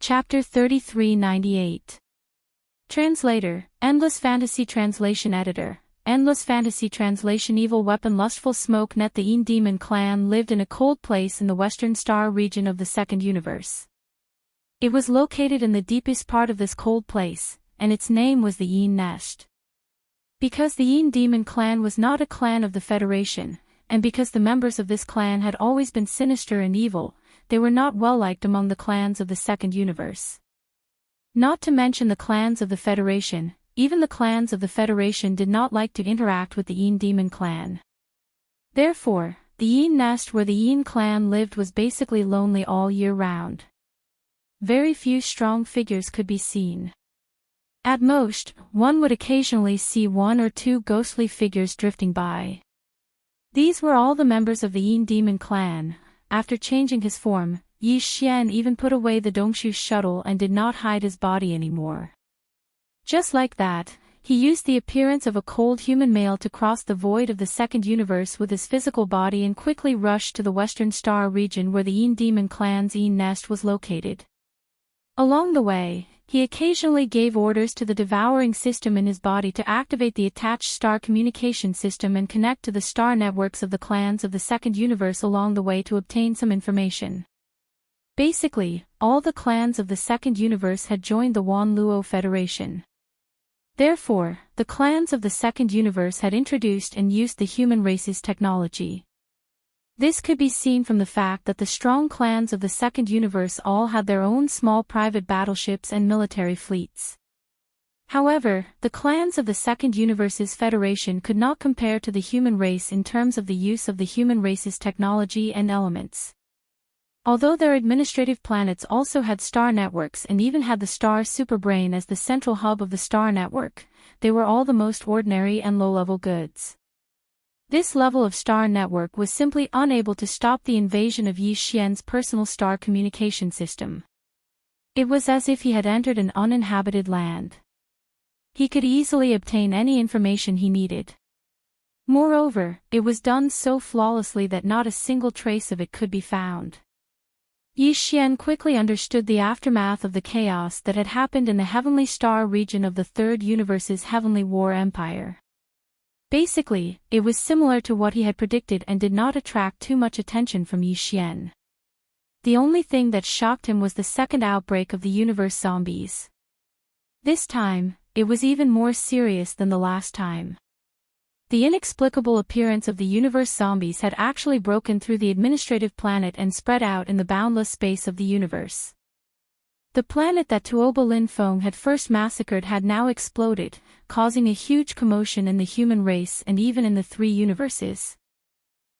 Chapter 3398. Translator, Endless Fantasy Translation Editor, Endless Fantasy Translation. Evil Weapon. Lustful Smoke. Net. The Een Demon clan lived in a cold place in the Western Star region of the Second Universe. It was located in the deepest part of this cold place, and its name was the Een Nest. Because the Een Demon clan was not a clan of the Federation, and because the members of this clan had always been sinister and evil, they were not well liked among the clans of the Second Universe. Not to mention the clans of the Federation, even the clans of the Federation did not like to interact with the Een Demon clan. Therefore, the Een Nest where the Een clan lived was basically lonely all year round. Very few strong figures could be seen. At most, one would occasionally see one or two ghostly figures drifting by. These were all the members of the Een Demon clan. After changing his form, Yi Xian even put away the Dongshu shuttle and did not hide his body anymore. Just like that, he used the appearance of a cold human male to cross the void of the Second Universe with his physical body and quickly rushed to the Western Star region where the Een Demon clan's Een Nest was located. Along the way, he occasionally gave orders to the devouring system in his body to activate the attached star communication system and connect to the star networks of the clans of the Second Universe along the way to obtain some information. Basically, all the clans of the Second Universe had joined the Wan Luo Federation. Therefore, the clans of the Second Universe had introduced and used the human race's technology. This could be seen from the fact that the strong clans of the Second Universe all had their own small private battleships and military fleets. However, the clans of the Second Universe's federation could not compare to the human race in terms of the use of the human race's technology and elements. Although their administrative planets also had star networks and even had the star superbrain as the central hub of the star network, they were all the most ordinary and low-level goods. This level of star network was simply unable to stop the invasion of Yi Xian's personal star communication system. It was as if he had entered an uninhabited land. He could easily obtain any information he needed. Moreover, it was done so flawlessly that not a single trace of it could be found. Yi Xian quickly understood the aftermath of the chaos that had happened in the Heavenly Star region of the Third Universe's Heavenly War Empire. Basically, it was similar to what he had predicted and did not attract too much attention from Yi Xian. The only thing that shocked him was the second outbreak of the universe zombies. This time, it was even more serious than the last time. The inexplicable appearance of the universe zombies had actually broken through the administrative planet and spread out in the boundless space of the universe. The planet that Tuoba Lin Feng had first massacred had now exploded, causing a huge commotion in the human race and even in the three universes.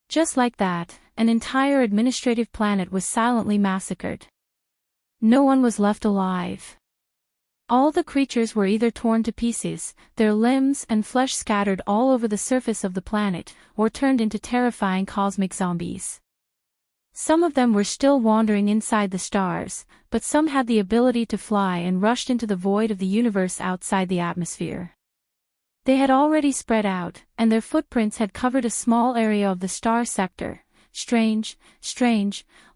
Just like that, an entire administrative planet was silently massacred. No one was left alive. All the creatures were either torn to pieces, their limbs and flesh scattered all over the surface of the planet, or turned into terrifying cosmic zombies. Some of them were still wandering inside the stars, but some had the ability to fly and rushed into the void of the universe outside the atmosphere. They had already spread out, and their footprints had covered a small area of the star sector. Strange.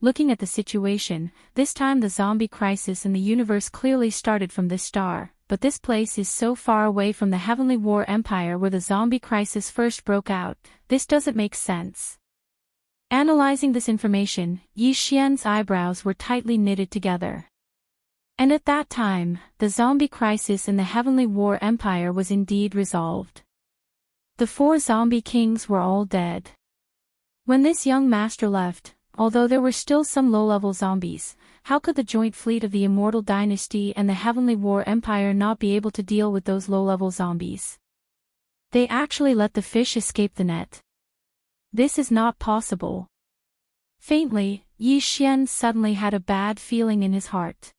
Looking at the situation, this time the zombie crisis in the universe clearly started from this star, but this place is so far away from the Heavenly War Empire where the zombie crisis first broke out. This doesn't make sense. Analyzing this information, Yi Xian's eyebrows were tightly knitted together. And at that time, the zombie crisis in the Heavenly War Empire was indeed resolved. The 4 zombie kings were all dead. When this young master left, although there were still some low-level zombies, how could the joint fleet of the Immortal Dynasty and the Heavenly War Empire not be able to deal with those low-level zombies? They actually let the fish escape the net. This is not possible. Faintly, Yi Xian suddenly had a bad feeling in his heart.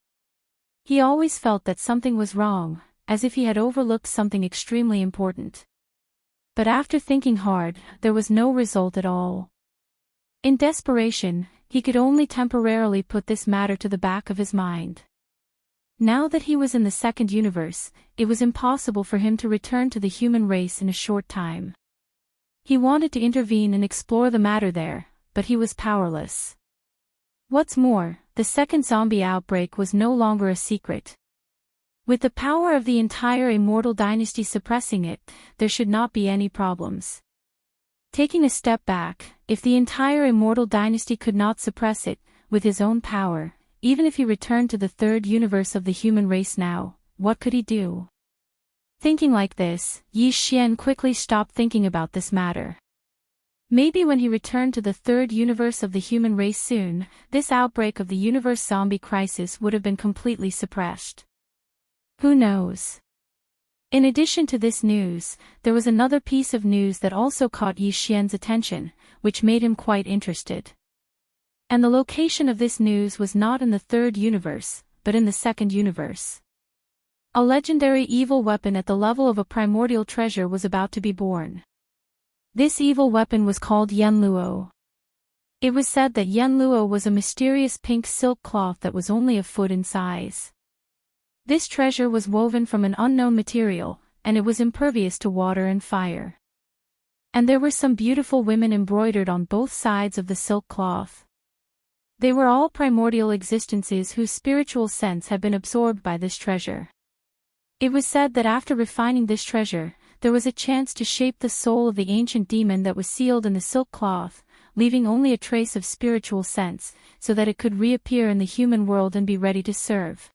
He always felt that something was wrong, as if he had overlooked something extremely important. But after thinking hard, there was no result at all. In desperation, he could only temporarily put this matter to the back of his mind. Now that he was in the Second Universe, it was impossible for him to return to the human race in a short time. He wanted to intervene and explore the matter there, but he was powerless. What's more, the second zombie outbreak was no longer a secret. With the power of the entire immortal dynasty suppressing it, there should not be any problems. Taking a step back, if the entire immortal dynasty could not suppress it, with his own power, even if he returned to the third universe of the human race now, what could he do? Thinking like this, Yi Xian quickly stopped thinking about this matter. Maybe when he returned to the third universe of the human race soon, this outbreak of the universe zombie crisis would have been completely suppressed. Who knows? In addition to this news, there was another piece of news that also caught Yi Xian's attention, which made him quite interested. And the location of this news was not in the third universe, but in the second universe. A legendary evil weapon at the level of a primordial treasure was about to be born. This evil weapon was called Yanluo. It was said that Yanluo was a mysterious pink silk cloth that was only a foot in size. This treasure was woven from an unknown material, and it was impervious to water and fire. And there were some beautiful women embroidered on both sides of the silk cloth. They were all primordial existences whose spiritual sense had been absorbed by this treasure. It was said that after refining this treasure, there was a chance to shape the soul of the ancient demon that was sealed in the silk cloth, leaving only a trace of spiritual sense, so that it could reappear in the human world and be ready to serve.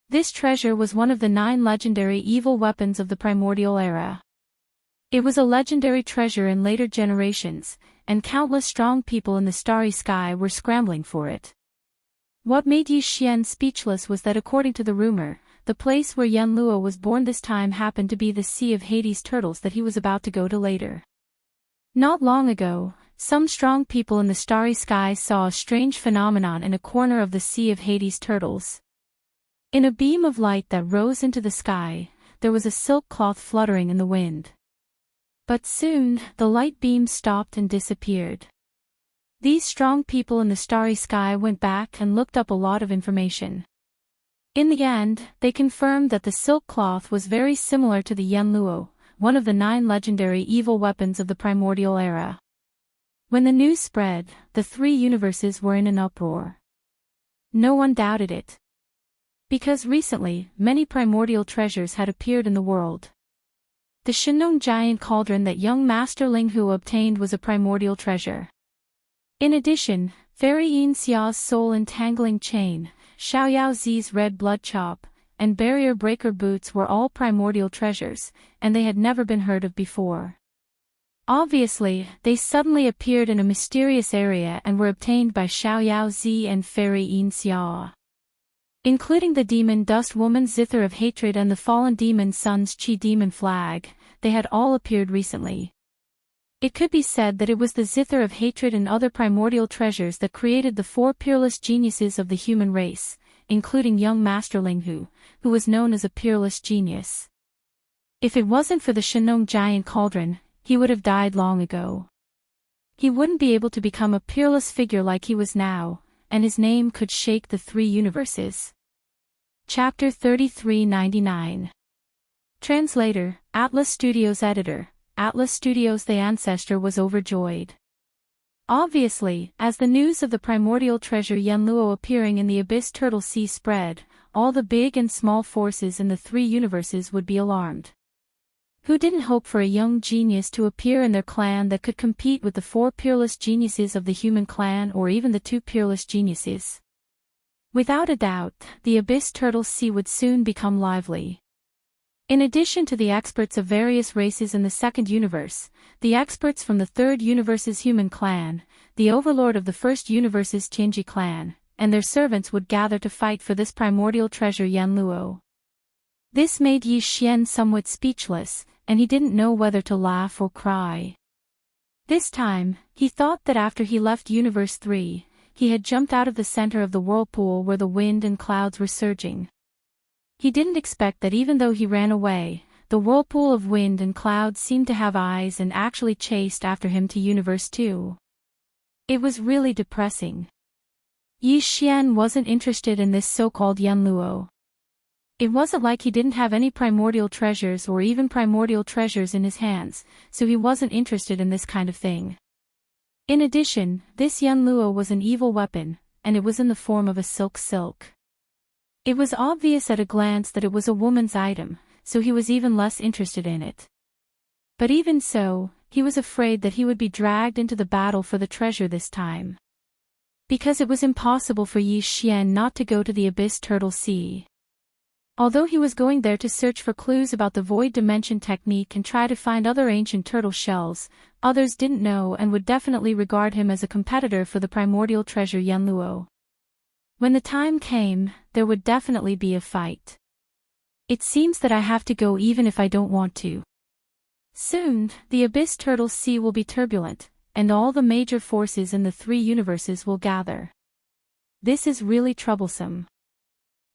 This treasure was one of the 9 legendary evil weapons of the primordial era. It was a legendary treasure in later generations, and countless strong people in the starry sky were scrambling for it. What made Yi Xian speechless was that according to the rumor, the place where Yanluo was born this time happened to be the Sea of Hades turtles that he was about to go to later. Not long ago, some strong people in the starry sky saw a strange phenomenon in a corner of the Sea of Hades turtles. In a beam of light that rose into the sky, there was a silk cloth fluttering in the wind. But soon, the light beam stopped and disappeared. These strong people in the starry sky went back and looked up a lot of information. In the end, they confirmed that the silk cloth was very similar to the Yanluo, one of the 9 legendary evil weapons of the primordial era. When the news spread, the 3 universes were in an uproar. No one doubted it. Because recently, many primordial treasures had appeared in the world. The Shenong giant cauldron that young Master Ling Hu obtained was a primordial treasure. In addition, Fairy Yin Xiao's soul entangling chain, Xiaoyao Zi's red blood chop, and barrier breaker boots were all primordial treasures, and they had never been heard of before. Obviously, they suddenly appeared in a mysterious area and were obtained by Xiaoyao Zi and Fairy Yin Xiao. Including the demon dust woman's zither of hatred and the fallen demon sun's chi demon flag, they had all appeared recently. It could be said that it was the zither of hatred and other primordial treasures that created the 4 peerless geniuses of the human race, including young Master Ling Hu, who was known as a peerless genius. If it wasn't for the Shenong giant cauldron, he would have died long ago. He wouldn't be able to become a peerless figure like he was now, and his name could shake the 3 universes. Chapter 3399. Translator, Atlas Studios Editor. Atlas Studios. The ancestor was overjoyed. Obviously, as the news of the primordial treasure Yanluo appearing in the Abyss Turtle Sea spread, all the big and small forces in the 3 universes would be alarmed. Who didn't hope for a young genius to appear in their clan that could compete with the 4 peerless geniuses of the human clan or even the 2 peerless geniuses? Without a doubt, the Abyss Turtle Sea would soon become lively. In addition to the experts of various races in the second universe, the experts from the third universe's human clan, the overlord of the first universe's Tianji clan, and their servants would gather to fight for this primordial treasure Yanluo. This made Yi Xian somewhat speechless, and he didn't know whether to laugh or cry. This time, he thought that after he left Universe 3, he had jumped out of the center of the whirlpool where the wind and clouds were surging. He didn't expect that even though he ran away, the whirlpool of wind and clouds seemed to have eyes and actually chased after him to Universe 2. It was really depressing. Yi Xian wasn't interested in this so-called Yanluo. It wasn't like he didn't have any primordial treasures or even primordial treasures in his hands, so he wasn't interested in this kind of thing. In addition, this Yanluo was an evil weapon, and it was in the form of a silk. It was obvious at a glance that it was a woman's item, so he was even less interested in it. But even so, he was afraid that he would be dragged into the battle for the treasure this time. Because it was impossible for Yi Xian not to go to the Abyss Turtle Sea. Although he was going there to search for clues about the void dimension technique and try to find other ancient turtle shells, others didn't know and would definitely regard him as a competitor for the primordial treasure Yanluo. When the time came, there would definitely be a fight. It seems that I have to go even if I don't want to. Soon, the Abyss Turtle Sea will be turbulent, and all the major forces in the 3 universes will gather. This is really troublesome.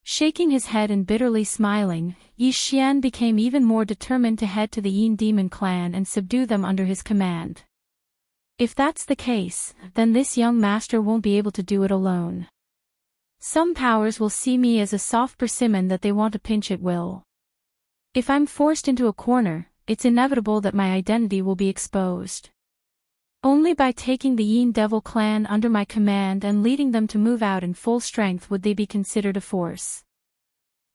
Shaking his head and bitterly smiling, Yi Xian became even more determined to head to the Yin Demon clan and subdue them under his command. If that's the case, then this young master won't be able to do it alone. Some powers will see me as a soft persimmon that they want to pinch at will. If I'm forced into a corner, it's inevitable that my identity will be exposed. Only by taking the Yin Devil clan under my command and leading them to move out in full strength would they be considered a force.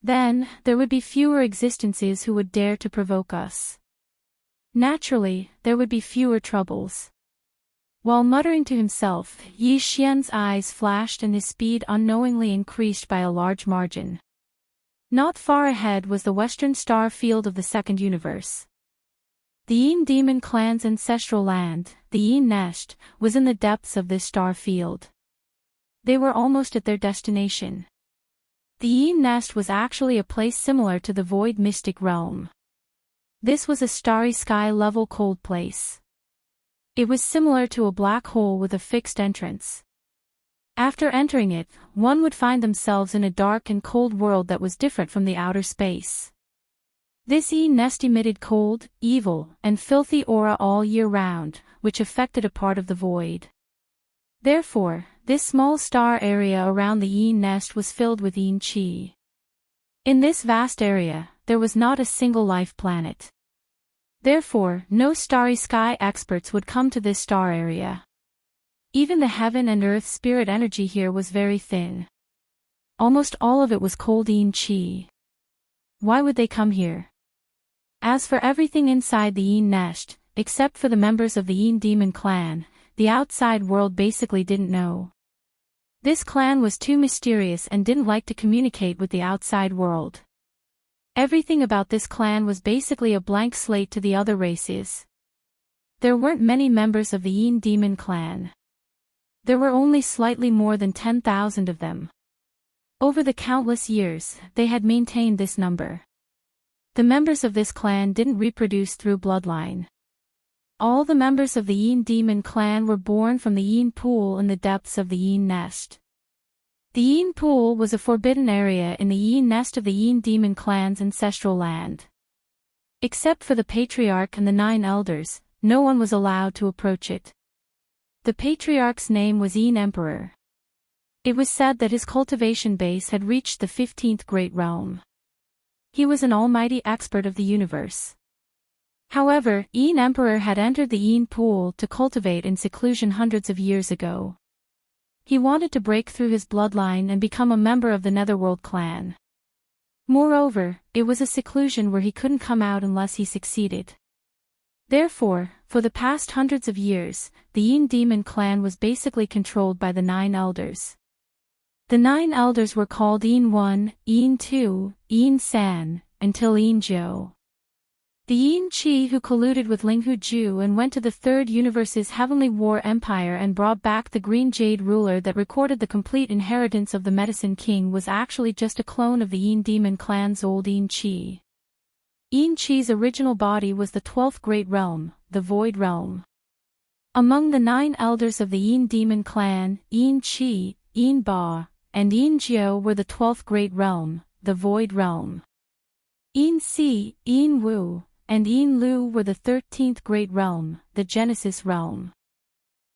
Then, there would be fewer existences who would dare to provoke us. Naturally, there would be fewer troubles. While muttering to himself, Yi Xian's eyes flashed and his speed unknowingly increased by a large margin. Not far ahead was the western star field of the second universe. The Yin Demon clan's ancestral land, the Yin Nest, was in the depths of this star field. They were almost at their destination. The Yin Nest was actually a place similar to the Void Mystic Realm. This was a starry sky-level cold place. It was similar to a black hole with a fixed entrance. After entering it, one would find themselves in a dark and cold world that was different from the outer space. This Yin Nest emitted cold, evil, and filthy aura all year round, which affected a part of the void. Therefore, this small star area around the Yin Nest was filled with Yin Qi. In this vast area, there was not a single life planet. Therefore, no starry sky experts would come to this star area. Even the heaven and earth spirit energy here was very thin. Almost all of it was cold Yin Qi. Why would they come here? As for everything inside the Yin Nest, except for the members of the Yin Demon clan, the outside world basically didn't know. This clan was too mysterious and didn't like to communicate with the outside world. Everything about this clan was basically a blank slate to the other races. There weren't many members of the Yin Demon clan. There were only slightly more than 10,000 of them. Over the countless years, they had maintained this number. The members of this clan didn't reproduce through bloodline. All the members of the Yin Demon clan were born from the Yin Pool in the depths of the Yin Nest. The Yin Pool was a forbidden area in the Yin Nest of the Yin Demon clan's ancestral land. Except for the Patriarch and the 9 elders, no one was allowed to approach it. The Patriarch's name was Yin Emperor. It was said that his cultivation base had reached the 15th Great Realm. He was an almighty expert of the universe. However, Yin Emperor had entered the Yin Pool to cultivate in seclusion hundreds of years ago. He wanted to break through his bloodline and become a member of the Netherworld clan. Moreover, it was a seclusion where he couldn't come out unless he succeeded. Therefore, for the past hundreds of years, the Yin Demon clan was basically controlled by the 9 elders. The 9 elders were called Yin 1, Yin 2, Yin San, until Yin Zhou. The Yin Qi who colluded with Linghu Ju and went to the Third Universe's Heavenly War Empire and brought back the Green Jade ruler that recorded the complete inheritance of the Medicine King was actually just a clone of the Yin Demon clan's old Yin Qi. Yin Qi's original body was the 12th Great Realm, the Void Realm. Among the 9 elders of the Yin Demon clan, Yin Qi, Yin Ba, and Yin Jiu were the 12th Great Realm, the Void Realm. Yin Si, Yin Wu, and Yin Lu were the 13th Great Realm, the Genesis Realm.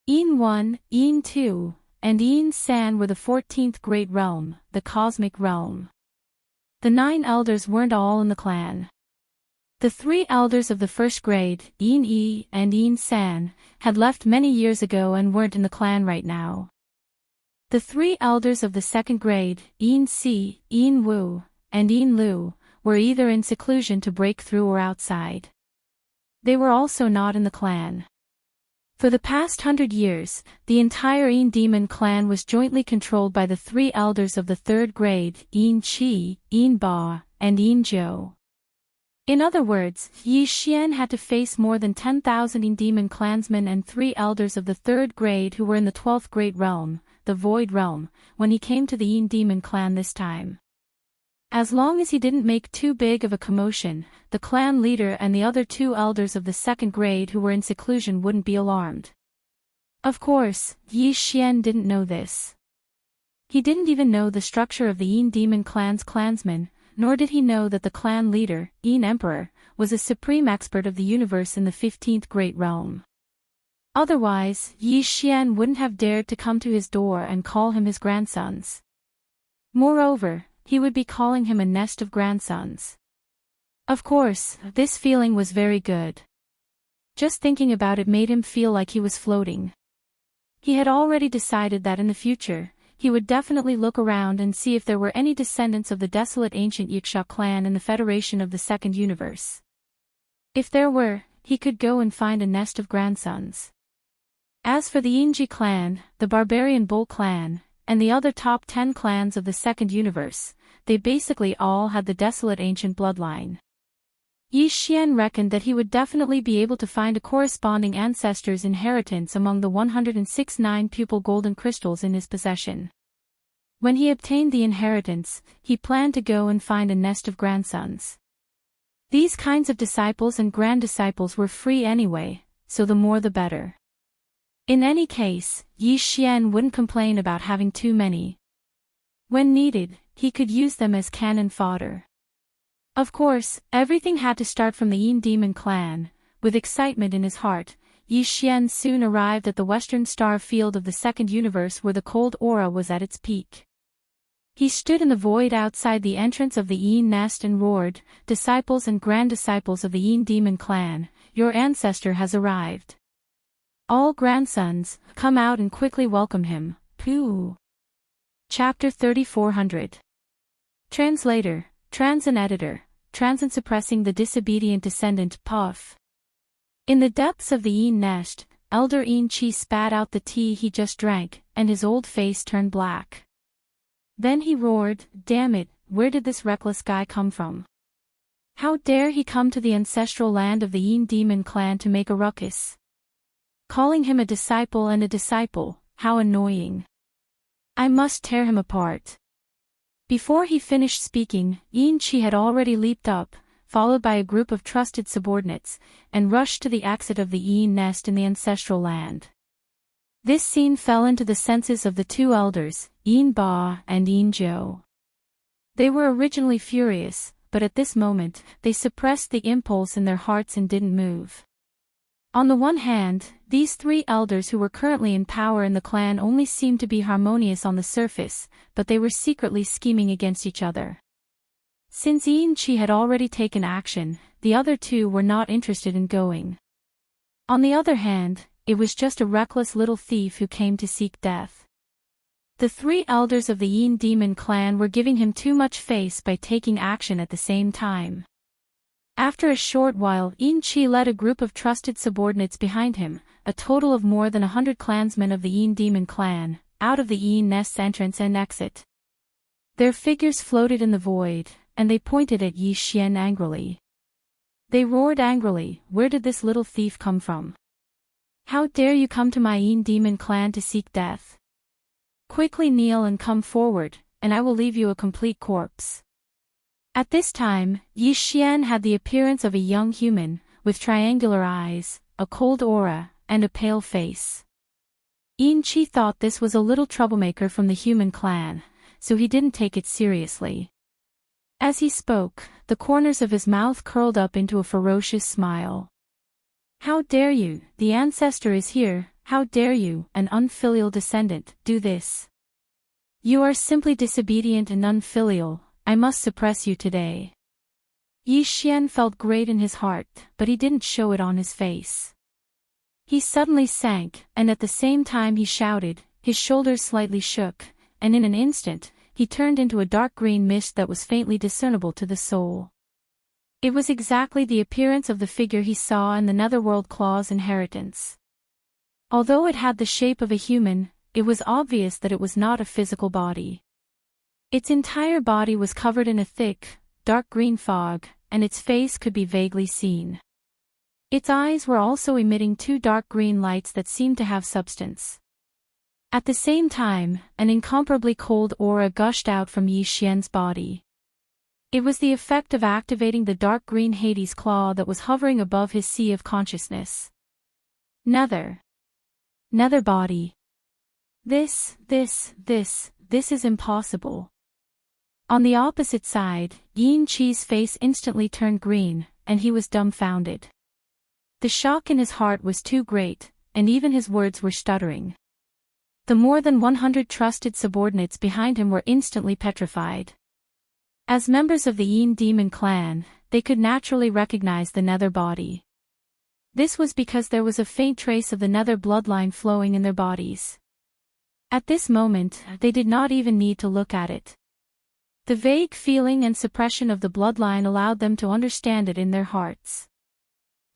Yin 1, Yin 2, and Yin San were the 14th Great Realm, the Cosmic Realm. The 9 elders weren't all in the clan. The 3 elders of the first grade, Yin Yi and Yin San, had left many years ago and weren't in the clan right now. The three elders of the second grade, Yin Si, Yin Wu, and Yin Lu, were either in seclusion to break through or outside. They were also not in the clan. For the past 100 years, the entire Yin Demon clan was jointly controlled by the three elders of the third grade, Yin Qi, Yin Ba, and Yin Zhou. In other words, Yi Xian had to face more than 10,000 Yin Demon clansmen and three elders of the third grade who were in the 12th great realm, the Void Realm, when he came to the Yin Demon clan this time. As long as he didn't make too big of a commotion, the clan leader and the other two elders of the second grade who were in seclusion wouldn't be alarmed. Of course, Yi Xian didn't know this. He didn't even know the structure of the Yin Demon clan's clansmen, nor did he know that the clan leader, Yin Emperor, was a supreme expert of the universe in the 15th great realm. Otherwise, Yi Xian wouldn't have dared to come to his door and call him his grandsons. Moreover, he would be calling him a nest of grandsons. Of course, this feeling was very good. Just thinking about it made him feel like he was floating. He had already decided that in the future, he would definitely look around and see if there were any descendants of the desolate ancient Yiksha clan in the Federation of the Second Universe. If there were, he could go and find a nest of grandsons. As for the Yinji clan, the Barbarian Bull clan, and the other top 10 clans of the Second Universe, they basically all had the desolate ancient bloodline. Yi Xian reckoned that he would definitely be able to find a corresponding ancestor's inheritance among the 106 nine-pupil golden crystals in his possession. When he obtained the inheritance, he planned to go and find a nest of grandsons. These kinds of disciples and grand-disciples were free anyway, so the more the better. In any case, Yi Xian wouldn't complain about having too many. When needed, he could use them as cannon fodder. Of course, everything had to start from the Yin Demon clan. With excitement in his heart, Yi Xian soon arrived at the western star field of the second universe where the cold aura was at its peak. He stood in the void outside the entrance of the Yin nest and roared, "Disciples and grand disciples of the Yin Demon clan, your ancestor has arrived. All grandsons, come out and quickly welcome him." Pooh. Chapter 3400. Translator, Transin Editor, Transin Suppressing the Disobedient Descendant, Puff. In the depths of the Yin nest, Elder Yin Qi spat out the tea he just drank, and his old face turned black. Then he roared, "Damn it, where did this reckless guy come from? How dare he come to the ancestral land of the Yin Demon clan to make a ruckus? Calling him a disciple and a disciple, how annoying. I must tear him apart." Before he finished speaking, Yin Qi had already leaped up, followed by a group of trusted subordinates, and rushed to the exit of the Yin nest in the ancestral land. This scene fell into the senses of the two elders, Yin Ba and Yin Zhou. They were originally furious, but at this moment, they suppressed the impulse in their hearts and didn't move. On the one hand, these three elders who were currently in power in the clan only seemed to be harmonious on the surface, but they were secretly scheming against each other. Since Yin Qi had already taken action, the other two were not interested in going. On the other hand, it was just a reckless little thief who came to seek death. The three elders of the Yin Demon clan were giving him too much face by taking action at the same time. After a short while, Yin Qi led a group of trusted subordinates behind him, a total of more than 100 clansmen of the Yin Demon clan, out of the Yin nest's entrance and exit. Their figures floated in the void, and they pointed at Yi Xian angrily. They roared angrily, "Where did this little thief come from? How dare you come to my Yin Demon clan to seek death? Quickly kneel and come forward, and I will leave you a complete corpse." At this time, Yi Xian had the appearance of a young human, with triangular eyes, a cold aura, and a pale face. Yin Qi thought this was a little troublemaker from the human clan, so he didn't take it seriously. As he spoke, the corners of his mouth curled up into a ferocious smile. "How dare you, the ancestor is here, how dare you, an unfilial descendant, do this? You are simply disobedient and unfilial, I must suppress you today." Yi Xian felt great in his heart, but he didn't show it on his face. He suddenly sank, and at the same time he shouted, his shoulders slightly shook, and in an instant, he turned into a dark green mist that was faintly discernible to the soul. It was exactly the appearance of the figure he saw in the Netherworld Claw's inheritance. Although it had the shape of a human, it was obvious that it was not a physical body. Its entire body was covered in a thick, dark green fog, and its face could be vaguely seen. Its eyes were also emitting two dark green lights that seemed to have substance. At the same time, an incomparably cold aura gushed out from Yi Xian's body. It was the effect of activating the dark green Hades claw that was hovering above his sea of consciousness. Nether body. This is impossible. On the opposite side, Yin Qi's face instantly turned green, and he was dumbfounded. The shock in his heart was too great, and even his words were stuttering. The more than 100 trusted subordinates behind him were instantly petrified. As members of the Yin demon clan, they could naturally recognize the nether body. This was because there was a faint trace of the nether bloodline flowing in their bodies. At this moment, they did not even need to look at it. The vague feeling and suppression of the bloodline allowed them to understand it in their hearts.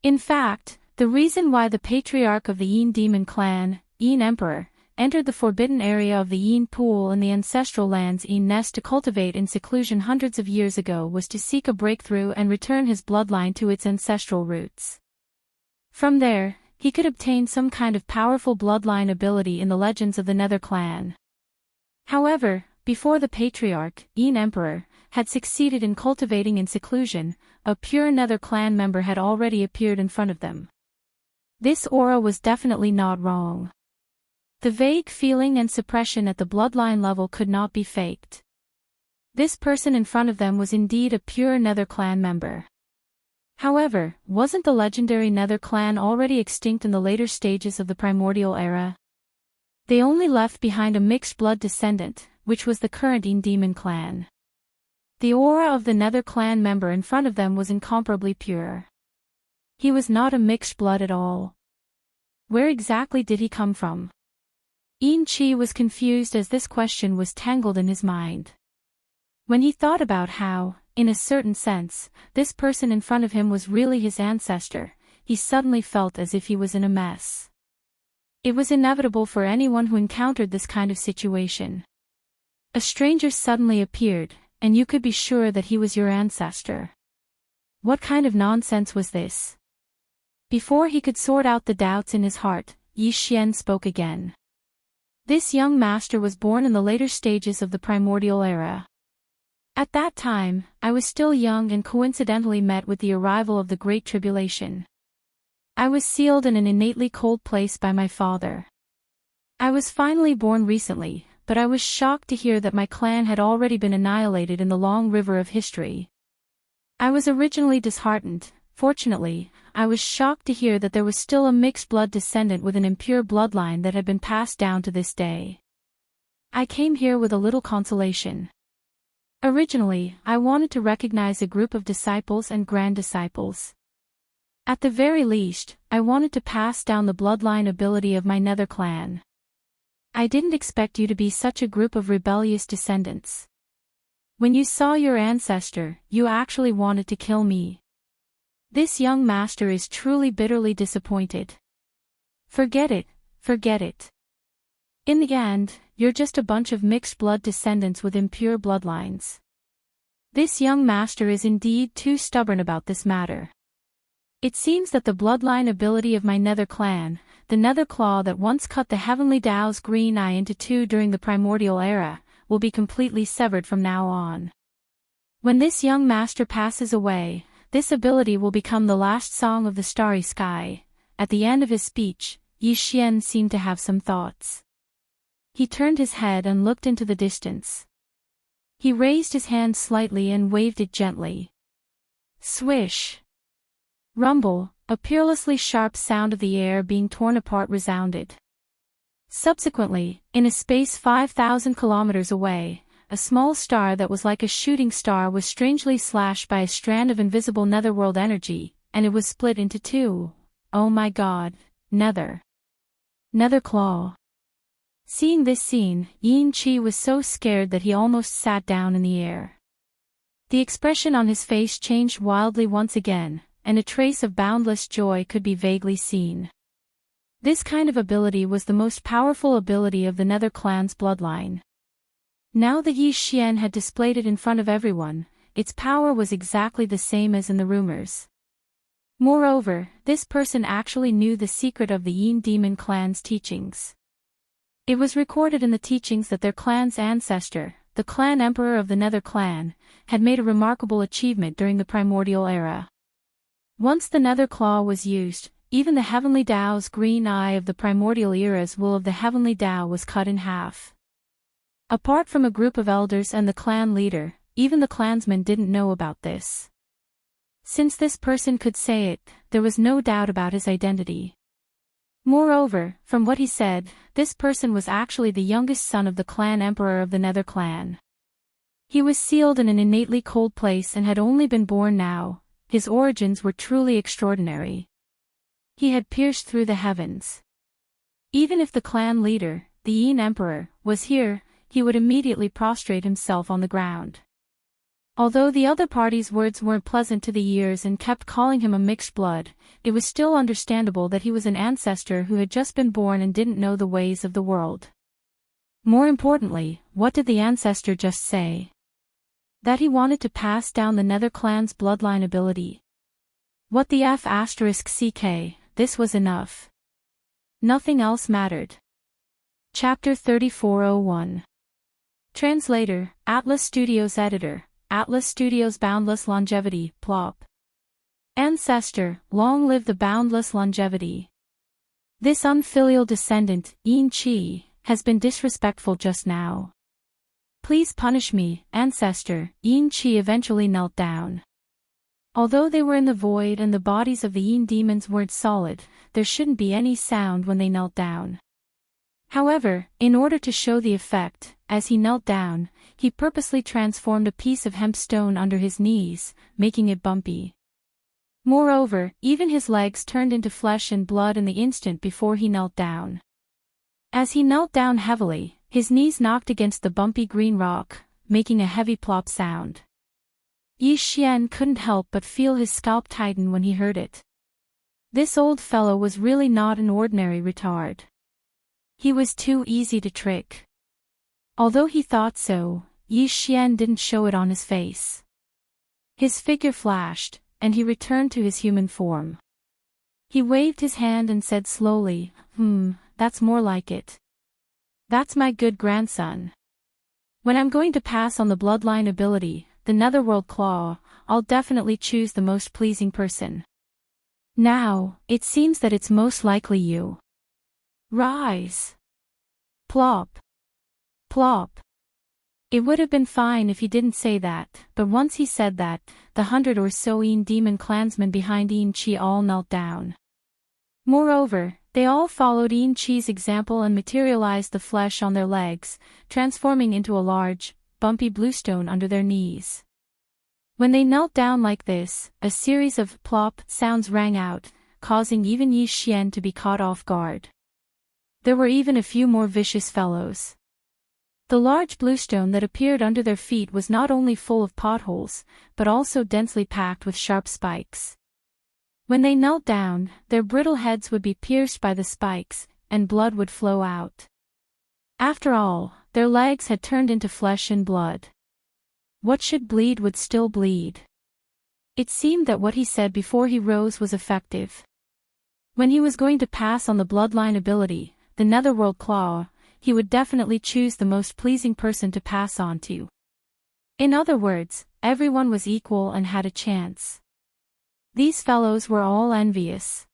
In fact, the reason why the patriarch of the Yin demon clan, Yin Emperor, entered the forbidden area of the Yin Pool in the ancestral lands Yin Nest to cultivate in seclusion hundreds of years ago was to seek a breakthrough and return his bloodline to its ancestral roots. From there, he could obtain some kind of powerful bloodline ability in the legends of the Nether clan. However, before the patriarch, Yin Emperor, had succeeded in cultivating in seclusion, a pure Nether clan member had already appeared in front of them. This aura was definitely not wrong. The vague feeling and suppression at the bloodline level could not be faked. This person in front of them was indeed a pure Nether clan member. However, wasn't the legendary Nether clan already extinct in the later stages of the primordial era? They only left behind a mixed blood descendant, which was the current Yin demon clan. The aura of the Nether clan member in front of them was incomparably pure. He was not a mixed blood at all. Where exactly did he come from? Yin Qi was confused as this question was tangled in his mind. When he thought about how, in a certain sense, this person in front of him was really his ancestor, he suddenly felt as if he was in a mess. It was inevitable for anyone who encountered this kind of situation. A stranger suddenly appeared, and you could be sure that he was your ancestor. What kind of nonsense was this? Before he could sort out the doubts in his heart, Yi Xian spoke again. This young master was born in the later stages of the primordial era. At that time, I was still young and coincidentally met with the arrival of the Great Tribulation. I was sealed in an innately cold place by my father. I was finally born recently, but I was shocked to hear that my clan had already been annihilated in the long river of history. I was originally disheartened. Fortunately, I was shocked to hear that there was still a mixed blood descendant with an impure bloodline that had been passed down to this day. I came here with a little consolation. Originally, I wanted to recognize a group of disciples and grand disciples. At the very least, I wanted to pass down the bloodline ability of my Nether clan. I didn't expect you to be such a group of rebellious descendants. When you saw your ancestor, you actually wanted to kill me. This young master is truly bitterly disappointed. Forget it, forget it. In the end, you're just a bunch of mixed blood descendants with impure bloodlines. This young master is indeed too stubborn about this matter. It seems that the bloodline ability of my Nether clan, the Nether Claw that once cut the Heavenly Tao's green eye into two during the primordial era, will be completely severed from now on. When this young master passes away, this ability will become the last song of the starry sky. At the end of his speech, Yi Xian seemed to have some thoughts. He turned his head and looked into the distance. He raised his hand slightly and waved it gently. Swish! Rumble, a peerlessly sharp sound of the air being torn apart resounded. Subsequently, in a space 5,000 kilometers away, a small star that was like a shooting star was strangely slashed by a strand of invisible netherworld energy, and it was split into two. Oh my god, Nether Claw. Seeing this scene, Yin Qi was so scared that he almost sat down in the air. The expression on his face changed wildly once again, and a trace of boundless joy could be vaguely seen. This kind of ability was the most powerful ability of the Nether clan's bloodline. Now that Yi Xian had displayed it in front of everyone, its power was exactly the same as in the rumors. Moreover, this person actually knew the secret of the Yin Demon clan's teachings. It was recorded in the teachings that their clan's ancestor, the clan emperor of the Nether clan, had made a remarkable achievement during the primordial era. Once the Nether claw was used, even the heavenly Tao's green eye of the primordial era's will of the heavenly Tao was cut in half. Apart from a group of elders and the clan leader, even the clansmen didn't know about this. Since this person could say it, there was no doubt about his identity. Moreover, from what he said, this person was actually the youngest son of the clan emperor of the Nether clan. He was sealed in an innately cold place and had only been born now. His origins were truly extraordinary. He had pierced through the heavens. Even if the clan leader, the Yin emperor, was here, he would immediately prostrate himself on the ground. Although the other party's words weren't pleasant to the ears and kept calling him a mixed blood, it was still understandable that he was an ancestor who had just been born and didn't know the ways of the world. More importantly, what did the ancestor just say? That he wanted to pass down the Nether clan's bloodline ability. What the F***ck, this was enough. Nothing else mattered. Chapter 3401. Translator, Atlas Studios Editor, Atlas Studios Boundless Longevity, plop. Ancestor, long live the boundless longevity. This unfilial descendant, Yin Qi, has been disrespectful just now. Please punish me, ancestor. Yin Qi eventually knelt down. Although they were in the void and the bodies of the Yin demons weren't solid, there shouldn't be any sound when they knelt down. However, in order to show the effect, as he knelt down, he purposely transformed a piece of hemp stone under his knees, making it bumpy. Moreover, even his legs turned into flesh and blood in the instant before he knelt down. As he knelt down heavily, his knees knocked against the bumpy green rock, making a heavy plop sound. Yi Xian couldn't help but feel his scalp tighten when he heard it. This old fellow was really not an ordinary retard. He was too easy to trick. Although he thought so, Yi Xian didn't show it on his face. His figure flashed, and he returned to his human form. He waved his hand and said slowly, that's more like it. That's my good grandson. When I'm going to pass on the bloodline ability, the Netherworld Claw, I'll definitely choose the most pleasing person. Now, it seems that it's most likely you. Rise. Plop. Plop. It would have been fine if he didn't say that, but once he said that, the 100 or so Yin demon clansmen behind Yin Qi all knelt down. Moreover, they all followed Yin Qi's example and materialized the flesh on their legs, transforming into a large, bumpy bluestone under their knees. When they knelt down like this, a series of plop sounds rang out, causing even Yi Xian to be caught off guard. There were even a few more vicious fellows. The large bluestone that appeared under their feet was not only full of potholes, but also densely packed with sharp spikes. When they knelt down, their brittle heads would be pierced by the spikes, and blood would flow out. After all, their legs had turned into flesh and blood. What should bleed would still bleed. It seemed that what he said before he rose was effective. When he was going to pass on the bloodline ability, the Netherworld Claw, he would definitely choose the most pleasing person to pass on to. In other words, everyone was equal and had a chance. These fellows were all envious.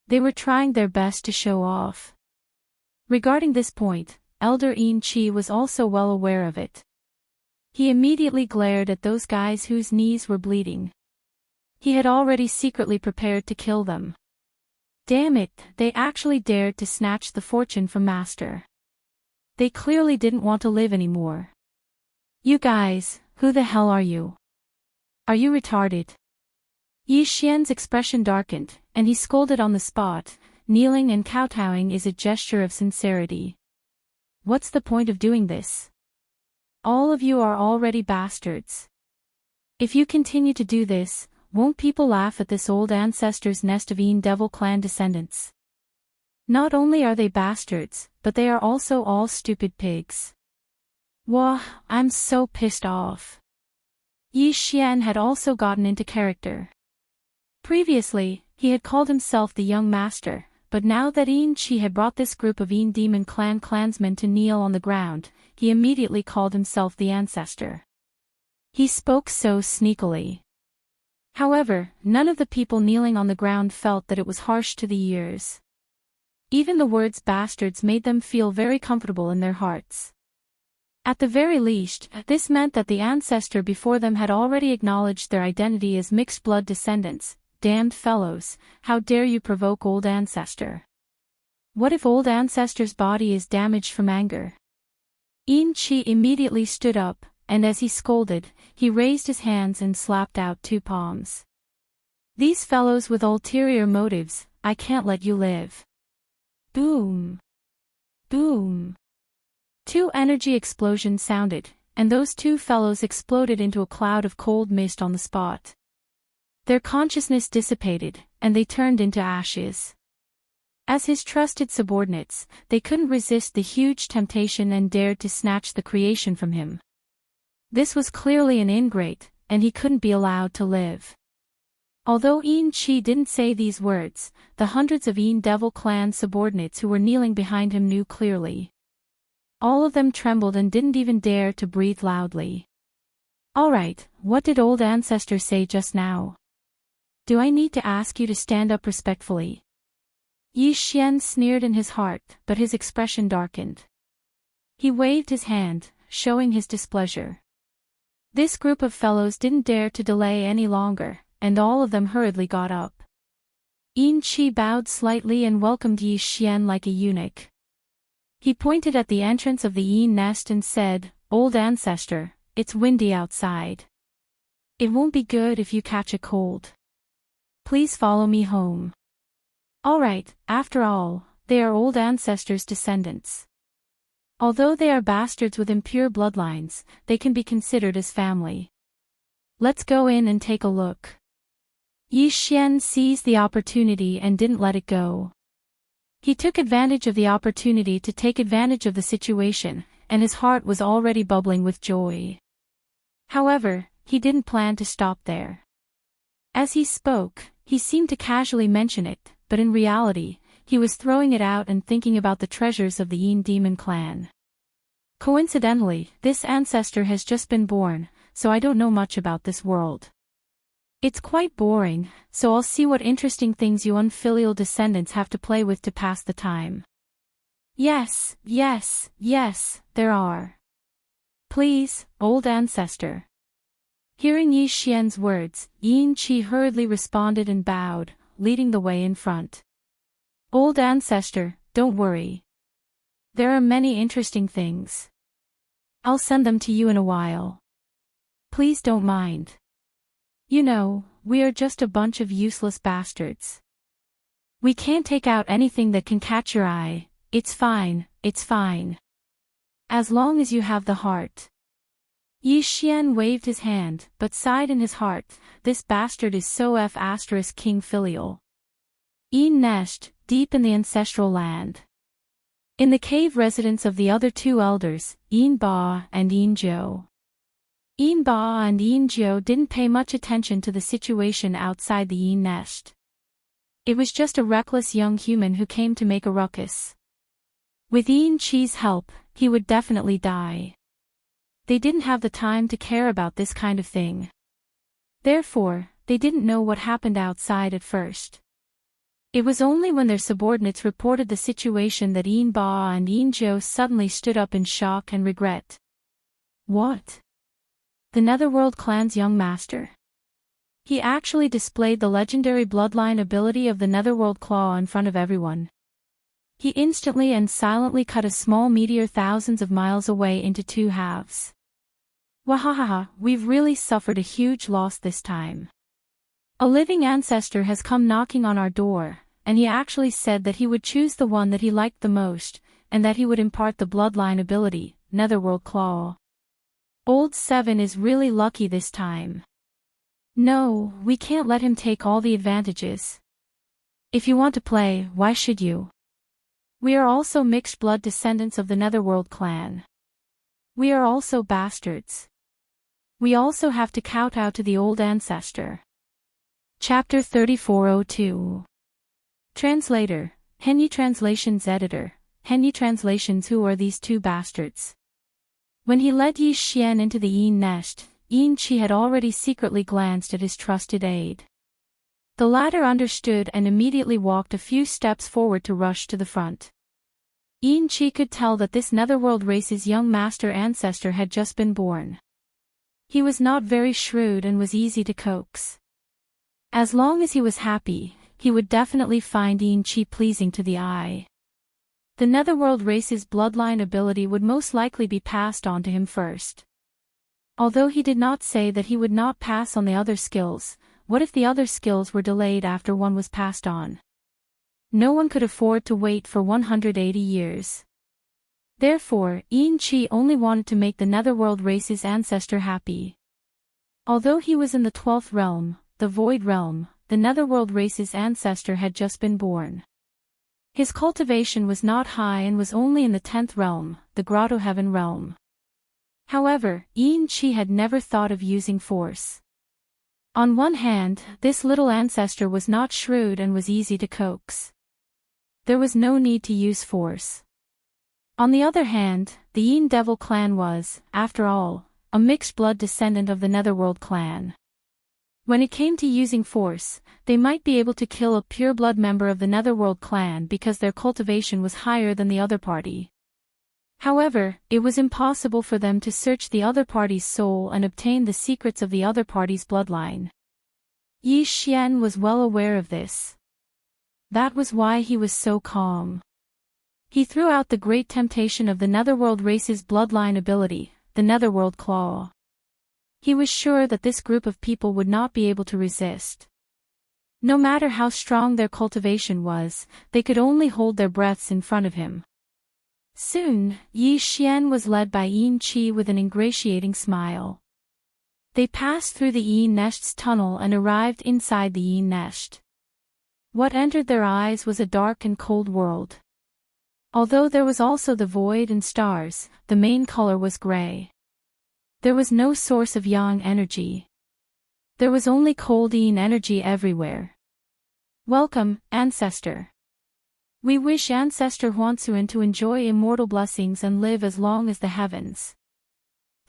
They were trying their best to show off. Regarding this point, Elder Yin Qi was also well aware of it. He immediately glared at those guys whose knees were bleeding. He had already secretly prepared to kill them. Damn it, they actually dared to snatch the fortune from Master. They clearly didn't want to live anymore. You guys, who the hell are you? Are you retarded? Yi Xian's expression darkened, and he scolded on the spot. Kneeling and kowtowing is a gesture of sincerity. what's the point of doing this? All of you are already bastards. If you continue to do this, won't people laugh at this old ancestor's nest of Devil clan descendants? Not only are they bastards, but they are also all stupid pigs. Wah, I'm so pissed off. Yi Xian had also gotten into character. Previously, he had called himself the young master, but now that Yin Chi had brought this group of Demon clan clansmen to kneel on the ground, he immediately called himself the ancestor. He spoke so sneakily. However, none of the people kneeling on the ground felt that it was harsh to the ears. Even the words bastards made them feel very comfortable in their hearts. At the very least, this meant that the ancestor before them had already acknowledged their identity as mixed-blood descendants. Damned fellows, how dare you provoke old ancestor? What if old ancestor's body is damaged from anger? Yin Chi immediately stood up, and as he scolded, he raised his hands and slapped out 2 palms. These fellows with ulterior motives, I can't let you live. Boom! Boom! 2 energy explosions sounded, and those 2 fellows exploded into a cloud of cold mist on the spot. Their consciousness dissipated, and they turned into ashes. As his trusted subordinates, they couldn't resist the huge temptation and dared to snatch the creation from him. This was clearly an ingrate, and he couldn't be allowed to live. Although Yin Chi didn't say these words, the hundreds of Devil clan subordinates who were kneeling behind him knew clearly. All of them trembled and didn't even dare to breathe loudly. Alright, what did old ancestor say just now? Do I need to ask you to stand up respectfully? Yi Xian sneered in his heart, but his expression darkened. He waved his hand, showing his displeasure. This group of fellows didn't dare to delay any longer, and all of them hurriedly got up. Yin Chi bowed slightly and welcomed Yi Xian like a eunuch. He pointed at the entrance of the Yin nest and said, "Old ancestor, it's windy outside. It won't be good if you catch a cold. Please follow me home." Alright, after all, they are old ancestors' descendants. Although they are bastards with impure bloodlines, they can be considered as family. Let's go in and take a look. Yi Xian seized the opportunity and didn't let it go. He took advantage of the opportunity to take advantage of the situation, and his heart was already bubbling with joy. However, he didn't plan to stop there. As he spoke, he seemed to casually mention it, but in reality, he was throwing it out and thinking about the treasures of the Yin Demon clan. Coincidentally, this ancestor has just been born, so I don't know much about this world. It's quite boring, so I'll see what interesting things you unfilial descendants have to play with to pass the time. Yes, yes, yes, there are. Please, old ancestor. Hearing Yi Xian's words, Yin Chi hurriedly responded and bowed, leading the way in front. Old ancestor, don't worry. There are many interesting things. I'll send them to you in a while. Please don't mind. You know, we are just a bunch of useless bastards. We can't take out anything that can catch your eye. It's fine, it's fine. As long as you have the heart. Yi Xian waved his hand, but sighed in his heart, this bastard is so King filial. Yin nest, deep in the ancestral land. In the cave residence of the other 2 elders, Yin Ba and Yin Zhou. Yin Ba and Yin Zhou didn't pay much attention to the situation outside the Yin nest. It was just a reckless young human who came to make a ruckus. With Yin Chi's help, he would definitely die. They didn't have the time to care about this kind of thing. Therefore, they didn't know what happened outside at first. It was only when their subordinates reported the situation that Yin Ba and Yin Zhou suddenly stood up in shock and regret. What? The Netherworld clan's young master. He actually displayed the legendary bloodline ability of the Netherworld Claw in front of everyone. He instantly and silently cut a small meteor thousands of miles away into 2 halves. Wahahaha, we've really suffered a huge loss this time. A living ancestor has come knocking on our door, and he actually said that he would choose the one that he liked the most, and that he would impart the bloodline ability, Netherworld Claw. Old 7 is really lucky this time. No, we can't let him take all the advantages. If you want to play, why should you? We are also mixed blood descendants of the Netherworld clan. We are also bastards. We also have to kowtow to the old ancestor. Chapter 3402. Translator, Henyi Translations Editor, Henyi Translations. Who are these two bastards? When he led Yi Xian into the Yin nest, Yin Qi had already secretly glanced at his trusted aide. The latter understood and immediately walked a few steps forward to rush to the front. Yin Qi could tell that this Netherworld race's young master ancestor had just been born. He was not very shrewd and was easy to coax. As long as he was happy, he would definitely find Yin Qi pleasing to the eye. The Netherworld race's bloodline ability would most likely be passed on to him first. Although he did not say that he would not pass on the other skills, what if the other skills were delayed after one was passed on? No one could afford to wait for 180 years. Therefore, Yin Qi only wanted to make the Netherworld race's ancestor happy. Although he was in the 12th realm, the Void realm, the Netherworld race's ancestor had just been born. His cultivation was not high and was only in the 10th realm, the Grotto Heaven realm. However, Yin Qi had never thought of using force. On one hand, this little ancestor was not shrewd and was easy to coax. There was no need to use force. On the other hand, the Yin Devil clan was, after all, a mixed-blood descendant of the Netherworld clan. When it came to using force, they might be able to kill a pure-blood member of the Netherworld clan because their cultivation was higher than the other party. However, it was impossible for them to search the other party's soul and obtain the secrets of the other party's bloodline. Yi Xian was well aware of this. That was why he was so calm. He threw out the great temptation of the Netherworld race's bloodline ability, the Netherworld Claw. He was sure that this group of people would not be able to resist. No matter how strong their cultivation was, they could only hold their breaths in front of him. Soon, Yi Xian was led by Yin Qi with an ingratiating smile. They passed through the Yin Nest's tunnel and arrived inside the Yin Nest. What entered their eyes was a dark and cold world. Although there was also the void and stars, the main color was gray. There was no source of yang energy. There was only cold Yin energy everywhere. Welcome, Ancestor. We wish Ancestor Huanxuan to enjoy immortal blessings and live as long as the heavens.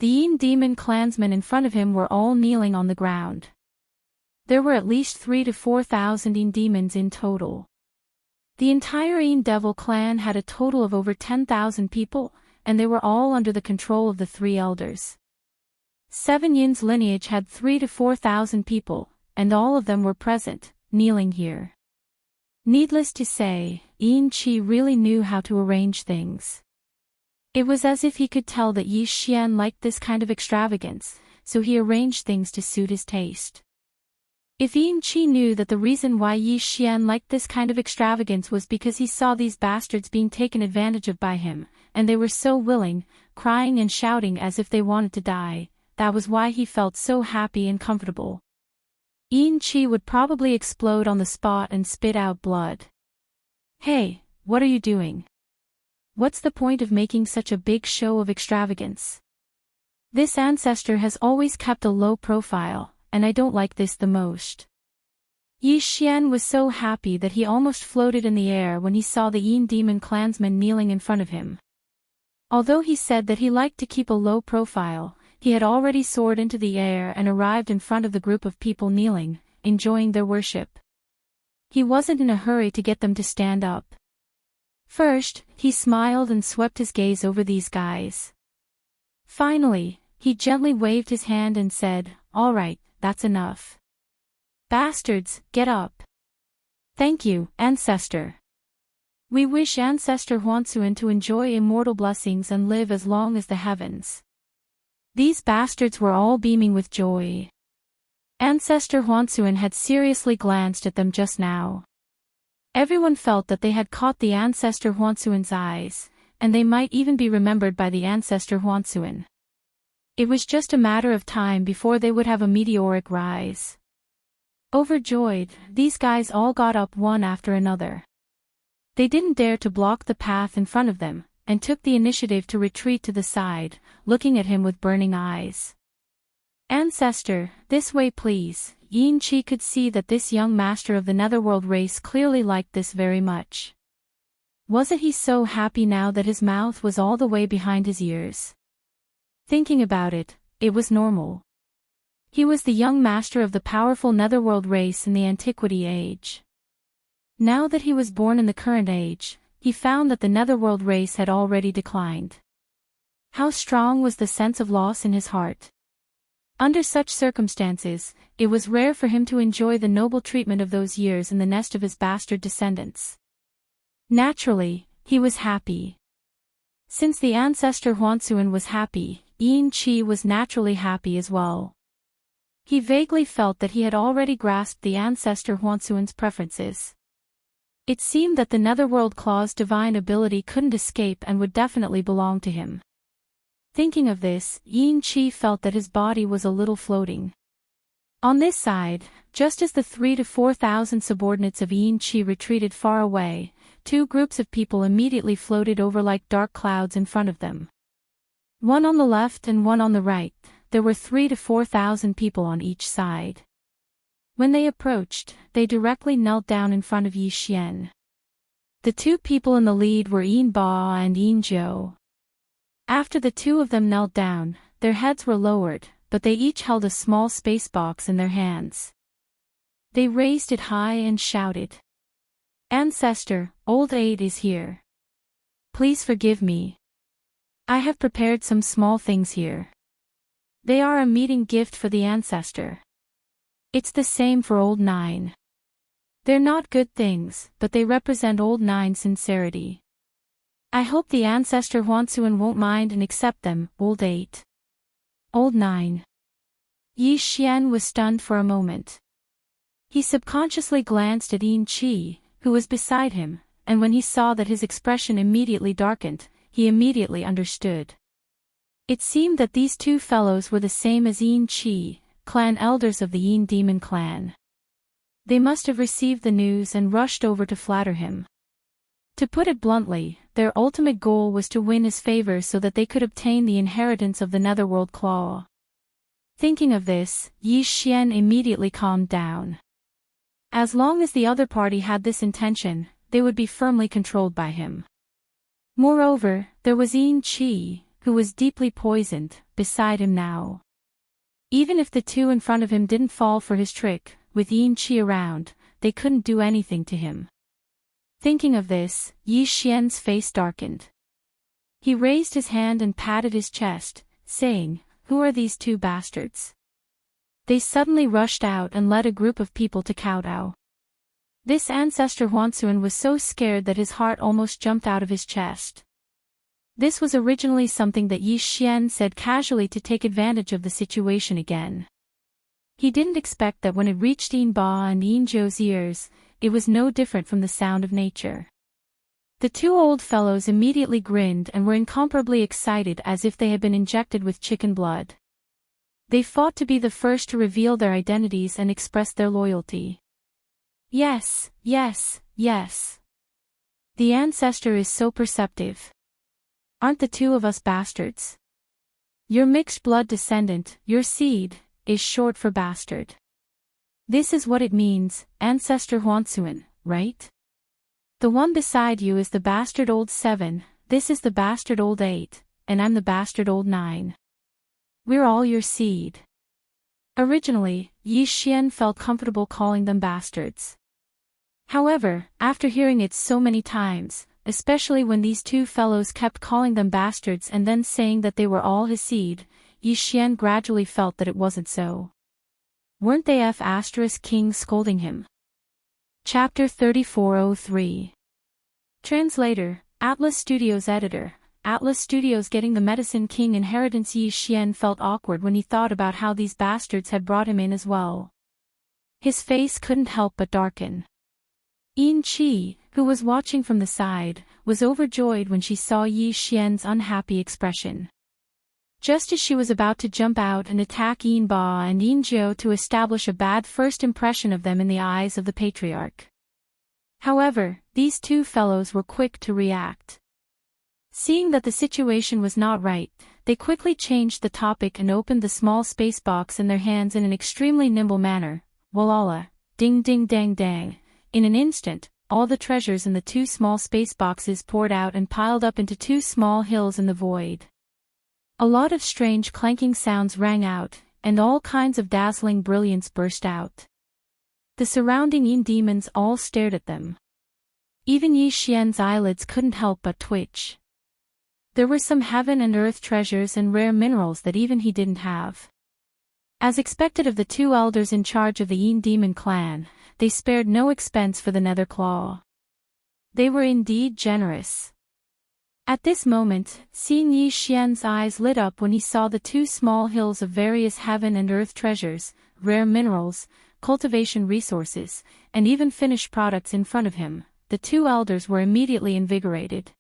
The Yin demon clansmen in front of him were all kneeling on the ground. There were at least 3,000 to 4,000 Yin demons in total. The entire Yin Devil clan had a total of over 10,000 people, and they were all under the control of the three elders. 7 Yin's lineage had 3,000 to 4,000 people, and all of them were present, kneeling here. Needless to say, Yin Qi really knew how to arrange things. It was as if he could tell that Yi Xian liked this kind of extravagance, so he arranged things to suit his taste. If Yin Qi knew that the reason why Yi Xian liked this kind of extravagance was because he saw these bastards being taken advantage of by him, and they were so willing, crying and shouting as if they wanted to die, that was why he felt so happy and comfortable. Yin Qi would probably explode on the spot and spit out blood. Hey, what are you doing? What's the point of making such a big show of extravagance? This ancestor has always kept a low profile, and I don't like this the most. Yi Xian was so happy that he almost floated in the air when he saw the Yin demon clansmen kneeling in front of him. Although he said that he liked to keep a low profile, he had already soared into the air and arrived in front of the group of people kneeling, enjoying their worship. He wasn't in a hurry to get them to stand up. First, he smiled and swept his gaze over these guys. Finally, he gently waved his hand and said, "All right, that's enough. Bastards, get up. Thank you, Ancestor. We wish Ancestor Huanxuan to enjoy immortal blessings and live as long as the heavens." These bastards were all beaming with joy. Ancestor Huanxuan had seriously glanced at them just now. Everyone felt that they had caught the Ancestor Huanxuan's eyes, and they might even be remembered by the ancestor Huansuan. It was just a matter of time before they would have a meteoric rise. Overjoyed, these guys all got up one after another. They didn't dare to block the path in front of them, and took the initiative to retreat to the side, looking at him with burning eyes. "Ancestor, this way please." Yin Chi could see that this young master of the Netherworld race clearly liked this very much. Wasn't he so happy now that his mouth was all the way behind his ears? Thinking about it, it was normal. He was the young master of the powerful Netherworld race in the Antiquity Age. Now that he was born in the current age, he found that the Netherworld race had already declined. How strong was the sense of loss in his heart? Under such circumstances, it was rare for him to enjoy the noble treatment of those years in the nest of his bastard descendants. Naturally, he was happy. Since the ancestor Huansuan was happy, Yin Chi was naturally happy as well. He vaguely felt that he had already grasped the ancestor Huansuan's preferences. It seemed that the Netherworld Claw's divine ability couldn't escape and would definitely belong to him. Thinking of this, Yin Chi felt that his body was a little floating. On this side, just as the 3,000 to 4,000 subordinates of Yin Chi retreated far away, two groups of people immediately floated over like dark clouds in front of them. One on the left and one on the right, there were 3,000 to 4,000 people on each side. When they approached, they directly knelt down in front of Yi Xian. The two people in the lead were Yin Ba and Yin Zhou. After the two of them knelt down, their heads were lowered, but they each held a small space box in their hands. They raised it high and shouted, "Ancestor, Old Aid is here. Please forgive me. I have prepared some small things here. They are a meeting gift for the ancestor. It's the same for Old Nine. They're not good things, but they represent Old Nine's sincerity. I hope the ancestor Huansuan won't mind and accept them." Old 8. Old 9. Yi Xian was stunned for a moment. He subconsciously glanced at Yin Chi, who was beside him, and when he saw that his expression immediately darkened, he immediately understood. It seemed that these two fellows were the same as Yin Chi, clan elders of the Yin Demon clan. They must have received the news and rushed over to flatter him. To put it bluntly, their ultimate goal was to win his favor so that they could obtain the inheritance of the Netherworld Claw. Thinking of this, Yi Xian immediately calmed down. As long as the other party had this intention, they would be firmly controlled by him. Moreover, there was Yin Chi, who was deeply poisoned, beside him now. Even if the two in front of him didn't fall for his trick, with Yin Chi around, they couldn't do anything to him. Thinking of this, Yi Xian's face darkened. He raised his hand and patted his chest, saying, "Who are these two bastards?" They suddenly rushed out and led a group of people to kowtow. This ancestor Huansuan was so scared that his heart almost jumped out of his chest. This was originally something that Yi Xian said casually to take advantage of the situation again. He didn't expect that when it reached Yin Ba and Yin Zhou's ears, it was no different from the sound of nature. The two old fellows immediately grinned and were incomparably excited as if they had been injected with chicken blood. They fought to be the first to reveal their identities and express their loyalty. "Yes, yes, yes. The ancestor is so perceptive. Aren't the two of us bastards? Your mixed blood descendant, your seed, is short for bastard. This is what it means, ancestor Huansuan, right? The one beside you is the bastard Old 7, this is the bastard Old 8, and I'm the bastard Old 9. We're all your seed." Originally, Yi Xian felt comfortable calling them bastards. However, after hearing it so many times, especially when these two fellows kept calling them bastards and then saying that they were all his seed, Yi Xian gradually felt that it wasn't so. Weren't they Kings scolding him? Chapter 3403. Translator, Atlas Studios Editor. Atlas Studios getting the Medicine King inheritance. Yi Xian felt awkward when he thought about how these bastards had brought him in as well. His face couldn't help but darken. Yin Chi, who was watching from the side, was overjoyed when she saw Yi Xian's unhappy expression. Just as she was about to jump out and attack Yin Ba and Yin Jiu to establish a bad first impression of them in the eyes of the patriarch. However, these two fellows were quick to react. Seeing that the situation was not right, they quickly changed the topic and opened the small space box in their hands in an extremely nimble manner. Voila! Ding ding dang dang! In an instant, all the treasures in the two small space boxes poured out and piled up into two small hills in the void. A lot of strange clanking sounds rang out, and all kinds of dazzling brilliance burst out. The surrounding Yin demons all stared at them. Even Yi Xian's eyelids couldn't help but twitch. There were some heaven and earth treasures and rare minerals that even he didn't have. As expected of the two elders in charge of the Yin demon clan, they spared no expense for the nether claw. They were indeed generous. At this moment, seeing Yi Xian's eyes lit up when he saw the two small hills of various heaven and earth treasures, rare minerals, cultivation resources, and even finished products in front of him, the two elders were immediately invigorated.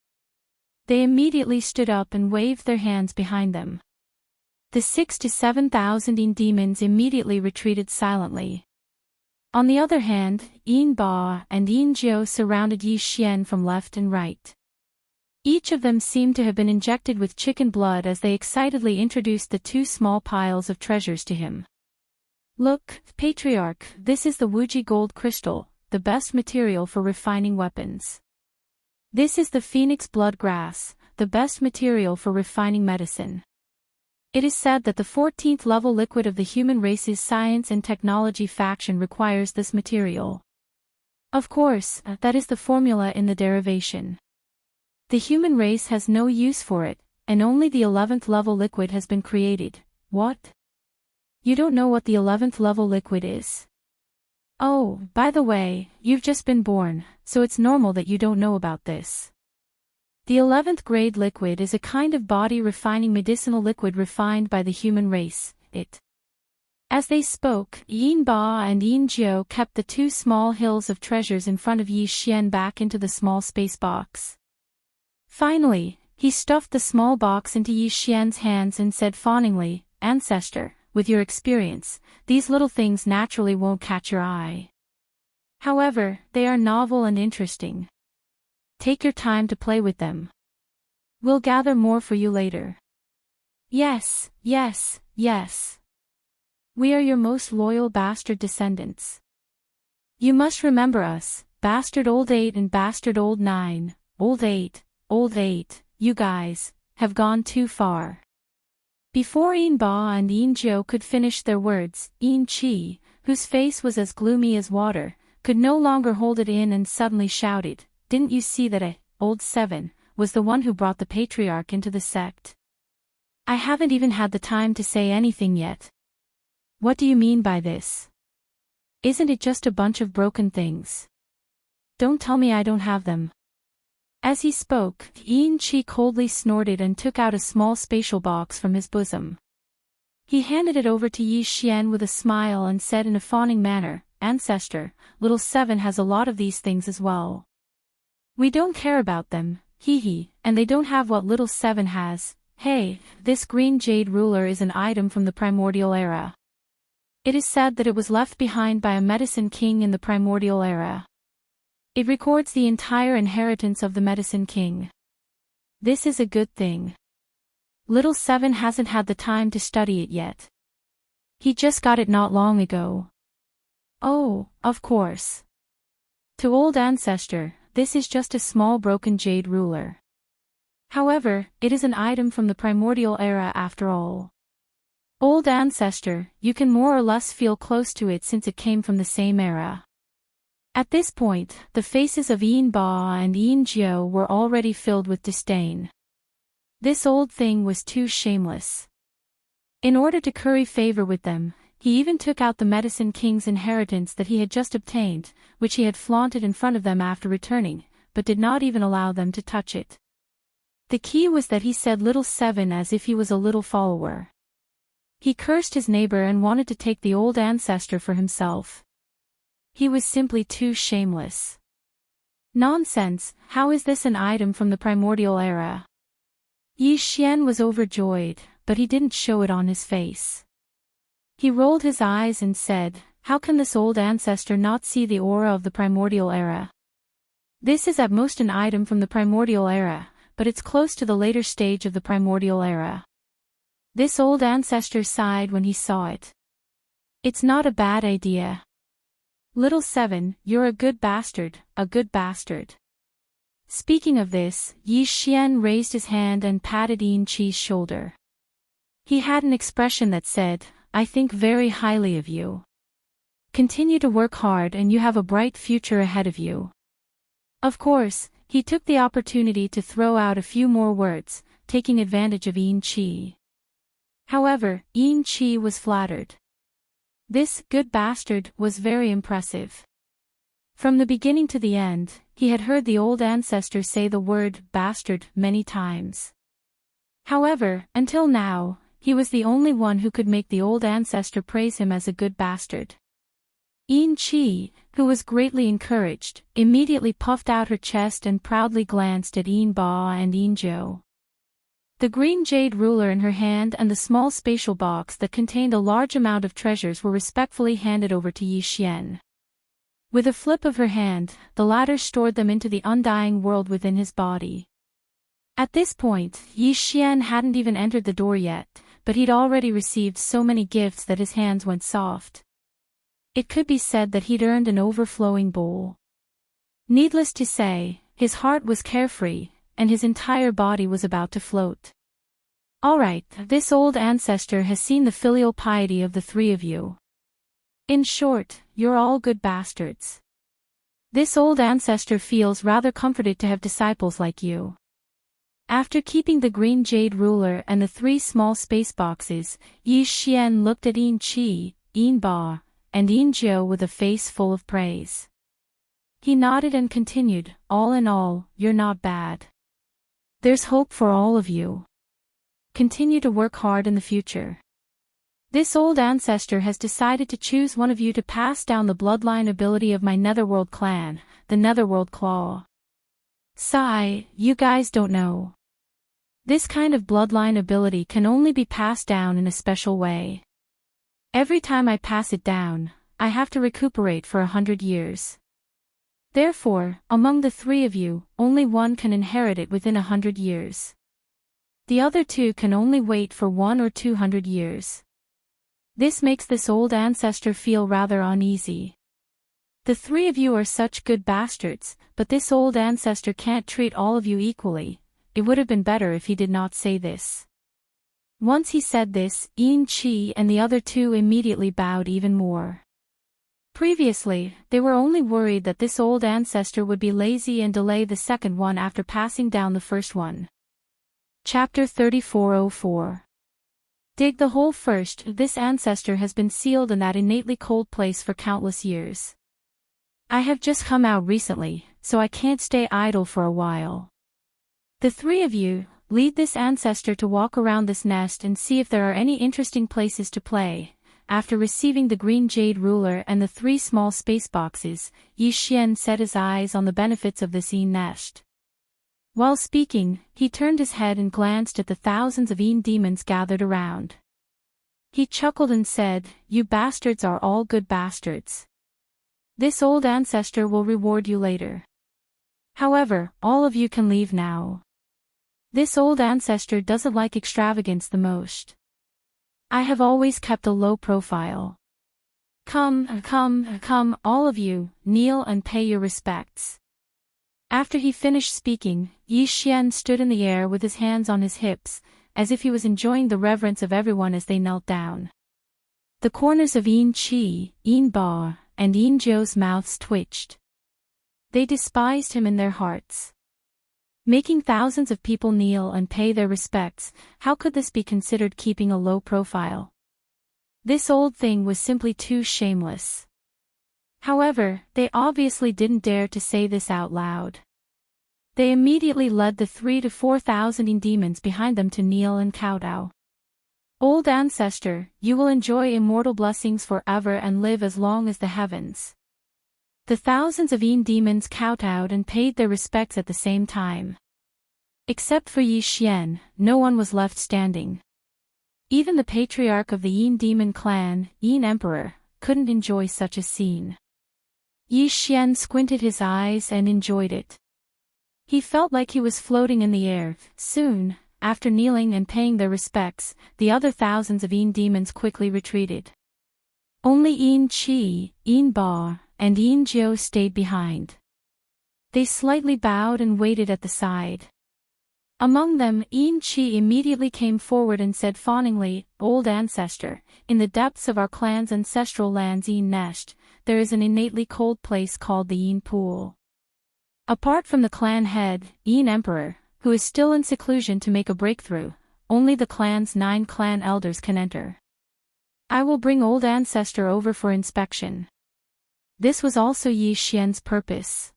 They immediately stood up and waved their hands behind them. The 6,000 to 7,000 Yin demons immediately retreated silently. On the other hand, Yin Ba and Yin Jiu surrounded Yi Xian from left and right. Each of them seemed to have been injected with chicken blood as they excitedly introduced the two small piles of treasures to him. Look, Patriarch, this is the Wuji gold crystal, the best material for refining weapons. This is the Phoenix blood grass, the best material for refining medicine. It is said that the 14th level liquid of the human race's science and technology faction requires this material. Of course, that is the formula in the derivation. The human race has no use for it, and only the 11th level liquid has been created. What? You don't know what the 11th level liquid is? Oh, by the way, you've just been born, so it's normal that you don't know about this. The 11th grade liquid is a kind of body-refining medicinal liquid refined by the human race, As they spoke, Yin Ba and Yin Jiu kept the two small hills of treasures in front of Yi Xian back into the small space box. Finally, he stuffed the small box into Yi Xian's hands and said fawningly, "Ancestor, with your experience, these little things naturally won't catch your eye. However, they are novel and interesting. Take your time to play with them. We'll gather more for you later." Yes, yes, yes. We are your most loyal bastard descendants. You must remember us, Bastard Old 8 and Bastard Old 9, Old 8, you guys, have gone too far. Before Yin Ba and Yin Jiu could finish their words, Yin Qi, whose face was as gloomy as water, could no longer hold it in and suddenly shouted, "Didn't you see that Old 7, was the one who brought the patriarch into the sect? I haven't even had the time to say anything yet. What do you mean by this? Isn't it just a bunch of broken things? Don't tell me I don't have them." As he spoke, Yin Qi coldly snorted and took out a small spatial box from his bosom. He handed it over to Yi Xian with a smile and said in a fawning manner, "Ancestor, little 7 has a lot of these things as well. We don't care about them, and they don't have what little 7 has. Hey, this green jade ruler is an item from the primordial era. It is said that it was left behind by a medicine king in the primordial era. It records the entire inheritance of the medicine king. This is a good thing. Little 7 hasn't had the time to study it yet. He just got it not long ago." "Oh, of course. To old ancestor, this is just a small broken jade ruler. However, it is an item from the primordial era after all. Old ancestor, you can more or less feel close to it since it came from the same era." At this point, the faces of Yin Ba and Yin Jiu were already filled with disdain. This old thing was too shameless. In order to curry favor with them, he even took out the medicine king's inheritance that he had just obtained, which he had flaunted in front of them after returning, but did not even allow them to touch it. The key was that he said little 7 as if he was a little follower. He cursed his neighbor and wanted to take the old ancestor for himself. He was simply too shameless. Nonsense, how is this an item from the primordial era? Yi Xian was overjoyed, but he didn't show it on his face. He rolled his eyes and said, how can this old ancestor not see the aura of the primordial era? This is at most an item from the primordial era, but it's close to the later stage of the primordial era. This old ancestor sighed when he saw it. It's not a bad idea. Little Seven, you're a good bastard, a good bastard. Speaking of this, Yi Xian raised his hand and patted Yin Qi's shoulder. He had an expression that said, I think very highly of you. Continue to work hard and you have a bright future ahead of you. Of course, he took the opportunity to throw out a few more words, taking advantage of Yin Qi. However, Yin Qi was flattered. This good bastard was very impressive. From the beginning to the end, he had heard the old ancestor say the word bastard many times. However, until now, he was the only one who could make the old ancestor praise him as a good bastard. Yin Qi, who was greatly encouraged, immediately puffed out her chest and proudly glanced at Yin Ba and Yin Zhou. The green jade ruler in her hand and the small spatial box that contained a large amount of treasures were respectfully handed over to Yi Xian. With a flip of her hand, the latter stored them into the undying world within his body. At this point, Yi Xian hadn't even entered the door yet, but he'd already received so many gifts that his hands went soft. It could be said that he'd earned an overflowing bowl. Needless to say, his heart was carefree, and his entire body was about to float. Alright, this old ancestor has seen the filial piety of the three of you. In short, you're all good bastards. This old ancestor feels rather comforted to have disciples like you. After keeping the green jade ruler and the 3 small space boxes, Yi Xian looked at Yin Qi, Yin Ba, and Yin Zhou with a face full of praise. He nodded and continued, all in all, you're not bad. There's hope for all of you. Continue to work hard in the future. This old ancestor has decided to choose one of you to pass down the bloodline ability of my Netherworld clan, the Netherworld Claw. Sigh, you guys don't know. This kind of bloodline ability can only be passed down in a special way. Every time I pass it down, I have to recuperate for 100 years. Therefore, among the 3 of you, only one can inherit it within 100 years. The other 2 can only wait for 100 or 200 years. This makes this old ancestor feel rather uneasy. The 3 of you are such good bastards, but this old ancestor can't treat all of you equally. It would have been better if he did not say this. Once he said this, Yin Qi and the other 2 immediately bowed even more. Previously, they were only worried that this old ancestor would be lazy and delay the second one after passing down the first one. Chapter 3404. Dig the hole first. This ancestor has been sealed in that innately cold place for countless years. I have just come out recently, so I can't stay idle for a while. The 3 of you, lead this ancestor to walk around this nest and see if there are any interesting places to play. After receiving the green jade ruler and the 3 small space boxes, Yi Xian set his eyes on the benefits of this Yin nest. While speaking, he turned his head and glanced at the thousands of Yin demons gathered around. He chuckled and said, you bastards are all good bastards. This old ancestor will reward you later. However, all of you can leave now. This old ancestor doesn't like extravagance the most. I have always kept a low profile. Come, all of you, kneel and pay your respects. After he finished speaking, Yi Xian stood in the air with his hands on his hips, as if he was enjoying the reverence of everyone as they knelt down. The corners of Yin Qi, Yin Ba, and Yin Zhou's mouths twitched. They despised him in their hearts. Making thousands of people kneel and pay their respects, how could this be considered keeping a low profile? This old thing was simply too shameless. However, they obviously didn't dare to say this out loud. They immediately led the 3,000 to 4,000 demons behind them to kneel and kowtow. Old ancestor, you will enjoy immortal blessings forever and live as long as the heavens. The thousands of Yin demons kowtowed and paid their respects at the same time. Except for Yi Xian, no one was left standing. Even the patriarch of the Yin demon clan, Yin Emperor, couldn't enjoy such a scene. Yi Xian squinted his eyes and enjoyed it. He felt like he was floating in the air. Soon, after kneeling and paying their respects, the other thousands of Yin demons quickly retreated. Only Yin Qi, Yin Ba, and Yin Jiu stayed behind. They slightly bowed and waited at the side. Among them, Yin Qi immediately came forward and said fawningly, "Old ancestor, in the depths of our clan's ancestral land's Yin nest, there is an innately cold place called the Yin Pool. Apart from the clan head, Yin Emperor, who is still in seclusion to make a breakthrough, only the clan's 9 clan elders can enter. I will bring old ancestor over for inspection." This was also Yi Xian's purpose.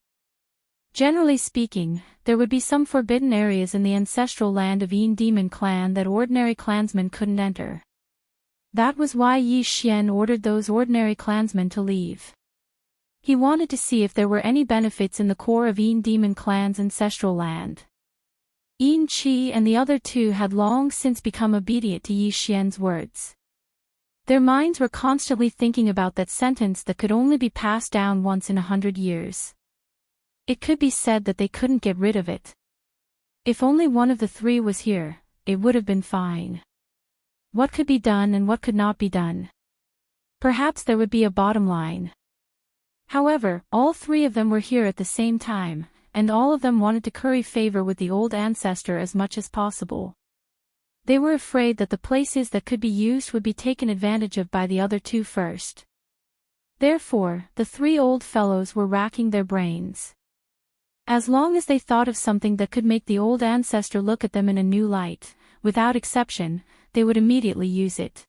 Generally speaking, there would be some forbidden areas in the ancestral land of Yin demon clan that ordinary clansmen couldn't enter. That was why Yi Xian ordered those ordinary clansmen to leave. He wanted to see if there were any benefits in the core of Yin demon clan's ancestral land. Yin Qi and the other two had long since become obedient to Yi Xian's words. Their minds were constantly thinking about that sentence that could only be passed down once in 100 years. It could be said that they couldn't get rid of it. If only one of the three was here, it would have been fine. What could be done and what could not be done? Perhaps there would be a bottom line. However, all three of them were here at the same time, and all of them wanted to curry favor with the old ancestor as much as possible. They were afraid that the places that could be used would be taken advantage of by the other two first. Therefore, the 3 old fellows were racking their brains. As long as they thought of something that could make the old ancestor look at them in a new light, without exception, they would immediately use it.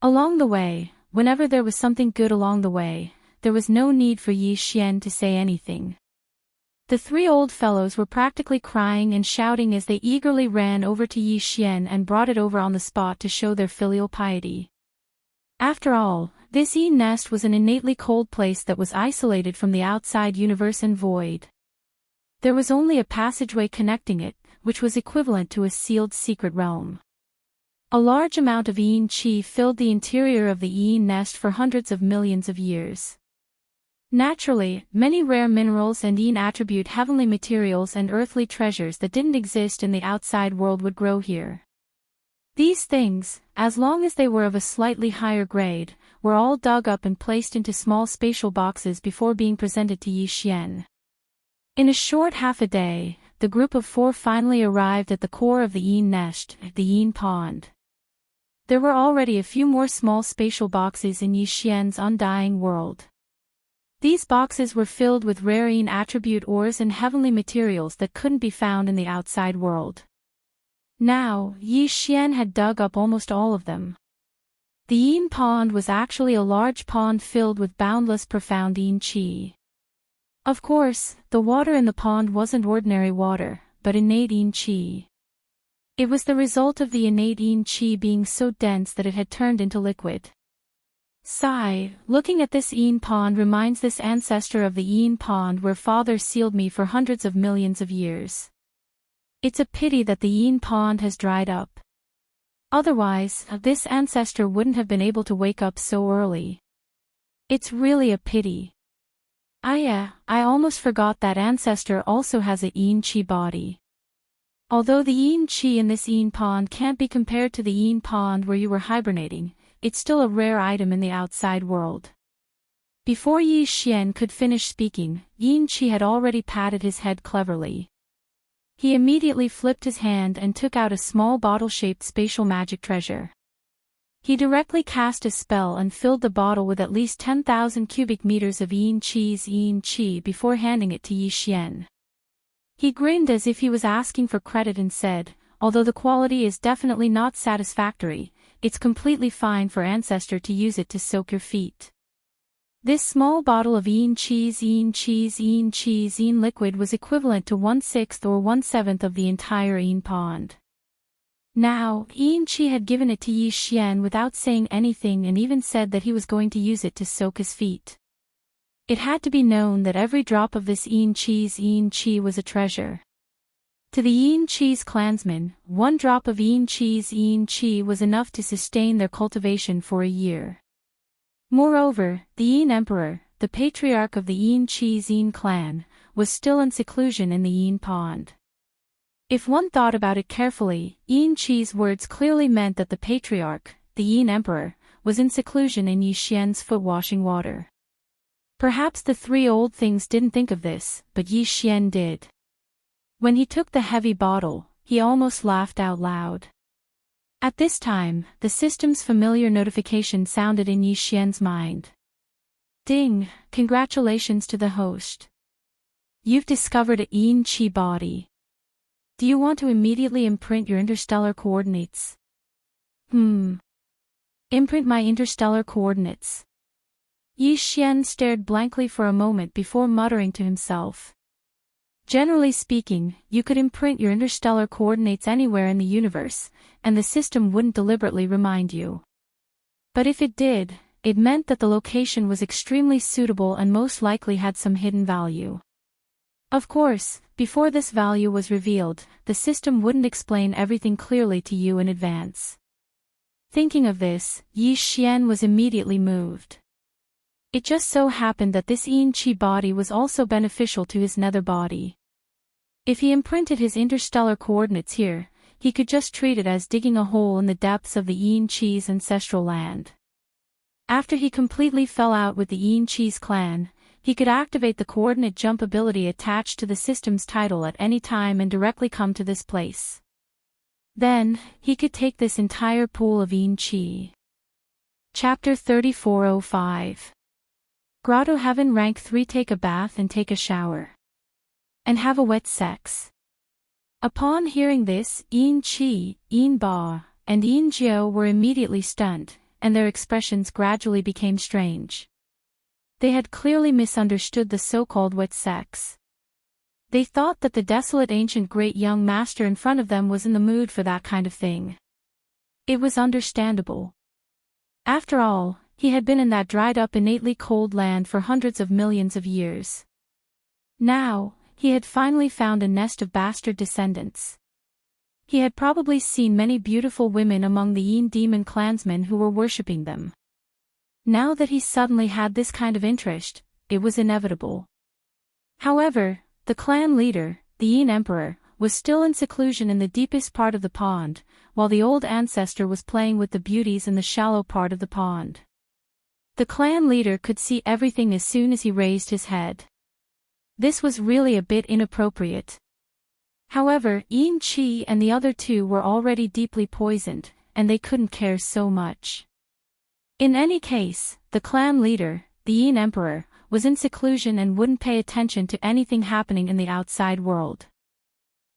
Along the way, whenever there was something good along the way, there was no need for Yi Xian to say anything. The 3 old fellows were practically crying and shouting as they eagerly ran over to Yi Xian and brought it over on the spot to show their filial piety. After all, this Yin nest was an innately cold place that was isolated from the outside universe and void. There was only a passageway connecting it, which was equivalent to a sealed secret realm. A large amount of Yin Qi filled the interior of the Yin nest for hundreds of millions of years. Naturally, many rare minerals and Yin attribute heavenly materials and earthly treasures that didn't exist in the outside world would grow here. These things, as long as they were of a slightly higher grade, were all dug up and placed into small spatial boxes before being presented to Yi Xian. In a short half a day, the group of 4 finally arrived at the core of the Yin nest, the Yin pond. There were already a few more small spatial boxes in Yi Xian's undying world. These boxes were filled with rare Yin attribute ores and heavenly materials that couldn't be found in the outside world. Now, Yi Xian had dug up almost all of them. The Yin pond was actually a large pond filled with boundless profound Yin Qi. Of course, the water in the pond wasn't ordinary water, but innate Yin Qi. It was the result of the innate Yin Qi being so dense that it had turned into liquid. Sigh, looking at this Yin pond reminds this ancestor of the Yin pond where father sealed me for hundreds of millions of years. It's a pity that the Yin pond has dried up. Otherwise, this ancestor wouldn't have been able to wake up so early. It's really a pity. I almost forgot that ancestor also has a Yin Qi body. Although the Yin Qi in this Yin pond can't be compared to the Yin pond where you were hibernating, it's still a rare item in the outside world. Before Yi Xian could finish speaking, Yin Qi had already patted his head cleverly. He immediately flipped his hand and took out a small bottle-shaped spatial magic treasure. He directly cast a spell and filled the bottle with at least 10,000 cubic meters of Yin Qi before handing it to Yi Xian. He grinned as if he was asking for credit and said, "Although the quality is definitely not satisfactory, it's completely fine for ancestor to use it to soak your feet." This small bottle of Yin liquid was equivalent to 1/6 or 1/7 of the entire Yin pond. Now, Yin Qi had given it to Yi Xian without saying anything and even said that he was going to use it to soak his feet. It had to be known that every drop of this Yin Chi was a treasure. To the Yin Chi's clansmen, 1 drop of Yin Chi was enough to sustain their cultivation for a year. Moreover, the Yin Emperor, the patriarch of the Yin Chi's Yin clan, was still in seclusion in the Yin Pond. If one thought about it carefully, Yin Chi's words clearly meant that the patriarch, the Yin Emperor, was in seclusion in Yi Xian's foot-washing water. Perhaps the 3 old things didn't think of this, but Yi Xian did. When he took the heavy bottle, he almost laughed out loud. At this time, the system's familiar notification sounded in Yi Xian's mind. Ding! Congratulations to the host. You've discovered a Yin Chi body. Do you want to immediately imprint your interstellar coordinates? Imprint my interstellar coordinates. Yi Xian stared blankly for a moment before muttering to himself. Generally speaking, you could imprint your interstellar coordinates anywhere in the universe, and the system wouldn't deliberately remind you. But if it did, it meant that the location was extremely suitable and most likely had some hidden value. Of course, before this value was revealed, the system wouldn't explain everything clearly to you in advance. Thinking of this, Yi Xian was immediately moved. It just so happened that this Yin Chi body was also beneficial to his nether body. If he imprinted his interstellar coordinates here, he could just treat it as digging a hole in the depths of the Yin Chi's ancestral land. After he completely fell out with the Yin Chi's clan, he could activate the coordinate jump ability attached to the system's title at any time and directly come to this place. Then, he could take this entire pool of Yin Chi. Chapter 3405. Grotto Heaven Rank 3. Take a bath and take a shower. And have a wet sex. Upon hearing this, Yin Chi, Yin Ba, and Yin Jiao were immediately stunned, and their expressions gradually became strange. They had clearly misunderstood the so-called wet sex. They thought that the desolate ancient great young master in front of them was in the mood for that kind of thing. It was understandable. After all, he had been in that dried-up innately cold land for hundreds of millions of years. Now, he had finally found a nest of bastard descendants. He had probably seen many beautiful women among the Yin demon clansmen who were worshipping them. Now that he suddenly had this kind of interest, it was inevitable. However, the clan leader, the Yin Emperor, was still in seclusion in the deepest part of the pond, while the old ancestor was playing with the beauties in the shallow part of the pond. The clan leader could see everything as soon as he raised his head. This was really a bit inappropriate. However, Yin Chi and the other 2 were already deeply poisoned, and they couldn't care so much. In any case, the clan leader, the Yin Emperor, was in seclusion and wouldn't pay attention to anything happening in the outside world.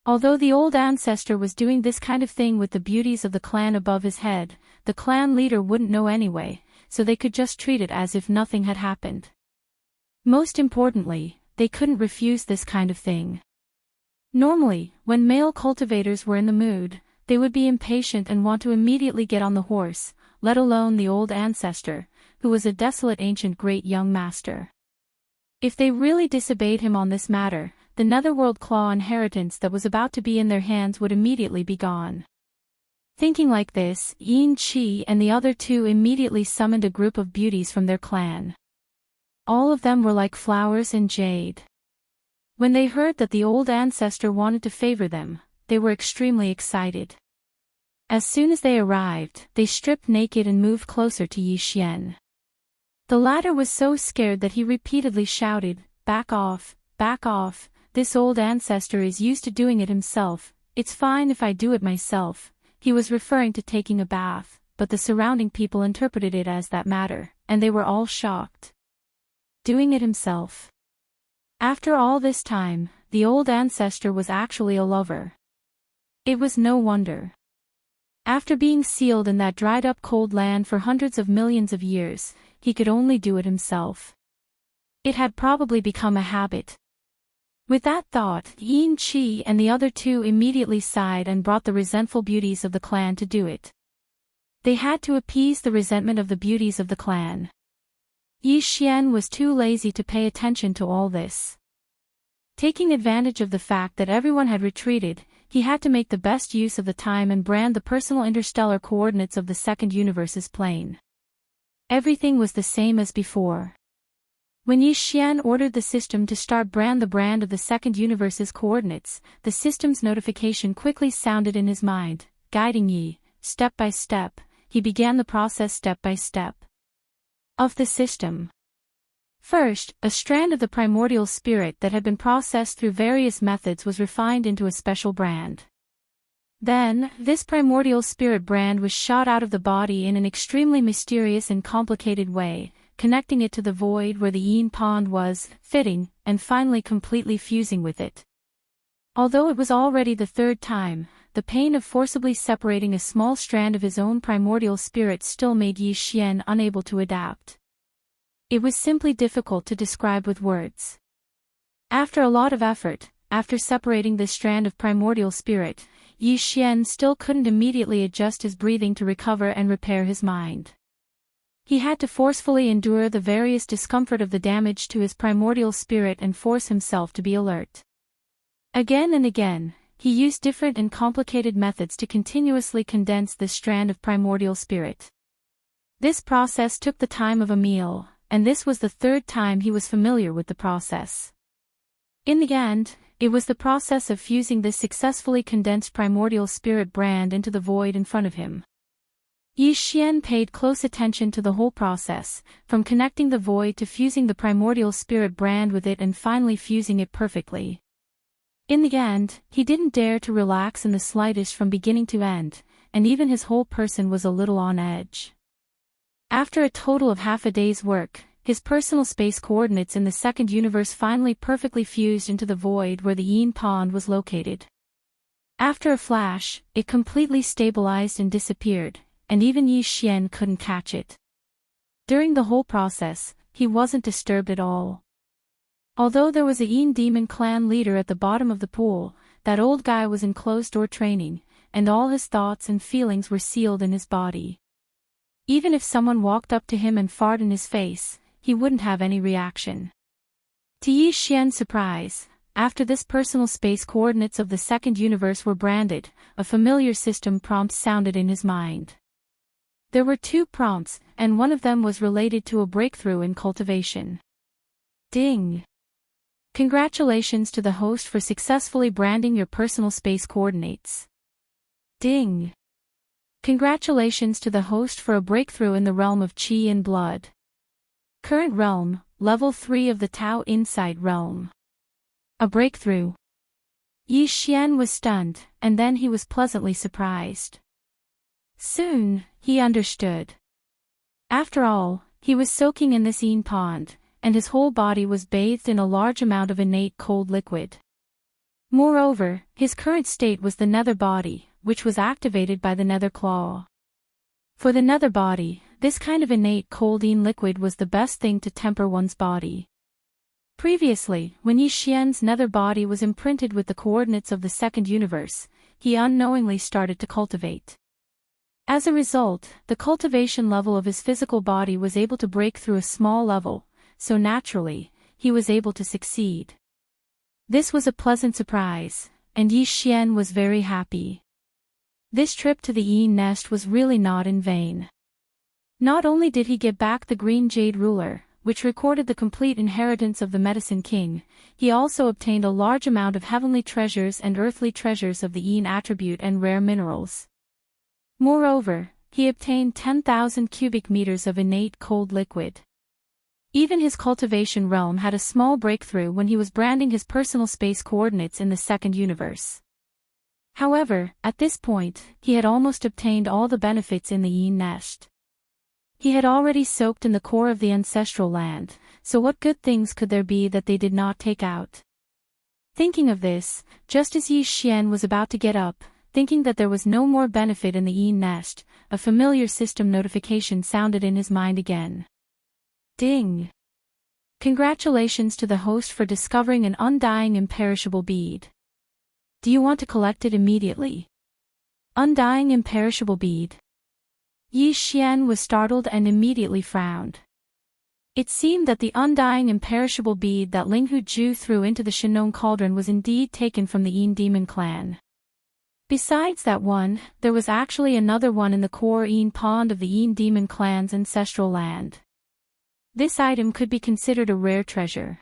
Although the old ancestor was doing this kind of thing with the beauties of the clan above his head, the clan leader wouldn't know anyway, so they could just treat it as if nothing had happened. Most importantly, they couldn't refuse this kind of thing. Normally, when male cultivators were in the mood, they would be impatient and want to immediately get on the horse, let alone the old ancestor, who was a desolate ancient great young master. If they really disobeyed him on this matter, the netherworld claw inheritance that was about to be in their hands would immediately be gone. Thinking like this, Yin Chi and the other 2 immediately summoned a group of beauties from their clan. All of them were like flowers and jade. When they heard that the old ancestor wanted to favor them, they were extremely excited. As soon as they arrived, they stripped naked and moved closer to Yi Xian. The latter was so scared that he repeatedly shouted, back off, this old ancestor is used to doing it himself, it's fine if I do it myself." He was referring to taking a bath, but the surrounding people interpreted it as that matter, and they were all shocked. Doing it himself. After all this time, the old ancestor was actually a lover. It was no wonder. After being sealed in that dried-up cold land for hundreds of millions of years, he could only do it himself. It had probably become a habit. With that thought, Yin Chi and the other 2 immediately sighed and brought the resentful beauties of the clan to do it. They had to appease the resentment of the beauties of the clan. Yi Xian was too lazy to pay attention to all this. Taking advantage of the fact that everyone had retreated, he had to make the best use of the time and brand the personal interstellar coordinates of the second universe's plane. Everything was the same as before. When Yi Xian ordered the system to start the brand of the second universe's coordinates, the system's notification quickly sounded in his mind, guiding Yi, step by step. He began the process step by step of the system. First, a strand of the primordial spirit that had been processed through various methods was refined into a special brand. Then, this primordial spirit brand was shot out of the body in an extremely mysterious and complicated way, connecting it to the void where the yin pond was, fitting, and finally completely fusing with it. Although it was already the third time, the pain of forcibly separating a small strand of his own primordial spirit still made Yi Xian unable to adapt. It was simply difficult to describe with words. After a lot of effort, after separating this strand of primordial spirit, Yi Xian still couldn't immediately adjust his breathing to recover and repair his mind. He had to forcefully endure the various discomfort of the damage to his primordial spirit and force himself to be alert. Again and again, he used different and complicated methods to continuously condense this strand of primordial spirit. This process took the time of a meal, and this was the third time he was familiar with the process. In the end, it was the process of fusing this successfully condensed primordial spirit brand into the void in front of him. Yi Xian paid close attention to the whole process, from connecting the void to fusing the primordial spirit brand with it and finally fusing it perfectly. In the end, he didn't dare to relax in the slightest from beginning to end, and even his whole person was a little on edge. After a total of half a day's work, his personal space coordinates in the second universe finally perfectly fused into the void where the yin pond was located. After a flash, it completely stabilized and disappeared, and even Yi Xian couldn't catch it. During the whole process, he wasn't disturbed at all. Although there was a Yin demon clan leader at the bottom of the pool, that old guy was in closed-door training, and all his thoughts and feelings were sealed in his body. Even if someone walked up to him and farted in his face, he wouldn't have any reaction. To Yi Xian's surprise, after this personal space coordinates of the second universe were branded, a familiar system prompt sounded in his mind. There were 2 prompts, and one of them was related to a breakthrough in cultivation. Ding! Congratulations to the host for successfully branding your personal space coordinates. Ding! Congratulations to the host for a breakthrough in the realm of Qi and blood. Current realm, level 3 of the Tao Insight realm. A breakthrough. Yi Xian was stunned, and then he was pleasantly surprised. Soon, he understood. After all, he was soaking in this yin pond, and his whole body was bathed in a large amount of innate cold liquid. Moreover, his current state was the nether body, which was activated by the nether claw. For the nether body, this kind of innate cold yin liquid was the best thing to temper one's body. Previously, when Yi Xian's nether body was imprinted with the coordinates of the second universe, he unknowingly started to cultivate. As a result, the cultivation level of his physical body was able to break through a small level, so naturally, he was able to succeed. This was a pleasant surprise, and Yi Xian was very happy. This trip to the Yin Nest was really not in vain. Not only did he get back the green jade ruler, which recorded the complete inheritance of the Medicine King, he also obtained a large amount of heavenly treasures and earthly treasures of the Yin attribute and rare minerals. Moreover, he obtained 10,000 cubic meters of innate cold liquid. Even his cultivation realm had a small breakthrough when he was branding his personal space coordinates in the second universe. However, at this point, he had almost obtained all the benefits in the Yin Nest. He had already soaked in the core of the ancestral land, so what good things could there be that they did not take out? Thinking of this, just as Yi Xian was about to get up, thinking that there was no more benefit in the Yin Nest, a familiar system notification sounded in his mind again. Ding! Congratulations to the host for discovering an undying imperishable bead. Do you want to collect it immediately? Undying imperishable bead. Yi Xian was startled and immediately frowned. It seemed that the undying imperishable bead that Ling Hu Ju threw into the Shinnong cauldron was indeed taken from the Yin demon clan. Besides that one, there was actually another one in the core Yin pond of the Yin demon clan's ancestral land. This item could be considered a rare treasure.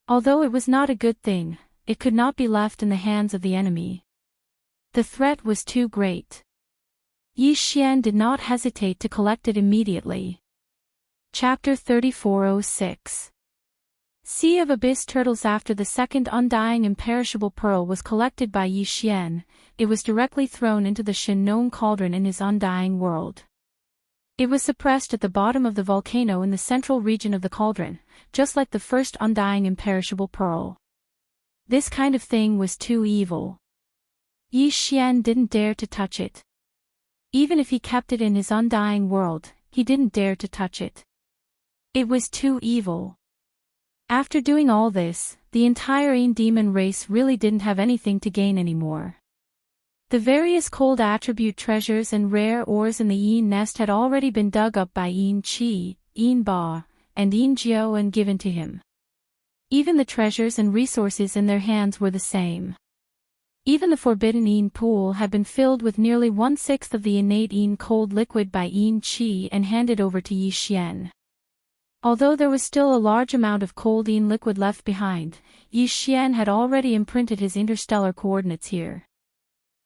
Although it was not a good thing, it could not be left in the hands of the enemy. The threat was too great. Yi Xian did not hesitate to collect it immediately. Chapter 3406. Sea of Abyss Turtles. After the second undying imperishable pearl was collected by Yi Xian, it was directly thrown into the Shinnong cauldron in his undying world. It was suppressed at the bottom of the volcano in the central region of the cauldron, just like the first undying imperishable pearl. This kind of thing was too evil. Yi Xian didn't dare to touch it. Even if he kept it in his undying world, he didn't dare to touch it. It was too evil. After doing all this, the entire Yin demon race really didn't have anything to gain anymore. The various cold attribute treasures and rare ores in the Yin nest had already been dug up by Yin Qi, Yin Ba, and Yin Jiao and given to him. Even the treasures and resources in their hands were the same. Even the forbidden Yin pool had been filled with nearly 1/6 of the innate Yin cold liquid by Yin Qi and handed over to Yi Xian. Although there was still a large amount of cold Yin liquid left behind, Yi Xian had already imprinted his interstellar coordinates here.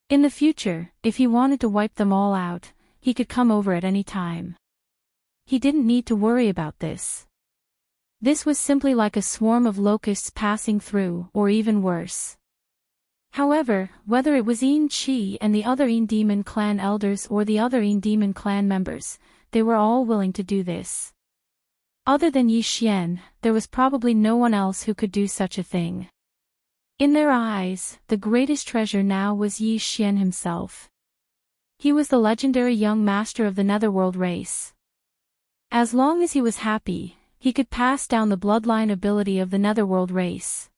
In the future, if he wanted to wipe them all out, he could come over at any time. He didn't need to worry about this. This was simply like a swarm of locusts passing through, or even worse. However, whether it was Yin Qi and the other Yin demon clan elders or the other Yin demon clan members, they were all willing to do this. Other than Yi Xian, there was probably no one else who could do such a thing. In their eyes, the greatest treasure now was Yi Xian himself. He was the legendary young master of the Netherworld race. As long as he was happy, he could pass down the bloodline ability of the Netherworld race.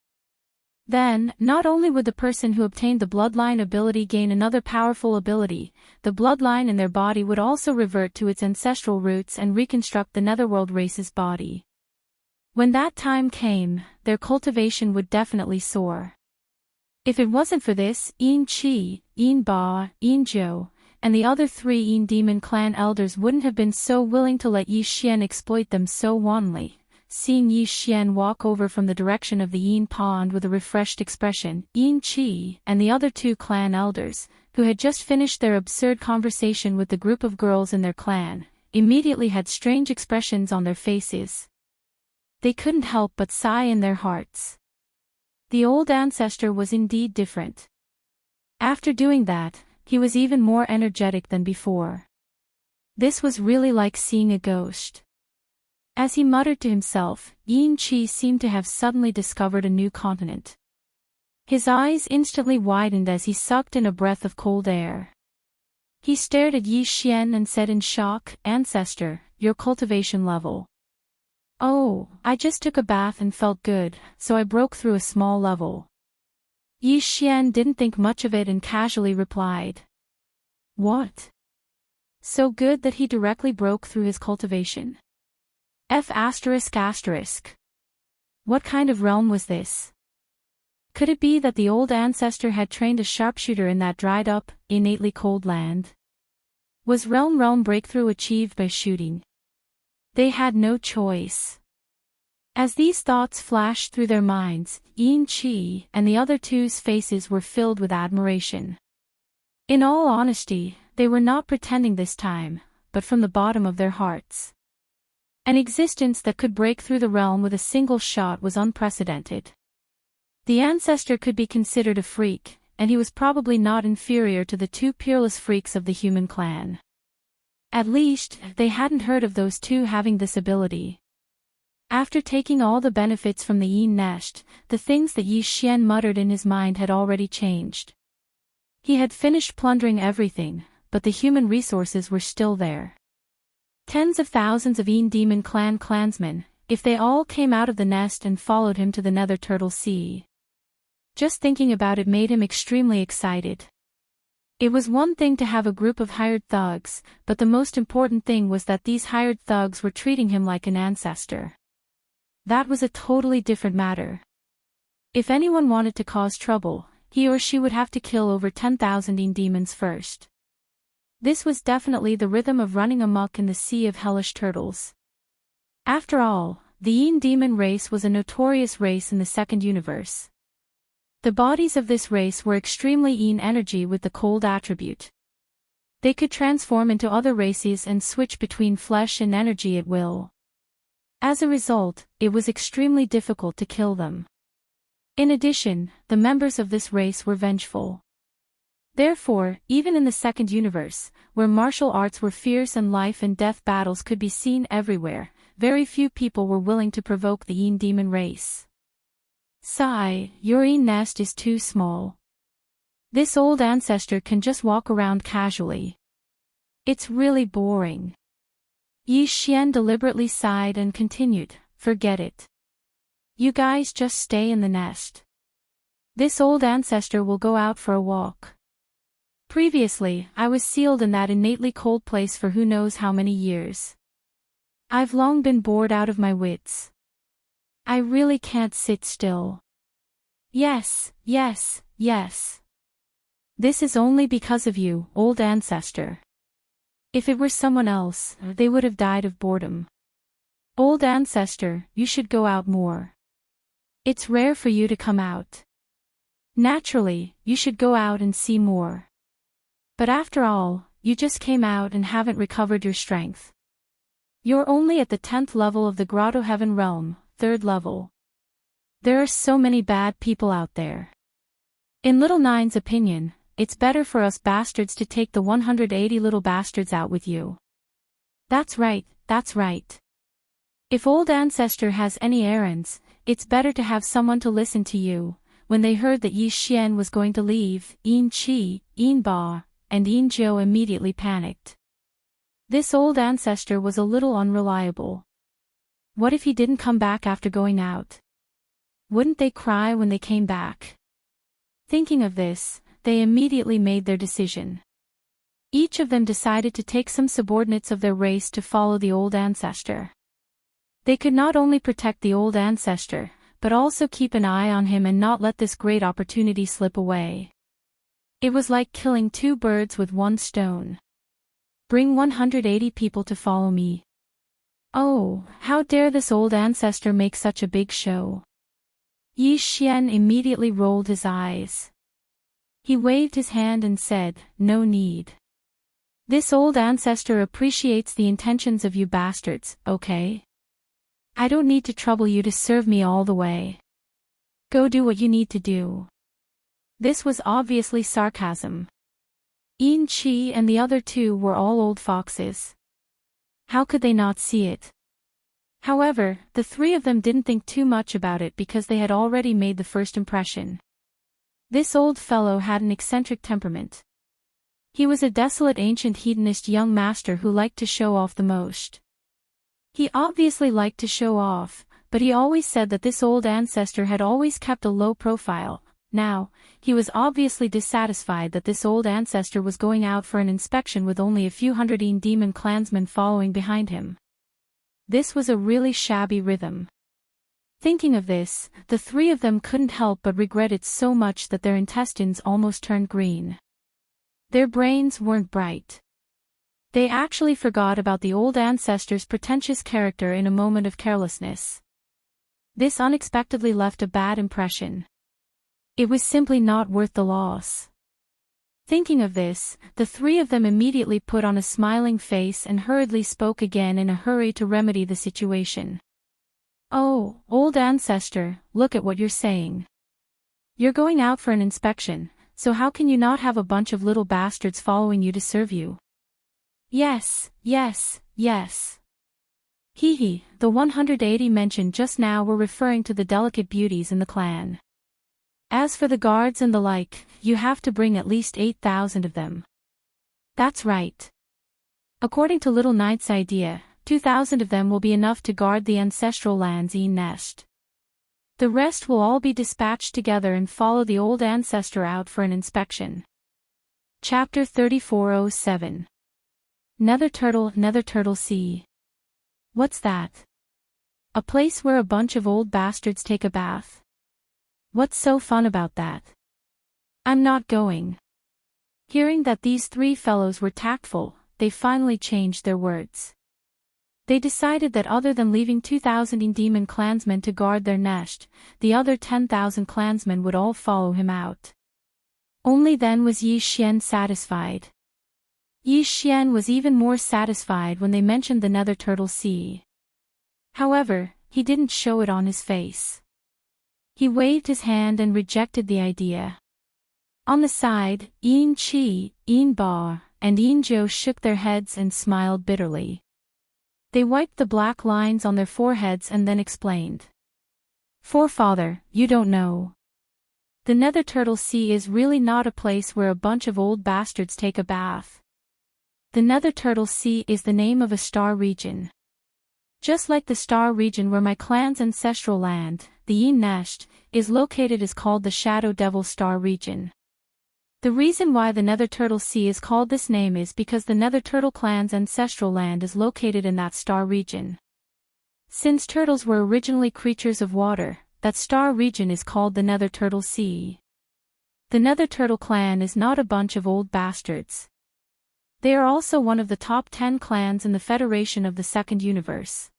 Then, not only would the person who obtained the bloodline ability gain another powerful ability, the bloodline in their body would also revert to its ancestral roots and reconstruct the Netherworld race's body. When that time came, their cultivation would definitely soar. If it wasn't for this, Yin Qi, Yin Ba, Yin Jiao, and the other 3 Yin demon clan elders wouldn't have been so willing to let Yi Xian exploit them so wantonly. Seeing Yi Xian walk over from the direction of the Yin pond with a refreshed expression, Yin Qi and the other 2 clan elders, who had just finished their absurd conversation with the group of girls in their clan, immediately had strange expressions on their faces. They couldn't help but sigh in their hearts. The old ancestor was indeed different. After doing that, he was even more energetic than before. This was really like seeing a ghost. As he muttered to himself, Yin Qi seemed to have suddenly discovered a new continent. His eyes instantly widened as he sucked in a breath of cold air. He stared at Yi Xian and said in shock, "Ancestor, your cultivation level." "Oh, I just took a bath and felt good, so I broke through a small level." Yi Xian didn't think much of it and casually replied. "What? So good that he directly broke through his cultivation? F*****. What kind of realm was this? Could it be that the old ancestor had trained a sharpshooter in that dried-up, innately cold land? Was realm breakthrough achieved by shooting? They had no choice. As these thoughts flashed through their minds, Yin Qi and the other 2's faces were filled with admiration. In all honesty, they were not pretending this time, but from the bottom of their hearts. An existence that could break through the realm with a single shot was unprecedented. The ancestor could be considered a freak, and he was probably not inferior to the 2 peerless freaks of the human clan. At least, they hadn't heard of those 2 having this ability. After taking all the benefits from the Yin nest, the things that Yi Xian muttered in his mind had already changed. He had finished plundering everything, but the human resources were still there. Tens of thousands of Yin demon clan clansmen, if they all came out of the nest and followed him to the Nether Turtle Sea. Just thinking about it made him extremely excited. It was one thing to have a group of hired thugs, but the most important thing was that these hired thugs were treating him like an ancestor. That was a totally different matter. If anyone wanted to cause trouble, he or she would have to kill over 10,000 demons first. This was definitely the rhythm of running amok in the sea of hellish turtles. After all, the demon race was a notorious race in the second universe. The bodies of this race were extremely energy with the cold attribute. They could transform into other races and switch between flesh and energy at will. As a result, it was extremely difficult to kill them. In addition, the members of this race were vengeful. Therefore, even in the second universe, where martial arts were fierce and life and death battles could be seen everywhere, very few people were willing to provoke the demon race. Sigh, your nest is too small. This old ancestor can just walk around casually. It's really boring. Yi Xian deliberately sighed and continued, forget it. You guys just stay in the nest. This old ancestor will go out for a walk. Previously, I was sealed in that innately cold place for who knows how many years. I've long been bored out of my wits. I really can't sit still. Yes, yes, yes. This is only because of you, old ancestor. If it were someone else, they would have died of boredom. Old ancestor, you should go out more. It's rare for you to come out. Naturally, you should go out and see more. But after all, you just came out and haven't recovered your strength. You're only at the 10th level of the Grotto Heaven realm, 3rd level. There are so many bad people out there. In Little Nine's opinion, it's better for us bastards to take the 180 little bastards out with you. That's right, that's right. If old ancestor has any errands, it's better to have someone to listen to you. When they heard that Yi Xian was going to leave, Yin Qi, Yin Ba, and Yin Jiu immediately panicked. This old ancestor was a little unreliable. What if he didn't come back after going out? Wouldn't they cry when they came back? Thinking of this, they immediately made their decision. Each of them decided to take some subordinates of their race to follow the old ancestor. They could not only protect the old ancestor, but also keep an eye on him and not let this great opportunity slip away. It was like killing 2 birds with 1 stone. Bring 180 people to follow me. Oh, how dare this old ancestor make such a big show? Yi Xian immediately rolled his eyes. He waved his hand and said, no need. This old ancestor appreciates the intentions of you bastards, okay? I don't need to trouble you to serve me all the way. Go do what you need to do. This was obviously sarcasm. Yin Qi and the other 2 were all old foxes. How could they not see it? However, the 3 of them didn't think too much about it because they had already made the first impression. This old fellow had an eccentric temperament. He was a desolate ancient hedonist young master who liked to show off the most. He obviously liked to show off, but he always said that this old ancestor had always kept a low profile. Now, he was obviously dissatisfied that this old ancestor was going out for an inspection with only a few hundred demon clansmen following behind him. This was a really shabby rhythm. Thinking of this, the 3 of them couldn't help but regret it so much that their intestines almost turned green. Their brains weren't bright. They actually forgot about the old ancestor's pretentious character in a moment of carelessness. This unexpectedly left a bad impression. It was simply not worth the loss. Thinking of this, the 3 of them immediately put on a smiling face and hurriedly spoke again in a hurry to remedy the situation. Oh, old ancestor, look at what you're saying. You're going out for an inspection, so how can you not have a bunch of little bastards following you to serve you? Yes, yes, yes. Hee hee, the 180 mentioned just now were referring to the delicate beauties in the clan. As for the guards and the like, you have to bring at least 8,000 of them. That's right. According to Little Knight's idea, 2,000 of them will be enough to guard the ancestral land's nest. The rest will all be dispatched together and follow the old ancestor out for an inspection. Chapter 3407. Nether Turtle Sea. What's that? A place where a bunch of old bastards take a bath. What's so fun about that? I'm not going. Hearing that these three fellows were tactful, they finally changed their words. They decided that other than leaving 2,000 demon clansmen to guard their nest, the other 10,000 clansmen would all follow him out. Only then was Yi Xian satisfied. Yi Xian was even more satisfied when they mentioned the Nether Turtle Sea. However, he didn't show it on his face. He waved his hand and rejected the idea. On the side, Yin Qi, Yin Ba, and Yin Zhou shook their heads and smiled bitterly. They wiped the black lines on their foreheads and then explained. Forefather, you don't know. The Nether Turtle Sea is really not a place where a bunch of old bastards take a bath. The Nether Turtle Sea is the name of a star region. Just like the star region where my clan's ancestral land, the Yin Nest, is located is called the Shadow Devil Star region. The reason why the Nether Turtle Sea is called this name is because the Nether Turtle clan's ancestral land is located in that star region. Since turtles were originally creatures of water, that star region is called the Nether Turtle Sea. The Nether Turtle clan is not a bunch of old bastards. They are also one of the top 10 clans in the Federation of the Second Universe.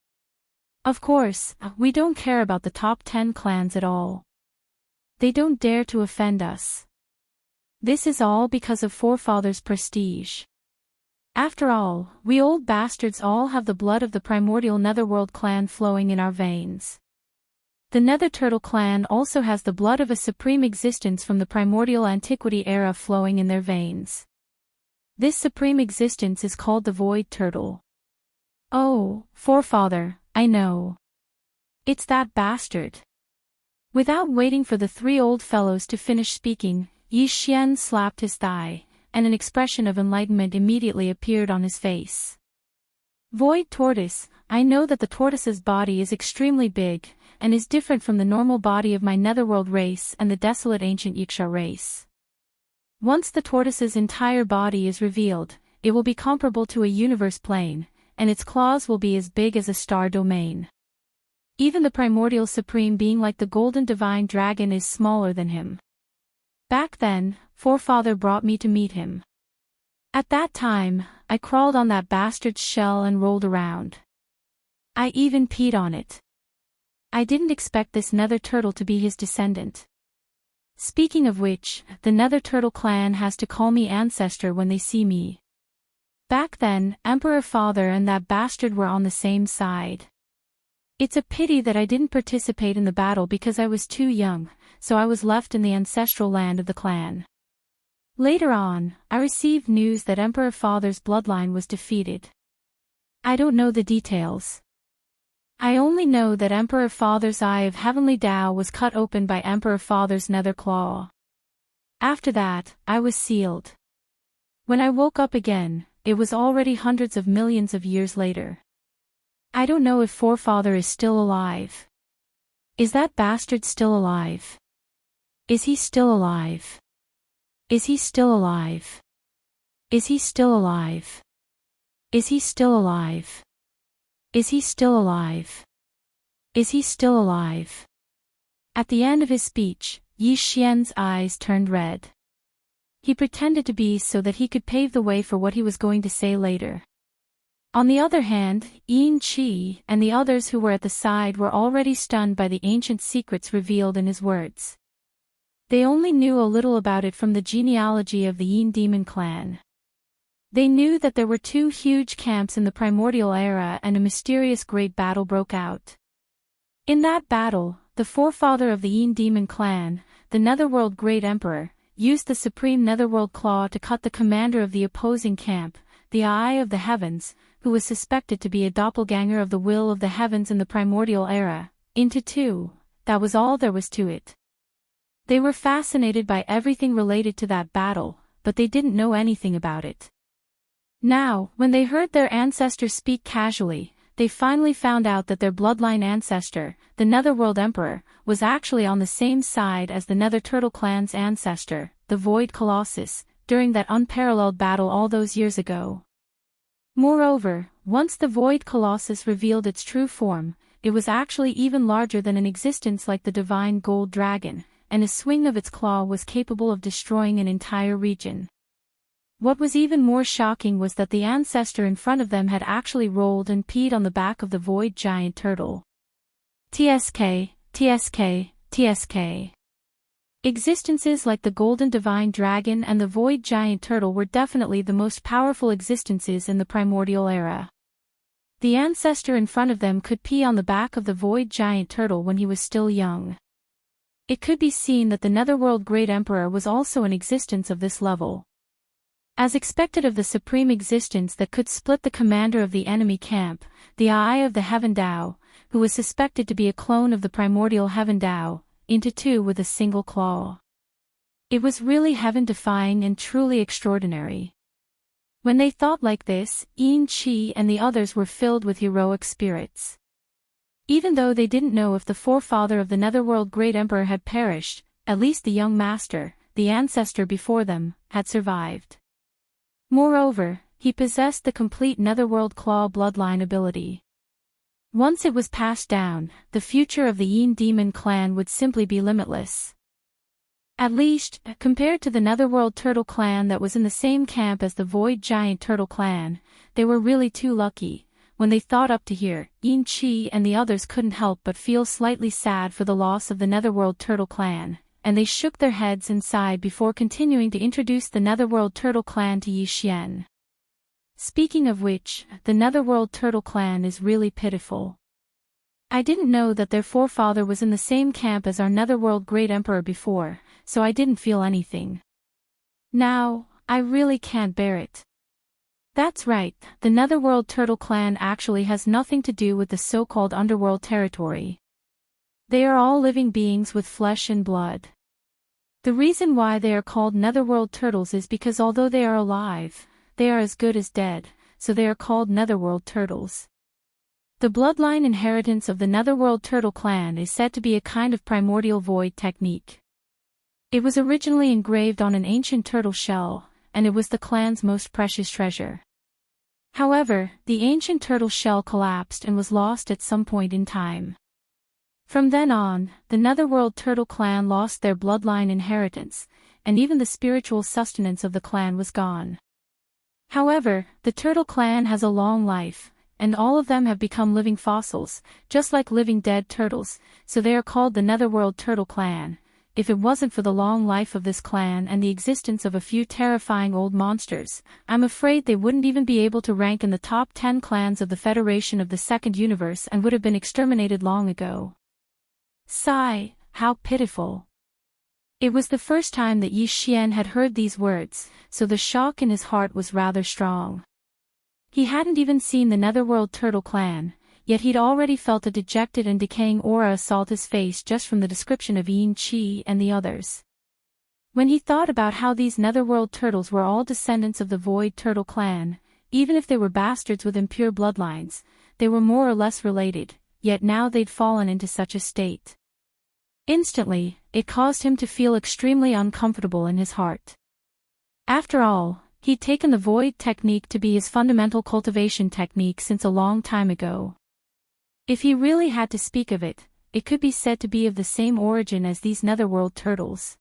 Of course, we don't care about the top 10 clans at all. They don't dare to offend us. This is all because of forefathers' prestige. After all, we old bastards all have the blood of the primordial Netherworld clan flowing in our veins. The Nether Turtle clan also has the blood of a supreme existence from the primordial antiquity era flowing in their veins. This supreme existence is called the Void Turtle. Oh, forefather, I know. It's that bastard. Without waiting for the three old fellows to finish speaking, Yi Xian slapped his thigh, and an expression of enlightenment immediately appeared on his face. Void Tortoise, I know that the tortoise's body is extremely big, and is different from the normal body of my Netherworld race and the desolate ancient Yiksha race. Once the tortoise's entire body is revealed, it will be comparable to a universe plane, and its claws will be as big as a star domain. Even the primordial supreme being like the golden divine dragon is smaller than him. Back then, forefather brought me to meet him. At that time, I crawled on that bastard's shell and rolled around. I even peed on it. I didn't expect this Nether Turtle to be his descendant. Speaking of which, the Nether Turtle clan has to call me ancestor when they see me. Back then, Emperor Father and that bastard were on the same side. It's a pity that I didn't participate in the battle because I was too young, so I was left in the ancestral land of the clan. Later on, I received news that Emperor Father's bloodline was defeated. I don't know the details. I only know that Emperor Father's Eye of Heavenly Tao was cut open by Emperor Father's nether claw. After that, I was sealed. When I woke up again, it was already hundreds of millions of years later. I don't know if forefather is still alive. Is that bastard still alive? Is he still alive? Is he still alive? Is he still alive? Is he still alive? Is he still alive? Is he still alive? At the end of his speech, Yi Xian's eyes turned red. He pretended to be so that he could pave the way for what he was going to say later. On the other hand, Yin Qi and the others who were at the side were already stunned by the ancient secrets revealed in his words. They only knew a little about it from the genealogy of the Yin demon clan. They knew that there were two huge camps in the primordial era and a mysterious great battle broke out. In that battle, the forefather of the Yin demon clan, the Netherworld Great Emperor, used the supreme Netherworld Claw to cut the commander of the opposing camp, the Eye of the Heavens, who was suspected to be a doppelganger of the Will of the Heavens in the primordial era, into two. That was all there was to it. They were fascinated by everything related to that battle, but they didn't know anything about it. Now, when they heard their ancestors speak casually, they finally found out that their bloodline ancestor, the Netherworld Emperor, was actually on the same side as the Nether Turtle clan's ancestor, the Void Colossus, during that unparalleled battle all those years ago. Moreover, once the Void Colossus revealed its true form, it was actually even larger than an existence like the divine gold dragon, and a swing of its claw was capable of destroying an entire region. What was even more shocking was that the ancestor in front of them had actually rolled and peed on the back of the void giant turtle. TSK, TSK, TSK. Existences like the golden divine dragon and the void giant turtle were definitely the most powerful existences in the primordial era. The ancestor in front of them could pee on the back of the void giant turtle when he was still young. It could be seen that the Netherworld Great Emperor was also an existence of this level. As expected of the supreme existence that could split the commander of the enemy camp, the Eye of the Heaven Dao, who was suspected to be a clone of the primordial Heaven Dao, into two with a single claw. It was really heaven-defying and truly extraordinary. When they thought like this, Yin Qi and the others were filled with heroic spirits. Even though they didn't know if the forefather of the Netherworld Great Emperor had perished, at least the young master, the ancestor before them, had survived. Moreover, he possessed the complete Netherworld Claw bloodline ability. Once it was passed down, the future of the Yin Demon clan would simply be limitless. At least, compared to the Netherworld Turtle clan that was in the same camp as the Void Giant Turtle clan, they were really too lucky. When they thought up to here, Yin Qi and the others couldn't help but feel slightly sad for the loss of the Netherworld Turtle clan, and they shook their heads and sighed before continuing to introduce the Netherworld Turtle clan to Yi Xian. Speaking of which, the Netherworld Turtle clan is really pitiful. I didn't know that their forefather was in the same camp as our Netherworld Great Emperor before, so I didn't feel anything. Now, I really can't bear it. That's right, the Netherworld Turtle clan actually has nothing to do with the so-called underworld territory. They are all living beings with flesh and blood. The reason why they are called Netherworld Turtles is because although they are alive, they are as good as dead, so they are called Netherworld Turtles. The bloodline inheritance of the Netherworld Turtle clan is said to be a kind of primordial void technique. It was originally engraved on an ancient turtle shell, and it was the clan's most precious treasure. However, the ancient turtle shell collapsed and was lost at some point in time. From then on, the Netherworld Turtle clan lost their bloodline inheritance, and even the spiritual sustenance of the clan was gone. However, the Turtle clan has a long life, and all of them have become living fossils, just like living dead turtles, so they are called the Netherworld Turtle clan. If it wasn't for the long life of this clan and the existence of a few terrifying old monsters, I'm afraid they wouldn't even be able to rank in the top 10 clans of the Federation of the Second Universe and would have been exterminated long ago. Sigh, how pitiful. It was the first time that Yi Xian had heard these words, so the shock in his heart was rather strong. He hadn't even seen the Netherworld Turtle clan, yet he'd already felt a dejected and decaying aura assault his face just from the description of Yin Qi and the others. When he thought about how these Netherworld Turtles were all descendants of the Void Turtle clan, even if they were bastards with impure bloodlines, they were more or less related, yet now they'd fallen into such a state. Instantly, it caused him to feel extremely uncomfortable in his heart. After all, he'd taken the Void technique to be his fundamental cultivation technique since a long time ago. If he really had to speak of it, it could be said to be of the same origin as these Netherworld Turtles.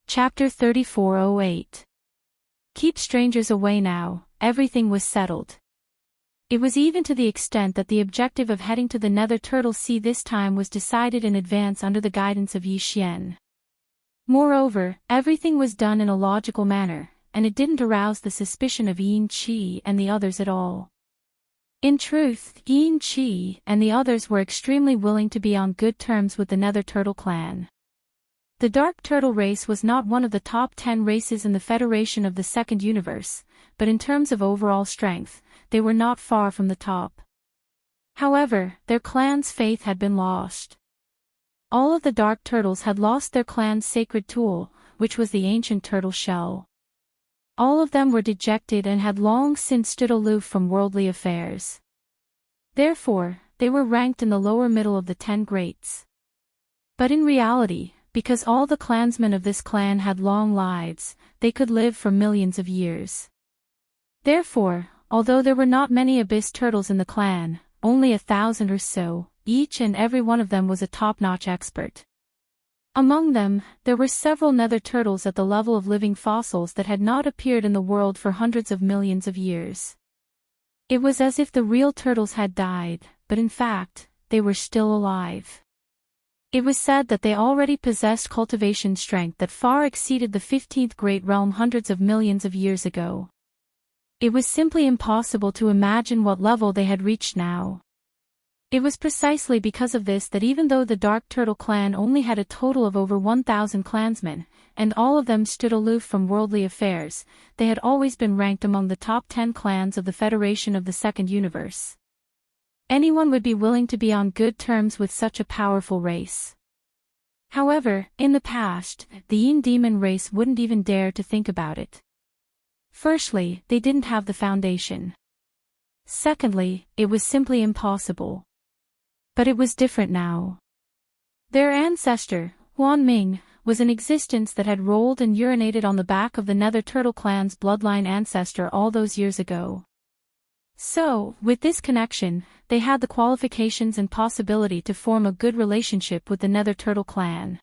Chapter 3408. Keep strangers away now, everything was settled. It was even to the extent that the objective of heading to the Nether Turtle Sea this time was decided in advance under the guidance of Yi Xian. Moreover, everything was done in a logical manner, and it didn't arouse the suspicion of Yin Qi and the others at all. In truth, Yin Qi and the others were extremely willing to be on good terms with the Nether Turtle clan. The Dark Turtle race was not one of the top 10 races in the Federation of the Second Universe, but in terms of overall strength, they were not far from the top. However, their clan's faith had been lost. All of the Dark Turtles had lost their clan's sacred tool, which was the ancient turtle shell. All of them were dejected and had long since stood aloof from worldly affairs. Therefore, they were ranked in the lower middle of the 10 greats. But in reality, because all the clansmen of this clan had long lives, they could live for millions of years. Therefore, although there were not many abyss turtles in the clan, only 1,000 or so, each and every one of them was a top-notch expert. Among them, there were several nether turtles at the level of living fossils that had not appeared in the world for hundreds of millions of years. It was as if the real turtles had died, but in fact, they were still alive. It was said that they already possessed cultivation strength that far exceeded the 15th Great Realm hundreds of millions of years ago. It was simply impossible to imagine what level they had reached now. It was precisely because of this that even though the Dark Turtle clan only had a total of over 1,000 clansmen, and all of them stood aloof from worldly affairs, they had always been ranked among the top 10 clans of the Federation of the Second Universe. Anyone would be willing to be on good terms with such a powerful race. However, in the past, the Yin Demon race wouldn't even dare to think about it. Firstly, they didn't have the foundation. Secondly, it was simply impossible. But it was different now. Their ancestor, Huan Ming, was an existence that had rolled and urinated on the back of the Nether Turtle clan's bloodline ancestor all those years ago. So, with this connection, they had the qualifications and possibility to form a good relationship with the Nether Turtle clan.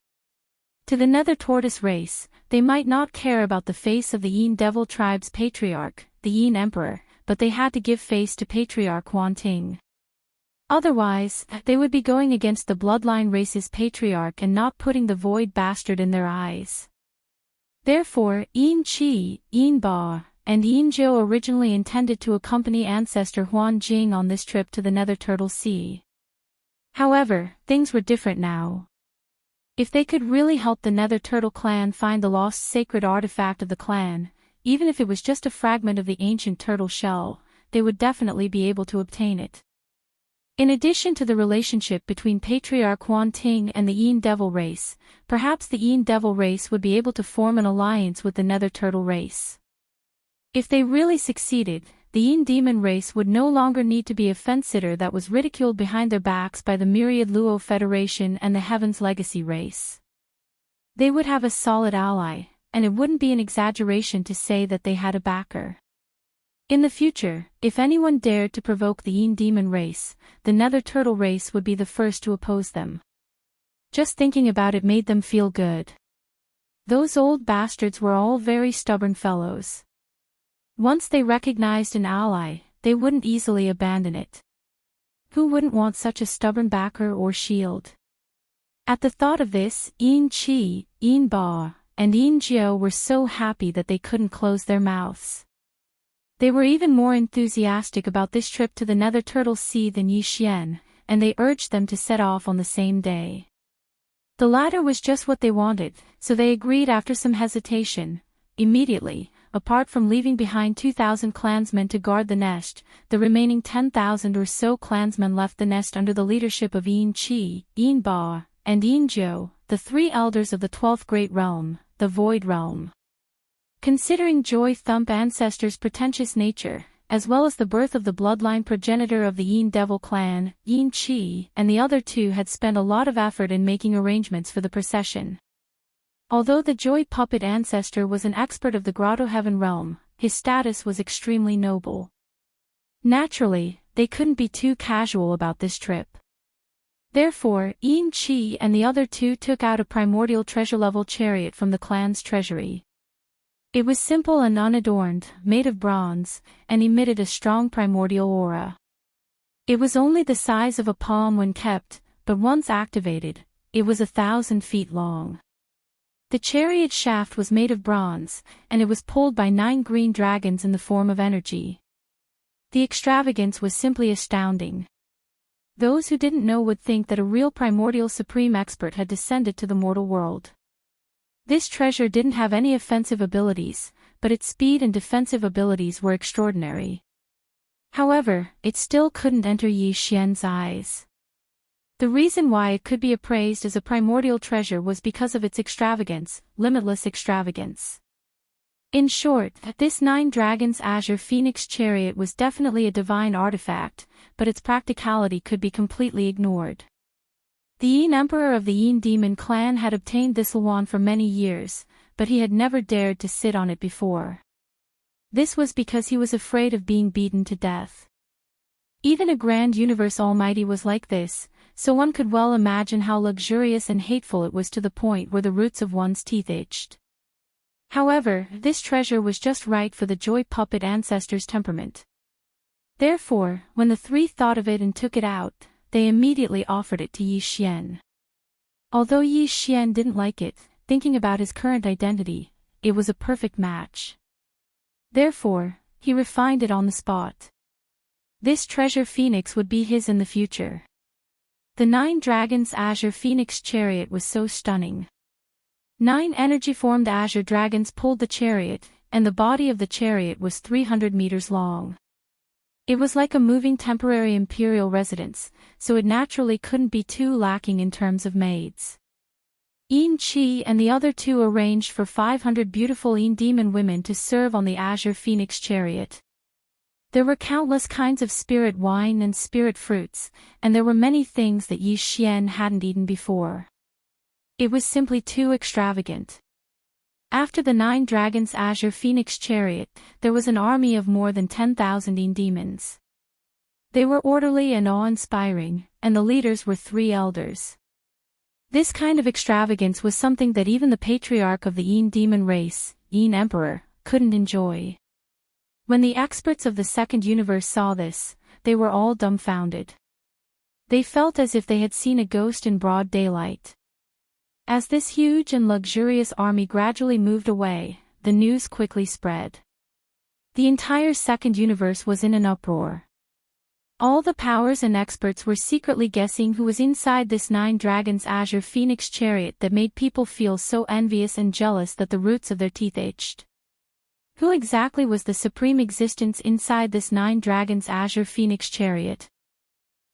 To the Nether Tortoise race, they might not care about the face of the Yin Devil tribe's patriarch, the Yin Emperor, but they had to give face to Patriarch Huan Ting. Otherwise, they would be going against the bloodline race's patriarch and not putting the void bastard in their eyes. Therefore, Yin Qi, Yin Ba, and Yin Zhou originally intended to accompany ancestor Huan Jing on this trip to the Nether Turtle Sea. However, things were different now. If they could really help the Nether Turtle clan find the lost sacred artifact of the clan, even if it was just a fragment of the ancient turtle shell, they would definitely be able to obtain it. In addition to the relationship between Patriarch Huan Ting and the Yin Devil race, perhaps the Yin Devil race would be able to form an alliance with the Nether Turtle race. If they really succeeded, the Yin Demon race would no longer need to be a fence-sitter that was ridiculed behind their backs by the myriad Luo Federation and the Heaven's Legacy race. They would have a solid ally, and it wouldn't be an exaggeration to say that they had a backer. In the future, if anyone dared to provoke the Yin Demon race, the Nether Turtle race would be the first to oppose them. Just thinking about it made them feel good. Those old bastards were all very stubborn fellows. Once they recognized an ally, they wouldn't easily abandon it. Who wouldn't want such a stubborn backer or shield? At the thought of this, Yin Qi, Yin Ba, and Yin Jiao were so happy that they couldn't close their mouths. They were even more enthusiastic about this trip to the Nether Turtle Sea than Yi Xian, and they urged them to set off on the same day. The latter was just what they wanted, so they agreed after some hesitation. Immediately, apart from leaving behind 2,000 clansmen to guard the nest, the remaining 10,000 or so clansmen left the nest under the leadership of Yin Qi, Yin Ba, and Yin Zhou, the three elders of the 12th Great Realm, the Void Realm. Considering Joy Thump ancestors' pretentious nature, as well as the birth of the bloodline progenitor of the Yin Devil clan, Yin Qi, and the other two had spent a lot of effort in making arrangements for the procession. Although the Joy Puppet ancestor was an expert of the Grotto Heaven realm, his status was extremely noble. Naturally, they couldn't be too casual about this trip. Therefore, Yin Qi and the other two took out a primordial treasure-level chariot from the clan's treasury. It was simple and unadorned, made of bronze, and emitted a strong primordial aura. It was only the size of a palm when kept, but once activated, it was 1,000 feet long. The chariot shaft was made of bronze, and it was pulled by 9 green dragons in the form of energy. The extravagance was simply astounding. Those who didn't know would think that a real primordial supreme expert had descended to the mortal world. This treasure didn't have any offensive abilities, but its speed and defensive abilities were extraordinary. However, it still couldn't enter Yi Xian's eyes. The reason why it could be appraised as a primordial treasure was because of its extravagance, limitless extravagance. In short, this 9 Dragons Azure Phoenix chariot was definitely a divine artifact, but its practicality could be completely ignored. The Yin Emperor of the Yin Demon clan had obtained this wand for many years, but he had never dared to sit on it before. This was because he was afraid of being beaten to death. Even a grand universe almighty was like this, so one could well imagine how luxurious and hateful it was to the point where the roots of one's teeth itched. However, this treasure was just right for the joy puppet ancestor's temperament. Therefore, when the three thought of it and took it out, they immediately offered it to Yi Xian. Although Yi Xian didn't like it, thinking about his current identity, it was a perfect match. Therefore, he refined it on the spot. This treasure phoenix would be his in the future. The 9 dragons' azure phoenix chariot was so stunning. 9 energy-formed azure dragons pulled the chariot, and the body of the chariot was 300 meters long. It was like a moving temporary imperial residence, so it naturally couldn't be too lacking in terms of maids. Yin Qi and the other 2 arranged for 500 beautiful Yin demon women to serve on the azure phoenix chariot. There were countless kinds of spirit wine and spirit fruits, and there were many things that Yi Xian hadn't eaten before. It was simply too extravagant. After the 9 dragons' azure phoenix chariot, there was an army of more than 10,000 Yin demons. They were orderly and awe-inspiring, and the leaders were 3 elders. This kind of extravagance was something that even the patriarch of the Yin demon race, Yin Emperor, couldn't enjoy. When the experts of the second universe saw this, they were all dumbfounded. They felt as if they had seen a ghost in broad daylight. As this huge and luxurious army gradually moved away, the news quickly spread. The entire second universe was in an uproar. All the powers and experts were secretly guessing who was inside this 9 dragons' azure phoenix chariot that made people feel so envious and jealous that the roots of their teeth itched. Who exactly was the supreme existence inside this 9 dragons' azure phoenix chariot?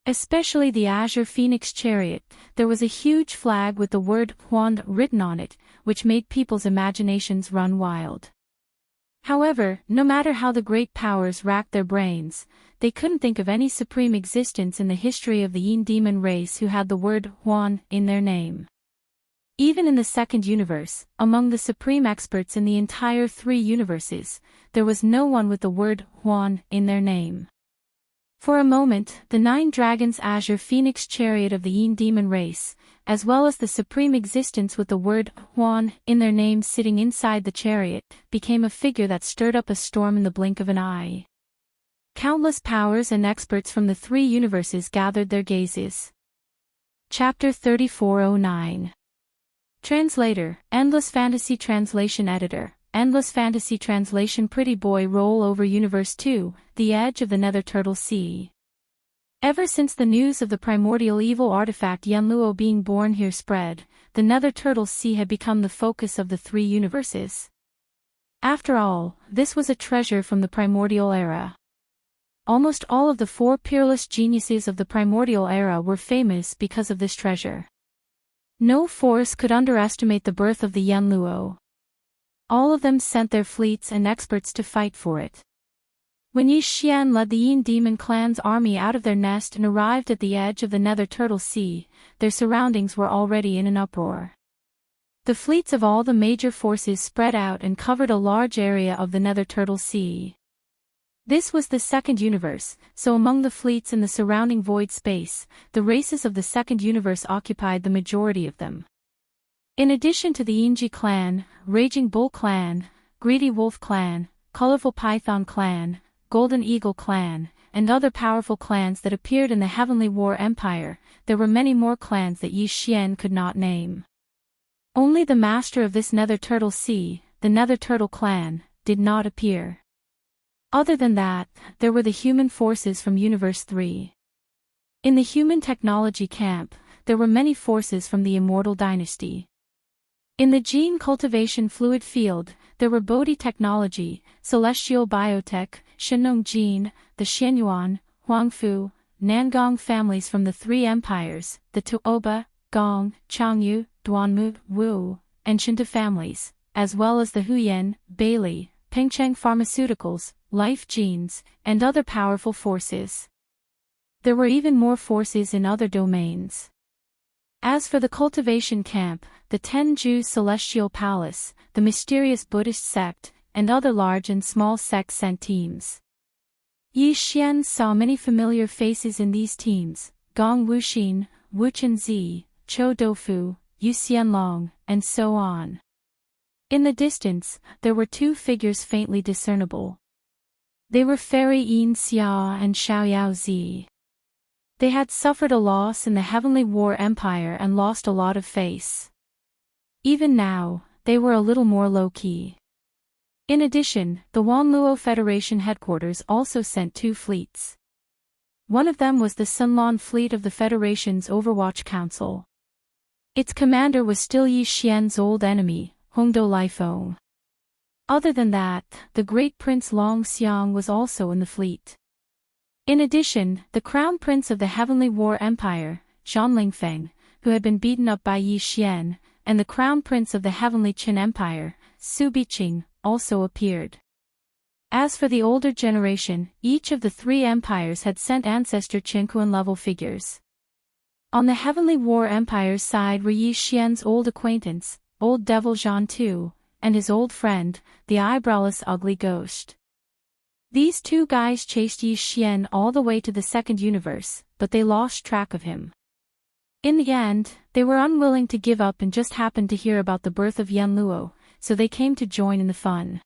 Especially the azure phoenix chariot, there was a huge flag with the word Huan written on it, which made people's imaginations run wild. However, no matter how the great powers racked their brains, they couldn't think of any supreme existence in the history of the Yin demon race who had the word Huan in their name. Even in the second universe, among the supreme experts in the entire 3 universes, there was no one with the word Huan in their name. For a moment, the 9 dragons' azure phoenix chariot of the Yin demon race, as well as the supreme existence with the word Huan in their name sitting inside the chariot, became a figure that stirred up a storm in the blink of an eye. Countless powers and experts from the 3 universes gathered their gazes. Chapter 3409. Translator, Endless Fantasy Translation Editor, Endless Fantasy Translation. Pretty Boy Roll Over Universe 2, The Edge of the Nether Turtle Sea. Ever since the news of the primordial evil artifact Yenluo being born here spread, the Nether Turtle Sea had become the focus of the 3 universes. After all, this was a treasure from the primordial era. Almost all of the 4 peerless geniuses of the primordial era were famous because of this treasure. No force could underestimate the birth of the Yenluo. All of them sent their fleets and experts to fight for it. When Yi Xian led the Yin demon clan's army out of their nest and arrived at the edge of the Nether Turtle Sea, their surroundings were already in an uproar. The fleets of all the major forces spread out and covered a large area of the Nether Turtle Sea. This was the second universe, so among the fleets in the surrounding void space, the races of the second universe occupied the majority of them. In addition to the Yinji clan, Raging Bull clan, Greedy Wolf clan, Colorful Python clan, Golden Eagle clan, and other powerful clans that appeared in the Heavenly War Empire, there were many more clans that Yi Xian could not name. Only the master of this Nether Turtle Sea, the Nether Turtle clan, did not appear. Other than that, there were the human forces from Universe 3. In the human technology camp, there were many forces from the Immortal Dynasty. In the gene cultivation fluid field, there were Bodhi Technology, Celestial Biotech, Shenong Gene, the Xianyuan, Huangfu, Nangong families from the 3 empires, the Tuoba, Gong, Changyu, Duanmu, Wu, and Shinta families, as well as the Huyen, Bailey, Pengcheng Pharmaceuticals, Life Genes, and other powerful forces. There were even more forces in other domains. As for the cultivation camp, the Tenju Celestial Palace, the mysterious Buddhist sect, and other large and small sects sent teams. Yi Xian saw many familiar faces in these teams: Gong Wuxin, Wu Chenzi, Chou Doufu, Yu Xianlong, and so on. In the distance, there were two figures faintly discernible. They were Fairy Yin Xia and Xiaoyao Zi. They had suffered a loss in the Heavenly War Empire and lost a lot of face. Even now, they were a little more low-key. In addition, the Wanluo Federation headquarters also sent two fleets. One of them was the Sunlan fleet of the Federation's Overwatch Council. Its commander was still Yi Xian's old enemy, Hongdou Liefeng. Other than that, the great Prince Long Xiang was also in the fleet. In addition, the Crown Prince of the Heavenly War Empire, Zhan Lingfeng, who had been beaten up by Yi Xian, and the Crown Prince of the Heavenly Qin Empire, Su Biqing, also appeared. As for the older generation, each of the three empires had sent ancestor Qinquan-level figures. On the Heavenly War Empire's side were Yi Xian's old acquaintance, Old Devil Zhan Tu, and his old friend, the eyebrowless ugly ghost. These two guys chased Yi Xian all the way to the second universe, but they lost track of him. In the end, they were unwilling to give up and just happened to hear about the birth of Yanluo, so they came to join in the fun.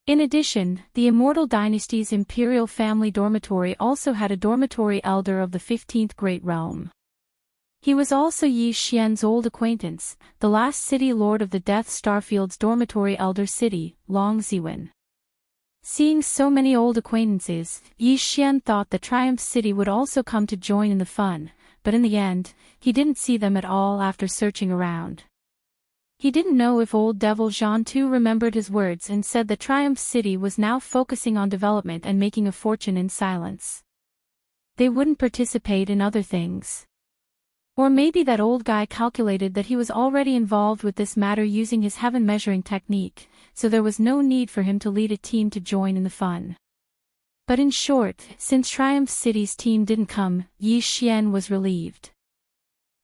In addition, the Immortal Dynasty's Imperial Family Dormitory also had a dormitory elder of the 15th Great Realm. He was also Yi Xian's old acquaintance, the last city lord of the Death Starfield's dormitory elder city, Long Ziwen. Seeing so many old acquaintances, Yi Xian thought the Triumph City would also come to join in the fun, but in the end, he didn't see them at all after searching around. He didn't know if old Devil Zhan Tu remembered his words and said the Triumph City was now focusing on development and making a fortune in silence. They wouldn't participate in other things. Or maybe that old guy calculated that he was already involved with this matter using his heaven measuring technique, so there was no need for him to lead a team to join in the fun. But in short, since Triumph City's team didn't come, Yi Xian was relieved.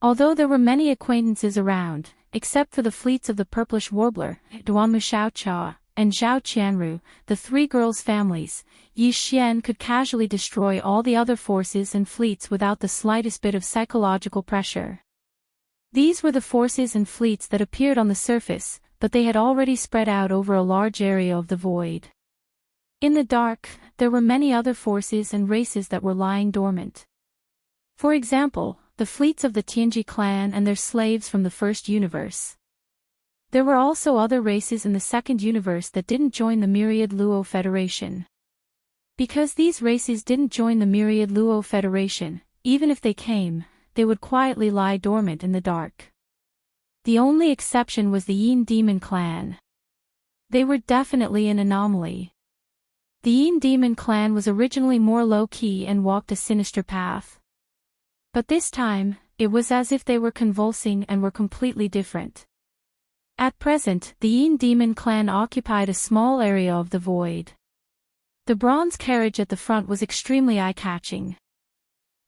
Although there were many acquaintances around, except for the fleets of the Purplish Warbler, Duanmu Xiaocha, and Zhao Qianru, the three girls' families, Yi Xian could casually destroy all the other forces and fleets without the slightest bit of psychological pressure. These were the forces and fleets that appeared on the surface, but they had already spread out over a large area of the void. In the dark, there were many other forces and races that were lying dormant. For example, the fleets of the Tianji clan and their slaves from the first universe. There were also other races in the second universe that didn't join the Myriad Luo Federation. Because these races didn't join the Myriad Luo Federation, even if they came, they would quietly lie dormant in the dark. The only exception was the Yin Demon clan. They were definitely an anomaly. The Yin Demon clan was originally more low-key and walked a sinister path. But this time, it was as if they were convulsing and were completely different. At present, the Yin Demon clan occupied a small area of the void. The bronze carriage at the front was extremely eye-catching.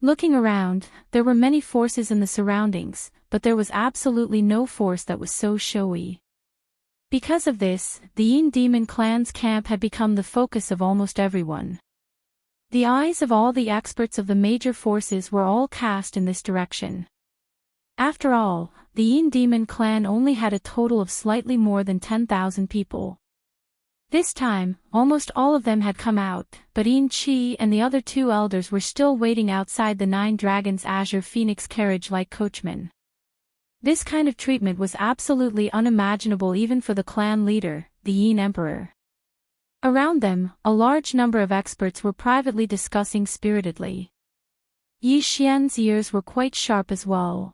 Looking around, there were many forces in the surroundings, but there was absolutely no force that was so showy. Because of this, the Yin Demon clan's camp had become the focus of almost everyone. The eyes of all the experts of the major forces were all cast in this direction. After all, the Yin Demon clan only had a total of slightly more than 10,000 people. This time, almost all of them had come out, but Yin Qi and the other two elders were still waiting outside the Nine Dragons' Azure Phoenix carriage like coachmen. This kind of treatment was absolutely unimaginable even for the clan leader, the Yin Emperor. Around them, a large number of experts were privately discussing spiritedly. Yi Xian's ears were quite sharp as well.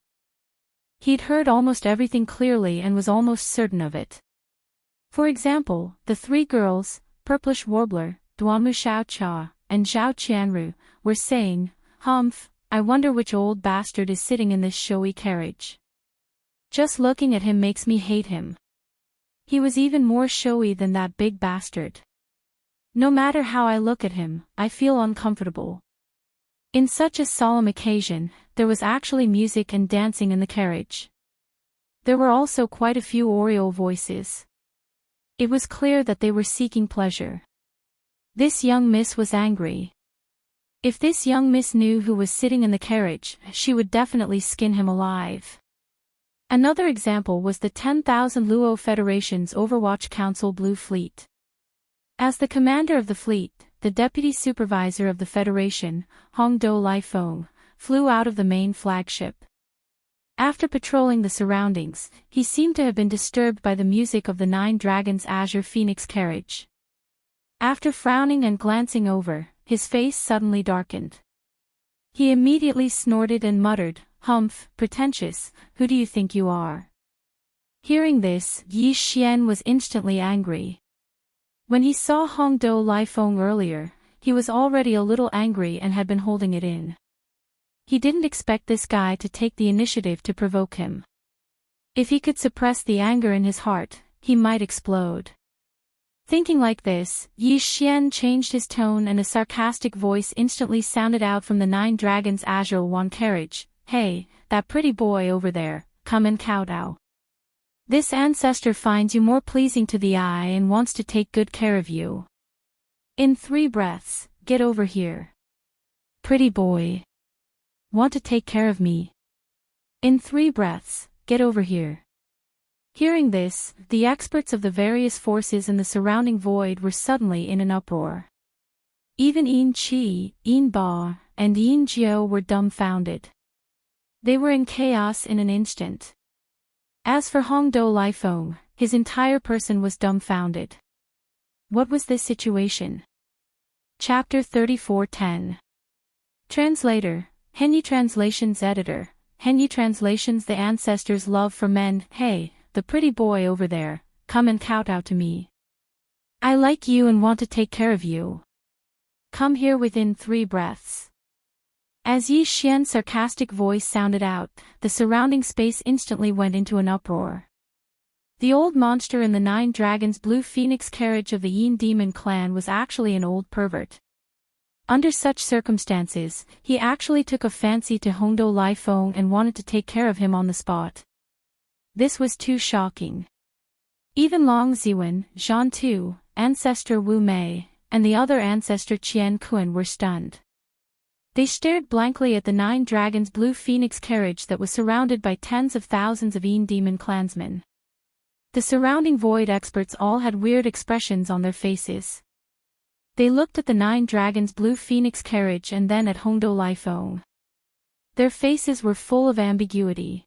He'd heard almost everything clearly and was almost certain of it. For example, the three girls, Purplish Warbler, Duanmu Xiaocha, and Zhao Qianru, were saying, "Humph, I wonder which old bastard is sitting in this showy carriage. Just looking at him makes me hate him. He was even more showy than that big bastard. No matter how I look at him, I feel uncomfortable." In such a solemn occasion, there was actually music and dancing in the carriage. There were also quite a few Oriole voices. It was clear that they were seeking pleasure. This young miss was angry. If this young miss knew who was sitting in the carriage, she would definitely skin him alive. Another example was the 10,000 Luo Federation's Overwatch Council Blue Fleet. As the commander of the fleet, the deputy supervisor of the Federation, Hongdo Laifeng, flew out of the main flagship. After patrolling the surroundings, he seemed to have been disturbed by the music of the Nine Dragons' Azure Phoenix carriage. After frowning and glancing over, his face suddenly darkened. He immediately snorted and muttered, "Humph, pretentious, who do you think you are?" Hearing this, Yi Xian was instantly angry. When he saw Hongdo Laifeng earlier, he was already a little angry and had been holding it in. He didn't expect this guy to take the initiative to provoke him. If he could suppress the anger in his heart, he might explode. Thinking like this, Yi Xian changed his tone and a sarcastic voice instantly sounded out from the Nine Dragons' Azure One carriage, "Hey, that pretty boy over there, come and kowtow. This ancestor finds you more pleasing to the eye and wants to take good care of you. In 3 breaths, get over here. Pretty boy. Want to take care of me? In 3 breaths, get over here." Hearing this, the experts of the various forces in the surrounding void were suddenly in an uproar. Even Yin Qi, Yin Ba, and Yin Jiao were dumbfounded. They were in chaos in an instant. As for Hongdo Laifeng, his entire person was dumbfounded. What was this situation? Chapter 34:10. Translator, Henyi Translations Editor, Henyi Translations. The ancestors' love for men. "Hey, the pretty boy over there, come and kowtow to me. I like you and want to take care of you. Come here within 3 breaths." As Yi Xian's sarcastic voice sounded out, the surrounding space instantly went into an uproar. The old monster in the Nine Dragons' Blue Phoenix carriage of the Yin Demon clan was actually an old pervert. Under such circumstances, he actually took a fancy to Hongdo Laifeng and wanted to take care of him on the spot. This was too shocking. Even Long Ziwen, Zhan Tu, Ancestor Wu Mei, and the other ancestor Qian Kun were stunned. They stared blankly at the Nine Dragons' Blue Phoenix carriage that was surrounded by tens of thousands of Yin Demon clansmen. The surrounding void experts all had weird expressions on their faces. They looked at the Nine Dragons' Blue Phoenix carriage and then at Hongdo Laifeng. Their faces were full of ambiguity.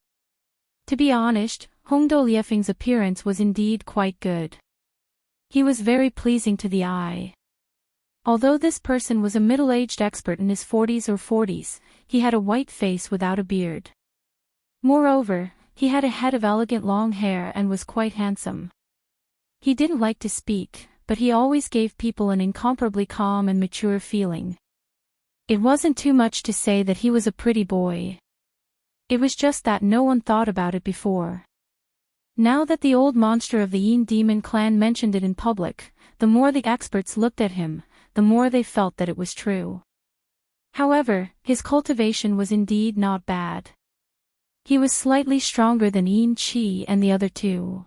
To be honest, Hongdo Liefeng's appearance was indeed quite good. He was very pleasing to the eye. Although this person was a middle-aged expert in his 40s, he had a white face without a beard. Moreover, he had a head of elegant long hair and was quite handsome. He didn't like to speak, but he always gave people an incomparably calm and mature feeling. It wasn't too much to say that he was a pretty boy. It was just that no one thought about it before. Now that the old monster of the Yin Demon clan mentioned it in public, the more the experts looked at him, the more they felt that it was true. However, his cultivation was indeed not bad. He was slightly stronger than Yin Qi and the other two.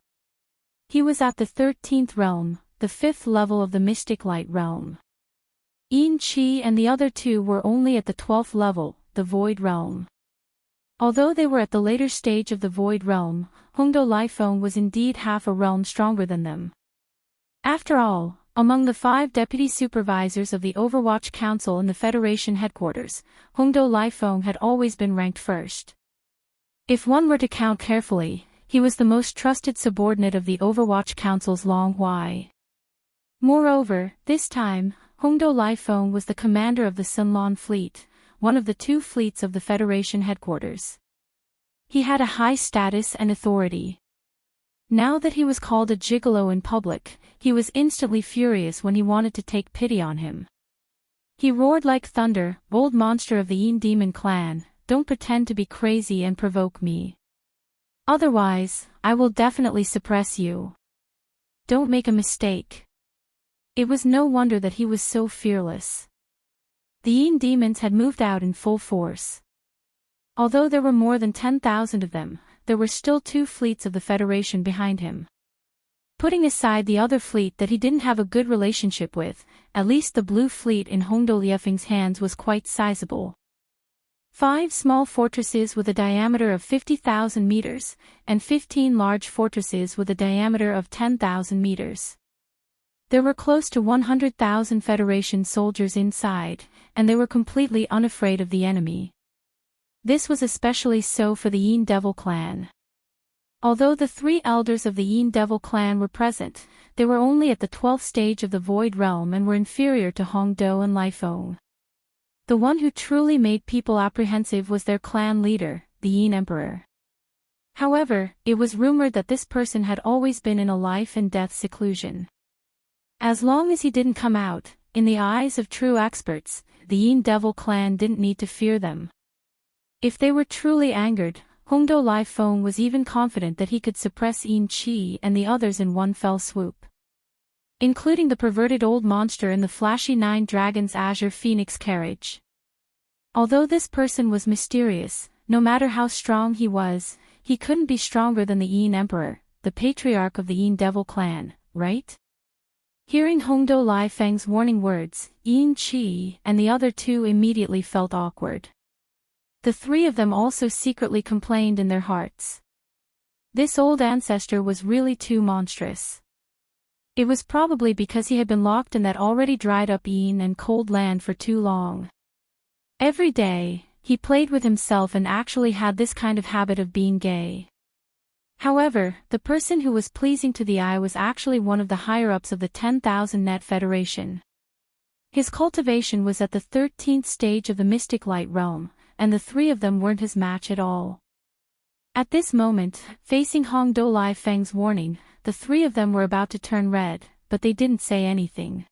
He was at the 13th realm, the 5th level of the Mystic Light realm. Yin Qi and the other two were only at the 12th level, the Void realm. Although they were at the later stage of the Void realm, Hongdo Laifeng was indeed half a realm stronger than them. After all, among the 5 deputy supervisors of the Overwatch Council in the Federation headquarters, Hongdo Laifeng had always been ranked first. If one were to count carefully, he was the most trusted subordinate of the Overwatch Council's Long Hui. Moreover, this time, Hongdo Laifeng was the commander of the Sunlan fleet, one of the 2 fleets of the Federation headquarters. He had a high status and authority. Now that he was called a gigolo in public, he was instantly furious when he wanted to take pity on him. He roared like thunder, "Old monster of the Yin Demon clan, don't pretend to be crazy and provoke me. Otherwise, I will definitely suppress you. Don't make a mistake." It was no wonder that he was so fearless. The Yin demons had moved out in full force. Although there were more than 10,000 of them, there were still 2 fleets of the Federation behind him. Putting aside the other fleet that he didn't have a good relationship with, at least the blue fleet in Hongdou Liefeng's hands was quite sizable. 5 small fortresses with a diameter of 50,000 meters, and 15 large fortresses with a diameter of 10,000 meters. There were close to 100,000 Federation soldiers inside, and they were completely unafraid of the enemy. This was especially so for the Yin Devil clan. Although the 3 elders of the Yin Devil clan were present, they were only at the 12th stage of the Void Realm and were inferior to Hongdou and Liefeng. The one who truly made people apprehensive was their clan leader, the Yin Emperor. However, it was rumored that this person had always been in a life and death seclusion. As long as he didn't come out, in the eyes of true experts, the Yin Devil clan didn't need to fear them. If they were truly angered, Hongdou Liefeng was even confident that he could suppress Yin Qi and the others in one fell swoop. Including the perverted old monster in the flashy 9 Dragons Azure Phoenix carriage. Although this person was mysterious, no matter how strong he was, he couldn't be stronger than the Yin Emperor, the patriarch of the Yin Devil clan, right? Hearing Hongdou Liefeng's warning words, Yin Qi and the other 2 immediately felt awkward. The 3 of them also secretly complained in their hearts. This old ancestor was really too monstrous. It was probably because he had been locked in that already dried-up Yin and cold land for too long. Every day, he played with himself and actually had this kind of habit of being gay. However, the person who was pleasing to the eye was actually one of the higher-ups of the 10,000 Net Federation. His cultivation was at the 13th stage of the Mystic Light Realm, and the 3 of them weren't his match at all. At this moment, facing Hongdou Liefeng's warning, the 3 of them were about to turn red, but they didn't say anything.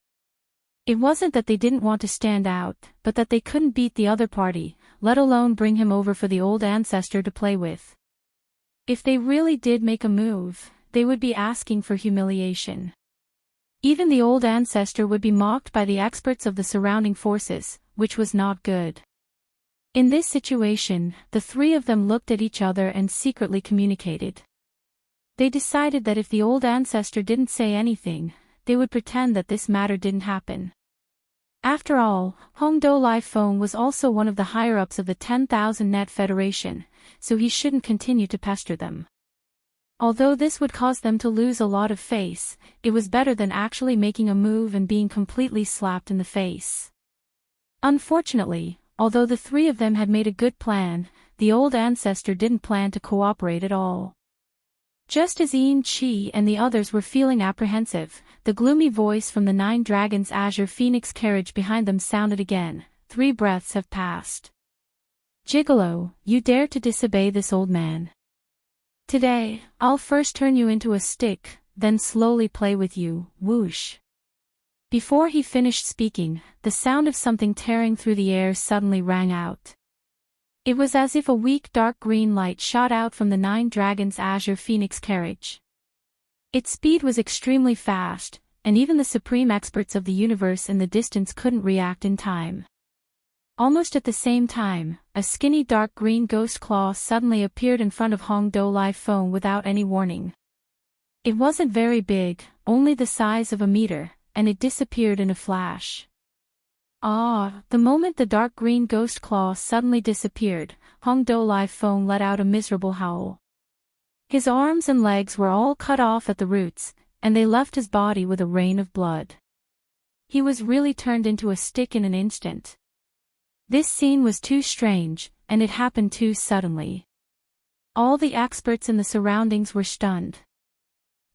It wasn't that they didn't want to stand out, but that they couldn't beat the other party, let alone bring him over for the old ancestor to play with. If they really did make a move, they would be asking for humiliation. Even the old ancestor would be mocked by the experts of the surrounding forces, which was not good. In this situation, the 3 of them looked at each other and secretly communicated. They decided that if the old ancestor didn't say anything, they would pretend that this matter didn't happen. After all, Hongdou Liefeng was also one of the higher-ups of the 10,000 Net Federation, so he shouldn't continue to pester them. Although this would cause them to lose a lot of face, it was better than actually making a move and being completely slapped in the face. Unfortunately, although the 3 of them had made a good plan, the old ancestor didn't plan to cooperate at all. Just as Yin Qi and the others were feeling apprehensive, the gloomy voice from the 9 Dragons Azure Phoenix carriage behind them sounded again. 3 breaths have passed. Gigolo, you dare to disobey this old man. Today, I'll first turn you into a stick, then slowly play with you, whoosh. Before he finished speaking, the sound of something tearing through the air suddenly rang out. It was as if a weak dark green light shot out from the 9 Dragons Azure Phoenix carriage. Its speed was extremely fast, and even the supreme experts of the universe in the distance couldn't react in time. Almost at the same time, a skinny dark green ghost claw suddenly appeared in front of Hongdou Liefeng without any warning. It wasn't very big, only the size of a meter, and it disappeared in a flash. The moment the dark green ghost claw suddenly disappeared, Hongdou Liefeng let out a miserable howl. His arms and legs were all cut off at the roots, and they left his body with a rain of blood. He was really turned into a stick in an instant. This scene was too strange, and it happened too suddenly. All the experts in the surroundings were stunned.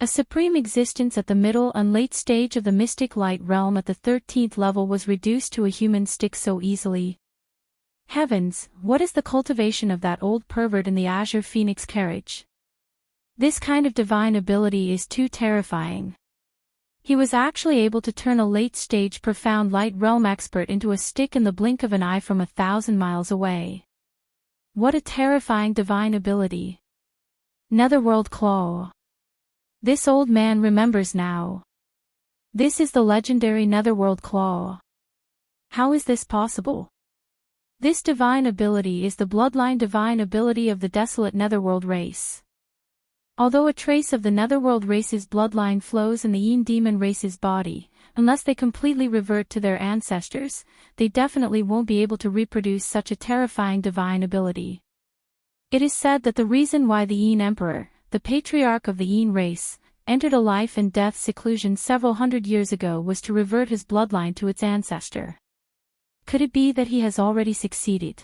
A supreme existence at the middle and late stage of the Mystic Light Realm at the 13th level was reduced to a human stick so easily. Heavens, what is the cultivation of that old pervert in the Azure Phoenix carriage? This kind of divine ability is too terrifying. He was actually able to turn a late-stage profound light realm expert into a stick in the blink of an eye from 1,000 miles away. What a terrifying divine ability. Netherworld Claw. This old man remembers now. This is the legendary Netherworld Claw. How is this possible? This divine ability is the bloodline divine ability of the desolate Netherworld race. Although a trace of the Netherworld race's bloodline flows in the Yin demon race's body, unless they completely revert to their ancestors, they definitely won't be able to reproduce such a terrifying divine ability. It is said that the reason why the Yin Emperor, the patriarch of the Yin race, entered a life and death seclusion several hundred years ago was to revert his bloodline to its ancestor. Could it be that he has already succeeded?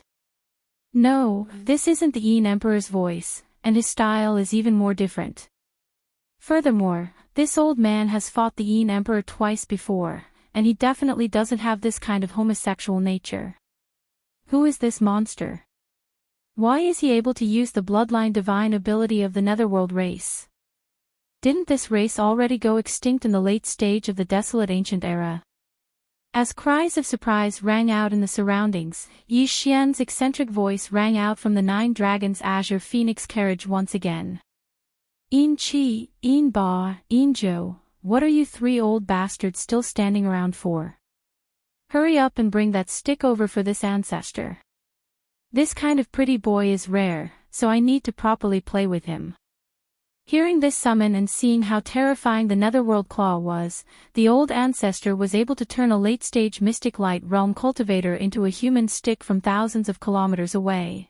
No, this isn't the Yin Emperor's voice, and his style is even more different. Furthermore, this old man has fought the Yin Emperor twice before, and he definitely doesn't have this kind of homosexual nature. Who is this monster? Why is he able to use the bloodline divine ability of the Netherworld race? Didn't this race already go extinct in the late stage of the desolate ancient era? As cries of surprise rang out in the surroundings, Yi Xian's eccentric voice rang out from the Nine Dragons' Azure Phoenix carriage once again. Yin Qi, Yin Ba, Yin Zhou, what are you three old bastards still standing around for? Hurry up and bring that stick over for this ancestor. This kind of pretty boy is rare, so I need to properly play with him. Hearing this summon and seeing how terrifying the Netherworld Claw was, the old ancestor was able to turn a late-stage mystic light realm cultivator into a human stick from thousands of kilometers away.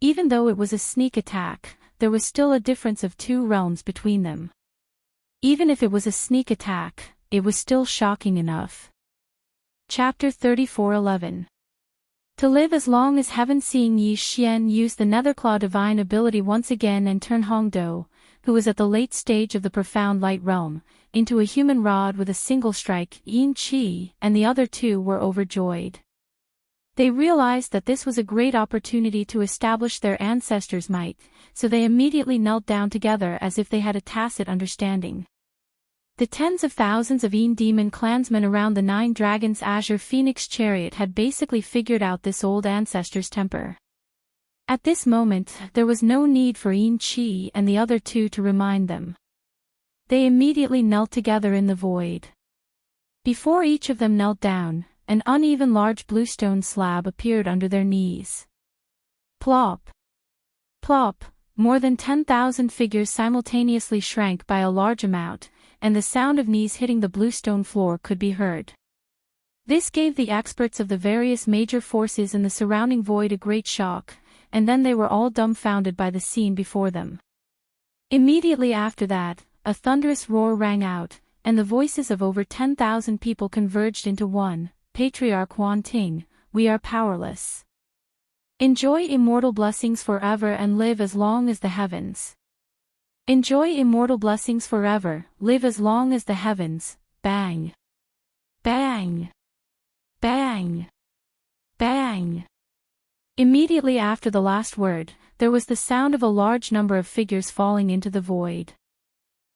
Even though it was a sneak attack, there was still a difference of 2 realms between them. Even if it was a sneak attack, it was still shocking enough. Chapter 34:11. To live as long as heaven. Seeing Yi Xian use the Netherclaw divine ability once again and turn Hongdou, who was at the late stage of the profound light realm, into a human rod with a single strike, Yin Qi and the other 2 were overjoyed. They realized that this was a great opportunity to establish their ancestors' might, so they immediately knelt down together as if they had a tacit understanding. The tens of thousands of Yin demon clansmen around the Nine Dragons' Azure Phoenix chariot had basically figured out this old ancestor's temper. At this moment, there was no need for Yin Qi and the other 2 to remind them. They immediately knelt together in the void. Before each of them knelt down, an uneven large bluestone slab appeared under their knees. Plop! Plop! More than 10,000 figures simultaneously shrank by a large amount, and the sound of knees hitting the bluestone floor could be heard. This gave the experts of the various major forces in the surrounding void a great shock, and then they were all dumbfounded by the scene before them. Immediately after that, a thunderous roar rang out, and the voices of over 10,000 people converged into one. Patriarch Huan Ting, we are powerless. Enjoy immortal blessings forever and live as long as the heavens. Enjoy immortal blessings forever, live as long as the heavens. Bang! Bang! Bang! Bang! Immediately after the last word, there was the sound of a large number of figures falling into the void.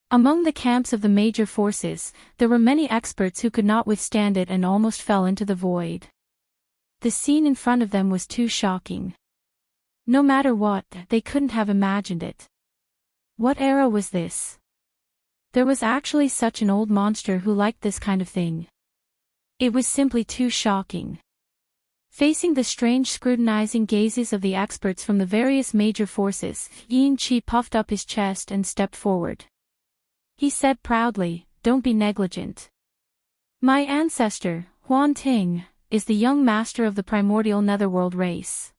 Among the camps of the major forces, there were many experts who could not withstand it and almost fell into the void. The scene in front of them was too shocking. No matter what, they couldn't have imagined it. What era was this? There was actually such an old monster who liked this kind of thing. It was simply too shocking. Facing the strange scrutinizing gazes of the experts from the various major forces, Yin Qi puffed up his chest and stepped forward. He said proudly, "Don't be negligent. My ancestor, Huan Ting, is the young master of the primordial Netherworld race.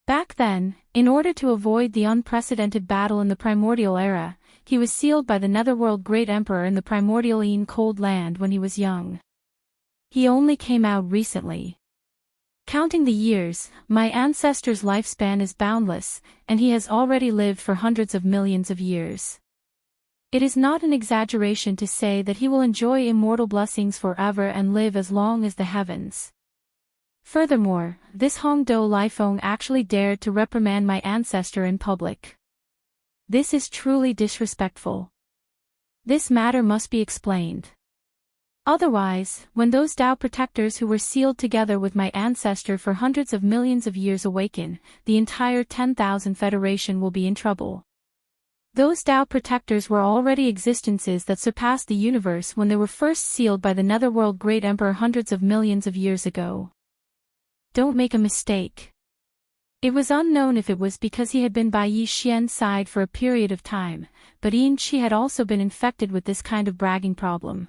Back then, in order to avoid the unprecedented battle in the primordial era, he was sealed by the Netherworld Great Emperor in the primordial Yin Cold Land when he was young. He only came out recently. Counting the years, my ancestor's lifespan is boundless, and he has already lived for hundreds of millions of years. It is not an exaggeration to say that he will enjoy immortal blessings forever and live as long as the heavens. Furthermore, this Hongdou Lifeng actually dared to reprimand my ancestor in public. This is truly disrespectful. This matter must be explained. Otherwise, when those Tao protectors who were sealed together with my ancestor for hundreds of millions of years awaken, the entire 10,000 Federation will be in trouble. Those Tao protectors were already existences that surpassed the universe when they were first sealed by the Netherworld Great Emperor hundreds of millions of years ago. Don't make a mistake. It was unknown if it was because he had been by Yi Xian's side for a period of time, but Yin Qi had also been infected with this kind of bragging problem.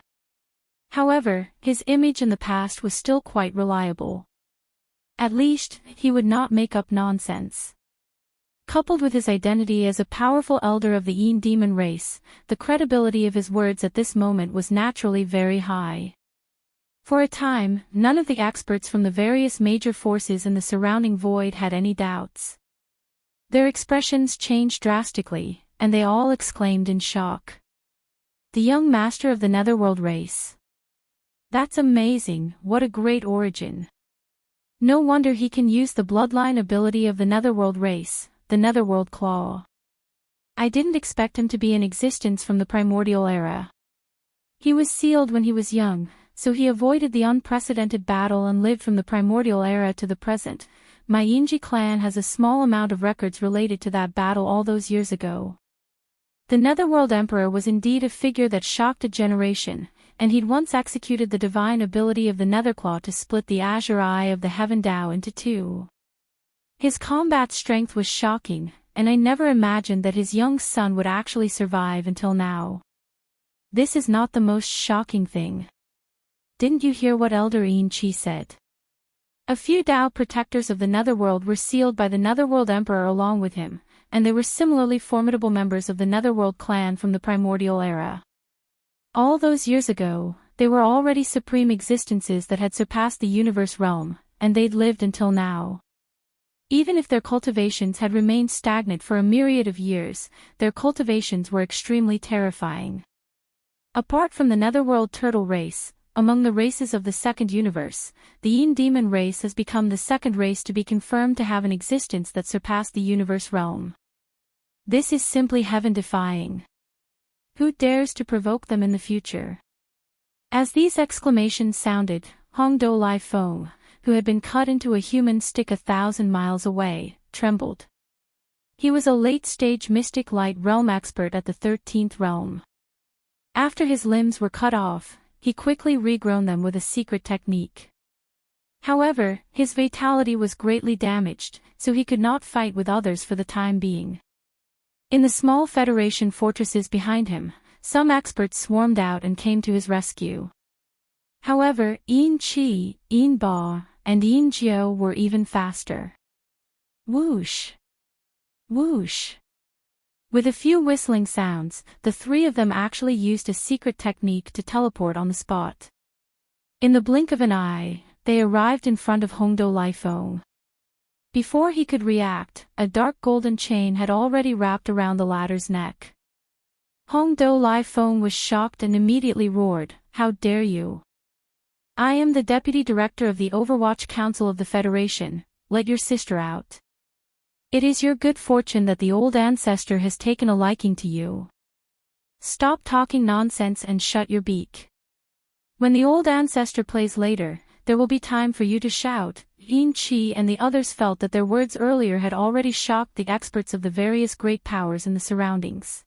However, his image in the past was still quite reliable. At least, he would not make up nonsense. Coupled with his identity as a powerful elder of the Yin demon race, the credibility of his words at this moment was naturally very high. For a time, none of the experts from the various major forces in the surrounding void had any doubts. Their expressions changed drastically, and they all exclaimed in shock. The young master of the Netherworld race. That's amazing, what a great origin. No wonder he can use the bloodline ability of the Netherworld race, the Netherworld Claw. I didn't expect him to be in existence from the primordial era. He was sealed when he was young, so he avoided the unprecedented battle and lived from the primordial era to the present. My Yinji clan has a small amount of records related to that battle all those years ago. The Netherworld Emperor was indeed a figure that shocked a generation, and he'd once executed the divine ability of the Netherclaw to split the azure eye of the Heaven Tao into two. His combat strength was shocking, and I never imagined that his young son would actually survive until now. This is not the most shocking thing. Didn't you hear what Elder Yin Qi said? A few Tao protectors of the Netherworld were sealed by the Netherworld Emperor along with him, and they were similarly formidable members of the Netherworld clan from the primordial era. All those years ago, they were already supreme existences that had surpassed the universe realm, and they'd lived until now. Even if their cultivations had remained stagnant for a myriad of years, their cultivations were extremely terrifying. Apart from the Netherworld turtle race, among the races of the second universe, the Yin demon race has become the second race to be confirmed to have an existence that surpassed the universe realm. This is simply heaven-defying. Who dares to provoke them in the future? As these exclamations sounded, Hongdou Lai Feng, who had been cut into a human stick 1,000 miles away, trembled. He was a late-stage mystic light realm expert at the 13th realm. After his limbs were cut off, he quickly regrown them with a secret technique. However, his vitality was greatly damaged, so he could not fight with others for the time being. In the small Federation fortresses behind him, some experts swarmed out and came to his rescue. However, Yin Qi, Yin Ba, and Yin Jiao were even faster. Whoosh! Whoosh! With a few whistling sounds, the three of them actually used a secret technique to teleport on the spot. In the blink of an eye, they arrived in front of Hongdou Lai Feng. Before he could react, a dark golden chain had already wrapped around the latter's neck. Hongdou Lai Feng was shocked and immediately roared, "How dare you! I am the Deputy Director of the Overwatch Council of the Federation, let your sister out. It is your good fortune that the old ancestor has taken a liking to you. Stop talking nonsense and shut your beak. When the old ancestor plays later, there will be time for you to shout." Yin Qi and the others felt that their words earlier had already shocked the experts of the various great powers in the surroundings.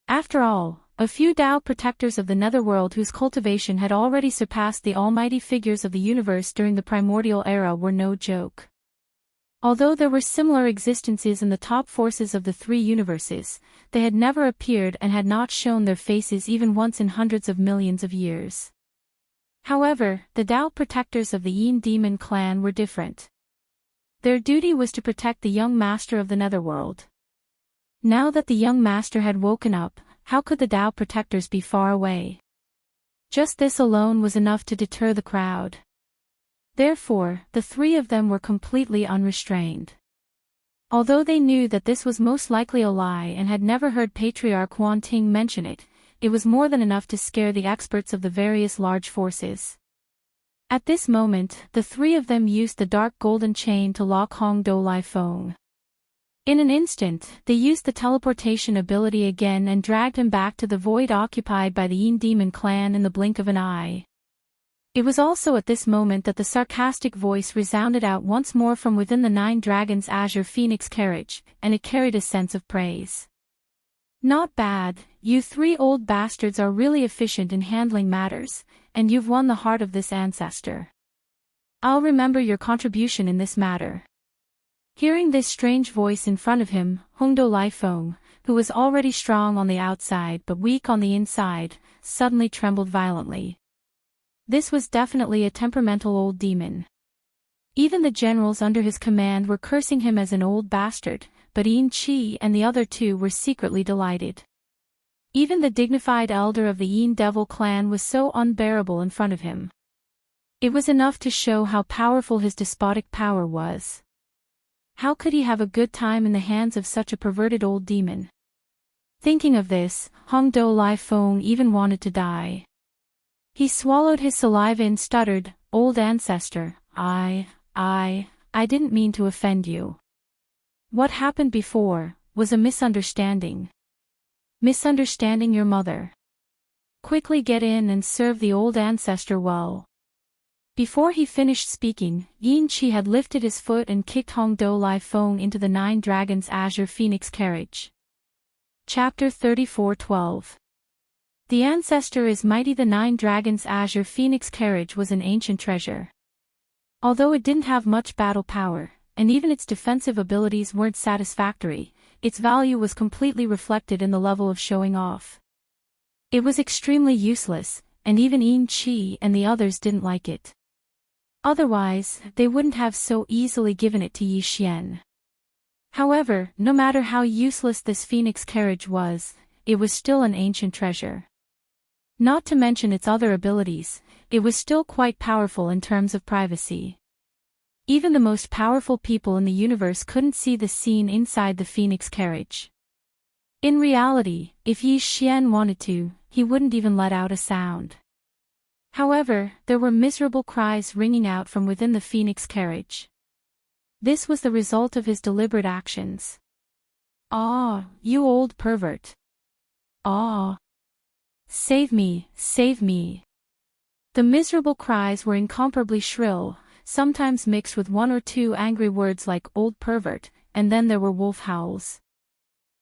After all, a few Tao protectors of the Netherworld whose cultivation had already surpassed the almighty figures of the universe during the primordial era were no joke. Although there were similar existences in the top forces of the three universes, they had never appeared and had not shown their faces even once in hundreds of millions of years. However, the Tao protectors of the Yin demon clan were different. Their duty was to protect the young master of the Netherworld. Now that the young master had woken up, how could the Tao protectors be far away? Just this alone was enough to deter the crowd. Therefore, the three of them were completely unrestrained. Although they knew that this was most likely a lie and had never heard Patriarch Huan Ting mention it, it was more than enough to scare the experts of the various large forces. At this moment, the three of them used the dark golden chain to lock Hongdou Lai Feng. In an instant, they used the teleportation ability again and dragged him back to the void occupied by the Yin demon clan in the blink of an eye. It was also at this moment that the sarcastic voice resounded out once more from within the Nine Dragons' Azure Phoenix carriage, and it carried a sense of praise. Not bad, you three old bastards are really efficient in handling matters, and you've won the heart of this ancestor. I'll remember your contribution in this matter. Hearing this strange voice in front of him, Hongdo Lifeng, who was already strong on the outside but weak on the inside, suddenly trembled violently. This was definitely a temperamental old demon. Even the generals under his command were cursing him as an old bastard, but Yin Qi and the other two were secretly delighted. Even the dignified elder of the Yin Devil clan was so unbearable in front of him. It was enough to show how powerful his despotic power was. How could he have a good time in the hands of such a perverted old demon? Thinking of this, Hongdo Lifeng even wanted to die. He swallowed his saliva and stuttered, "Old ancestor, I didn't mean to offend you. What happened before was a misunderstanding." "Misunderstanding your mother. Quickly get in and serve the old ancestor well." Before he finished speaking, Yin Qi had lifted his foot and kicked Hongdo Lifeng into the Nine Dragons' Azure Phoenix carriage. Chapter 34:12. The ancestor is mighty. The Nine Dragons' Azure Phoenix carriage was an ancient treasure. Although it didn't have much battle power, and even its defensive abilities weren't satisfactory, its value was completely reflected in the level of showing off. It was extremely useless, and even Yin Qi and the others didn't like it. Otherwise, they wouldn't have so easily given it to Yi Xian. However, no matter how useless this phoenix carriage was, it was still an ancient treasure. Not to mention its other abilities, it was still quite powerful in terms of privacy. Even the most powerful people in the universe couldn't see the scene inside the phoenix carriage. In reality, if Yi Xian wanted to, he wouldn't even let out a sound. However, there were miserable cries ringing out from within the phoenix carriage. This was the result of his deliberate actions. "Ah, you old pervert! Ah! Save me, save me!" The miserable cries were incomparably shrill, sometimes mixed with one or two angry words like "old pervert," and then there were wolf howls.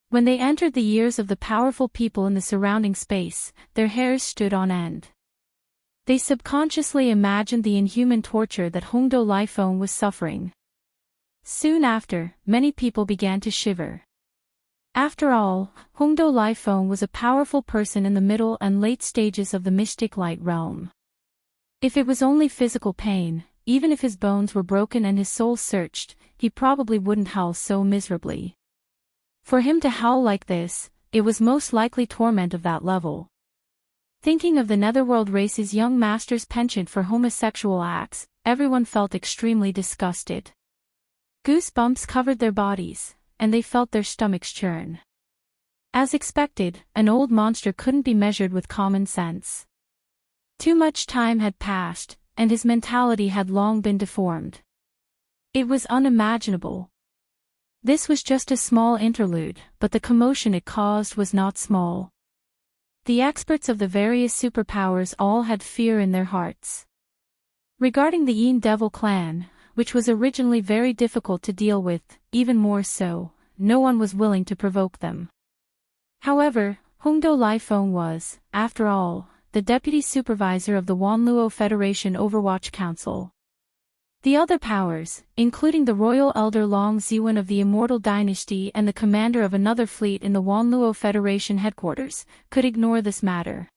When they entered the ears of the powerful people in the surrounding space, their hairs stood on end. They subconsciously imagined the inhuman torture that Hongdo Lifeng was suffering. Soon after, many people began to shiver. After all, Hongdo Lifeng was a powerful person in the middle and late stages of the mystic light realm. If it was only physical pain, even if his bones were broken and his soul searched, he probably wouldn't howl so miserably. For him to howl like this, it was most likely torment of that level. Thinking of the Netherworld race's young master's penchant for homosexual acts, everyone felt extremely disgusted. Goosebumps covered their bodies, and they felt their stomachs churn. As expected, an old monster couldn't be measured with common sense. Too much time had passed, and his mentality had long been deformed. It was unimaginable. This was just a small interlude, but the commotion it caused was not small. The experts of the various superpowers all had fear in their hearts. Regarding the Yin Devil clan, which was originally very difficult to deal with, even more so, no one was willing to provoke them. However, Hongdo Lifeng was, after all, the deputy supervisor of the Wanluo Federation Overwatch Council. The other powers, including the royal elder Long Ziwen of the Immortal Dynasty and the commander of another fleet in the Wanluo Federation headquarters, could ignore this matter.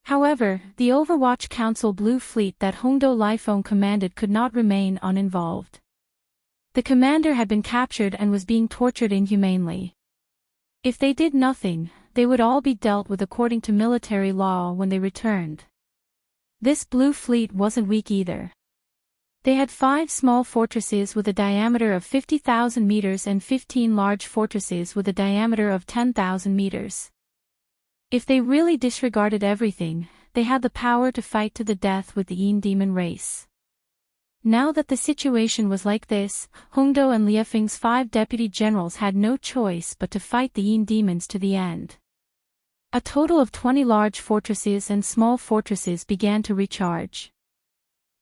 However, the Overwatch Council Blue Fleet that Hongdo Lifeng commanded could not remain uninvolved. The commander had been captured and was being tortured inhumanely. If they did nothing, they would all be dealt with according to military law when they returned. This Blue Fleet wasn't weak either. They had 5 small fortresses with a diameter of 50,000 meters and 15 large fortresses with a diameter of 10,000 meters. If they really disregarded everything, they had the power to fight to the death with the Yin demon race. Now that the situation was like this, Hongdo and Liefeng's 5 deputy generals had no choice but to fight the Yin demons to the end. A total of 20 large fortresses and small fortresses began to recharge.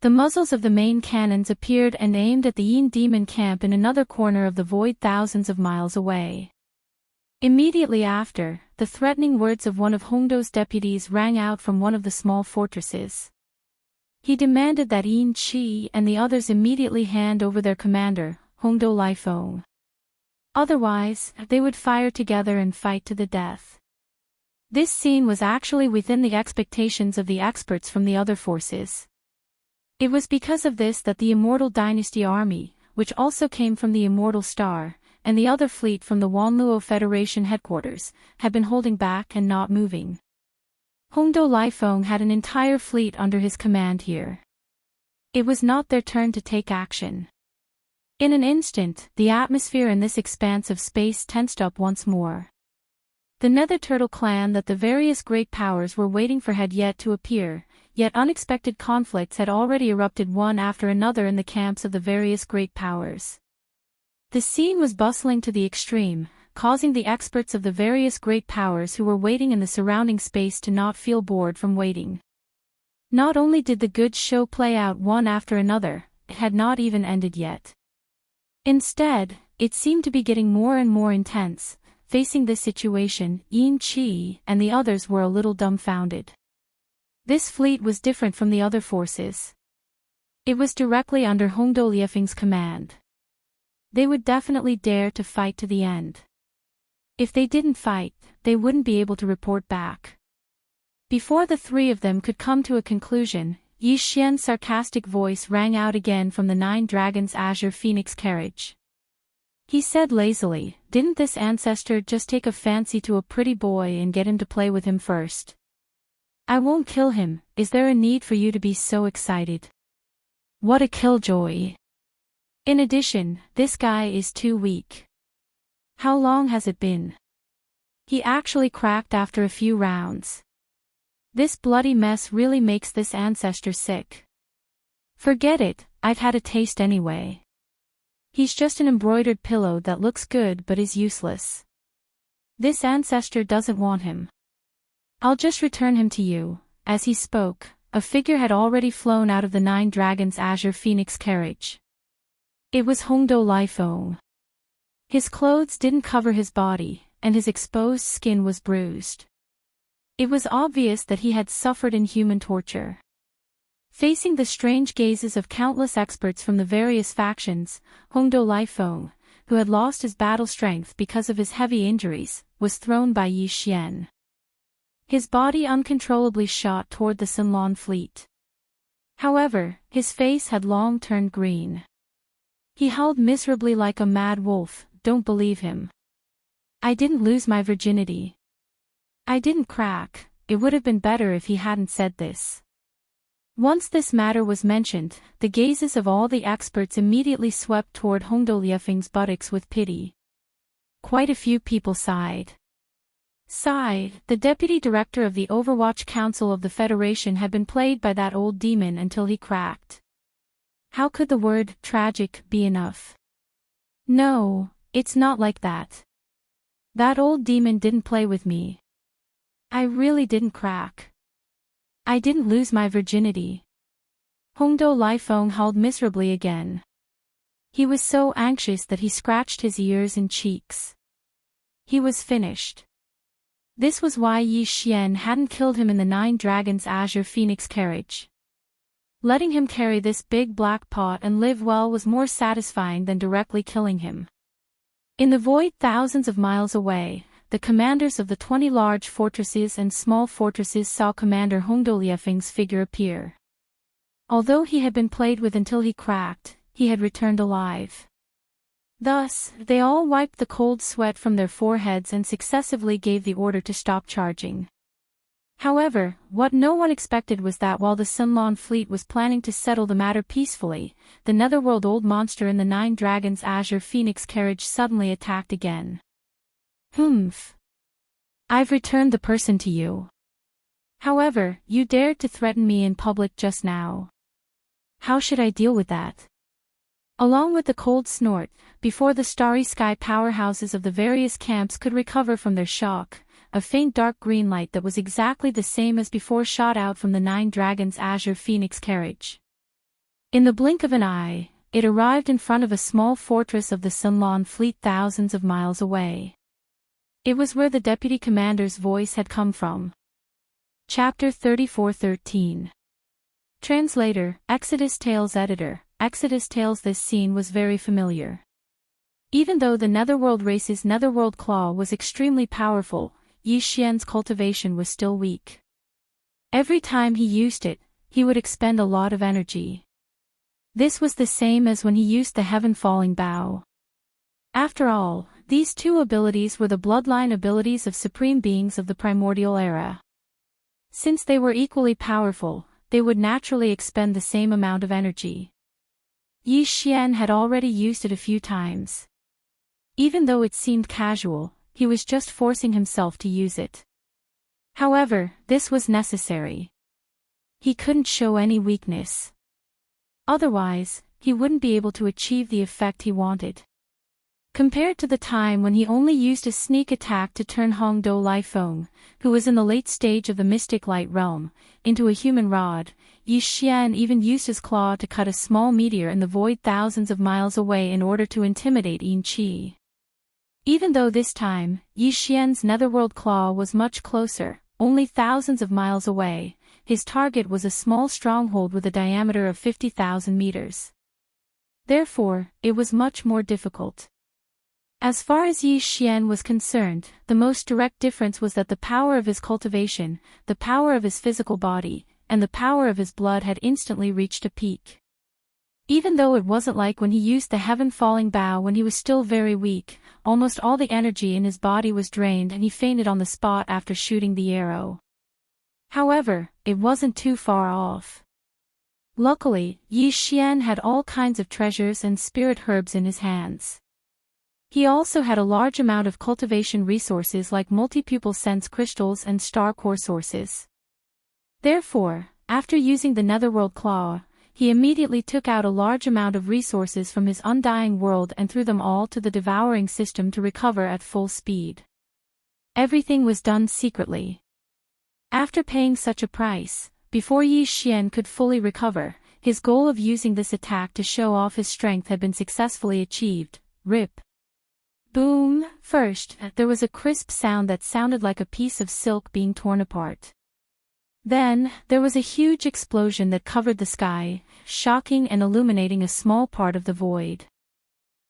The muzzles of the main cannons appeared and aimed at the Yin demon camp in another corner of the void thousands of miles away. Immediately after, the threatening words of one of Hongdo's deputies rang out from one of the small fortresses. He demanded that Yin Qi and the others immediately hand over their commander, Hongdo Lifeng. Otherwise, they would fire together and fight to the death. This scene was actually within the expectations of the experts from the other forces. It was because of this that the Immortal Dynasty Army, which also came from the Immortal Star, and the other fleet from the Wanluo Federation headquarters, had been holding back and not moving. Hongdo Lifeng had an entire fleet under his command here. It was not their turn to take action. In an instant, the atmosphere in this expanse of space tensed up once more. The Nether Turtle clan that the various great powers were waiting for had yet to appear, yet unexpected conflicts had already erupted one after another in the camps of the various great powers. The scene was bustling to the extreme, causing the experts of the various great powers who were waiting in the surrounding space to not feel bored from waiting. Not only did the goods show play out one after another, it had not even ended yet. Instead, it seemed to be getting more and more intense. Facing this situation, Yin Qi and the others were a little dumbfounded. This fleet was different from the other forces. It was directly under Hongdo Liefeng's command. They would definitely dare to fight to the end. If they didn't fight, they wouldn't be able to report back. Before the three of them could come to a conclusion, Yi Xian's sarcastic voice rang out again from the Nine Dragons' Azure Phoenix carriage. He said lazily, "Didn't this ancestor just take a fancy to a pretty boy and get him to play with him first? I won't kill him. Is there a need for you to be so excited? What a killjoy. In addition, this guy is too weak. How long has it been? He actually cracked after a few rounds. This bloody mess really makes this ancestor sick. Forget it, I've had a taste anyway. He's just an embroidered pillow that looks good but is useless. This ancestor doesn't want him. I'll just return him to you." As he spoke, a figure had already flown out of the Nine Dragons' Azure Phoenix carriage. It was Hongdo Lifeng. His clothes didn't cover his body, and his exposed skin was bruised. It was obvious that he had suffered inhuman torture. Facing the strange gazes of countless experts from the various factions, Hongdo Lifeng, who had lost his battle strength because of his heavy injuries, was thrown by Yi Xian. His body uncontrollably shot toward the Sunlan fleet. However, his face had long turned green. He howled miserably like a mad wolf. "Don't believe him. I didn't lose my virginity. I didn't crack." It would have been better if he hadn't said this. Once this matter was mentioned, the gazes of all the experts immediately swept toward Hongdo Liefeng's buttocks with pity. Quite a few people sighed. The deputy director of the Overwatch Council of the Federation had been played by that old demon until he cracked. How could the word tragic be enough? No, it's not like that. That old demon didn't play with me. I really didn't crack. I didn't lose my virginity. Hongdo Lifeng howled miserably again. He was so anxious that he scratched his ears and cheeks. He was finished. This was why Yi Xian hadn't killed him in the Nine Dragons' Azure Phoenix carriage. Letting him carry this big black pot and live well was more satisfying than directly killing him. In the void thousands of miles away, the commanders of the 20 large fortresses and small fortresses saw Commander Hongdo Liefeng's figure appear. Although he had been played with until he cracked, he had returned alive. Thus, they all wiped the cold sweat from their foreheads and successively gave the order to stop charging. However, what no one expected was that while the Sunlan fleet was planning to settle the matter peacefully, the netherworld old monster in the Nine Dragons' Azure Phoenix carriage suddenly attacked again. "Humph. I've returned the person to you. However, you dared to threaten me in public just now. How should I deal with that?" Along with the cold snort, before the starry sky powerhouses of the various camps could recover from their shock, a faint dark green light that was exactly the same as before shot out from the Nine Dragons' Azure Phoenix carriage. In the blink of an eye, it arrived in front of a small fortress of the Sunlan fleet thousands of miles away. It was where the deputy commander's voice had come from. Chapter 34:13. Translator, Exodus Tales Editor, Exodus Tales. This scene was very familiar. Even though the Netherworld race's Netherworld Claw was extremely powerful, Yi Xian's cultivation was still weak. Every time he used it, he would expend a lot of energy. This was the same as when he used the Heaven-Falling Bow. After all, these two abilities were the bloodline abilities of supreme beings of the primordial era. Since they were equally powerful, they would naturally expend the same amount of energy. Yi Xian had already used it a few times. Even though it seemed casual, he was just forcing himself to use it. However, this was necessary. He couldn't show any weakness. Otherwise, he wouldn't be able to achieve the effect he wanted. Compared to the time when he only used a sneak attack to turn Hong Do Lai Feng, who was in the late stage of the mystic light realm, into a human rod, Yi Xian even used his claw to cut a small meteor in the void thousands of miles away in order to intimidate Yin Qi. Even though this time, Yi Xian's Netherworld Claw was much closer, only thousands of miles away, his target was a small stronghold with a diameter of 50,000 meters. Therefore, it was much more difficult. As far as Yi Xian was concerned, the most direct difference was that the power of his cultivation, the power of his physical body, and the power of his blood had instantly reached a peak. Even though it wasn't like when he used the Heaven-Falling Bow when he was still very weak, almost all the energy in his body was drained and he fainted on the spot after shooting the arrow. However, it wasn't too far off. Luckily, Yi Xian had all kinds of treasures and spirit herbs in his hands. He also had a large amount of cultivation resources like multi-pupil sense crystals and star core sources. Therefore, after using the Netherworld Claw, he immediately took out a large amount of resources from his undying world and threw them all to the devouring system to recover at full speed. Everything was done secretly. After paying such a price, before Yi Xian could fully recover, his goal of using this attack to show off his strength had been successfully achieved. Rip. Boom! First, there was a crisp sound that sounded like a piece of silk being torn apart. Then, there was a huge explosion that covered the sky, shocking and illuminating a small part of the void.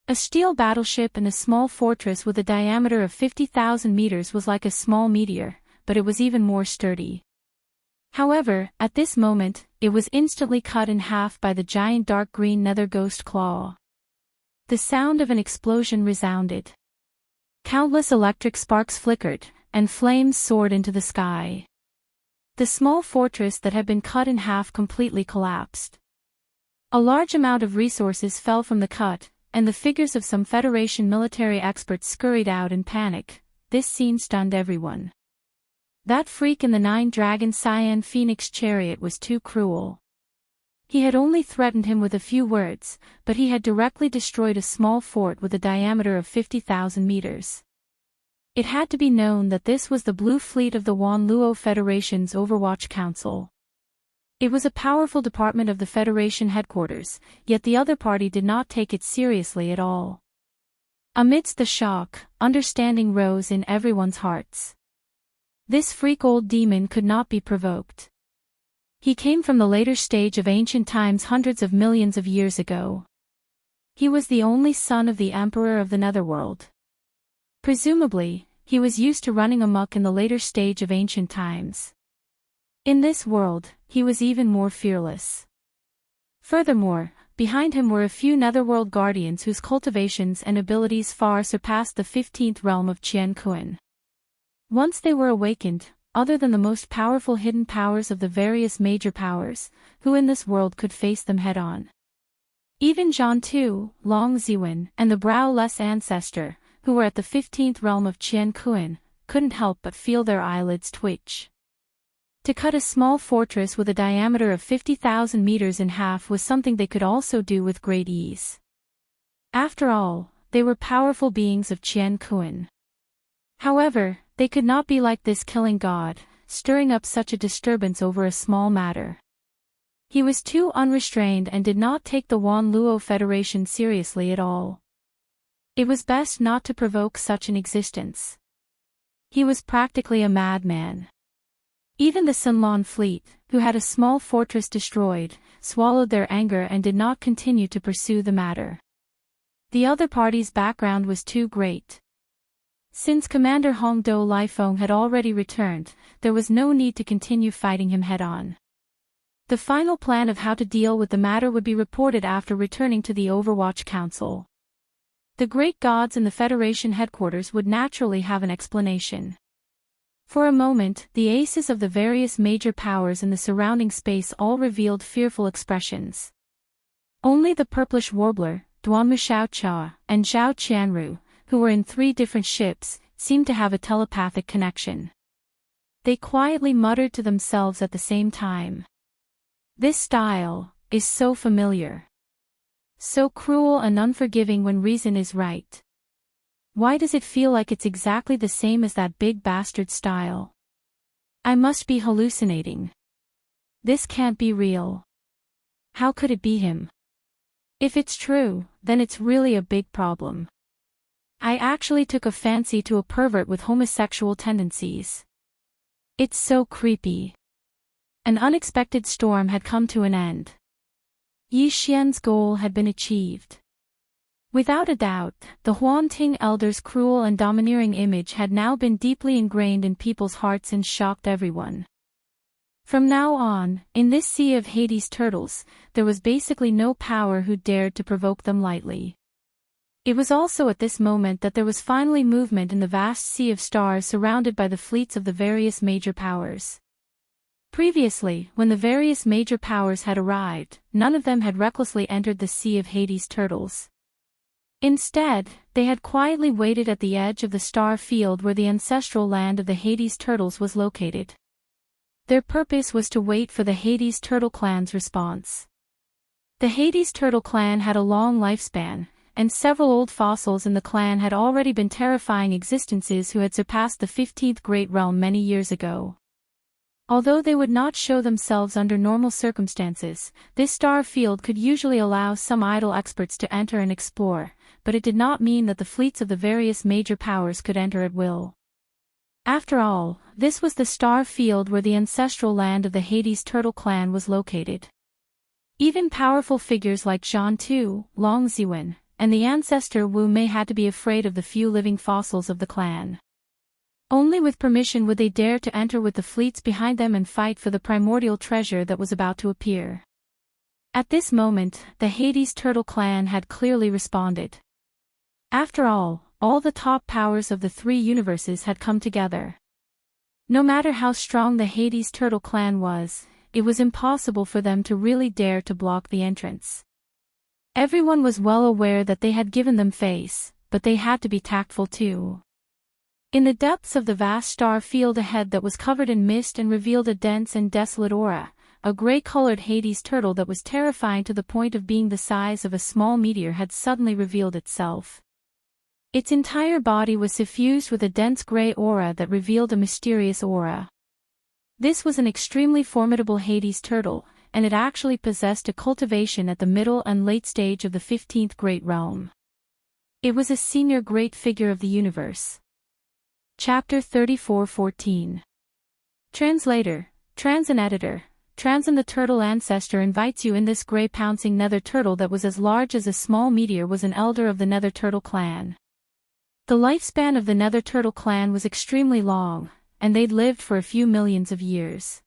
A steel battleship and a small fortress with a diameter of 50,000 meters was like a small meteor, but it was even more sturdy. However, at this moment, it was instantly cut in half by the giant dark green nether ghost claw. The sound of an explosion resounded. Countless electric sparks flickered, and flames soared into the sky. The small fortress that had been cut in half completely collapsed. A large amount of resources fell from the cut, and the figures of some Federation military experts scurried out in panic. This scene stunned everyone. That freak in the 9-dragon Cyan Phoenix chariot was too cruel. He had only threatened him with a few words, but he had directly destroyed a small fort with a diameter of 50,000 meters. It had to be known that this was the Blue Fleet of the Wan Luo Federation's Overwatch Council. It was a powerful department of the Federation headquarters, yet the other party did not take it seriously at all. Amidst the shock, understanding rose in everyone's hearts. This freak old demon could not be provoked. He came from the later stage of ancient times hundreds of millions of years ago. He was the only son of the Emperor of the Netherworld. Presumably, he was used to running amok in the later stage of ancient times. In this world, he was even more fearless. Furthermore, behind him were a few Netherworld guardians whose cultivations and abilities far surpassed the 15th realm of Qian Kun. Once they were awakened, other than the most powerful hidden powers of the various major powers, who in this world could face them head-on? Even Zhan Tu, Long Ziwen, and the Browless ancestor, who were at the 15th realm of Qian Kun, couldn't help but feel their eyelids twitch. To cut a small fortress with a diameter of 50,000 meters in half was something they could also do with great ease. After all, they were powerful beings of Qian Kun. However, they could not be like this killing god, stirring up such a disturbance over a small matter. He was too unrestrained and did not take the Wan Luo Federation seriously at all. It was best not to provoke such an existence. He was practically a madman. Even the Sunlon fleet, who had a small fortress destroyed, swallowed their anger and did not continue to pursue the matter. The other party's background was too great. Since Commander Hongdo Lifeng had already returned, there was no need to continue fighting him head-on. The final plan of how to deal with the matter would be reported after returning to the Overwatch Council. The great gods in the Federation headquarters would naturally have an explanation. For a moment, the aces of the various major powers in the surrounding space all revealed fearful expressions. Only the purplish warbler, Duanmu Xiaochua, and Zhao Qianru, who were in 3 different ships, seemed to have a telepathic connection. They quietly muttered to themselves at the same time. This style is so familiar. So cruel and unforgiving when reason is right. Why does it feel like it's exactly the same as that big bastard style? I must be hallucinating. This can't be real. How could it be him? If it's true, then it's really a big problem. I actually took a fancy to a pervert with homosexual tendencies. It's so creepy. An unexpected storm had come to an end. Yi Xian's goal had been achieved. Without a doubt, the Huanting Elder's cruel and domineering image had now been deeply ingrained in people's hearts and shocked everyone. From now on, in this sea of Hades turtles, there was basically no power who dared to provoke them lightly. It was also at this moment that there was finally movement in the vast sea of stars surrounded by the fleets of the various major powers. Previously, when the various major powers had arrived, none of them had recklessly entered the Sea of Hades turtles. Instead, they had quietly waited at the edge of the star field where the ancestral land of the Hades turtles was located. Their purpose was to wait for the Hades turtle clan's response. The Hades turtle clan had a long lifespan, and several old fossils in the clan had already been terrifying existences who had surpassed the 15th Great Realm many years ago. Although they would not show themselves under normal circumstances, this star field could usually allow some idle experts to enter and explore, but it did not mean that the fleets of the various major powers could enter at will. After all, this was the star field where the ancestral land of the Hades turtle clan was located. Even powerful figures like Zhan Tu, Long Ziwen, and the ancestor Wu Mei had to be afraid of the few living fossils of the clan. Only with permission would they dare to enter with the fleets behind them and fight for the primordial treasure that was about to appear. At this moment, the Hades turtle clan had clearly responded. After all the top powers of the 3 universes had come together. No matter how strong the Hades turtle clan was, it was impossible for them to really dare to block the entrance. Everyone was well aware that they had given them face, but they had to be tactful too. In the depths of the vast star field ahead that was covered in mist and revealed a dense and desolate aura, a gray-colored Hades turtle that was terrifying to the point of being the size of a small meteor had suddenly revealed itself. Its entire body was suffused with a dense gray aura that revealed a mysterious aura. This was an extremely formidable Hades turtle, and it actually possessed a cultivation at the middle and late stage of the 15th Great Realm. It was a senior great figure of the universe. Chapter 34:14. Translator, Transan Editor. Transan the turtle ancestor invites you in this grey pouncing nether turtle that was as large as a small meteor was an elder of the nether turtle clan. The lifespan of the nether turtle clan was extremely long, and they'd lived for a few millions of years.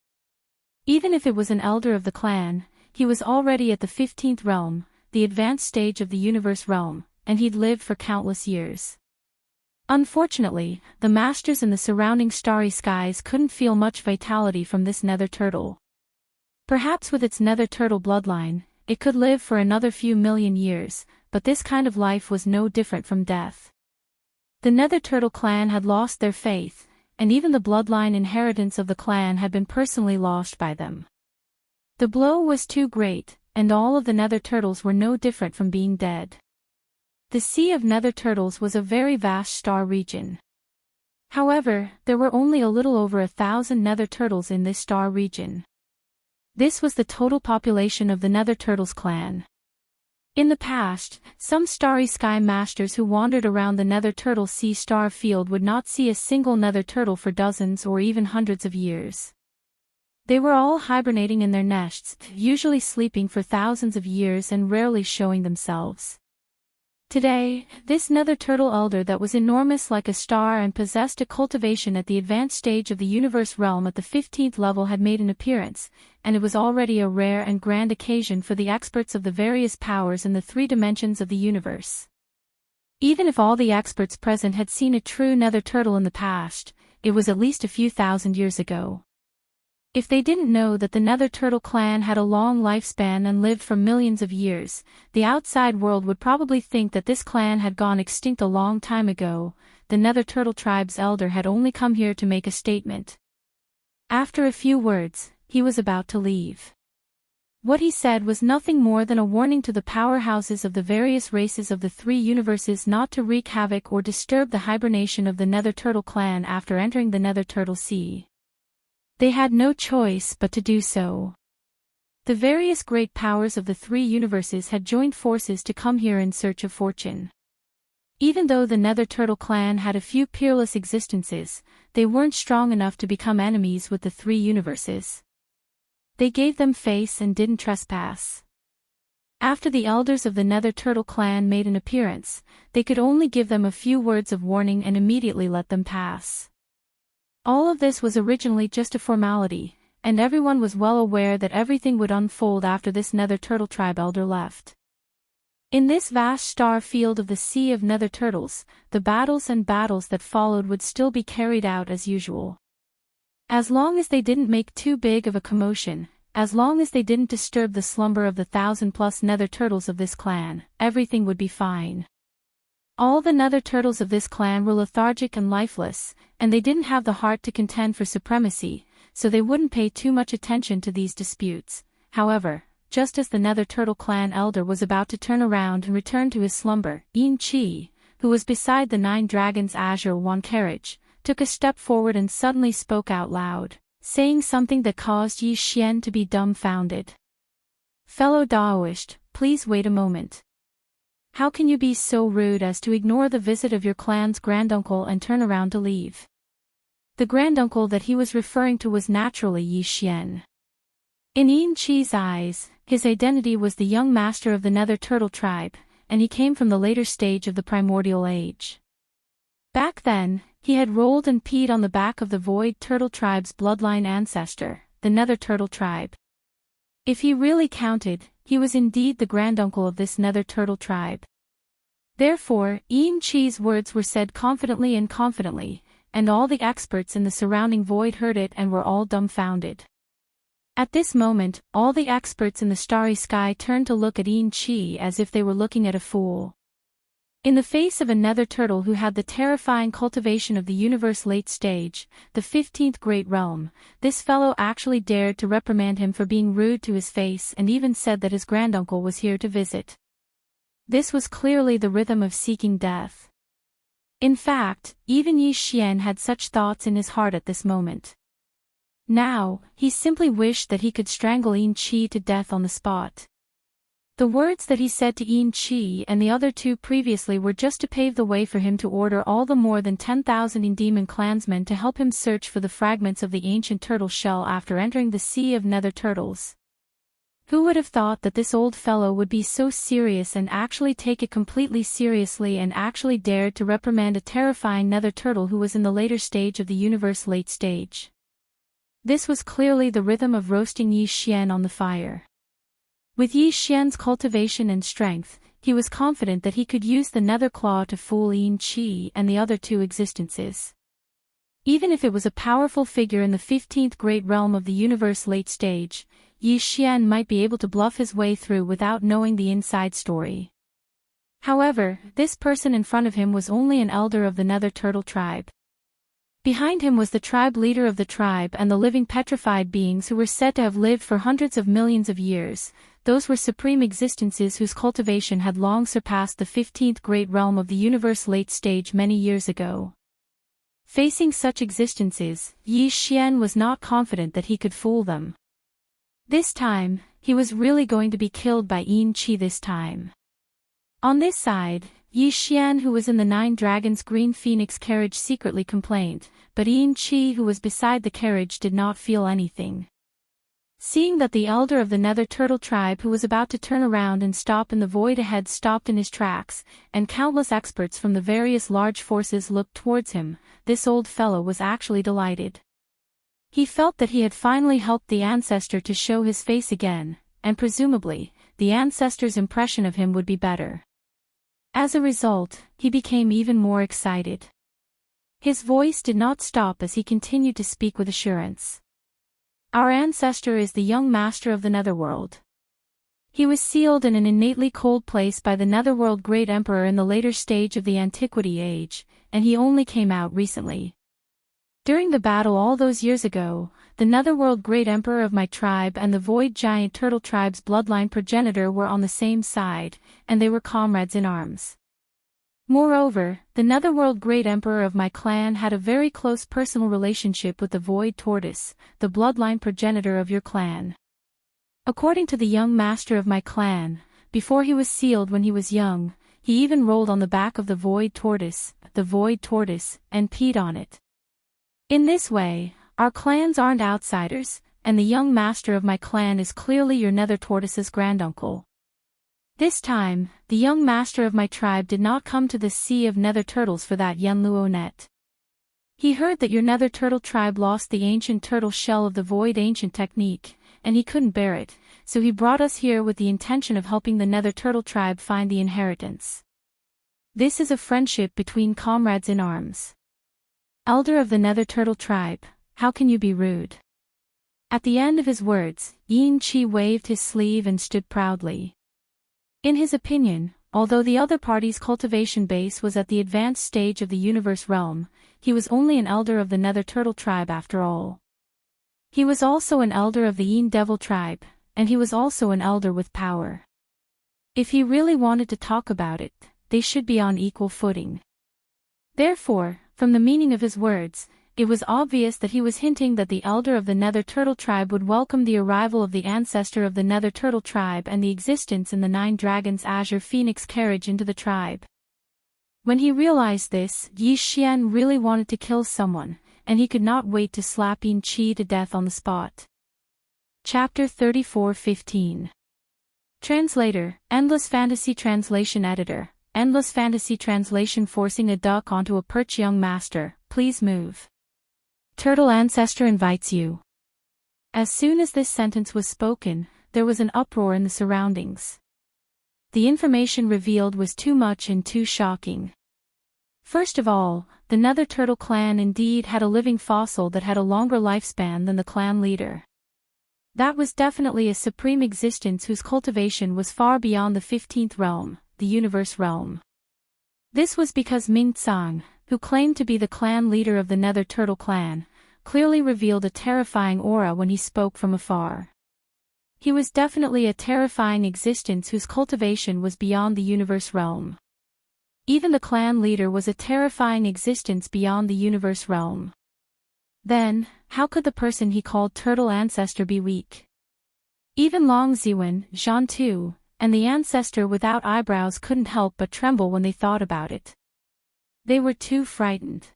Even if it was an elder of the clan, he was already at the 15th realm, the advanced stage of the universe realm, and he'd lived for countless years. Unfortunately, the masters in the surrounding starry skies couldn't feel much vitality from this nether turtle. Perhaps with its nether turtle bloodline, it could live for another few million years, but this kind of life was no different from death. The nether turtle clan had lost their faith, and even the bloodline inheritance of the clan had been personally lost by them. The blow was too great, and all of the nether turtles were no different from being dead. The Sea of Nether Turtles was a very vast star region. However, there were only a little over 1,000 nether turtles in this star region. This was the total population of the Nether Turtles clan. In the past, some starry sky masters who wandered around the nether turtle sea star field would not see a single nether turtle for dozens or even hundreds of years. They were all hibernating in their nests, usually sleeping for thousands of years and rarely showing themselves. Today, this nether turtle elder that was enormous like a star and possessed a cultivation at the advanced stage of the universe realm at the 15th level had made an appearance, and it was already a rare and grand occasion for the experts of the various powers in the 3 dimensions of the universe. Even if all the experts present had seen a true nether turtle in the past, it was at least a few thousand years ago. If they didn't know that the Nether Turtle clan had a long lifespan and lived for millions of years, the outside world would probably think that this clan had gone extinct a long time ago. The Nether Turtle tribe's elder had only come here to make a statement. After a few words, he was about to leave. What he said was nothing more than a warning to the powerhouses of the various races of the 3 universes not to wreak havoc or disturb the hibernation of the Nether Turtle clan after entering the Nether Turtle Sea. They had no choice but to do so. The various great powers of the 3 universes had joined forces to come here in search of fortune. Even though the Nether Turtle clan had a few peerless existences, they weren't strong enough to become enemies with the 3 universes. They gave them face and didn't trespass. After the elders of the Nether Turtle clan made an appearance, they could only give them a few words of warning and immediately let them pass. All of this was originally just a formality, and everyone was well aware that everything would unfold after this Nether Turtle tribe elder left. In this vast star field of the Sea of Nether Turtles, the battles that followed would still be carried out as usual. As long as they didn't make too big of a commotion, as long as they didn't disturb the slumber of the 1,000+ Nether Turtles of this clan, everything would be fine. All the Nether Turtles of this clan were lethargic and lifeless, and they didn't have the heart to contend for supremacy, so they wouldn't pay too much attention to these disputes. However, just as the Nether Turtle clan elder was about to turn around and return to his slumber, Yin Chi, who was beside the 9 dragons' azure wand carriage, took a step forward and suddenly spoke out loud, saying something that caused Yi Xian to be dumbfounded. "Fellow Daoist, please wait a moment. How can you be so rude as to ignore the visit of your clan's granduncle and turn around to leave?" The granduncle that he was referring to was naturally Yi Xian. In Yin Chi's eyes, his identity was the young master of the Nether Turtle tribe, and he came from the later stage of the primordial age. Back then, he had rolled and peed on the back of the Void Turtle tribe's bloodline ancestor, the Nether Turtle tribe. If he really counted, he was indeed the granduncle of this Nether Turtle tribe. Therefore, Yin Chi's words were said confidently, and all the experts in the surrounding void heard it and were all dumbfounded. At this moment, all the experts in the starry sky turned to look at Yin Chi as if they were looking at a fool. In the face of a Nether Turtle who had the terrifying cultivation of the universe late stage, the 15th great realm, this fellow actually dared to reprimand him for being rude to his face and even said that his granduncle was here to visit. This was clearly the rhythm of seeking death. In fact, even Yi Xian had such thoughts in his heart at this moment. Now, he simply wished that he could strangle Yin Chi to death on the spot. The words that he said to Yin Chi and the other 2 previously were just to pave the way for him to order all the more than 10,000 Demon clansmen to help him search for the fragments of the ancient turtle shell after entering the Sea of Nether Turtles. Who would have thought that this old fellow would be so serious and actually take it completely seriously and actually dared to reprimand a terrifying Nether Turtle who was in the later stage of the universe late stage? This was clearly the rhythm of roasting Yi Xian on the fire. With Yi Xian's cultivation and strength, he was confident that he could use the Nether Claw to fool Yin Chi and the other 2 existences. Even if it was a powerful figure in the 15th great realm of the universe late stage, Yi Xian might be able to bluff his way through without knowing the inside story. However, this person in front of him was only an elder of the Nether Turtle tribe. Behind him was the tribe leader of the tribe and the living petrified beings who were said to have lived for hundreds of millions of years. Those were supreme existences whose cultivation had long surpassed the 15th great realm of the universe late stage many years ago. Facing such existences, Yi Xian was not confident that he could fool them. This time, he was really going to be killed by Yin Chi this time. On this side, Yi Xian, who was in the Nine Dragons' green phoenix carriage, secretly complained, but Yin Qi, who was beside the carriage, did not feel anything. Seeing that the elder of the Nether Turtle tribe, who was about to turn around and stop in the void ahead, stopped in his tracks, and countless experts from the various large forces looked towards him, this old fellow was actually delighted. He felt that he had finally helped the ancestor to show his face again, and presumably, the ancestor's impression of him would be better. As a result, he became even more excited. His voice did not stop as he continued to speak with assurance. Our ancestor is the young master of the Netherworld. He was sealed in an innately cold place by the Netherworld Great Emperor in the later stage of the Antiquity Age, and he only came out recently. During the battle all those years ago, the Netherworld Great Emperor of my tribe and the Void Giant Turtle tribe's bloodline progenitor were on the same side, and they were comrades in arms. Moreover, the Netherworld Great Emperor of my clan had a very close personal relationship with the Void Tortoise, the bloodline progenitor of your clan. According to the young master of my clan, before he was sealed when he was young, he even rolled on the back of the Void Tortoise, and peed on it. In this way, our clans aren't outsiders, and the young master of my clan is clearly your Nether Tortoise's granduncle. This time, the young master of my tribe did not come to the Sea of Nether Turtles for that Yenluo net. He heard that your Nether Turtle tribe lost the ancient turtle shell of the Void Ancient technique, and he couldn't bear it, so he brought us here with the intention of helping the Nether Turtle tribe find the inheritance. This is a friendship between comrades in arms. Elder of the Nether Turtle tribe, how can you be rude? At the end of his words, Yin Qi waved his sleeve and stood proudly. In his opinion, although the other party's cultivation base was at the advanced stage of the universe realm, he was only an elder of the Nether Turtle tribe after all. He was also an elder of the Yin Devil tribe, and he was also an elder with power. If he really wanted to talk about it, they should be on equal footing. Therefore, from the meaning of his words, it was obvious that he was hinting that the elder of the Nether Turtle tribe would welcome the arrival of the ancestor of the Nether Turtle tribe and the existence in the Nine Dragons' Azure Phoenix carriage into the tribe. When he realized this, Yi Xian really wanted to kill someone, and he could not wait to slap Yin Qi to death on the spot. Chapter 34:15. Translator, Endless Fantasy Translation Editor, Endless Fantasy Translation. Forcing a duck onto a perch. Young master, please move. Turtle ancestor invites you. As soon as this sentence was spoken, there was an uproar in the surroundings. The information revealed was too much and too shocking. First of all, the Nether Turtle clan indeed had a living fossil that had a longer lifespan than the clan leader. That was definitely a supreme existence whose cultivation was far beyond the 15th realm, the universe realm. This was because Ming Tsang, who claimed to be the clan leader of the Nether Turtle clan, clearly revealed a terrifying aura when he spoke from afar. He was definitely a terrifying existence whose cultivation was beyond the universe realm. Even the clan leader was a terrifying existence beyond the universe realm. Then, how could the person he called Turtle Ancestor be weak? Even Long Ziwen, Zhan Tu, and the ancestor without eyebrows couldn't help but tremble when they thought about it. They were too frightened.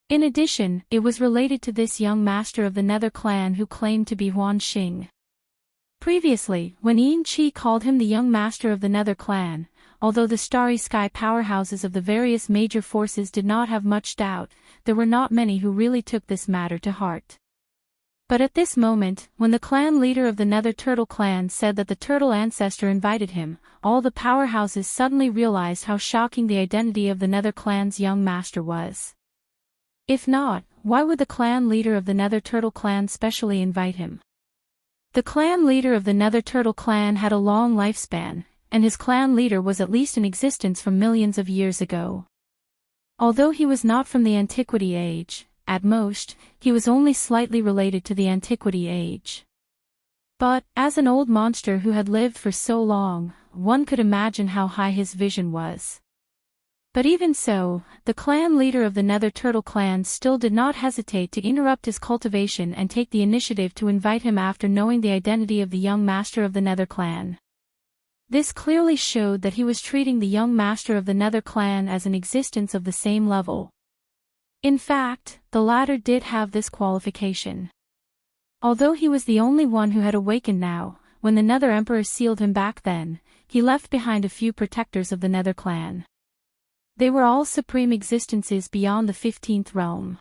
In addition, it was related to this young master of the Nether clan who claimed to be Huan Xing. Previously, when Yin Qi called him the young master of the Nether clan, although the Starry Sky powerhouses of the various major forces did not have much doubt, there were not many who really took this matter to heart. But at this moment, when the clan leader of the Nether Turtle clan said that the turtle ancestor invited him, all the powerhouses suddenly realized how shocking the identity of the Nether clan's young master was. If not, why would the clan leader of the Nether Turtle clan specially invite him? The clan leader of the Nether Turtle clan had a long lifespan, and his clan leader was at least in existence from millions of years ago. Although he was not from the Antiquity Age, at most, he was only slightly related to the Antiquity Age. But, as an old monster who had lived for so long, one could imagine how high his vision was. But even so, the clan leader of the Nether Turtle clan still did not hesitate to interrupt his cultivation and take the initiative to invite him after knowing the identity of the young master of the Nether clan. This clearly showed that he was treating the young master of the Nether clan as an existence of the same level. In fact, the latter did have this qualification. Although he was the only one who had awakened now, when the Nether Emperor sealed him back then, he left behind a few protectors of the Nether clan. They were all supreme existences beyond the 15th realm.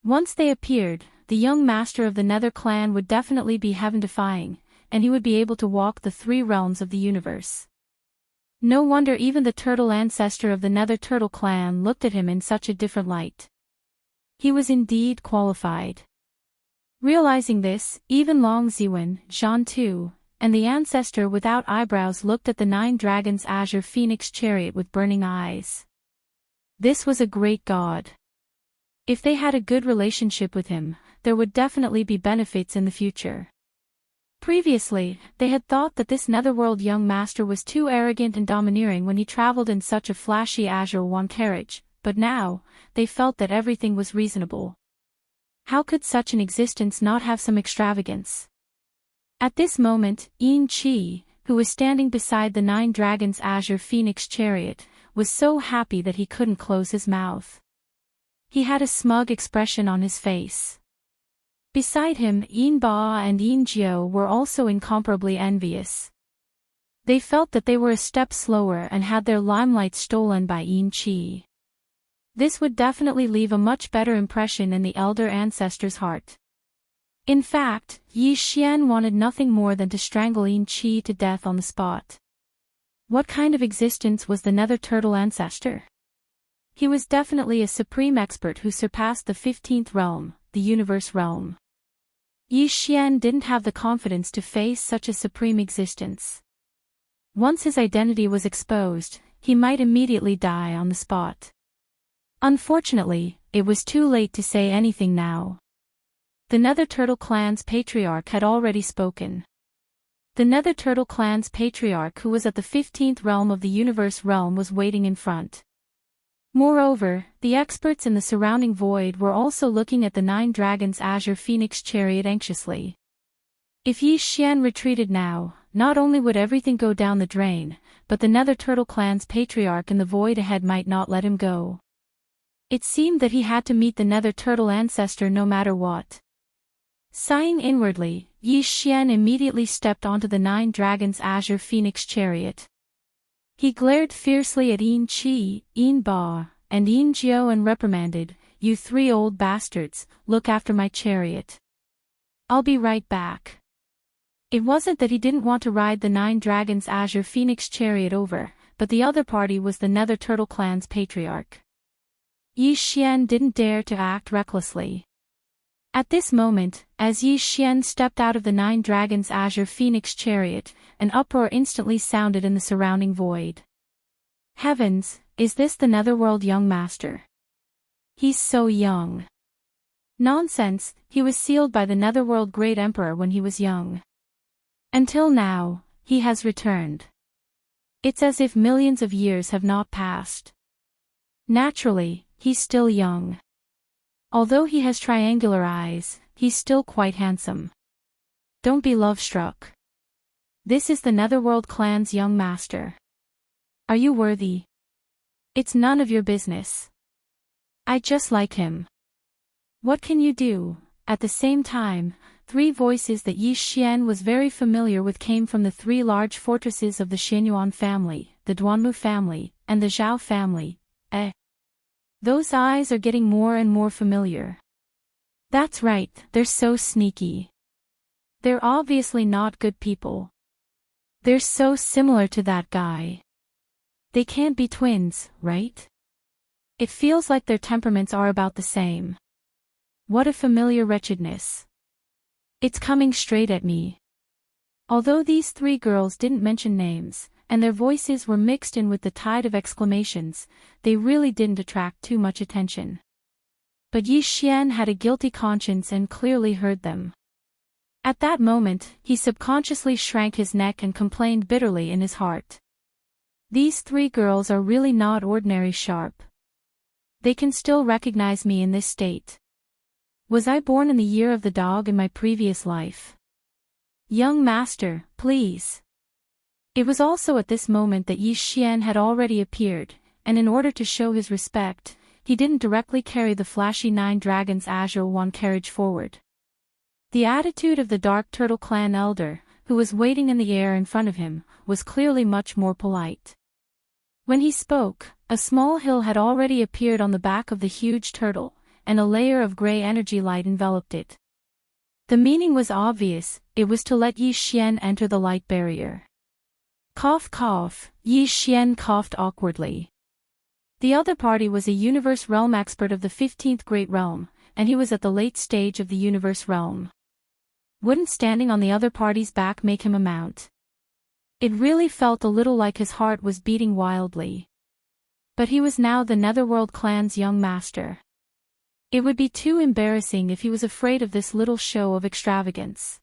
Once they appeared, the young master of the Nether clan would definitely be heaven-defying, and he would be able to walk the 3 realms of the universe. No wonder even the turtle ancestor of the Nether Turtle clan looked at him in such a different light. He was indeed qualified. Realizing this, even Long Ziwen, Zhan Tu, and the ancestor without eyebrows looked at the 9 dragons' azure phoenix chariot with burning eyes. This was a great god. If they had a good relationship with him, there would definitely be benefits in the future. Previously, they had thought that this netherworld young master was too arrogant and domineering when he traveled in such a flashy azure wand carriage, but now, they felt that everything was reasonable. How could such an existence not have some extravagance? At this moment, Yin Qi, who was standing beside the 9 dragons' azure phoenix chariot, was so happy that he couldn't close his mouth. He had a smug expression on his face. Beside him, Yin Ba and Yin Jiao were also incomparably envious. They felt that they were a step slower and had their limelight stolen by Yin Qi. This would definitely leave a much better impression in the elder ancestor's heart. In fact, Yi Xian wanted nothing more than to strangle Yin Qi to death on the spot. What kind of existence was the Nether Turtle ancestor? He was definitely a supreme expert who surpassed the 15th realm, the universe realm. Yi Xian didn't have the confidence to face such a supreme existence. Once his identity was exposed, he might immediately die on the spot. Unfortunately, it was too late to say anything now. The Nether Turtle clan's patriarch had already spoken. The Nether Turtle clan's patriarch, who was at the 15th realm of the universe realm, was waiting in front. Moreover, the experts in the surrounding void were also looking at the 9 dragons' azure phoenix chariot anxiously. If Yi Xian retreated now, not only would everything go down the drain, but the Nether Turtle clan's patriarch in the void ahead might not let him go. It seemed that he had to meet the Nether Turtle ancestor no matter what. Sighing inwardly, Yi Xian immediately stepped onto the 9 dragons' azure phoenix chariot. He glared fiercely at Yin Qi, Yin Ba, and Yin Jiao and reprimanded, "You 3 old bastards, look after my chariot. I'll be right back." It wasn't that he didn't want to ride the 9 dragons' azure phoenix chariot over, but the other party was the Nether Turtle clan's patriarch. Yi Xian didn't dare to act recklessly. At this moment, as Yi Xian stepped out of the 9 dragons' azure phoenix chariot, an uproar instantly sounded in the surrounding void. Heavens, is this the netherworld young master? He's so young. Nonsense, he was sealed by the netherworld great emperor when he was young. Until now, he has returned. It's as if millions of years have not passed. Naturally, he's still young. Although he has triangular eyes, he's still quite handsome. Don't be love-struck. This is the Netherworld clan's young master. Are you worthy? It's none of your business. I just like him. What can you do? At the same time, 3 voices that Yi Xian was very familiar with came from the 3 large fortresses of the Xianyuan family, the Duanmu family, and the Zhao family. Those eyes are getting more and more familiar. That's right, they're so sneaky. They're obviously not good people. They're so similar to that guy. They can't be twins, right? It feels like their temperaments are about the same. What a familiar wretchedness. It's coming straight at me. Although these 3 girls didn't mention names, and their voices were mixed in with the tide of exclamations, they really didn't attract too much attention. But Yi Xian had a guilty conscience and clearly heard them. At that moment, he subconsciously shrank his neck and complained bitterly in his heart. These 3 girls are really not ordinary sharp. They can still recognize me in this state. Was I born in the year of the dog in my previous life? Young master, please. It was also at this moment that Yi Xian had already appeared, and in order to show his respect, he didn't directly carry the flashy 9 Dragons Azure One carriage forward. The attitude of the Dark Turtle Clan elder, who was waiting in the air in front of him, was clearly much more polite. When he spoke, a small hill had already appeared on the back of the huge turtle, and a layer of gray energy light enveloped it. The meaning was obvious, it was to let Yi Xian enter the light barrier. Cough cough, Yi Xian coughed awkwardly. The other party was a universe realm expert of the 15th Great Realm, and he was at the late stage of the universe realm. Wouldn't standing on the other party's back make him a mount? It really felt a little like his heart was beating wildly. But he was now the Netherworld clan's young master. It would be too embarrassing if he was afraid of this little show of extravagance.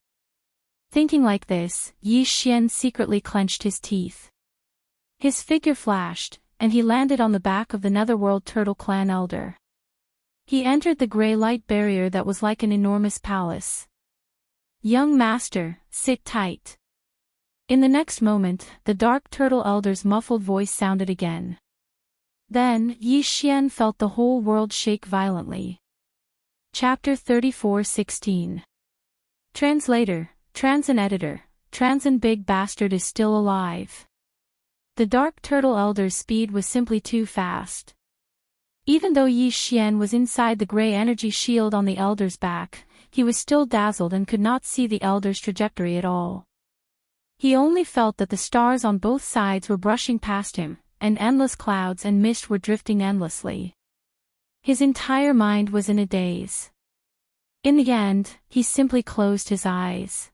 Thinking like this, Yi Xian secretly clenched his teeth. His figure flashed, and he landed on the back of the Netherworld Turtle Clan elder. He entered the gray light barrier that was like an enormous palace. "Young master, sit tight." In the next moment, the Dark Turtle elder's muffled voice sounded again. Then, Yi Xian felt the whole world shake violently. Chapter 34:16. Translator, Transin Editor, Transin Big Bastard is still alive. The Dark Turtle elder's speed was simply too fast. Even though Yi Xian was inside the gray energy shield on the elder's back, he was still dazzled and could not see the elder's trajectory at all. He only felt that the stars on both sides were brushing past him, and endless clouds and mist were drifting endlessly. His entire mind was in a daze. In the end, he simply closed his eyes.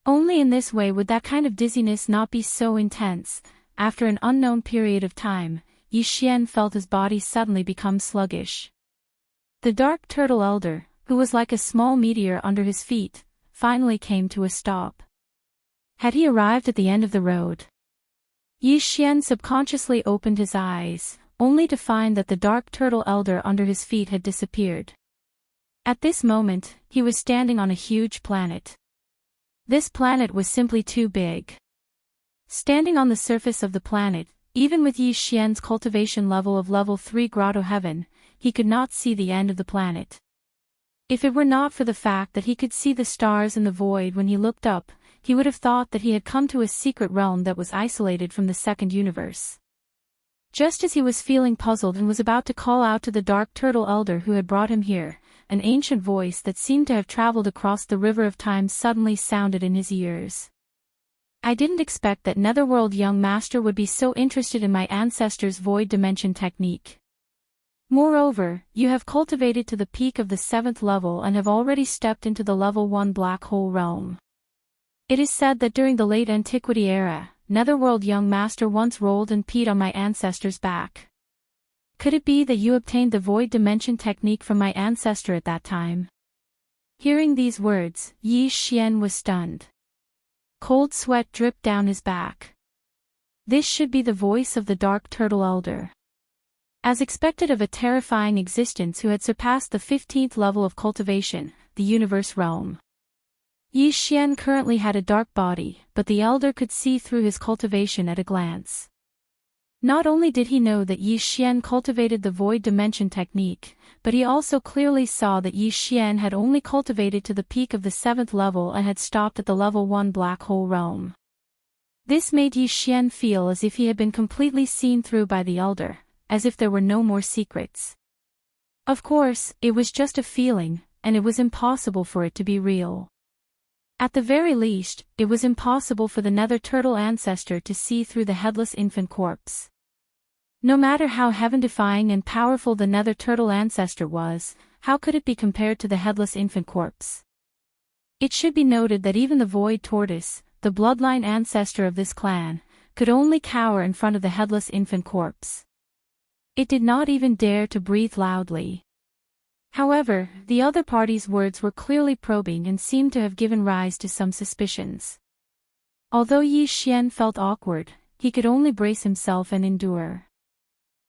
Only in this way would that kind of dizziness not be so intense. After an unknown period of time, Yi Xian felt his body suddenly become sluggish. The Dark Turtle elder, who was like a small meteor under his feet, finally came to a stop. Had he arrived at the end of the road? Yi Xian subconsciously opened his eyes, only to find that the Dark Turtle elder under his feet had disappeared. At this moment, he was standing on a huge planet. This planet was simply too big. Standing on the surface of the planet, even with Yi Xian's cultivation level of level 3 Grotto Heaven, he could not see the end of the planet. If it were not for the fact that he could see the stars in the void when he looked up, he would have thought that he had come to a secret realm that was isolated from the second universe. Just as he was feeling puzzled and was about to call out to the Dark Turtle elder who had brought him here, an ancient voice that seemed to have traveled across the river of time suddenly sounded in his ears. "I didn't expect that Netherworld young master would be so interested in my ancestors' void dimension technique. Moreover, you have cultivated to the peak of the 7th level and have already stepped into the level 1 black hole realm. It is said that during the late antiquity era, Netherworld young master once rolled and peed on my ancestor's back. Could it be that you obtained the void dimension technique from my ancestor at that time?" Hearing these words, Yi Xian was stunned. Cold sweat dripped down his back. This should be the voice of the Dark Turtle elder. As expected of a terrifying existence who had surpassed the 15th level of cultivation, the universe realm. Yi Xian currently had a dark body, but the elder could see through his cultivation at a glance. Not only did he know that Yi Xian cultivated the void dimension technique, but he also clearly saw that Yi Xian had only cultivated to the peak of the 7th level and had stopped at the level 1 black hole realm. This made Yi Xian feel as if he had been completely seen through by the elder, as if there were no more secrets. Of course, it was just a feeling, and it was impossible for it to be real. At the very least, it was impossible for the Nether Turtle ancestor to see through the headless infant corpse. No matter how heaven-defying and powerful the Nether Turtle ancestor was, how could it be compared to the headless infant corpse? It should be noted that even the Void Tortoise, the bloodline ancestor of this clan, could only cower in front of the headless infant corpse. It did not even dare to breathe loudly. However, the other party's words were clearly probing and seemed to have given rise to some suspicions. Although Yi Xian felt awkward, he could only brace himself and endure.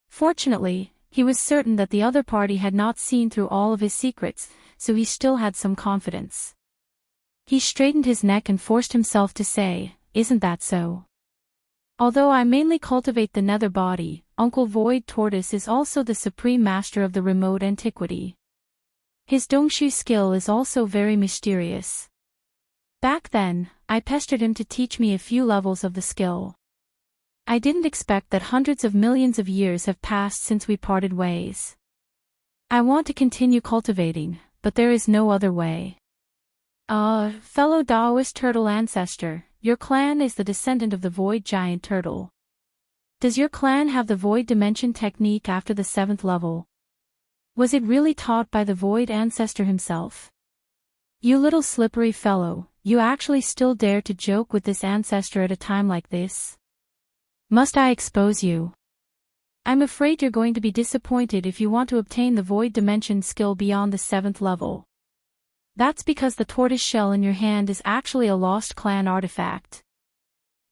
Fortunately, he was certain that the other party had not seen through all of his secrets, so he still had some confidence. He straightened his neck and forced himself to say, "Isn't that so?" Although I mainly cultivate the nether body, Uncle Void Tortoise is also the supreme master of the remote antiquity. His Dongshu skill is also very mysterious. Back then, I pestered him to teach me a few levels of the skill. I didn't expect that hundreds of millions of years have passed since we parted ways. I want to continue cultivating, but there is no other way. Fellow Taoist turtle ancestor, your clan is the descendant of the void giant turtle. Does your clan have the void dimension technique after the 7th level? Was it really taught by the void ancestor himself? You little slippery fellow, you actually still dare to joke with this ancestor at a time like this? Must I expose you? I'm afraid you're going to be disappointed if you want to obtain the void dimension skill beyond the 7th level. That's because the tortoise shell in your hand is actually a lost clan artifact.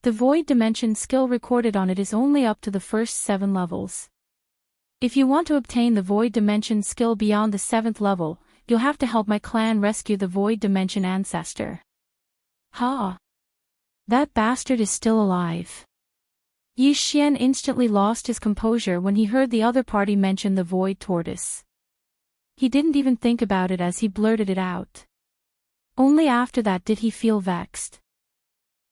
The void dimension skill recorded on it is only up to the first 7 levels. If you want to obtain the void dimension skill beyond the 7th level, you'll have to help my clan rescue the void dimension ancestor. Ha! That bastard is still alive. Yi Xian instantly lost his composure when he heard the other party mention the void tortoise. He didn't even think about it as he blurted it out. Only after that did he feel vexed.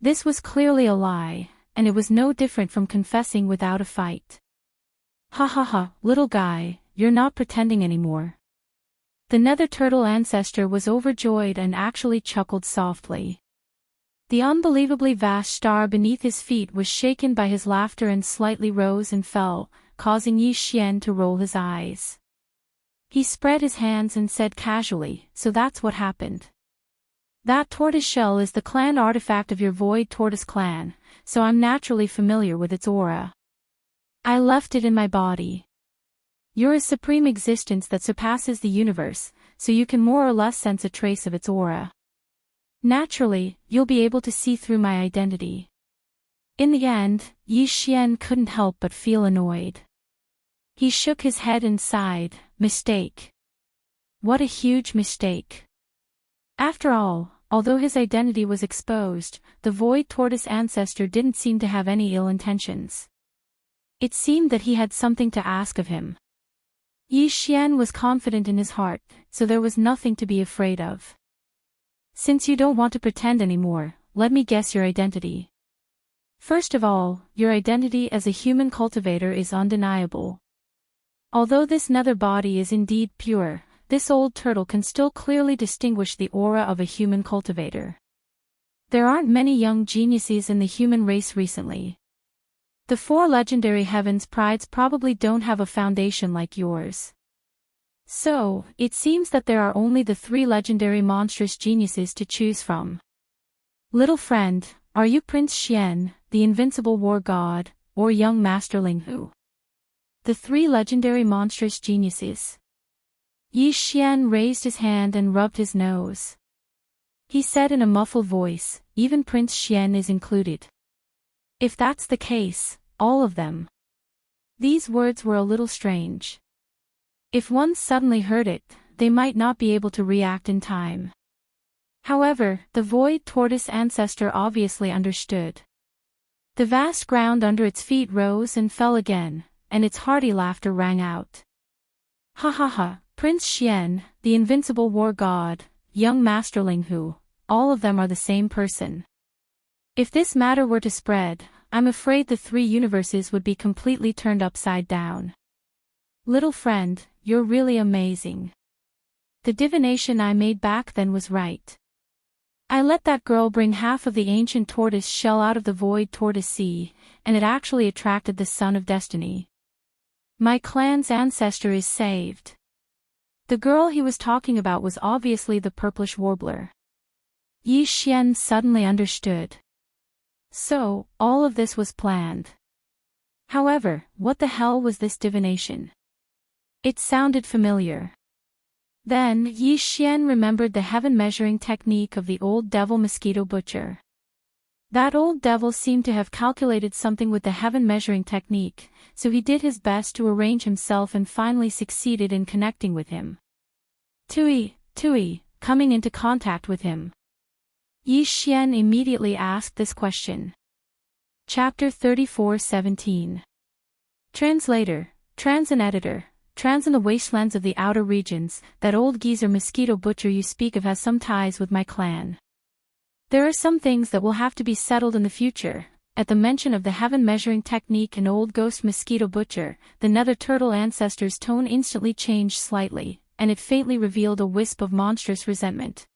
This was clearly a lie, and it was no different from confessing without a fight. Ha ha ha, little guy, you're not pretending anymore. The nether turtle ancestor was overjoyed and actually chuckled softly. The unbelievably vast star beneath his feet was shaken by his laughter and slightly rose and fell, causing Yi Xian to roll his eyes. He spread his hands and said casually, so that's what happened. That tortoise shell is the clan artifact of your void tortoise clan, so I'm naturally familiar with its aura. I left it in my body. You're a supreme existence that surpasses the universe, so you can more or less sense a trace of its aura. Naturally, you'll be able to see through my identity. In the end, Yi Xian couldn't help but feel annoyed. He shook his head and sighed, mistake. What a huge mistake. After all, although his identity was exposed, the void tortoise ancestor didn't seem to have any ill intentions. It seemed that he had something to ask of him. Yi Xian was confident in his heart, so there was nothing to be afraid of. Since you don't want to pretend anymore, let me guess your identity. First of all, your identity as a human cultivator is undeniable. Although this nether body is indeed pure, this old turtle can still clearly distinguish the aura of a human cultivator. There aren't many young geniuses in the human race recently. The 4 legendary heavens prides probably don't have a foundation like yours. So, it seems that there are only the 3 legendary monstrous geniuses to choose from. Little friend, are you Prince Xian, the invincible war god, or young Master Ling Hu? The 3 legendary monstrous geniuses. Yi Xian raised his hand and rubbed his nose. He said in a muffled voice, even Prince Xian is included. If that's the case, all of them. These words were a little strange. If one suddenly heard it, they might not be able to react in time. However, the void tortoise ancestor obviously understood. The vast ground under its feet rose and fell again, and its hearty laughter rang out. Ha ha ha, Prince Xian, the invincible war god, young Master Ling Hu, all of them are the same person. If this matter were to spread, I'm afraid the 3 universes would be completely turned upside down. Little friend, you're really amazing. The divination I made back then was right. I let that girl bring half of the ancient tortoise shell out of the void tortoise sea, and it actually attracted the son of destiny. My clan's ancestor is saved. The girl he was talking about was obviously the purplish warbler. Yi Xian suddenly understood. So, all of this was planned. However, what the hell was this divination? It sounded familiar. Then, Yi Xian remembered the heaven measuring technique of the old devil mosquito butcher. That old devil seemed to have calculated something with the heaven measuring technique, so he did his best to arrange himself and finally succeeded in connecting with him. Tui, coming into contact with him. Yi Xian immediately asked this question. Chapter 34:17. Translator, trans and editor. Trans in the wastelands of the outer regions, that old geezer mosquito butcher you speak of has some ties with my clan. There are some things that will have to be settled in the future. At the mention of the heaven measuring technique and old ghost mosquito butcher, the nether turtle ancestor's tone instantly changed slightly, and it faintly revealed a wisp of monstrous resentment.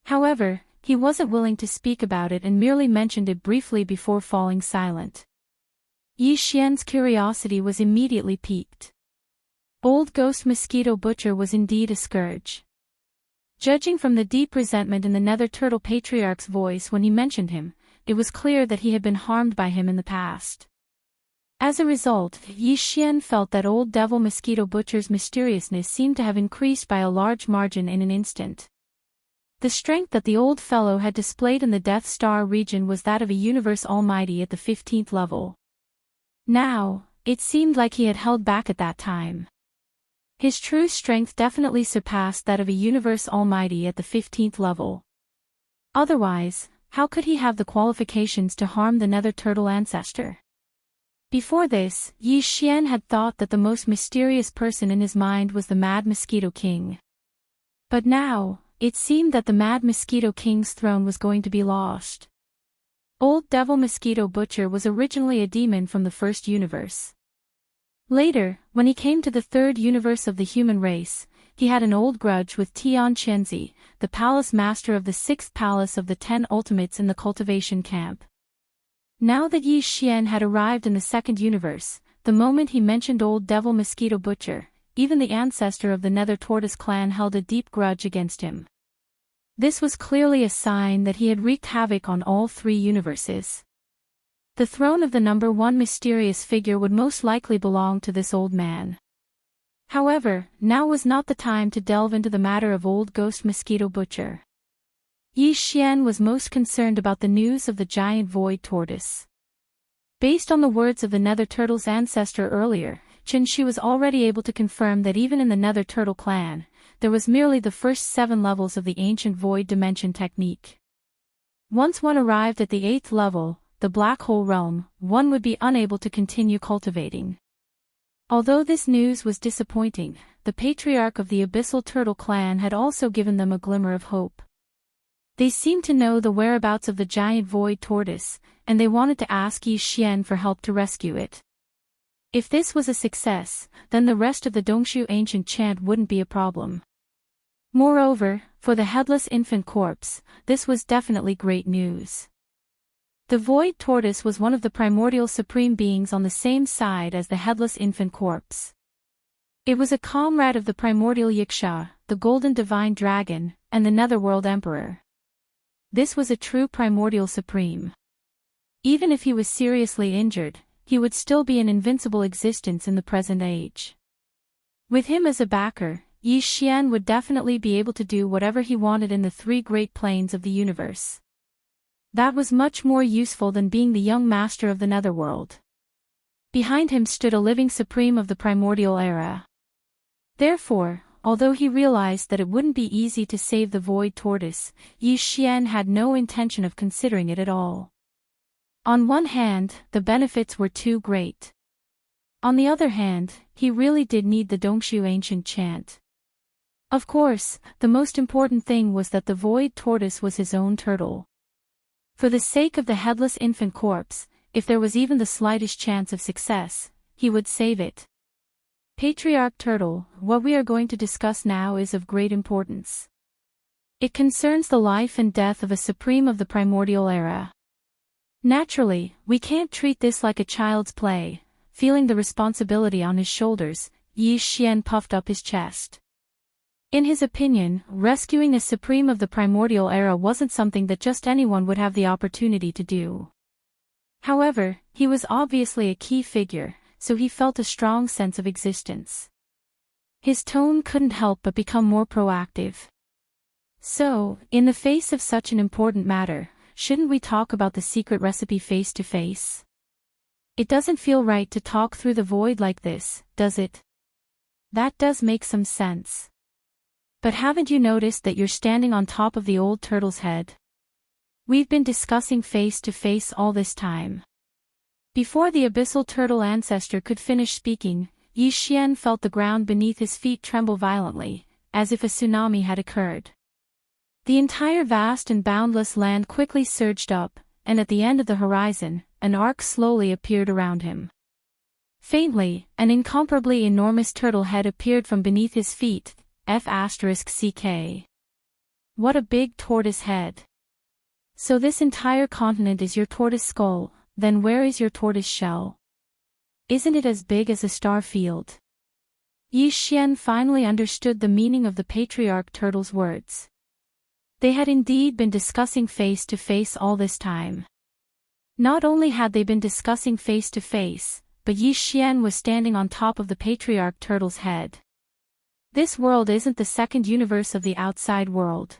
However, he wasn't willing to speak about it and merely mentioned it briefly before falling silent. Yi Xian's curiosity was immediately piqued. Old ghost mosquito butcher was indeed a scourge. Judging from the deep resentment in the nether turtle patriarch's voice when he mentioned him, it was clear that he had been harmed by him in the past. As a result, Yi Xian felt that old devil mosquito butcher's mysteriousness seemed to have increased by a large margin in an instant. The strength that the old fellow had displayed in the Death Star region was that of a universe almighty at the 15th level. Now, it seemed like he had held back at that time. His true strength definitely surpassed that of a universe almighty at the 15th level. Otherwise, how could he have the qualifications to harm the nether turtle ancestor? Before this, Yi Xian had thought that the most mysterious person in his mind was the Mad Mosquito King. But now, it seemed that the Mad Mosquito King's throne was going to be lost. Old Devil Mosquito Butcher was originally a demon from the first universe. Later, when he came to the third universe of the human race, he had an old grudge with Tian Chenzi, the palace master of the 6th palace of the 10 ultimates in the cultivation camp. Now that Yi Xian had arrived in the second universe, the moment he mentioned old Devil Mosquito Butcher, even the ancestor of the Nether Tortoise clan held a deep grudge against him. This was clearly a sign that he had wreaked havoc on all 3 universes. The throne of the number 1 mysterious figure would most likely belong to this old man. However, now was not the time to delve into the matter of old ghost mosquito butcher. Yi Xian was most concerned about the news of the giant void tortoise. Based on the words of the Nether Turtle's ancestor earlier, Chen Shi was already able to confirm that even in the Nether Turtle clan, there was merely the first 7 levels of the ancient void dimension technique. Once one arrived at the 8th level, the black hole realm, one would be unable to continue cultivating. Although this news was disappointing, the patriarch of the Abyssal Turtle clan had also given them a glimmer of hope. They seemed to know the whereabouts of the giant void tortoise, and they wanted to ask Yi Xian for help to rescue it. If this was a success, then the rest of the Dongshu ancient chant wouldn't be a problem. Moreover, for the headless infant corpse, this was definitely great news. The void tortoise was one of the primordial supreme beings on the same side as the headless infant corpse. It was a comrade of the primordial Yiksha, the golden divine dragon, and the netherworld emperor. This was a true primordial supreme. Even if he was seriously injured, he would still be an invincible existence in the present age. With him as a backer, Yi Xian would definitely be able to do whatever he wanted in the 3 great planes of the universe. That was much more useful than being the young master of the netherworld. Behind him stood a living supreme of the primordial era. Therefore, although he realized that it wouldn't be easy to save the void tortoise, Yi Xian had no intention of considering it at all. On one hand, the benefits were too great. On the other hand, he really did need the Dongshu ancient chant. Of course, the most important thing was that the void tortoise was his own turtle. For the sake of the headless infant corpse, if there was even the slightest chance of success, he would save it. Patriarch Turtle, what we are going to discuss now is of great importance. It concerns the life and death of a supreme of the primordial era. Naturally, we can't treat this like a child's play. Feeling the responsibility on his shoulders, Yi Xian puffed up his chest. In his opinion, rescuing a supreme of the primordial era wasn't something that just anyone would have the opportunity to do. However, he was obviously a key figure, so he felt a strong sense of existence. His tone couldn't help but become more proactive. So, in the face of such an important matter, shouldn't we talk about the secret recipe face to face? It doesn't feel right to talk through the void like this, does it? That does make some sense. But haven't you noticed that you're standing on top of the old turtle's head? We've been discussing face to face all this time. Before the abyssal turtle ancestor could finish speaking, Yi Xian felt the ground beneath his feet tremble violently, as if a tsunami had occurred. The entire vast and boundless land quickly surged up, and at the end of the horizon, an arc slowly appeared around him. Faintly, an incomparably enormous turtle head appeared from beneath his feet, F***CK. What a big tortoise head. So this entire continent is your tortoise skull, then where is your tortoise shell? Isn't it as big as a star field? Yi Xian finally understood the meaning of the patriarch turtle's words. They had indeed been discussing face to face all this time. Not only had they been discussing face to face, but Yi Xian was standing on top of the patriarch turtle's head. This world isn't the second universe of the outside world.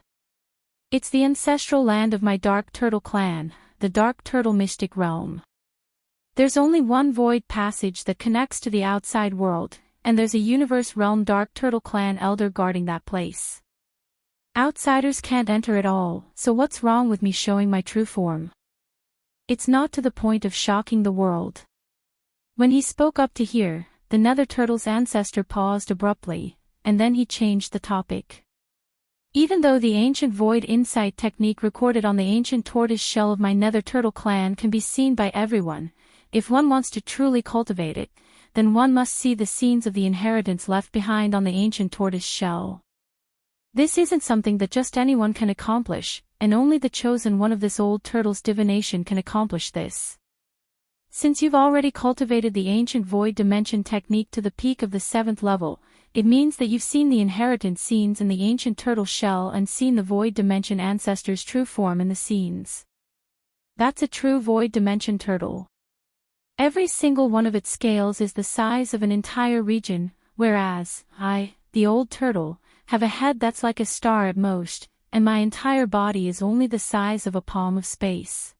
It's the ancestral land of my dark turtle clan, the dark turtle mystic realm. There's only one void passage that connects to the outside world, and there's a universe realm dark turtle clan elder guarding that place. Outsiders can't enter at all, so what's wrong with me showing my true form? It's not to the point of shocking the world. When he spoke up to here, the nether turtle's ancestor paused abruptly, and then he changed the topic. Even though the ancient void insight technique recorded on the ancient tortoise shell of my nether turtle clan can be seen by everyone, if one wants to truly cultivate it, then one must see the scenes of the inheritance left behind on the ancient tortoise shell. This isn't something that just anyone can accomplish, and only the chosen one of this old turtle's divination can accomplish this. Since you've already cultivated the ancient void dimension technique to the peak of the 7th level, it means that you've seen the inheritance scenes in the ancient turtle shell and seen the void dimension ancestor's true form in the scenes. That's a true void dimension turtle. Every single one of its scales is the size of an entire region, whereas I, the old turtle, have a head that's like a star at most, and my entire body is only the size of a palm of space.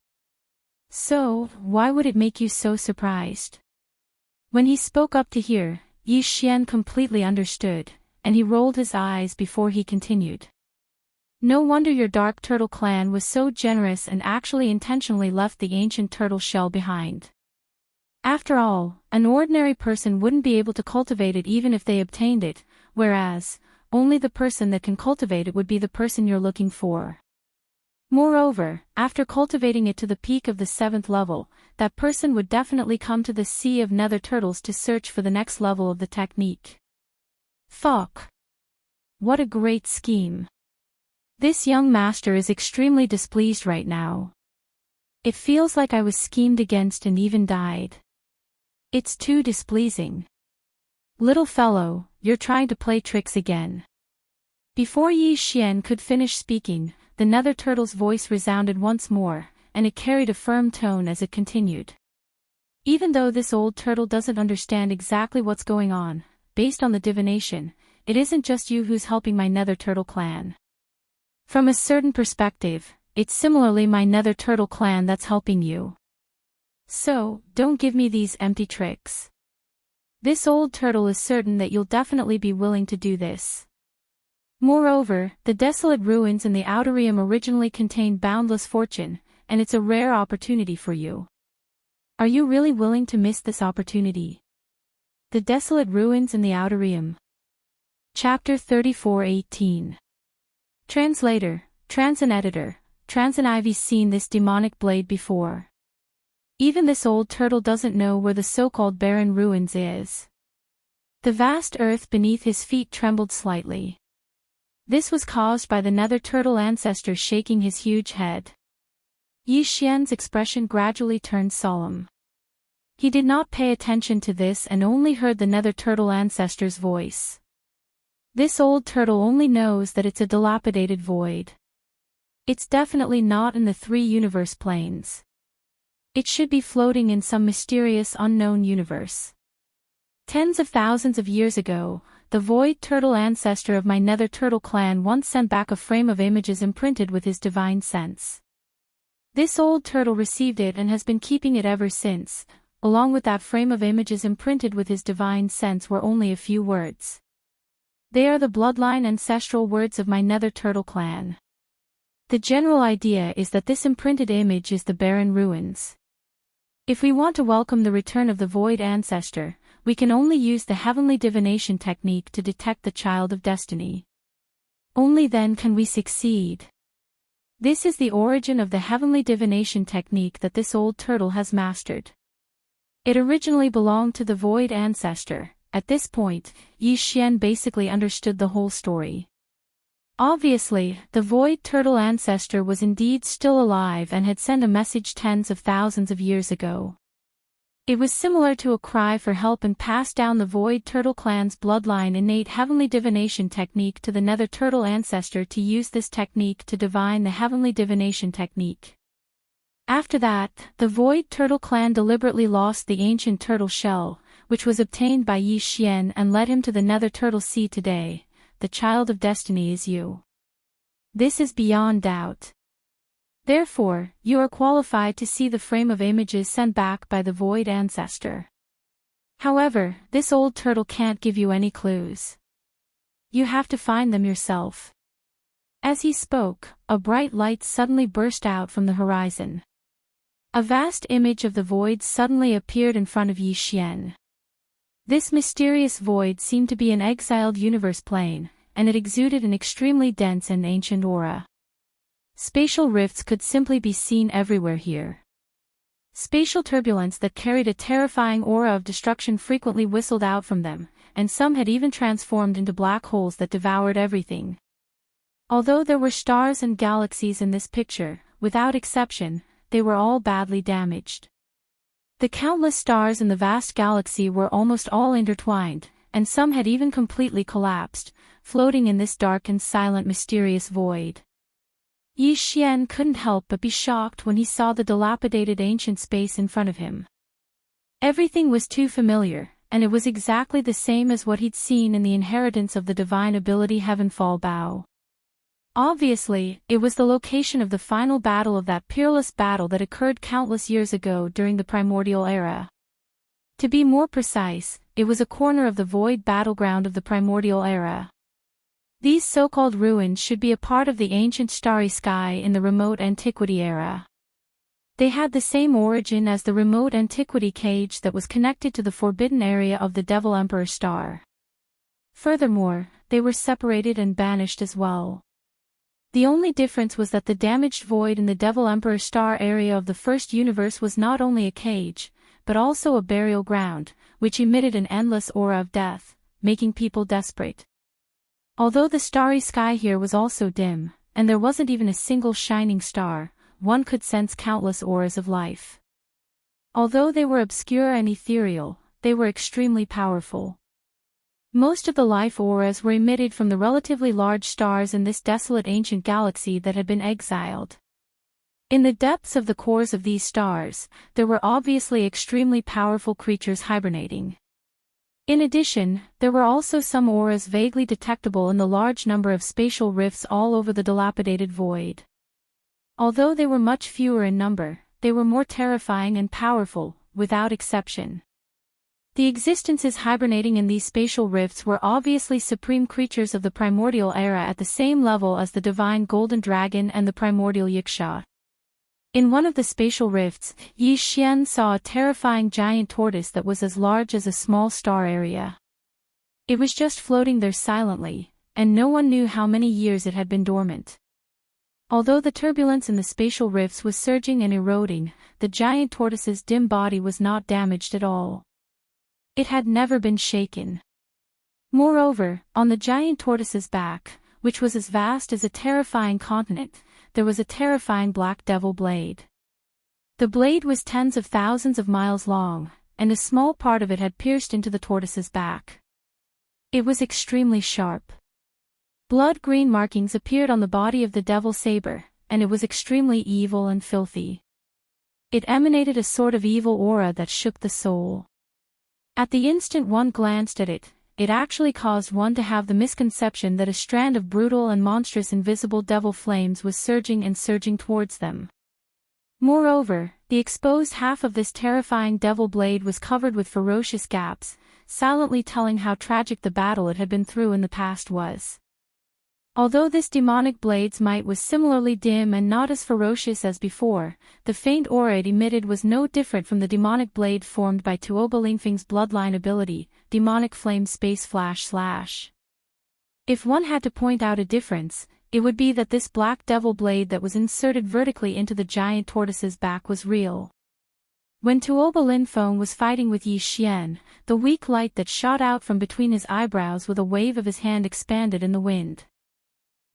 So, why would it make you so surprised? When he spoke up to here, Yi Xian completely understood, and he rolled his eyes before he continued. No wonder your dark turtle clan was so generous and actually intentionally left the ancient turtle shell behind. After all, an ordinary person wouldn't be able to cultivate it even if they obtained it, whereas, only the person that can cultivate it would be the person you're looking for. Moreover, after cultivating it to the peak of the 7th level, that person would definitely come to the sea of nether turtles to search for the next level of the technique. Fuck. What a great scheme. This young master is extremely displeased right now. It feels like I was schemed against and even died. It's too displeasing. Little fellow, you're trying to play tricks again. Before Yi Xian could finish speaking, the nether turtle's voice resounded once more, and it carried a firm tone as it continued. Even though this old turtle doesn't understand exactly what's going on, based on the divination, it isn't just you who's helping my nether turtle clan. From a certain perspective, it's similarly my nether turtle clan that's helping you. So, don't give me these empty tricks. This old turtle is certain that you'll definitely be willing to do this. Moreover, the desolate ruins in the Outer Realm originally contained boundless fortune, and it's a rare opportunity for you. Are you really willing to miss this opportunity? The desolate ruins in the Outer Realm. Chapter 34:18. Translator, Transan Editor, Transan Ivy's seen this demonic blade before. Even this old turtle doesn't know where the so-called barren ruins is. The vast earth beneath his feet trembled slightly. This was caused by the nether turtle ancestor shaking his huge head. Yi Xian's expression gradually turned solemn. He did not pay attention to this and only heard the nether turtle ancestor's voice. This old turtle only knows that it's a dilapidated void. It's definitely not in the 3 universe planes. It should be floating in some mysterious unknown universe. Tens of thousands of years ago, the void turtle ancestor of my nether turtle clan once sent back a frame of images imprinted with his divine sense. This old turtle received it and has been keeping it ever since. Along with that frame of images imprinted with his divine sense were only a few words. They are the bloodline ancestral words of my nether turtle clan. The general idea is that this imprinted image is the barren ruins. If we want to welcome the return of the void ancestor, we can only use the heavenly divination technique to detect the child of destiny. Only then can we succeed. This is the origin of the heavenly divination technique that this old turtle has mastered. It originally belonged to the void ancestor. At this point, Yi Xian basically understood the whole story. Obviously, the void turtle ancestor was indeed still alive and had sent a message tens of thousands of years ago. It was similar to a cry for help and passed down the void turtle clan's bloodline innate heavenly divination technique to the nether turtle ancestor to use this technique to divine the heavenly divination technique. After that, the void turtle clan deliberately lost the ancient turtle shell, which was obtained by Yi Xian and led him to the nether turtle sea today. The child of destiny is you. This is beyond doubt. Therefore, you are qualified to see the frame of images sent back by the void ancestor. However, this old turtle can't give you any clues. You have to find them yourself. As he spoke, a bright light suddenly burst out from the horizon. A vast image of the void suddenly appeared in front of Yi Xian. This mysterious void seemed to be an exiled universe plane, and it exuded an extremely dense and ancient aura. Spatial rifts could simply be seen everywhere here. Spatial turbulence that carried a terrifying aura of destruction frequently whistled out from them, and some had even transformed into black holes that devoured everything. Although there were stars and galaxies in this picture, without exception, they were all badly damaged. The countless stars in the vast galaxy were almost all intertwined, and some had even completely collapsed, floating in this dark and silent mysterious void. Yi Xian couldn't help but be shocked when he saw the dilapidated ancient space in front of him. Everything was too familiar, and it was exactly the same as what he'd seen in the inheritance of the divine ability Heavenfall Bow. Obviously, it was the location of the final battle of that peerless battle that occurred countless years ago during the primordial era. To be more precise, it was a corner of the void battleground of the primordial era. These so-called ruins should be a part of the ancient starry sky in the remote antiquity era. They had the same origin as the remote antiquity cage that was connected to the forbidden area of the Devil Emperor star. Furthermore, they were separated and banished as well. The only difference was that the damaged void in the Devil Emperor star area of the first universe was not only a cage, but also a burial ground, which emitted an endless aura of death, making people desperate. Although the starry sky here was also dim, and there wasn't even a single shining star, one could sense countless auras of life. Although they were obscure and ethereal, they were extremely powerful. Most of the life auras were emitted from the relatively large stars in this desolate ancient galaxy that had been exiled. In the depths of the cores of these stars, there were obviously extremely powerful creatures hibernating. In addition, there were also some auras vaguely detectable in the large number of spatial rifts all over the dilapidated void. Although they were much fewer in number, they were more terrifying and powerful, without exception. The existences hibernating in these spatial rifts were obviously supreme creatures of the primordial era at the same level as the divine golden dragon and the primordial yiksha. In one of the spatial rifts, Yi Xian saw a terrifying giant tortoise that was as large as a small star area. It was just floating there silently, and no one knew how many years it had been dormant. Although the turbulence in the spatial rifts was surging and eroding, the giant tortoise's dim body was not damaged at all. It had never been shaken. Moreover, on the giant tortoise's back, which was as vast as a terrifying continent, there was a terrifying black devil blade. The blade was tens of thousands of miles long, and a small part of it had pierced into the tortoise's back. It was extremely sharp. Blood-green markings appeared on the body of the devil saber, and it was extremely evil and filthy. It emanated a sort of evil aura that shook the soul. At the instant one glanced at it, it actually caused one to have the misconception that a strand of brutal and monstrous invisible devil flames was surging and surging towards them. Moreover, the exposed half of this terrifying devil blade was covered with ferocious gaps, silently telling how tragic the battle it had been through in the past was. Although this demonic blade's might was similarly dim and not as ferocious as before, the faint aura it emitted was no different from the demonic blade formed by Tuoba Lingfeng's bloodline ability, Demonic Flame Space Flash/. If one had to point out a difference, it would be that this black devil blade that was inserted vertically into the giant tortoise's back was real. When Tuoba Linfeng was fighting with Yi Xian, the weak light that shot out from between his eyebrows with a wave of his hand expanded in the wind.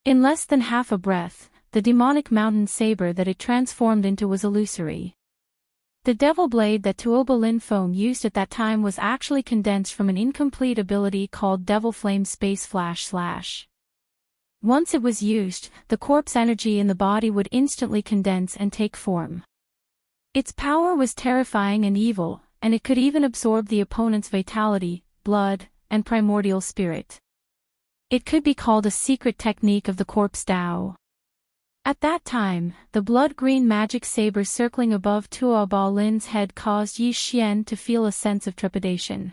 In less than half a breath, the demonic mountain saber that it transformed into was illusory. The devil blade that Tuoba Linfeng used at that time was actually condensed from an incomplete ability called Devil Flame Space Flash/. Once it was used, the corpse energy in the body would instantly condense and take form. Its power was terrifying and evil, and it could even absorb the opponent's vitality, blood, and primordial spirit. It could be called a secret technique of the corpse Dao. At that time, the blood-green magic saber circling above Tuoba Lin's head caused Yi Xian to feel a sense of trepidation.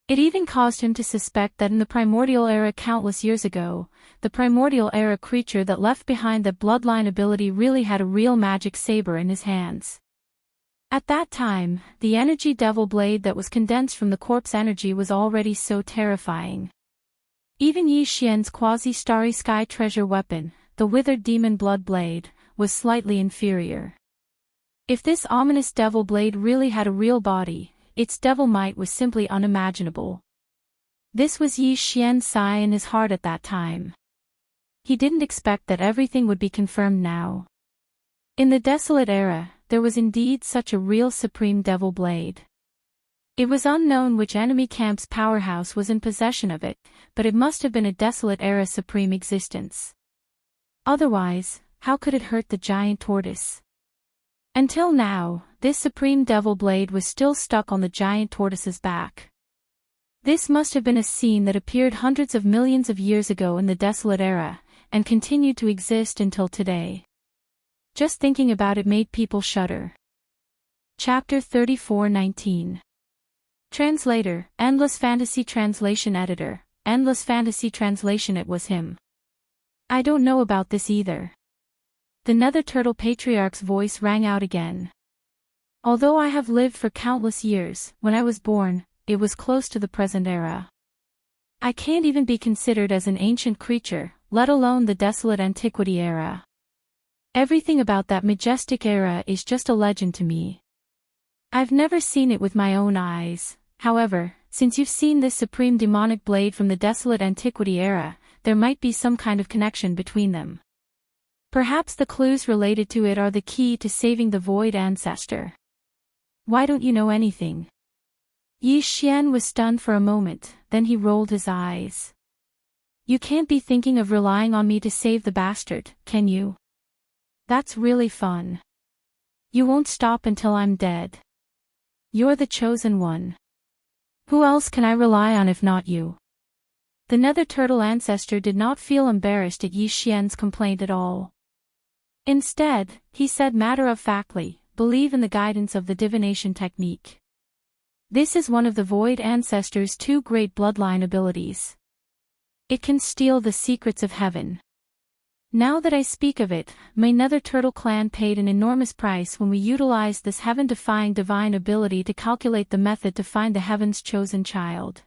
It even caused him to suspect that in the primordial era countless years ago, the primordial era creature that left behind that bloodline ability really had a real magic saber in his hands. At that time, the energy devil blade that was condensed from the corpse energy was already so terrifying. Even Yi Xian's quasi-starry sky treasure weapon, the withered demon blood blade, was slightly inferior. If this ominous devil blade really had a real body, its devil might was simply unimaginable. This was Yi Xian's sigh in his heart at that time. He didn't expect that everything would be confirmed now. In the desolate era, there was indeed such a real supreme devil blade. It was unknown which enemy camp's powerhouse was in possession of it, but it must have been a desolate era supreme existence. Otherwise, how could it hurt the giant tortoise? Until now, this supreme devil blade was still stuck on the giant tortoise's back. This must have been a scene that appeared hundreds of millions of years ago in the desolate era, and continued to exist until today. Just thinking about it made people shudder. Chapter 34:19. Translator, Endless Fantasy Translation Editor, Endless Fantasy Translation. It was him. I don't know about this either. The Nether Turtle Patriarch's voice rang out again. Although I have lived for countless years, when I was born, it was close to the present era. I can't even be considered as an ancient creature, let alone the desolate antiquity era. Everything about that majestic era is just a legend to me. I've never seen it with my own eyes. However, since you've seen this supreme demonic blade from the desolate antiquity era, there might be some kind of connection between them. Perhaps the clues related to it are the key to saving the Void Ancestor. Why don't you know anything? Yi Xian was stunned for a moment, then he rolled his eyes. You can't be thinking of relying on me to save the bastard, can you? That's really fun. You won't stop until I'm dead. You're the chosen one. Who else can I rely on if not you? The Nether Turtle Ancestor did not feel embarrassed at Yi Xian's complaint at all. Instead, he said matter-of-factly, believe in the guidance of the divination technique. This is one of the Void Ancestor's two great bloodline abilities. It can steal the secrets of heaven. Now that I speak of it, my Nether Turtle clan paid an enormous price when we utilized this heaven-defying divine ability to calculate the method to find the heaven's chosen child.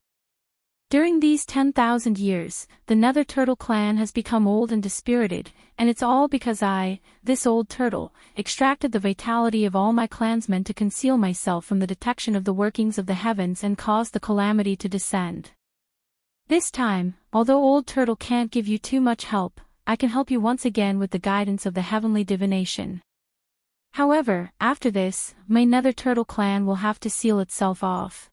During these 10,000 years, the Nether Turtle clan has become old and dispirited, and it's all because I, this old turtle, extracted the vitality of all my clansmen to conceal myself from the detection of the workings of the heavens and cause the calamity to descend. This time, although old turtle can't give you too much help, I can help you once again with the guidance of the heavenly divination. However, after this, my Nether Turtle clan will have to seal itself off.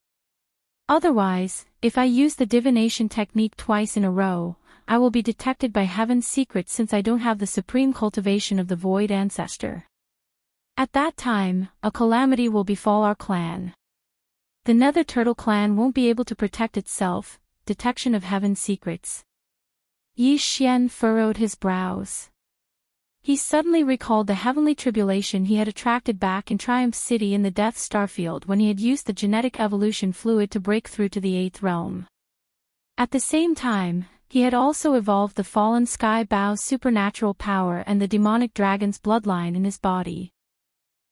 Otherwise, if I use the divination technique twice in a row, I will be detected by heaven's secret since I don't have the supreme cultivation of the Void Ancestor. At that time, a calamity will befall our clan. The Nether Turtle clan won't be able to protect itself, detection of heaven's secrets. Yi Xian furrowed his brows. He suddenly recalled the heavenly tribulation he had attracted back in Triumph City in the Death Starfield when he had used the genetic evolution fluid to break through to the 8th realm. At the same time, he had also evolved the fallen sky bow's supernatural power and the demonic dragon's bloodline in his body.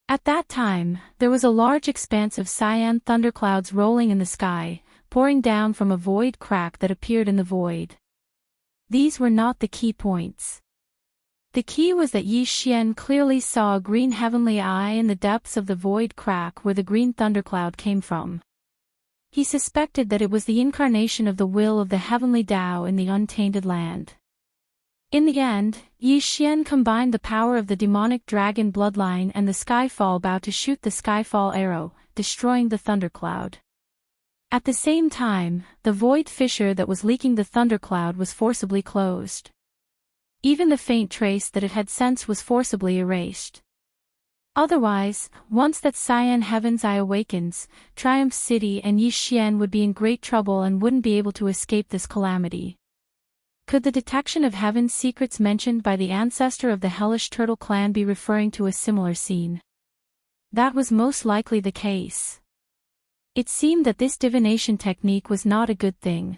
At that time, there was a large expanse of cyan thunderclouds rolling in the sky, pouring down from a void crack that appeared in the void. These were not the key points. The key was that Yi Xian clearly saw a green heavenly eye in the depths of the void crack where the green thundercloud came from. He suspected that it was the incarnation of the will of the heavenly Tao in the untainted land. In the end, Yi Xian combined the power of the demonic dragon bloodline and the Skyfall bow to shoot the Skyfall arrow, destroying the thundercloud. At the same time, the void fissure that was leaking the thundercloud was forcibly closed. Even the faint trace that it had sensed was forcibly erased. Otherwise, once that cyan heaven's eye awakens, Triumph City and Yi Xian would be in great trouble and wouldn't be able to escape this calamity. Could the detection of heaven's secrets mentioned by the ancestor of the hellish turtle clan be referring to a similar scene? That was most likely the case. It seemed that this divination technique was not a good thing.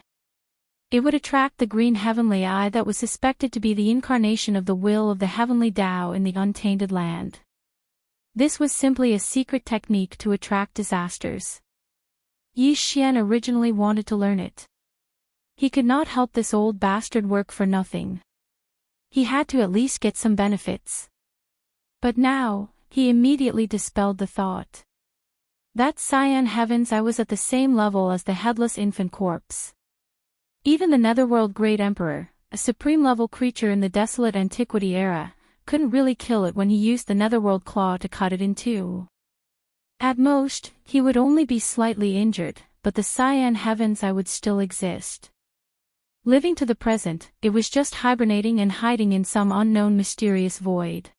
It would attract the green heavenly eye that was suspected to be the incarnation of the will of the heavenly Tao in the untainted land. This was simply a secret technique to attract disasters. Yi Xian originally wanted to learn it. He could not help this old bastard work for nothing. He had to at least get some benefits. But now, he immediately dispelled the thought. That cyan heaven's eye was at the same level as the headless infant corpse. Even the Netherworld Great Emperor, a supreme-level creature in the desolate antiquity era, couldn't really kill it when he used the Netherworld Claw to cut it in two. At most, he would only be slightly injured, but the cyan heaven's eye would still exist. Living to the present, it was just hibernating and hiding in some unknown mysterious void.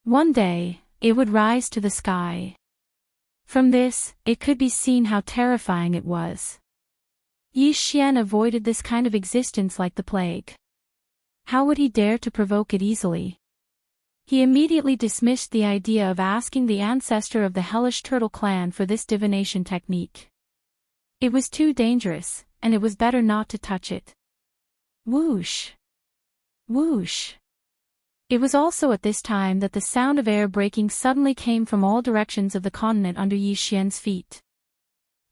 One day, it would rise to the sky. From this, it could be seen how terrifying it was. Yi Xian avoided this kind of existence like the plague. How would he dare to provoke it easily? He immediately dismissed the idea of asking the ancestor of the hellish turtle clan for this divination technique. It was too dangerous, and it was better not to touch it. Whoosh! Whoosh! It was also at this time that the sound of air breaking suddenly came from all directions of the continent under Yi Xian's feet.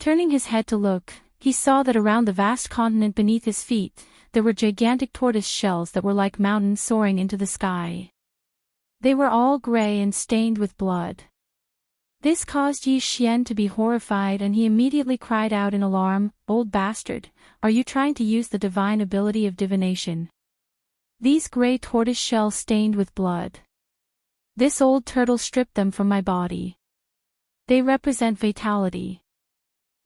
Turning his head to look, he saw that around the vast continent beneath his feet, there were gigantic tortoise shells that were like mountains soaring into the sky. They were all gray and stained with blood. This caused Yi Xian to be horrified and he immediately cried out in alarm, "Old bastard, are you trying to use the divine ability of divination? These gray tortoise shells stained with blood. This old turtle stripped them from my body. They represent fatality.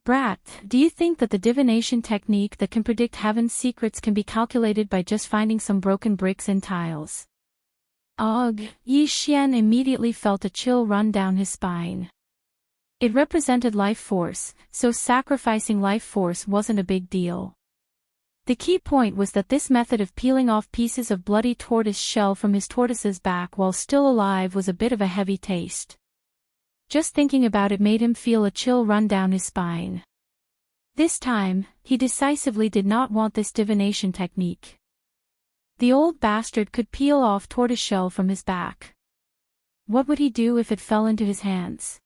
Brat, do you think that the divination technique that can predict heaven's secrets can be calculated by just finding some broken bricks and tiles?" Ugh! Yi Xian immediately felt a chill run down his spine. It represented life force, so sacrificing life force wasn't a big deal. The key point was that this method of peeling off pieces of bloody tortoise shell from his tortoise's back while still alive was a bit of a heavy taste. Just thinking about it made him feel a chill run down his spine. This time, he decisively did not want this divination technique. The old bastard could peel off tortoiseshell from his back. What would he do if it fell into his hands?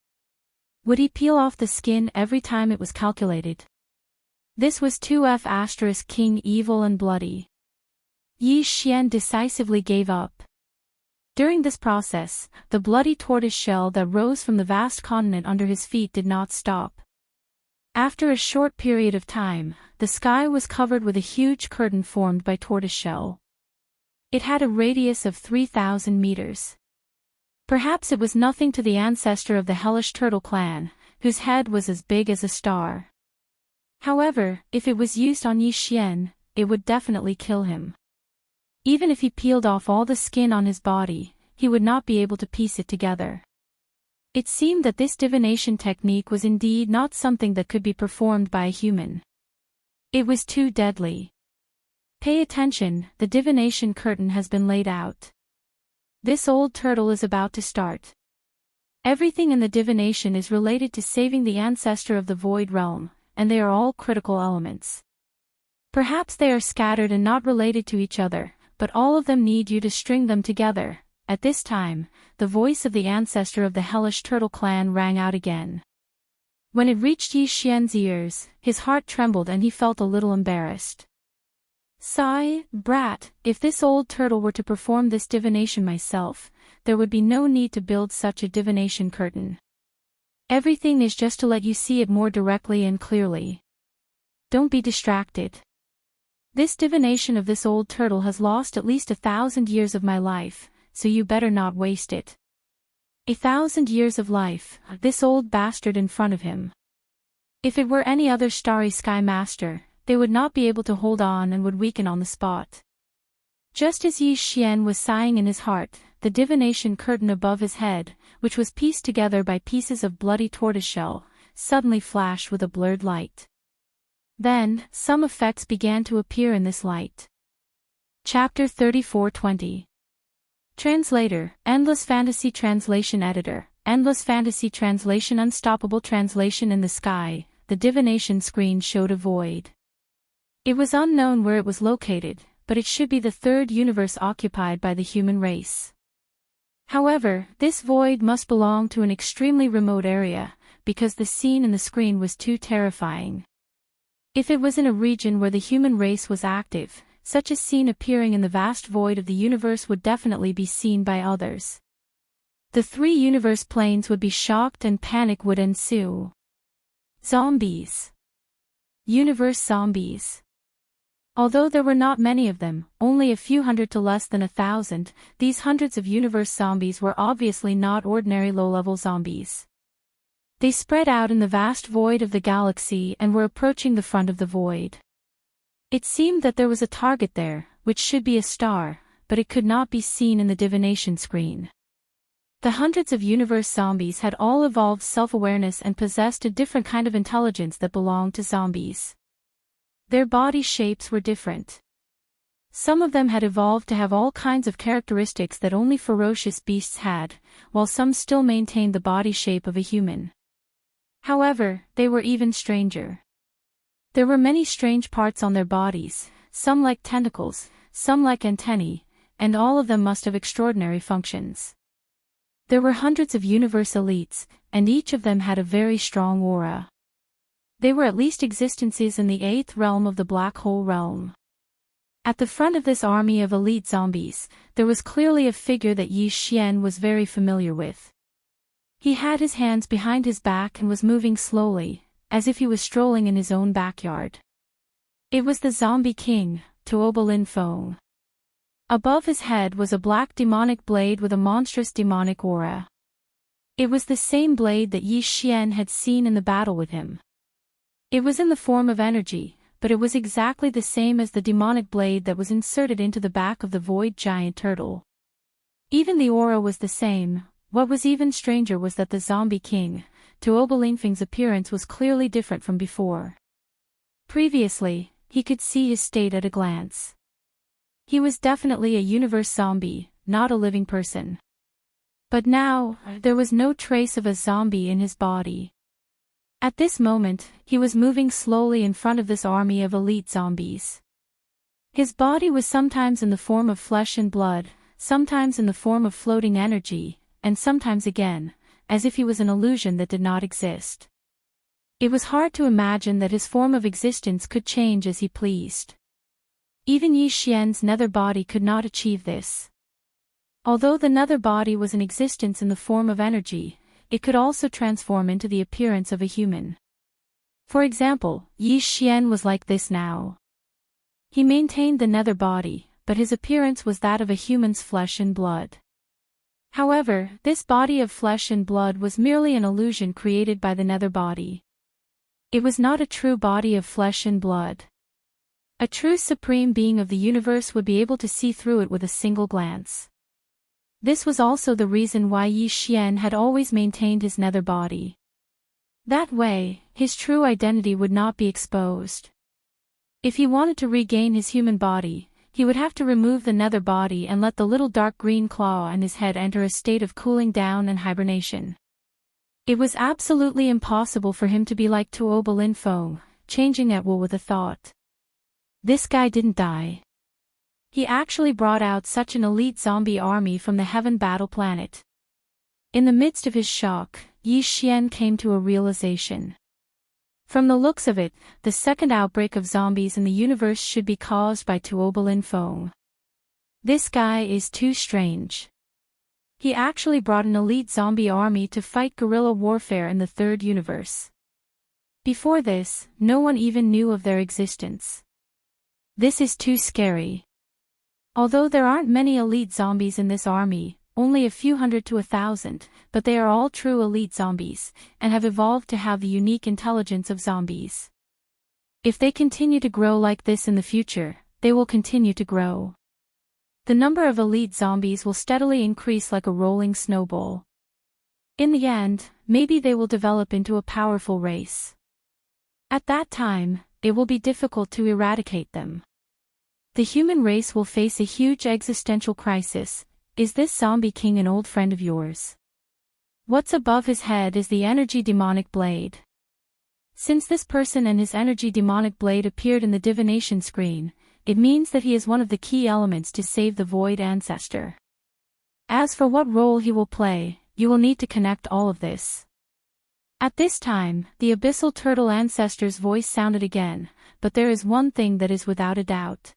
Would he peel off the skin every time it was calculated? This was 2F** King evil and bloody. Yi Xian decisively gave up. During this process, the bloody tortoiseshell that rose from the vast continent under his feet did not stop. After a short period of time, the sky was covered with a huge curtain formed by tortoiseshell. It had a radius of 3,000 meters. Perhaps it was nothing to the ancestor of the hellish turtle clan, whose head was as big as a star. However, if it was used on Yi Xian, it would definitely kill him. Even if he peeled off all the skin on his body, he would not be able to piece it together. It seemed that this divination technique was indeed not something that could be performed by a human. It was too deadly. Pay attention, the divination curtain has been laid out. This old turtle is about to start. Everything in the divination is related to saving the ancestor of the void realm, and they are all critical elements. Perhaps they are scattered and not related to each other, but all of them need you to string them together. At this time, the voice of the ancestor of the hellish turtle clan rang out again. When it reached Yi Xian's ears, his heart trembled and he felt a little embarrassed. Sigh, brat, if this old turtle were to perform this divination myself, there would be no need to build such a divination curtain. Everything is just to let you see it more directly and clearly. Don't be distracted. This divination of this old turtle has lost at least 1,000 years of my life, so you better not waste it. 1,000 years of life, this old bastard in front of him. If it were any other starry sky master, they would not be able to hold on and would weaken on the spot. Just as Yi Xian was sighing in his heart, the divination curtain above his head, which was pieced together by pieces of bloody tortoiseshell, suddenly flashed with a blurred light. Then, some effects began to appear in this light. Chapter 34:20. Translator, Endless Fantasy Translation Editor, Endless Fantasy Translation Unstoppable Translation. In the sky, the divination screen showed a void. It was unknown where it was located, but it should be the third universe occupied by the human race. However, this void must belong to an extremely remote area, because the scene in the screen was too terrifying. If it was in a region where the human race was active, such a scene appearing in the vast void of the universe would definitely be seen by others. The three universe planes would be shocked and panic would ensue. Zombies. Universe zombies. Although there were not many of them, only a few hundred to less than 1,000, these hundreds of universe zombies were obviously not ordinary low-level zombies. They spread out in the vast void of the galaxy and were approaching the front of the void. It seemed that there was a target there, which should be a star, but it could not be seen in the divination screen. The hundreds of universe zombies had all evolved self-awareness and possessed a different kind of intelligence that belonged to zombies. Their body shapes were different. Some of them had evolved to have all kinds of characteristics that only ferocious beasts had, while some still maintained the body shape of a human. However, they were even stranger. There were many strange parts on their bodies, some like tentacles, some like antennae, and all of them must have extraordinary functions. There were hundreds of universe elites, and each of them had a very strong aura. They were at least existences in the 8th realm of the black hole realm. At the front of this army of elite zombies, there was clearly a figure that Yi Xian was very familiar with. He had his hands behind his back and was moving slowly, as if he was strolling in his own backyard. It was the Zombie King, Tuoba Lin Feng. Above his head was a black demonic blade with a monstrous demonic aura. It was the same blade that Yi Xian had seen in the battle with him. It was in the form of energy, but it was exactly the same as the demonic blade that was inserted into the back of the void giant turtle. Even the aura was the same. What was even stranger was that the Zombie King, Tuoba Lin Feng's appearance was clearly different from before. Previously, he could see his state at a glance. He was definitely a universe zombie, not a living person. But now, there was no trace of a zombie in his body. At this moment, he was moving slowly in front of this army of elite zombies. His body was sometimes in the form of flesh and blood, sometimes in the form of floating energy, and sometimes again, as if he was an illusion that did not exist. It was hard to imagine that his form of existence could change as he pleased. Even Yi Xian's nether body could not achieve this. Although the nether body was in existence in the form of energy, it could also transform into the appearance of a human. For example, Yi Xian was like this now. He maintained the nether body, but his appearance was that of a human's flesh and blood. However, this body of flesh and blood was merely an illusion created by the nether body. It was not a true body of flesh and blood. A true supreme being of the universe would be able to see through it with a single glance. This was also the reason why Yi Xian had always maintained his nether body. That way, his true identity would not be exposed. If he wanted to regain his human body, he would have to remove the nether body and let the little dark green claw on his head enter a state of cooling down and hibernation. It was absolutely impossible for him to be like Tuoba Lin Feng, changing at will with a thought. This guy didn't die. He actually brought out such an elite zombie army from the Heaven Battle planet. In the midst of his shock, Yi Xian came to a realization. From the looks of it, the second outbreak of zombies in the universe should be caused by Tuobalin Feng. This guy is too strange. He actually brought an elite zombie army to fight guerrilla warfare in the third universe. Before this, no one even knew of their existence. This is too scary. Although there aren't many elite zombies in this army, only a few hundred to 1,000, but they are all true elite zombies, and have evolved to have the unique intelligence of zombies. If they continue to grow like this in the future, they will continue to grow. The number of elite zombies will steadily increase like a rolling snowball. In the end, maybe they will develop into a powerful race. At that time, it will be difficult to eradicate them. The human race will face a huge existential crisis. Is this zombie king an old friend of yours? What's above his head is the energy demonic blade. Since this person and his energy demonic blade appeared in the divination screen, it means that he is one of the key elements to save the void ancestor. As for what role he will play, you will need to connect all of this. At this time, the abyssal turtle ancestor's voice sounded again, but there is one thing that is without a doubt.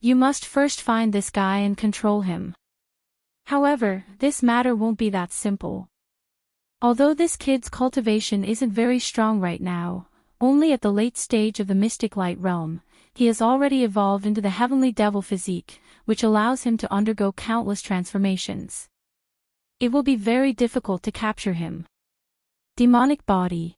You must first find this guy and control him. However, this matter won't be that simple. Although this kid's cultivation isn't very strong right now, only at the late stage of the mystic light realm, he has already evolved into the heavenly devil physique, which allows him to undergo countless transformations. It will be very difficult to capture him. Demonic body.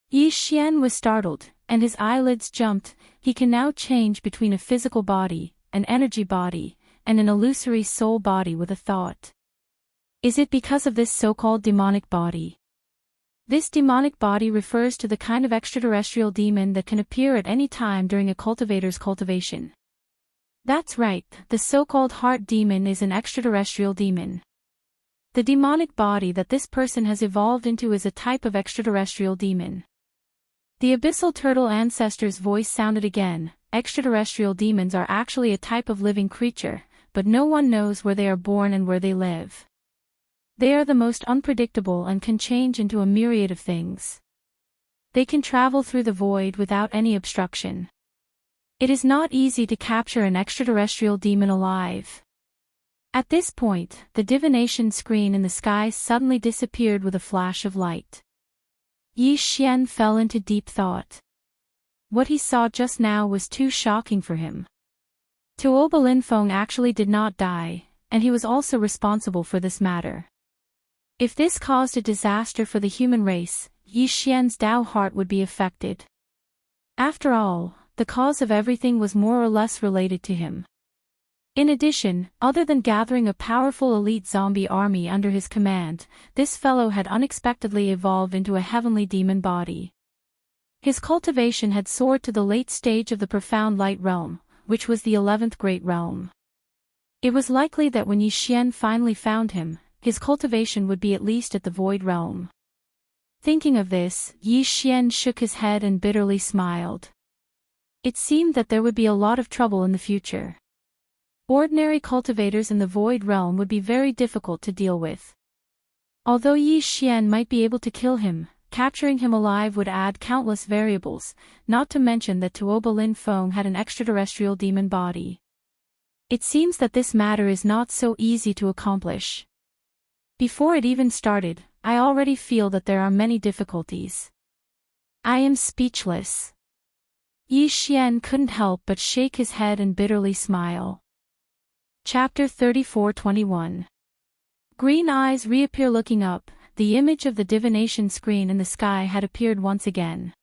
Yi Xian was startled, and his eyelids jumped. He can now change between a physical body, an energy body, and an illusory soul body with a thought. Is it because of this so-called demonic body? This demonic body refers to the kind of extraterrestrial demon that can appear at any time during a cultivator's cultivation. That's right, the so-called heart demon is an extraterrestrial demon. The demonic body that this person has evolved into is a type of extraterrestrial demon. The abyssal turtle ancestor's voice sounded again. Extraterrestrial demons are actually a type of living creature, but no one knows where they are born and where they live. They are the most unpredictable and can change into a myriad of things. They can travel through the void without any obstruction. It is not easy to capture an extraterrestrial demon alive. At this point, the divination screen in the sky suddenly disappeared with a flash of light. Yi Xian fell into deep thought. What he saw just now was too shocking for him. Tuobalin Feng actually did not die, and he was also responsible for this matter. If this caused a disaster for the human race, Yi Xian's Dao heart would be affected. After all, the cause of everything was more or less related to him. In addition, other than gathering a powerful elite zombie army under his command, this fellow had unexpectedly evolved into a heavenly demon body. His cultivation had soared to the late stage of the profound light realm, which was the 11th great realm. It was likely that when Yi Xian finally found him, his cultivation would be at least at the void realm. Thinking of this, Yi Xian shook his head and bitterly smiled. It seemed that there would be a lot of trouble in the future. Ordinary cultivators in the void realm would be very difficult to deal with. Although Yi Xian might be able to kill him, capturing him alive would add countless variables, not to mention that Tuobalin Feng had an extraterrestrial demon body. It seems that this matter is not so easy to accomplish. Before it even started, I already feel that there are many difficulties. I am speechless. Yi Xian couldn't help but shake his head and bitterly smile. Chapter 34-21. Green eyes reappear. Looking up, the image of the divination screen in the sky had appeared once again.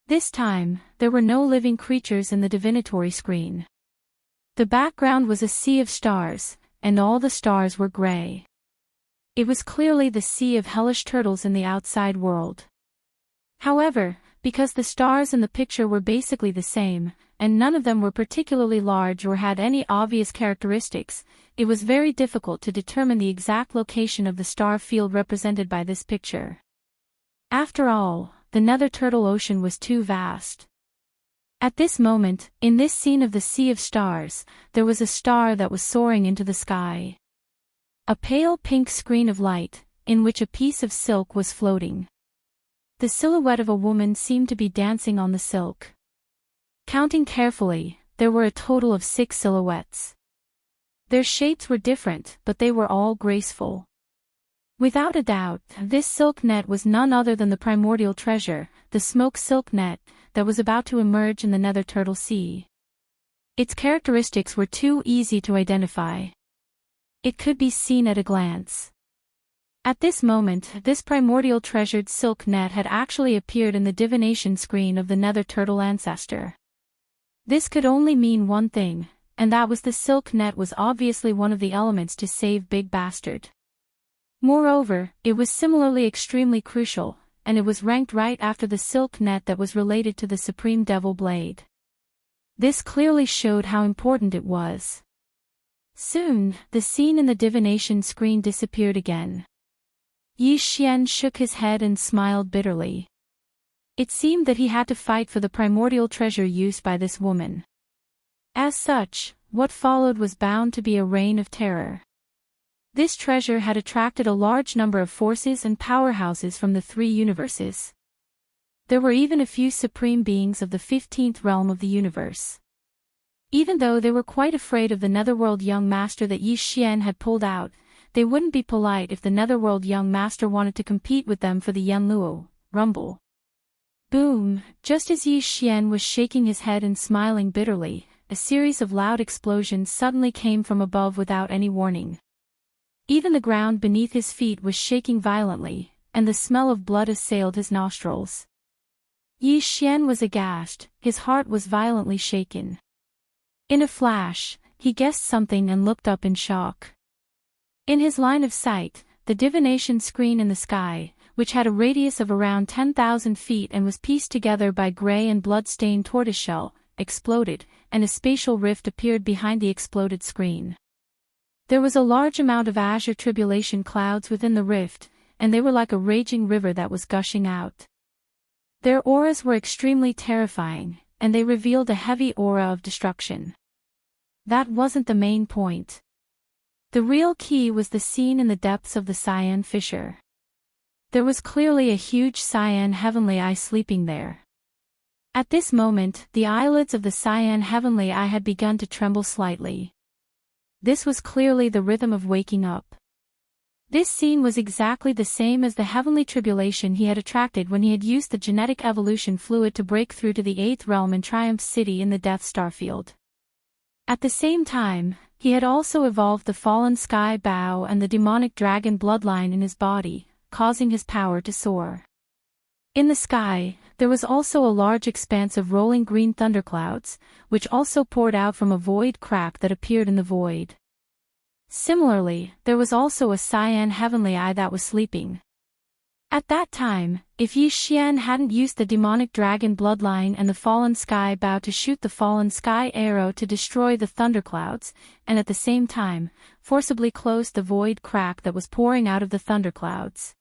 This time, there were no living creatures in the divinatory screen. The background was a sea of stars, and all the stars were gray. It was clearly the sea of hellish turtles in the outside world. However, because the stars in the picture were basically the same, and none of them were particularly large or had any obvious characteristics, it was very difficult to determine the exact location of the star field represented by this picture. After all, the Nether Turtle Ocean was too vast. At this moment, in this scene of the Sea of Stars, there was a star that was soaring into the sky. A pale pink screen of light, in which a piece of silk was floating. The silhouette of a woman seemed to be dancing on the silk. Counting carefully, there were a total of 6 silhouettes. Their shapes were different, but they were all graceful. Without a doubt, this silk net was none other than the primordial treasure, the smoke silk net, that was about to emerge in the Nether Turtle Sea. Its characteristics were too easy to identify. It could be seen at a glance. At this moment, this primordial treasured silk net had actually appeared in the divination screen of the Nether Turtle ancestor. This could only mean one thing, and that was the silk net was obviously one of the elements to save Big Bastard. Moreover, it was similarly extremely crucial, and it was ranked right after the silk net that was related to the Supreme Devil Blade. This clearly showed how important it was. Soon, the scene in the divination screen disappeared again. Yi Xian shook his head and smiled bitterly. It seemed that he had to fight for the primordial treasure used by this woman. As such, what followed was bound to be a reign of terror. This treasure had attracted a large number of forces and powerhouses from the 3 universes. There were even a few supreme beings of the 15th realm of the universe. Even though they were quite afraid of the Netherworld young master that Yi Xian had pulled out, they wouldn't be polite if the Netherworld young master wanted to compete with them for the Yanluo Rumble. Boom! Just as Yi Xian was shaking his head and smiling bitterly, a series of loud explosions suddenly came from above without any warning. Even the ground beneath his feet was shaking violently, and the smell of blood assailed his nostrils. Yi Xian was aghast, his heart was violently shaken. In a flash, he guessed something and looked up in shock. In his line of sight, the divination screen in the sky, which had a radius of around 10,000 feet and was pieced together by gray and blood-stained tortoiseshell, exploded, and a spatial rift appeared behind the exploded screen. There was a large amount of azure tribulation clouds within the rift, and they were like a raging river that was gushing out. Their auras were extremely terrifying, and they revealed a heavy aura of destruction. That wasn't the main point. The real key was the scene in the depths of the Cyan Fissure. There was clearly a huge Cyan Heavenly Eye sleeping there. At this moment, the eyelids of the Cyan Heavenly Eye had begun to tremble slightly. This was clearly the rhythm of waking up. This scene was exactly the same as the heavenly tribulation he had attracted when he had used the genetic evolution fluid to break through to the 8th realm in Triumph City in the Death Star Field. At the same time, he had also evolved the fallen sky bow and the demonic dragon bloodline in his body, causing his power to soar. In the sky, there was also a large expanse of rolling green thunderclouds, which also poured out from a void crack that appeared in the void. Similarly, there was also a Cyan Heavenly Eye that was sleeping. At that time, if Yi Xian hadn't used the demonic dragon bloodline and the fallen sky bow to shoot the fallen sky arrow to destroy the thunderclouds, and at the same time, forcibly closed the void crack that was pouring out of the thunderclouds.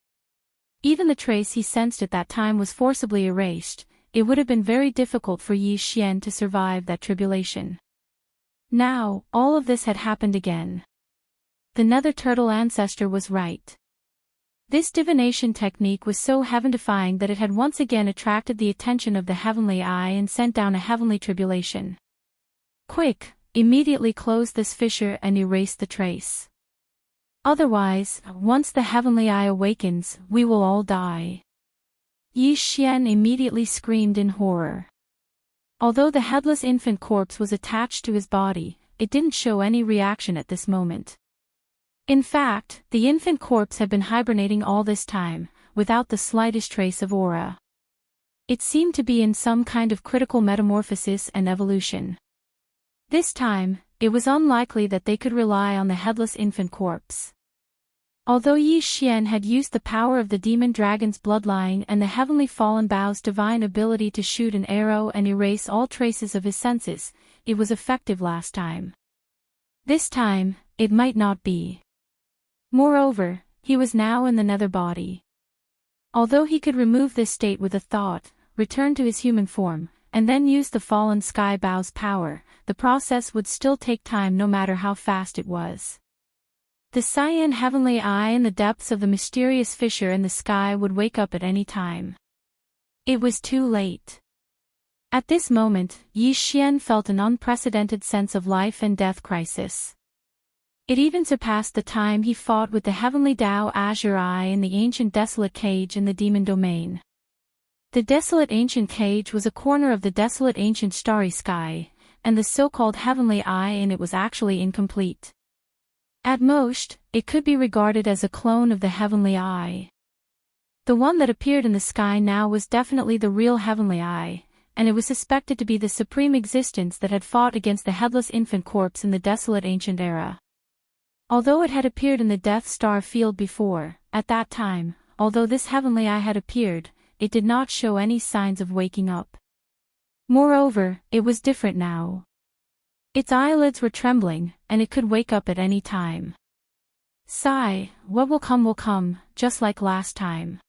Even the trace he sensed at that time was forcibly erased. It would have been very difficult for Yi Xian to survive that tribulation. Now, all of this had happened again. The Nether Turtle ancestor was right. This divination technique was so heaven-defying that it had once again attracted the attention of the Heavenly Eye and sent down a heavenly tribulation. Quick, immediately close this fissure and erase the trace. Otherwise, once the Heavenly Eye awakens, we will all die. Yi Xian immediately screamed in horror. Although the headless infant corpse was attached to his body, it didn't show any reaction at this moment. In fact, the infant corpse had been hibernating all this time, without the slightest trace of aura. It seemed to be in some kind of critical metamorphosis and evolution. This time, it was unlikely that they could rely on the headless infant corpse. Although Yi Xian had used the power of the demon dragon's bloodline and the heavenly fallen bow's divine ability to shoot an arrow and erase all traces of his senses, it was effective last time. This time, it might not be. Moreover, he was now in the nether body. Although he could remove this state with a thought, return to his human form, and then used the fallen sky bow's power, the process would still take time no matter how fast it was. The cyan heavenly eye in the depths of the mysterious fissure in the sky would wake up at any time. It was too late. At this moment, Yi Xian felt an unprecedented sense of life and death crisis. It even surpassed the time he fought with the heavenly Tao Azure Eye in the ancient desolate cage in the demon domain. The desolate ancient cage was a corner of the desolate ancient starry sky, and the so-called heavenly eye in it was actually incomplete. At most, it could be regarded as a clone of the heavenly eye. The one that appeared in the sky now was definitely the real heavenly eye, and it was suspected to be the supreme existence that had fought against the headless infant corpse in the desolate ancient era. Although it had appeared in the Death Star field before, at that time, although this heavenly eye had appeared, it did not show any signs of waking up. Moreover, it was different now. Its eyelids were trembling, and it could wake up at any time. Sigh, what will come, just like last time.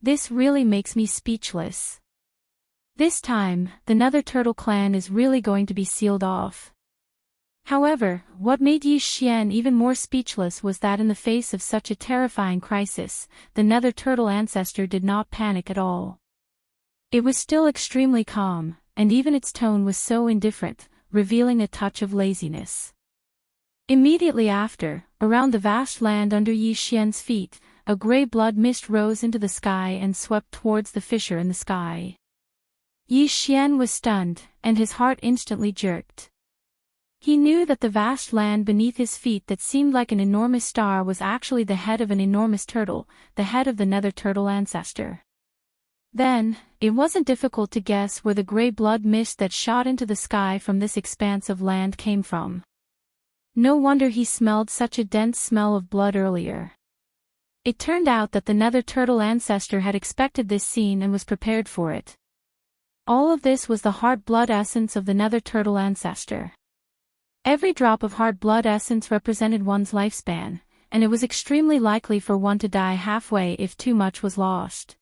This really makes me speechless. This time, the Nether Turtle clan is really going to be sealed off. However, what made Yi Xian even more speechless was that in the face of such a terrifying crisis, the Nether Turtle ancestor did not panic at all. It was still extremely calm, and even its tone was so indifferent, revealing a touch of laziness. Immediately after, around the vast land under Yi Xian's feet, a gray blood mist rose into the sky and swept towards the fissure in the sky. Yi Xian was stunned, and his heart instantly jerked. He knew that the vast land beneath his feet that seemed like an enormous star was actually the head of an enormous turtle, the head of the Nether Turtle ancestor. Then, it wasn't difficult to guess where the gray blood mist that shot into the sky from this expanse of land came from. No wonder he smelled such a dense smell of blood earlier. It turned out that the Nether Turtle ancestor had expected this scene and was prepared for it. All of this was the heart blood essence of the Nether Turtle ancestor. Every drop of heart blood essence represented one's lifespan, and it was extremely likely for one to die halfway if too much was lost.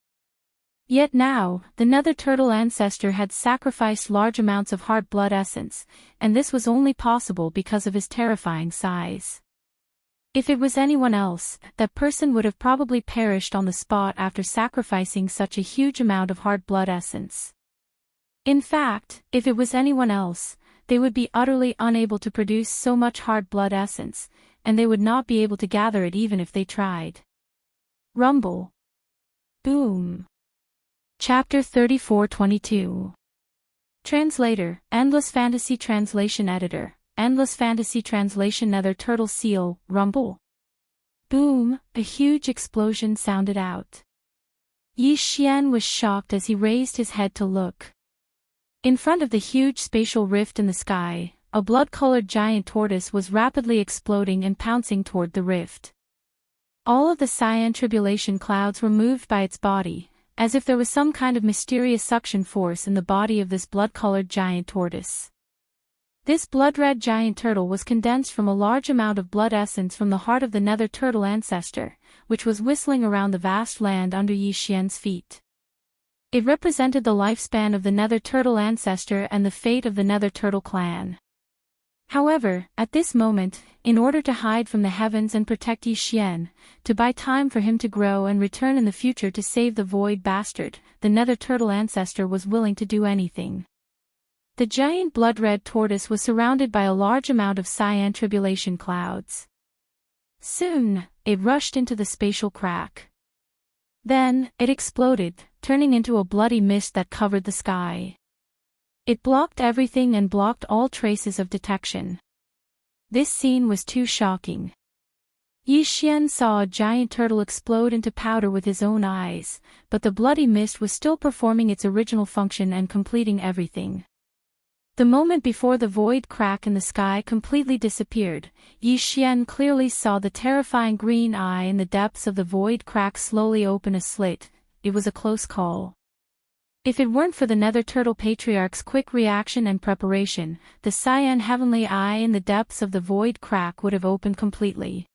Yet now, the Nether Turtle ancestor had sacrificed large amounts of heart blood essence, and this was only possible because of his terrifying size. If it was anyone else, that person would have probably perished on the spot after sacrificing such a huge amount of heart blood essence. In fact, if it was anyone else, they would be utterly unable to produce so much heart blood essence, and they would not be able to gather it even if they tried. Rumble. Boom. Chapter 34-22. Translator, Endless Fantasy Translation Editor, Endless Fantasy Translation Nether Turtle Seal, Rumble. Boom, a huge explosion sounded out. Yi Xian was shocked as he raised his head to look. In front of the huge spatial rift in the sky, a blood-colored giant tortoise was rapidly exploding and pouncing toward the rift. All of the cyan tribulation clouds were moved by its body, as if there was some kind of mysterious suction force in the body of this blood-colored giant tortoise. This blood-red giant turtle was condensed from a large amount of blood essence from the heart of the Nether Turtle ancestor, which was whistling around the vast land under Yi Xian's feet. It represented the lifespan of the Nether Turtle ancestor and the fate of the Nether Turtle clan. However, at this moment, in order to hide from the heavens and protect Yi Xian, to buy time for him to grow and return in the future to save the void bastard, the Nether Turtle ancestor was willing to do anything. The giant blood-red tortoise was surrounded by a large amount of cyan tribulation clouds. Soon, it rushed into the spatial crack. Then, it exploded, turning into a bloody mist that covered the sky. It blocked everything and blocked all traces of detection. This scene was too shocking. Yi Xian saw a giant turtle explode into powder with his own eyes, but the bloody mist was still performing its original function and completing everything. The moment before the void crack in the sky completely disappeared, Yi Xian clearly saw the terrifying green eye in the depths of the void crack slowly open a slit. It was a close call. If it weren't for the Nether Turtle Patriarch's quick reaction and preparation, the cyan heavenly eye in the depths of the void crack would have opened completely.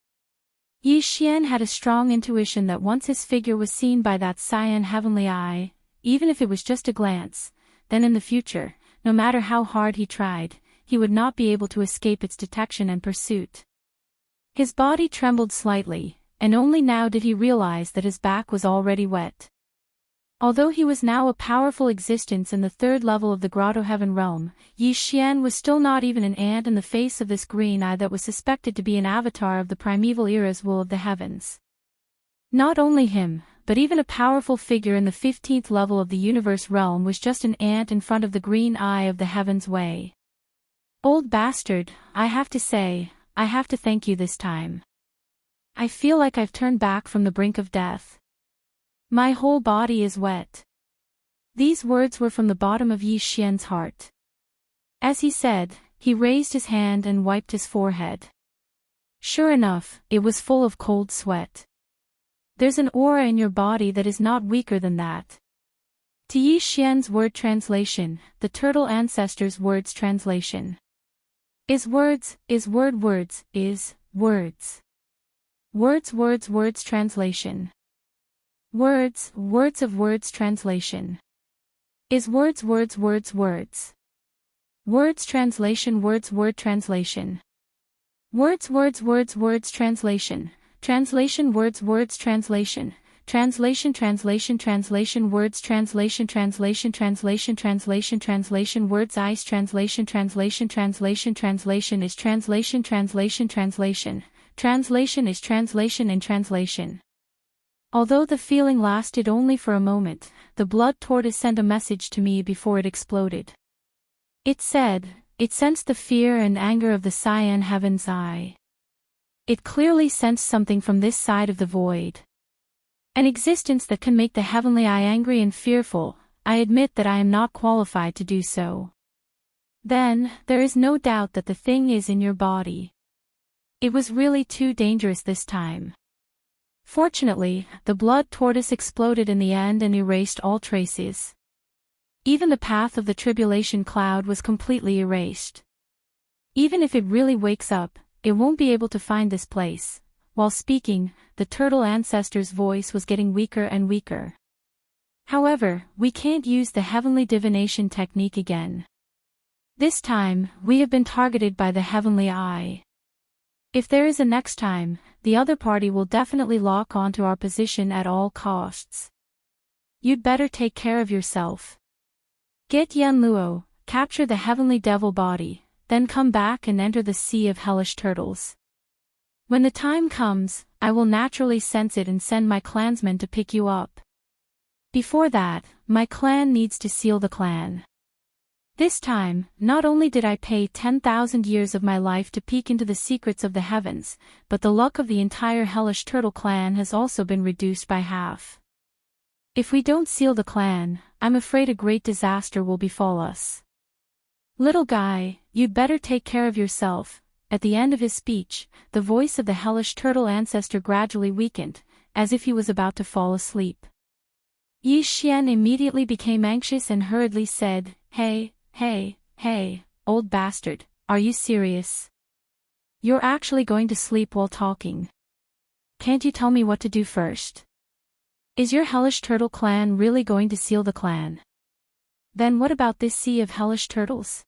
Yi Xian had a strong intuition that once his figure was seen by that cyan heavenly eye, even if it was just a glance, then in the future, no matter how hard he tried, he would not be able to escape its detection and pursuit. His body trembled slightly, and only now did he realize that his back was already wet. Although he was now a powerful existence in the third level of the Grotto Heaven realm, Yi Xian was still not even an ant in the face of this green eye that was suspected to be an avatar of the primeval era's wool of the heavens. Not only him, but even a powerful figure in the 15th level of the universe realm was just an ant in front of the green eye of the heavens way. Old bastard, I have to say, I have to thank you this time. I feel like I've turned back from the brink of death. My whole body is wet. These words were from the bottom of Yi Xian's heart. As he said, he raised his hand and wiped his forehead. Sure enough, it was full of cold sweat. There's an aura in your body that is not weaker than that. To Yi Xian's word translation, the turtle ancestor's words translation. Words translation. Words of words translation. Words translation word translation. Words translation. Translation words translation. Translation words translation words eyes translation is translation is translation in translation. Although the feeling lasted only for a moment, the blood tortoise sent a message to me before it exploded. It said, it sensed the fear and anger of the cyan heaven's eye. It clearly sensed something from this side of the void. An existence that can make the heavenly eye angry and fearful. I admit that I am not qualified to do so. Then, there is no doubt that the thing is in your body. It was really too dangerous this time. Fortunately, the blood tortoise exploded in the end and erased all traces. Even the path of the tribulation cloud was completely erased. Even if it really wakes up, it won't be able to find this place. While speaking, the turtle ancestor's voice was getting weaker and weaker. However, we can't use the heavenly divination technique again. This time, we have been targeted by the heavenly eye. If there is a next time, the other party will definitely lock onto our position at all costs. You'd better take care of yourself. Get Yan Luo, capture the heavenly devil body, then come back and enter the sea of hellish turtles. When the time comes, I will naturally sense it and send my clansmen to pick you up. Before that, my clan needs to seal the clan. This time, not only did I pay 10,000 years of my life to peek into the secrets of the heavens, but the luck of the entire hellish turtle clan has also been reduced by half. If we don't seal the clan, I'm afraid a great disaster will befall us. Little guy, you'd better take care of yourself. At the end of his speech, the voice of the hellish turtle ancestor gradually weakened, as if he was about to fall asleep. Yi Xian immediately became anxious and hurriedly said, Hey, old bastard, are you serious? You're actually going to sleep while talking. Can't you tell me what to do first? Is your hellish turtle clan really going to seal the clan? Then what about this sea of hellish turtles?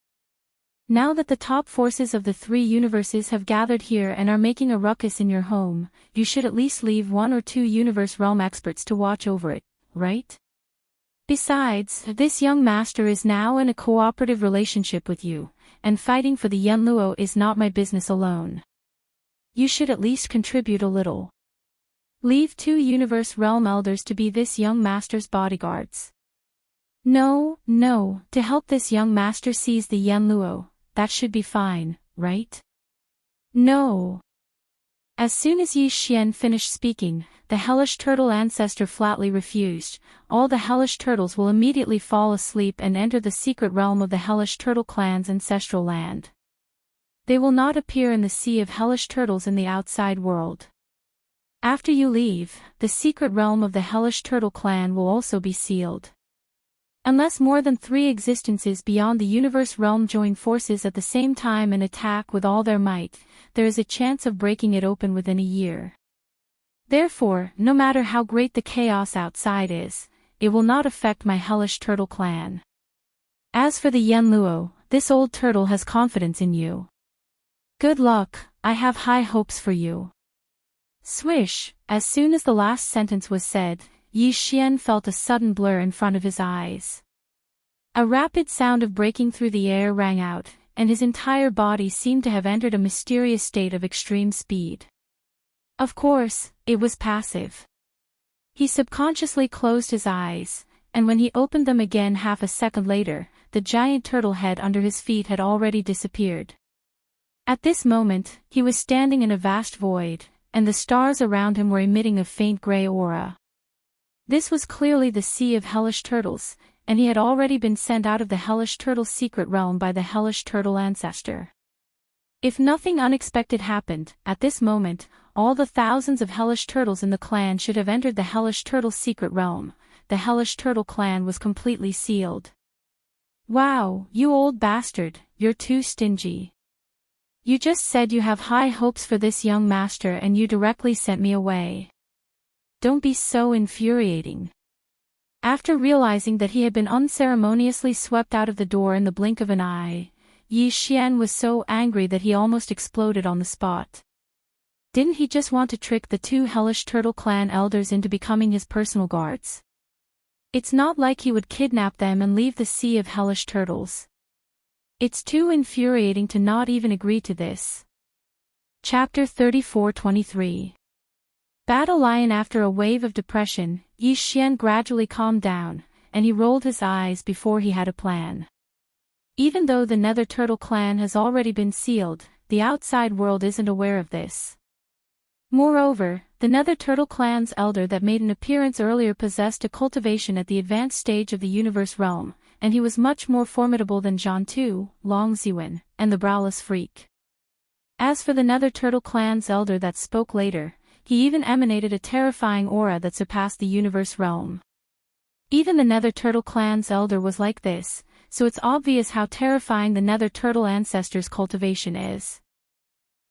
Now that the top forces of the three universes have gathered here and are making a ruckus in your home, you should at least leave 1 or 2 universe realm experts to watch over it, right? Besides, this young master is now in a cooperative relationship with you, and fighting for the Yan Luo is not my business alone. You should at least contribute a little. Leave 2 universe realm elders to be this young master's bodyguards. No, to help this young master seize the Yan Luo, that should be fine, right? No. As soon as Yi Xian finished speaking, the hellish turtle ancestor flatly refused. All the hellish turtles will immediately fall asleep and enter the secret realm of the hellish turtle clan's ancestral land. They will not appear in the sea of hellish turtles in the outside world. After you leave, the secret realm of the hellish turtle clan will also be sealed. Unless more than 3 existences beyond the universe realm join forces at the same time and attack with all their might, there is a chance of breaking it open within a year. Therefore, no matter how great the chaos outside is, it will not affect my hellish turtle clan. As for the Yen Luo, this old turtle has confidence in you. Good luck, I have high hopes for you. Swish, as soon as the last sentence was said, Yi Xian felt a sudden blur in front of his eyes. A rapid sound of breaking through the air rang out, and his entire body seemed to have entered a mysterious state of extreme speed. Of course, it was passive. He subconsciously closed his eyes, and when he opened them again half a second later, the giant turtle head under his feet had already disappeared. At this moment, he was standing in a vast void, and the stars around him were emitting a faint gray aura. This was clearly the Sea of Hellish Turtles, and he had already been sent out of the Hellish Turtle secret realm by the Hellish Turtle ancestor. If nothing unexpected happened, at this moment, all the thousands of Hellish Turtles in the clan should have entered the Hellish Turtle secret realm. The Hellish Turtle clan was completely sealed. Wow, you old bastard, you're too stingy. You just said you have high hopes for this young master and you directly sent me away. Don't be so infuriating. After realizing that he had been unceremoniously swept out of the door in the blink of an eye, Yi Xian was so angry that he almost exploded on the spot. Didn't he just want to trick the two Hellish Turtle clan elders into becoming his personal guards? It's not like he would kidnap them and leave the Sea of Hellish Turtles. It's too infuriating to not even agree to this. Chapter 34-23. Battle Lion. After a wave of depression, Yi Xian gradually calmed down, and he rolled his eyes before he had a plan. Even though the Nether Turtle clan has already been sealed, the outside world isn't aware of this. Moreover, the Nether Turtle clan's elder that made an appearance earlier possessed a cultivation at the advanced stage of the universe realm, and he was much more formidable than Zhan Tu, Long Ziwen, and the Browless Freak. As for the Nether Turtle clan's elder that spoke later, he even emanated a terrifying aura that surpassed the universe realm. Even the Nether Turtle clan's elder was like this, so it's obvious how terrifying the Nether Turtle ancestor's cultivation is.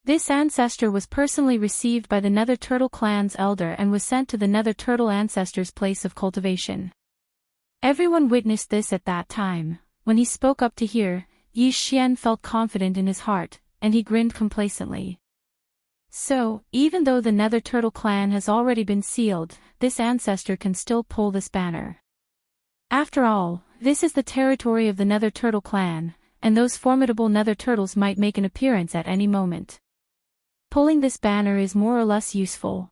This ancestor was personally received by the Nether Turtle clan's elder and was sent to the Nether Turtle ancestor's place of cultivation. Everyone witnessed this at that time. When he spoke up to hear, Yi Xian felt confident in his heart, and he grinned complacently. So, even though the Nether Turtle clan has already been sealed, this ancestor can still pull this banner. After all, this is the territory of the Nether Turtle clan, and those formidable Nether Turtles might make an appearance at any moment. Pulling this banner is more or less useful.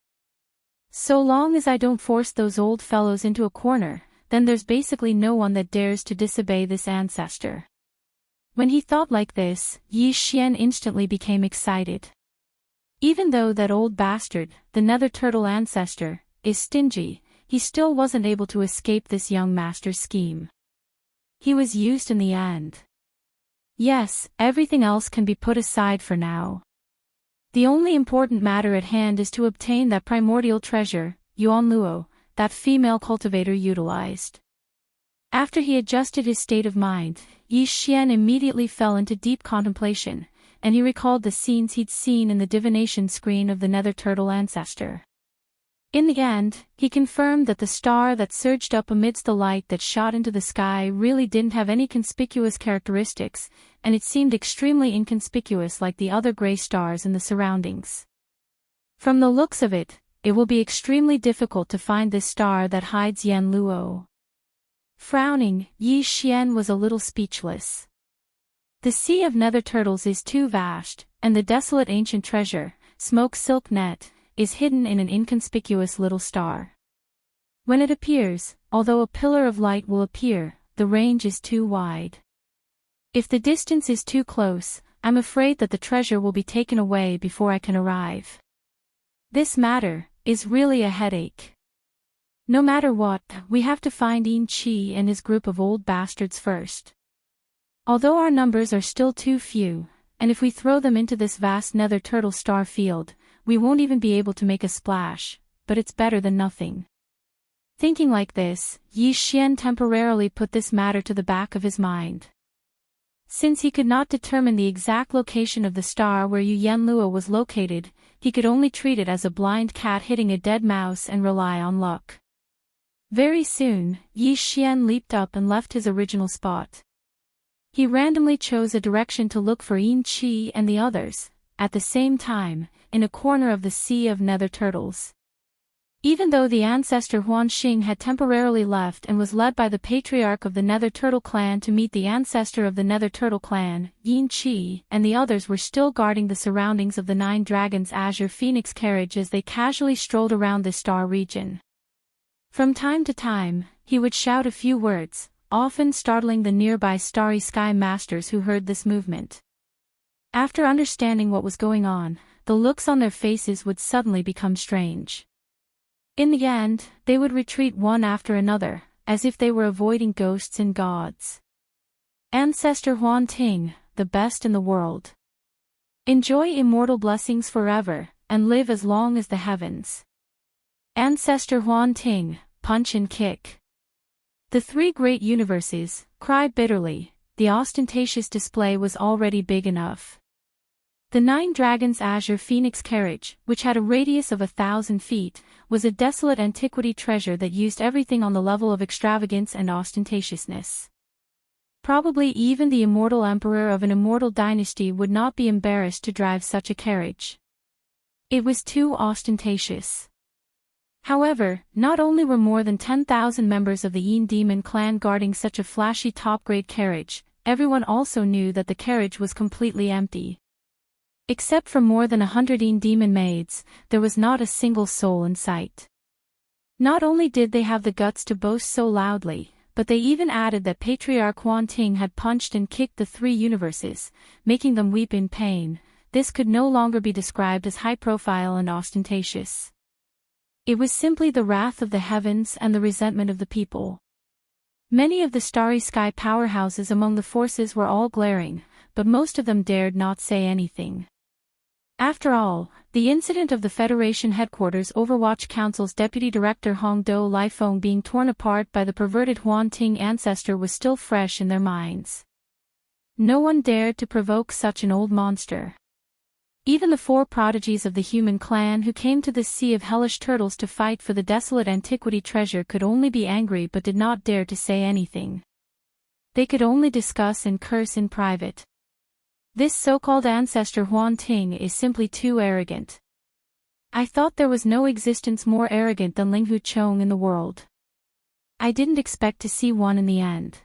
So long as I don't force those old fellows into a corner, then there's basically no one that dares to disobey this ancestor. When he thought like this, Yi Xian instantly became excited. Even though that old bastard, the Nether Turtle ancestor, is stingy, he still wasn't able to escape this young master's scheme. He was used in the end. Yes, everything else can be put aside for now. The only important matter at hand is to obtain that primordial treasure, Yuan Luo, that female cultivator utilized. After he adjusted his state of mind, Yi Xian immediately fell into deep contemplation, and he recalled the scenes he'd seen in the divination screen of the Nether Turtle ancestor. In the end, he confirmed that the star that surged up amidst the light that shot into the sky really didn't have any conspicuous characteristics, and it seemed extremely inconspicuous like the other gray stars in the surroundings. From the looks of it, it will be extremely difficult to find this star that hides Yen Luo. Frowning, Yi Xian was a little speechless. The Sea of Nether Turtles is too vast, and the desolate ancient treasure, Smoke Silk Net, is hidden in an inconspicuous little star. When it appears, although a pillar of light will appear, the range is too wide. If the distance is too close, I'm afraid that the treasure will be taken away before I can arrive. This matter is really a headache. No matter what, we have to find Yin Qi and his group of old bastards first. Although our numbers are still too few, and if we throw them into this vast Nether Turtle star field, we won't even be able to make a splash, but it's better than nothing. Thinking like this, Yi Xian temporarily put this matter to the back of his mind. Since he could not determine the exact location of the star where Yen Luo was located, he could only treat it as a blind cat hitting a dead mouse and rely on luck. Very soon, Yi Xian leaped up and left his original spot. He randomly chose a direction to look for Yin Chi and the others, at the same time, in a corner of the Sea of Nether Turtles. Even though the ancestor Huan Xing had temporarily left and was led by the patriarch of the Nether Turtle clan to meet the ancestor of the Nether Turtle clan, Yin Chi, and the others were still guarding the surroundings of the Nine Dragons' Azure Phoenix carriage as they casually strolled around the star region. From time to time, he would shout a few words, often startling the nearby Starry Sky Masters who heard this movement. After understanding what was going on, the looks on their faces would suddenly become strange. In the end, they would retreat one after another, as if they were avoiding ghosts and gods. Ancestor Huan Ting, the best in the world. Enjoy immortal blessings forever, and live as long as the heavens. Ancestor Huan Ting, punch and kick. The three great universes, cry bitterly, the ostentatious display was already big enough. The Nine Dragons' Azure Phoenix carriage, which had a radius of 1,000 feet, was a desolate antiquity treasure that used everything on the level of extravagance and ostentatiousness. Probably even the immortal emperor of an immortal dynasty would not be embarrassed to drive such a carriage. It was too ostentatious. However, not only were more than 10,000 members of the Yin Demon clan guarding such a flashy top-grade carriage, everyone also knew that the carriage was completely empty. Except for more than 100 Yin Demon maids, there was not a single soul in sight. Not only did they have the guts to boast so loudly, but they even added that Patriarch Huan Ting had punched and kicked the three universes, making them weep in pain. This could no longer be described as high-profile and ostentatious. It was simply the wrath of the heavens and the resentment of the people. Many of the Starry Sky powerhouses among the forces were all glaring, but most of them dared not say anything. After all, the incident of the Federation Headquarters Overwatch Council's Deputy Director Hong Do Lifeng being torn apart by the perverted Huan Ting ancestor was still fresh in their minds. No one dared to provoke such an old monster. Even the four prodigies of the human clan who came to this sea of hellish turtles to fight for the desolate antiquity treasure could only be angry but did not dare to say anything. They could only discuss and curse in private. This so-called ancestor Huan Ting is simply too arrogant. I thought there was no existence more arrogant than Ling Hu Chong in the world. I didn't expect to see one in the end.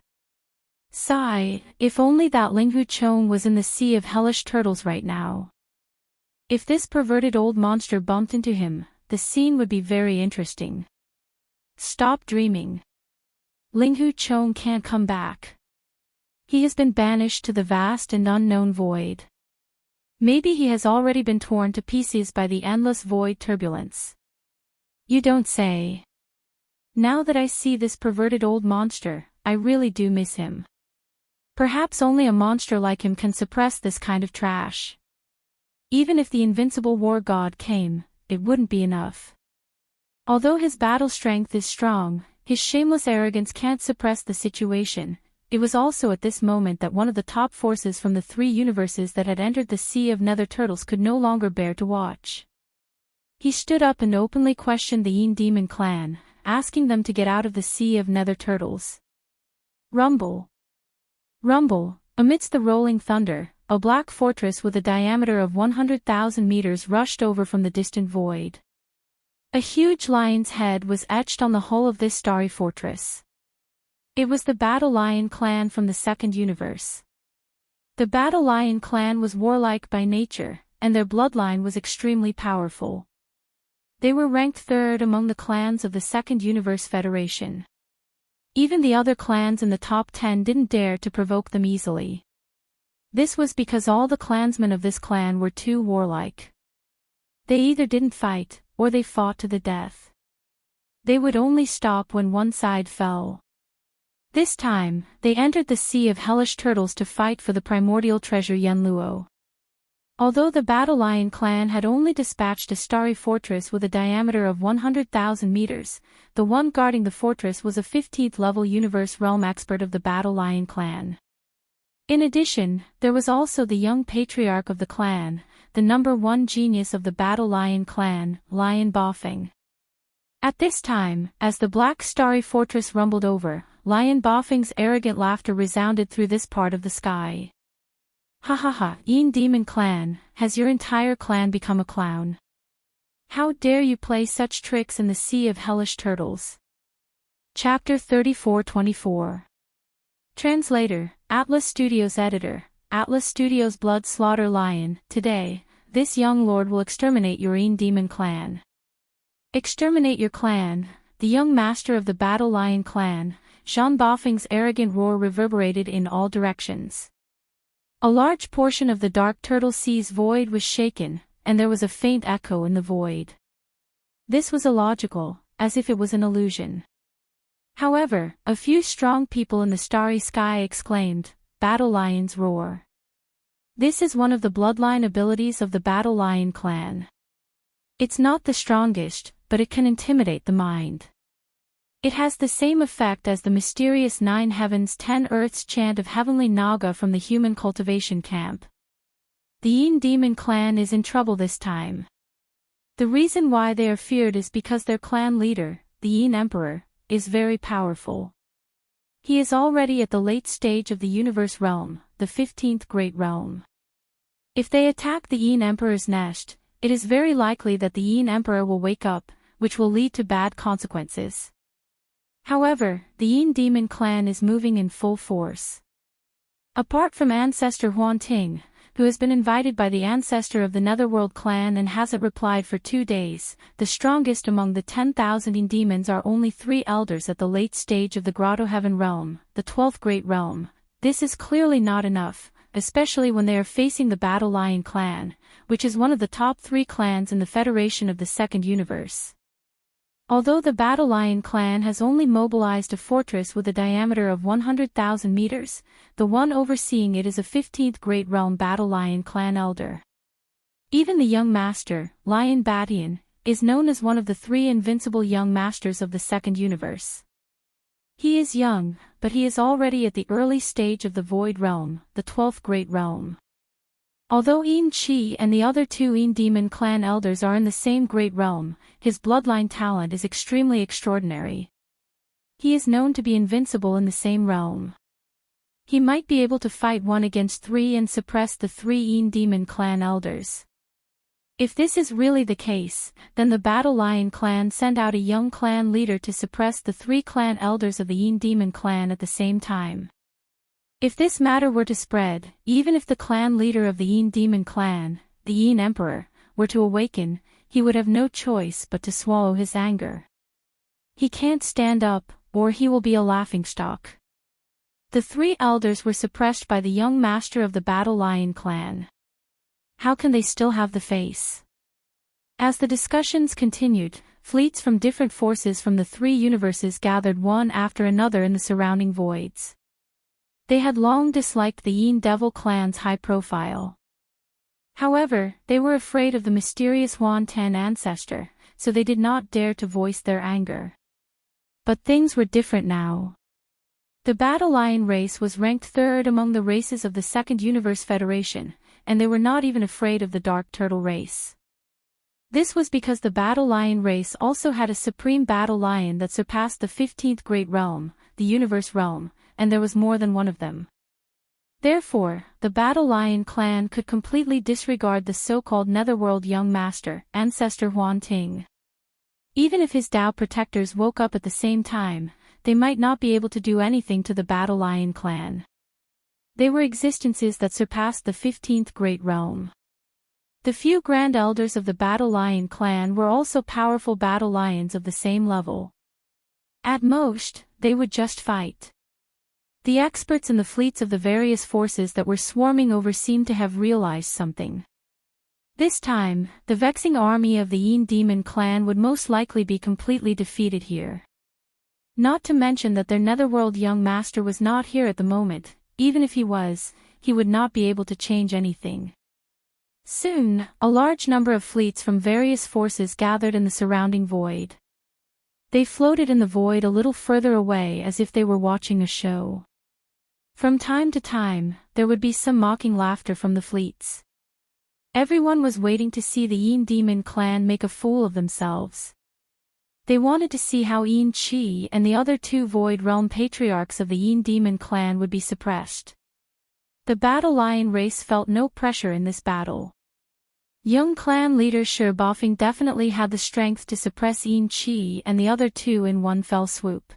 Sigh, if only that Ling Hu Chong was in the sea of hellish turtles right now. If this perverted old monster bumped into him, the scene would be very interesting. Stop dreaming. Ling Hu Chong can't come back. He has been banished to the vast and unknown void. Maybe he has already been torn to pieces by the endless void turbulence. You don't say. Now that I see this perverted old monster, I really do miss him. Perhaps only a monster like him can suppress this kind of trash. Even if the invincible war god came, it wouldn't be enough. Although his battle strength is strong, his shameless arrogance can't suppress the situation. It was also at this moment that one of the top forces from the three universes that had entered the Sea of Nether Turtles could no longer bear to watch. He stood up and openly questioned the Yin Demon clan, asking them to get out of the Sea of Nether Turtles. Rumble. Rumble, amidst the rolling thunder, a black fortress with a diameter of 100,000 meters rushed over from the distant void. A huge lion's head was etched on the hull of this starry fortress. It was the Battle Lion clan from the second universe. The Battle Lion clan was warlike by nature, and their bloodline was extremely powerful. They were ranked third among the clans of the second universe federation. Even the other clans in the top 10 didn't dare to provoke them easily. This was because all the clansmen of this clan were too warlike. They either didn't fight, or they fought to the death. They would only stop when one side fell. This time, they entered the Sea of Hellish Turtles to fight for the primordial treasure Yenluo. Although the Battle Lion clan had only dispatched a starry fortress with a diameter of 100,000 meters, the one guarding the fortress was a 15th level universe realm expert of the Battle Lion clan. In addition, there was also the young patriarch of the clan, the number one genius of the Battle Lion clan, Lion Bafeng. At this time, as the black starry fortress rumbled over, Lion Bofing's arrogant laughter resounded through this part of the sky. Ha ha ha, Demon Clan, has your entire clan become a clown? How dare you play such tricks in the sea of hellish turtles? Chapter 34-24. Translator, Atlas Studios Editor, Atlas Studios Blood Slaughter Lion. Today, this young lord will exterminate your Demon Clan. Exterminate your clan. The young master of the Battle Lion clan, Jean Bofing's arrogant roar reverberated in all directions. A large portion of the Dark Turtle Sea's void was shaken, and there was a faint echo in the void. This was illogical, as if it was an illusion. However, a few strong people in the starry sky exclaimed, "Battle Lion's roar." This is one of the bloodline abilities of the Battle Lion clan. It's not the strongest, but it can intimidate the mind. It has the same effect as the mysterious 9 heavens 10 earths chant of Heavenly Naga from the human cultivation camp. The Demon Clan is in trouble this time. The reason why they are feared is because their clan leader, the Emperor, is very powerful. He is already at the late stage of the universe realm, the 15th Great Realm. If they attack the Emperor's nest, it is very likely that the Emperor will wake up, which will lead to bad consequences. However, the Demon Clan is moving in full force. Apart from Ancestor Huan Ting, who has been invited by the ancestor of the Netherworld clan and hasn't replied for 2 days, the strongest among the 10,000 demons are only 3 elders at the late stage of the Grotto Heaven realm, the 12th Great Realm. This is clearly not enough, especially when they are facing the Battle Lion clan, which is one of the top 3 clans in the Federation of the Second Universe. Although the Battle Lion clan has only mobilized a fortress with a diameter of 100,000 meters, the one overseeing it is a 15th Great Realm Battle Lion clan elder. Even the young master, Lion Batian, is known as one of the 3 invincible young masters of the Second Universe. He is young, but he is already at the early stage of the Void Realm, the 12th Great Realm. Although Chi and the other 2 Demon Clan elders are in the same Great Realm, his bloodline talent is extremely extraordinary. He is known to be invincible in the same realm. He might be able to fight 1 against 3 and suppress the 3 Demon Clan elders. If this is really the case, then the Battle Lion clan send out a young clan leader to suppress the 3 clan elders of the Demon Clan at the same time. If this matter were to spread, even if the clan leader of the Demon Clan, the Emperor, were to awaken, he would have no choice but to swallow his anger. He can't stand up, or he will be a laughingstock. The 3 elders were suppressed by the young master of the Battle Lion clan. How can they still have the face? As the discussions continued, fleets from different forces from the 3 universes gathered one after another in the surrounding voids. They had long disliked the Devil clan's high profile. However, they were afraid of the mysterious Huan Tan ancestor, so they did not dare to voice their anger. But things were different now. The Battle Lion race was ranked 3rd among the races of the Second Universe Federation, and they were not even afraid of the Dark Turtle race. This was because the Battle Lion race also had a supreme Battle Lion that surpassed the 15th Great Realm, the Universe Realm, and there was more than one of them. Therefore, the Battle Lion clan could completely disregard the so-called Netherworld Young Master, Ancestor Huan Ting. Even if his Tao protectors woke up at the same time, they might not be able to do anything to the Battle Lion clan. They were existences that surpassed the 15th Great Realm. The few Grand Elders of the Battle Lion clan were also powerful Battle Lions of the same level. At most, they would just fight. The experts in the fleets of the various forces that were swarming over seemed to have realized something. This time, the vexing army of the Demon Clan would most likely be completely defeated here. Not to mention that their Netherworld young master was not here at the moment. Even if he was, he would not be able to change anything. Soon, a large number of fleets from various forces gathered in the surrounding void. They floated in the void a little further away as if they were watching a show. From time to time, there would be some mocking laughter from the fleets. Everyone was waiting to see the Demon Clan make a fool of themselves. They wanted to see how Yin Chi and the other two Void Realm patriarchs of the Yin Demon clan would be suppressed. The Battle Lion race felt no pressure in this battle. Young clan leader Shi Bafeng definitely had the strength to suppress Yin Chi and the other two in one fell swoop.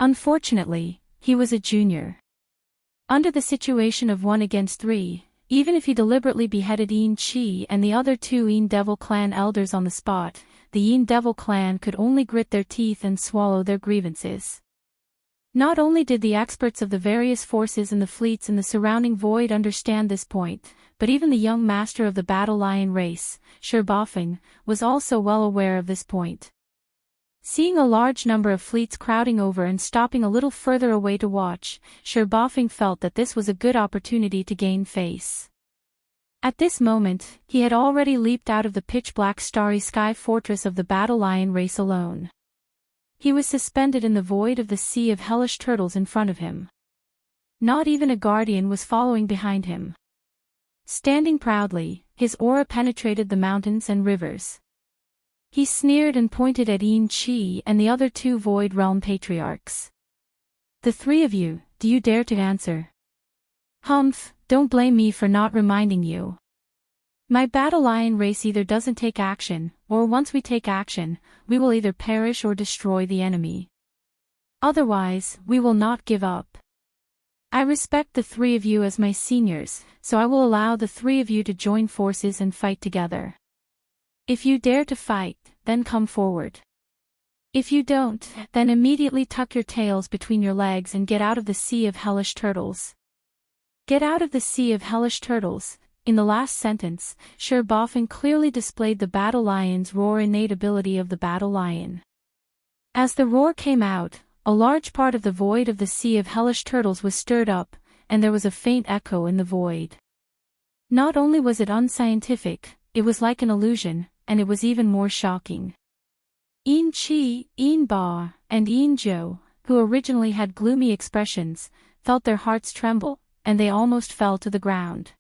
Unfortunately, he was a junior. Under the situation of 1 against 3, even if he deliberately beheaded Yin Chi and the other two Yin Devil clan elders on the spot, the Yin Devil clan could only grit their teeth and swallow their grievances. Not only did the experts of the various forces and the fleets in the surrounding void understand this point, but even the young master of the Battle Lion race, Shi Bafeng, was also well aware of this point. Seeing a large number of fleets crowding over and stopping a little further away to watch, Shi Bafeng felt that this was a good opportunity to gain face. At this moment, he had already leaped out of the pitch-black starry sky fortress of the Battle Lion race alone. He was suspended in the void of the sea of hellish turtles in front of him. Not even a guardian was following behind him. Standing proudly, his aura penetrated the mountains and rivers. He sneered and pointed at Yin Chi and the other two Void Realm patriarchs. "The three of you, do you dare to answer? Humph, don't blame me for not reminding you. My Battle Lion race either doesn't take action, or once we take action, we will either perish or destroy the enemy. Otherwise, we will not give up. I respect the three of you as my seniors, so I will allow the three of you to join forces and fight together. If you dare to fight, then come forward. If you don't, then immediately tuck your tails between your legs and get out of the sea of hellish turtles." Get out of the sea of hellish turtles. In the last sentence, Shi Bafeng clearly displayed the Battle Lion's roar innate ability of the Battle Lion. As the roar came out, a large part of the void of the sea of hellish turtles was stirred up, and there was a faint echo in the void. Not only was it unscientific, it was like an illusion, and it was even more shocking. Yin Chi, Yin Ba, and Yin Zhou, who originally had gloomy expressions, felt their hearts tremble, and they almost fell to the ground.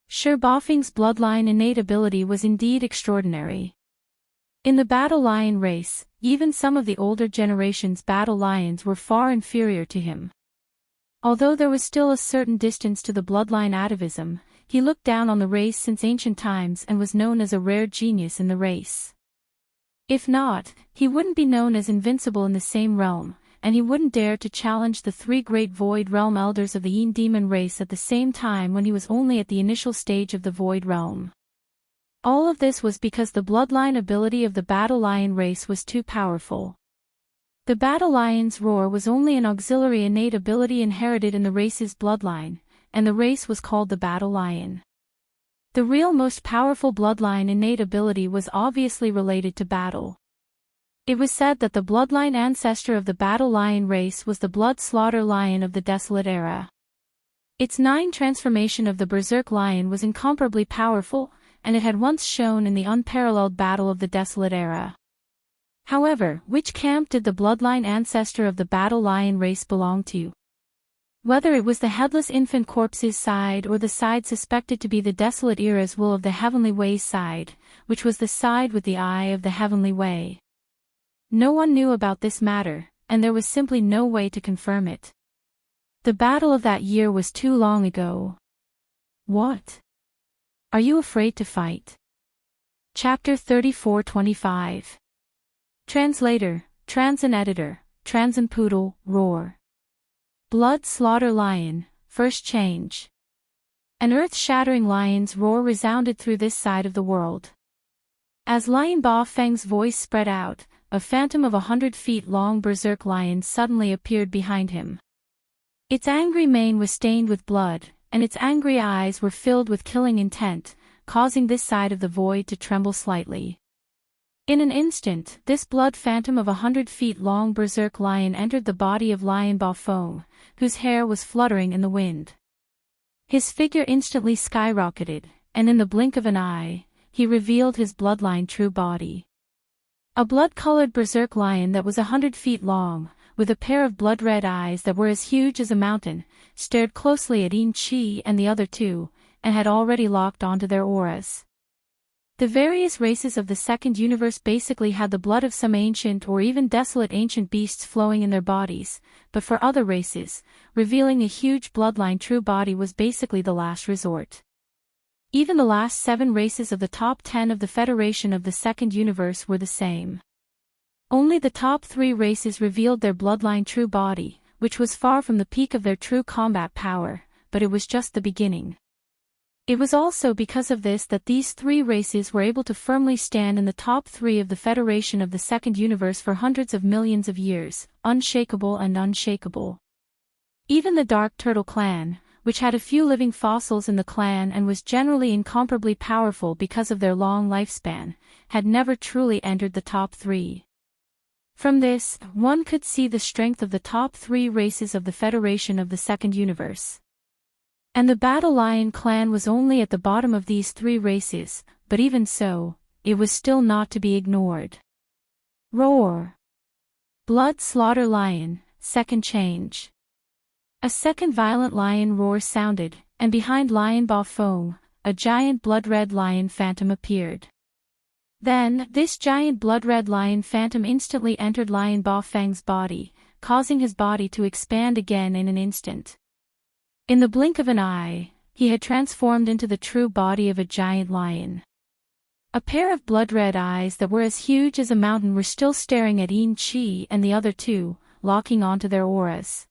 Shi Bafeng's bloodline innate ability was indeed extraordinary. In the Battle Lion race, even some of the older generation's Battle Lions were far inferior to him. Although there was still a certain distance to the bloodline atavism, he looked down on the race since ancient times and was known as a rare genius in the race. If not, he wouldn't be known as invincible in the same realm, and he wouldn't dare to challenge the three great Void Realm elders of the Yin Demon race at the same time when he was only at the initial stage of the Void Realm. All of this was because the bloodline ability of the Battle Lion race was too powerful. The Battle Lion's roar was only an auxiliary innate ability inherited in the race's bloodline, and the race was called the Battle Lion. The real most powerful bloodline innate ability was obviously related to battle. It was said that the bloodline ancestor of the Battle Lion race was the Blood Slaughter Lion of the Desolate Era. Its 9 transformation of the Berserk Lion was incomparably powerful, and it had once shown in the unparalleled battle of the Desolate Era. However, which camp did the bloodline ancestor of the Battle Lion race belong to? Whether it was the Headless Infant Corpse's side or the side suspected to be the Desolate Era's Will of the Heavenly Way's side, which was the side with the Eye of the Heavenly Way. No one knew about this matter, and there was simply no way to confirm it. The battle of that year was too long ago. What? Are you afraid to fight? Chapter 34-25. Translator, Trans and Editor, Trans and Poodle, Roar. Blood Slaughter Lion, First Change. An earth-shattering lion's roar resounded through this side of the world. As Lion Ba Feng's voice spread out, a phantom of 100 feet long berserk lion suddenly appeared behind him. Its angry mane was stained with blood, and its angry eyes were filled with killing intent, causing this side of the void to tremble slightly. In an instant, this blood phantom of 100 feet long berserk lion entered the body of Lion Ba Feng, whose hair was fluttering in the wind. His figure instantly skyrocketed, and in the blink of an eye, he revealed his bloodline true body. A blood-colored berserk lion that was 100 feet long, with a pair of blood-red eyes that were as huge as a mountain, stared closely at Yin Chi and the other two, and had already locked onto their auras. The various races of the second universe basically had the blood of some ancient or even desolate ancient beasts flowing in their bodies, but for other races, revealing a huge bloodline true body was basically the last resort. Even the last 7 races of the top 10 of the Federation of the Second Universe were the same. Only the top 3 races revealed their bloodline true body, which was far from the peak of their true combat power, but it was just the beginning. It was also because of this that these 3 races were able to firmly stand in the top 3 of the Federation of the Second Universe for hundreds of millions of years, unshakable and unshakable. Even the Dark Turtle clan, which had a few living fossils in the clan and was generally incomparably powerful because of their long lifespan, had never truly entered the top 3. From this, one could see the strength of the top 3 races of the Federation of the Second Universe. And the Battle Lion clan was only at the bottom of these 3 races, but even so, it was still not to be ignored. Roar! Blood Slaughter Lion, second change. A second violent lion roar sounded, and behind Lion Ba Fong, a giant blood-red lion phantom appeared. Then, this giant blood-red lion phantom instantly entered Lion Ba Feng's body, causing his body to expand again in an instant. In the blink of an eye, he had transformed into the true body of a giant lion. A pair of blood-red eyes that were as huge as a mountain were still staring at Yin Qi and the other 2, locking onto their auras.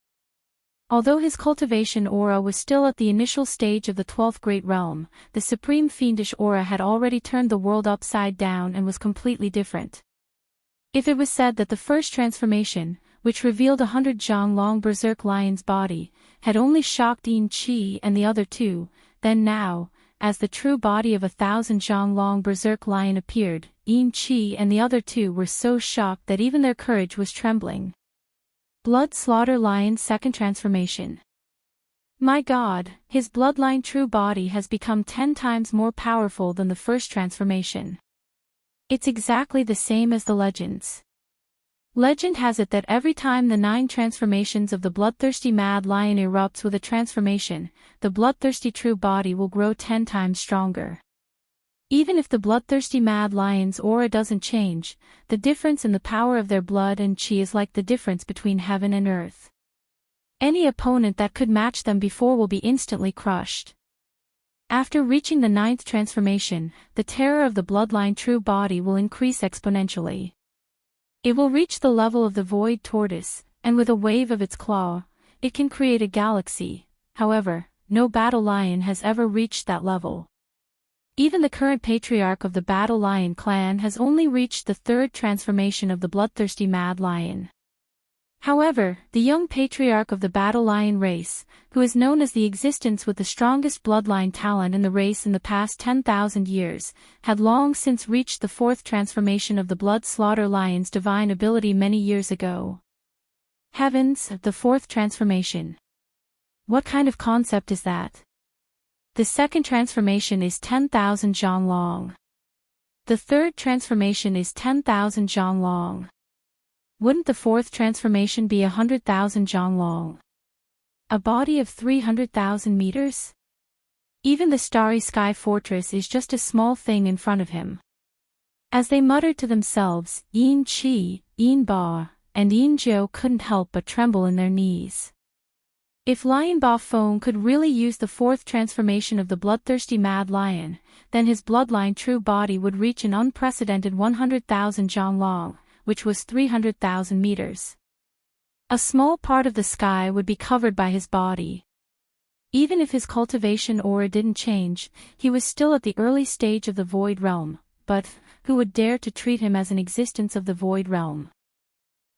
Although his cultivation aura was still at the initial stage of the 12th Great Realm, the supreme fiendish aura had already turned the world upside down and was completely different. If it was said that the first transformation, which revealed 100 Zhang-long berserk lion's body, had only shocked Yin Qi and the other 2, then now, as the true body of 1,000 Zhang-long berserk lion appeared, Yin Qi and the other 2 were so shocked that even their courage was trembling. Blood Slaughter Lion second transformation. My God, his bloodline true body has become 10 times more powerful than the first transformation. It's exactly the same as the legends. Legend has it that every time the 9 transformations of the bloodthirsty mad lion erupts with a transformation, the bloodthirsty true body will grow 10 times stronger. Even if the bloodthirsty mad lion's aura doesn't change, the difference in the power of their blood and qi is like the difference between heaven and earth. Any opponent that could match them before will be instantly crushed. After reaching the 9th transformation, the terror of the bloodline true body will increase exponentially. It will reach the level of the void tortoise, and with a wave of its claw, it can create a galaxy. However, no battle lion has ever reached that level. Even the current patriarch of the Battle Lion clan has only reached the 3rd transformation of the bloodthirsty mad lion. However, the young patriarch of the Battle Lion race, who is known as the existence with the strongest bloodline talent in the race in the past 10,000 years, had long since reached the 4th transformation of the Blood Slaughter Lion's divine ability many years ago. Heavens, the 4th transformation. What kind of concept is that? The 2nd transformation is 10,000 zhang long. The 3rd transformation is 10,000 zhang long. Wouldn't the 4th transformation be 100,000 zhang long? A body of 300,000 meters? Even the starry sky fortress is just a small thing in front of him. As they muttered to themselves, Yin Qi, Yin Ba, and Yin Jiu couldn't help but tremble in their knees. If Lion Ba Fong could really use the 4th transformation of the bloodthirsty mad lion, then his bloodline true body would reach an unprecedented 100,000 zhang long, which was 300,000 meters. A small part of the sky would be covered by his body. Even if his cultivation aura didn't change, he was still at the early stage of the void realm, but who would dare to treat him as an existence of the void realm?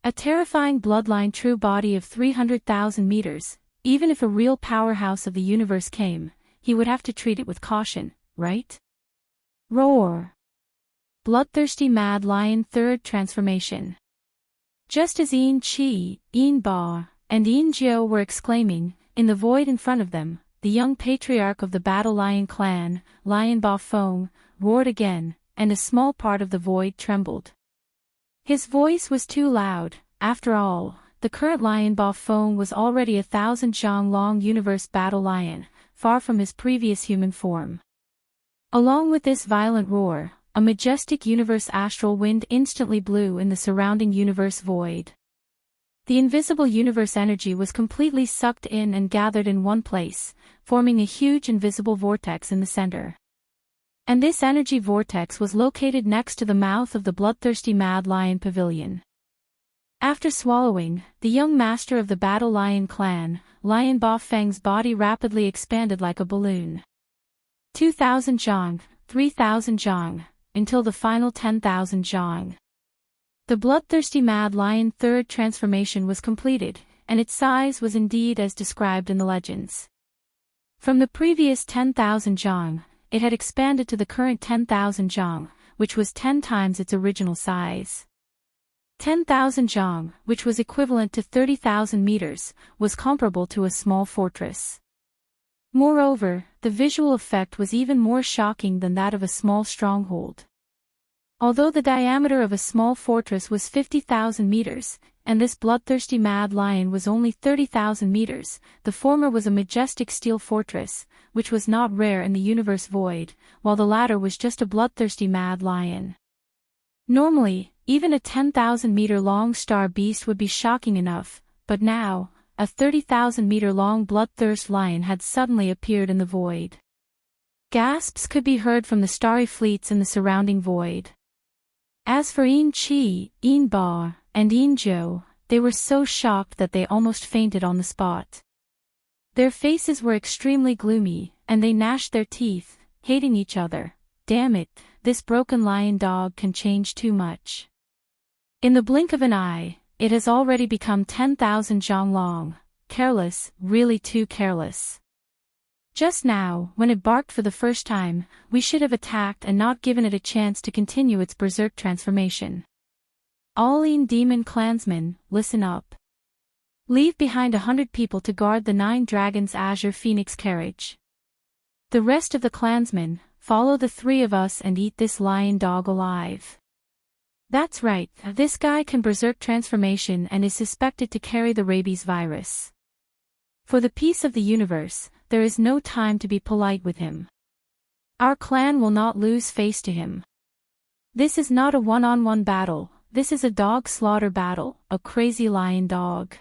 A terrifying bloodline true body of 300,000 meters. Even if a real powerhouse of the universe came, he would have to treat it with caution, right? Roar! Bloodthirsty mad lion 3rd transformation. Just as Yin Qi, Yin Ba, and Yin Jiu were exclaiming, in the void in front of them, the young patriarch of the Battle Lion clan, Lion Ba Fong, roared again, and a small part of the void trembled. His voice was too loud. After all, the current Lion Ba Fong was already 1,000 zhang long universe battle lion, far from his previous human form. Along with this violent roar, a majestic universe astral wind instantly blew in the surrounding universe void. The invisible universe energy was completely sucked in and gathered in one place, forming a huge invisible vortex in the center. And this energy vortex was located next to the mouth of the bloodthirsty Mad Lion Pavilion. After swallowing, the young master of the Battle Lion clan, Lion Ba Feng's body rapidly expanded like a balloon. 2,000 zhang, 3,000 zhang, until the final 10,000 zhang. The bloodthirsty Mad Lion third transformation was completed, and its size was indeed as described in the legends. From the previous 10,000 zhang, it had expanded to the current 10,000 zhang, which was 10 times its original size. 10,000 zhang, which was equivalent to 30,000 meters, was comparable to a small fortress. Moreover, the visual effect was even more shocking than that of a small stronghold. Although the diameter of a small fortress was 50,000 meters, and this bloodthirsty Mad Lion was only 30,000 meters, the former was a majestic steel fortress, which was not rare in the universe void, while the latter was just a bloodthirsty Mad Lion. Normally, even a 10,000-meter-long star beast would be shocking enough, but now, a 30,000-meter-long bloodthirst lion had suddenly appeared in the void. Gasps could be heard from the starry fleets in the surrounding void. As for Yin Qi, Yin Ba, and Yin Zhou, they were so shocked that they almost fainted on the spot. Their faces were extremely gloomy, and they gnashed their teeth, hating each other. Damn it, this broken lion dog can change too much. In the blink of an eye, it has already become 10,000 zhang long. Careless, really too careless. Just now, when it barked for the first time, we should have attacked and not given it a chance to continue its berserk transformation. All Yin demon clansmen, listen up. Leave behind 100 people to guard the 9 dragons' azure phoenix carriage. The rest of the clansmen, follow the 3 of us and eat this lion dog alive. That's right, this guy can berserk transformation and is suspected to carry the rabies virus. For the peace of the universe, there is no time to be polite with him. Our clan will not lose face to him. This is not a one-on-one battle, this is a dog slaughter battle, a crazy lion dog.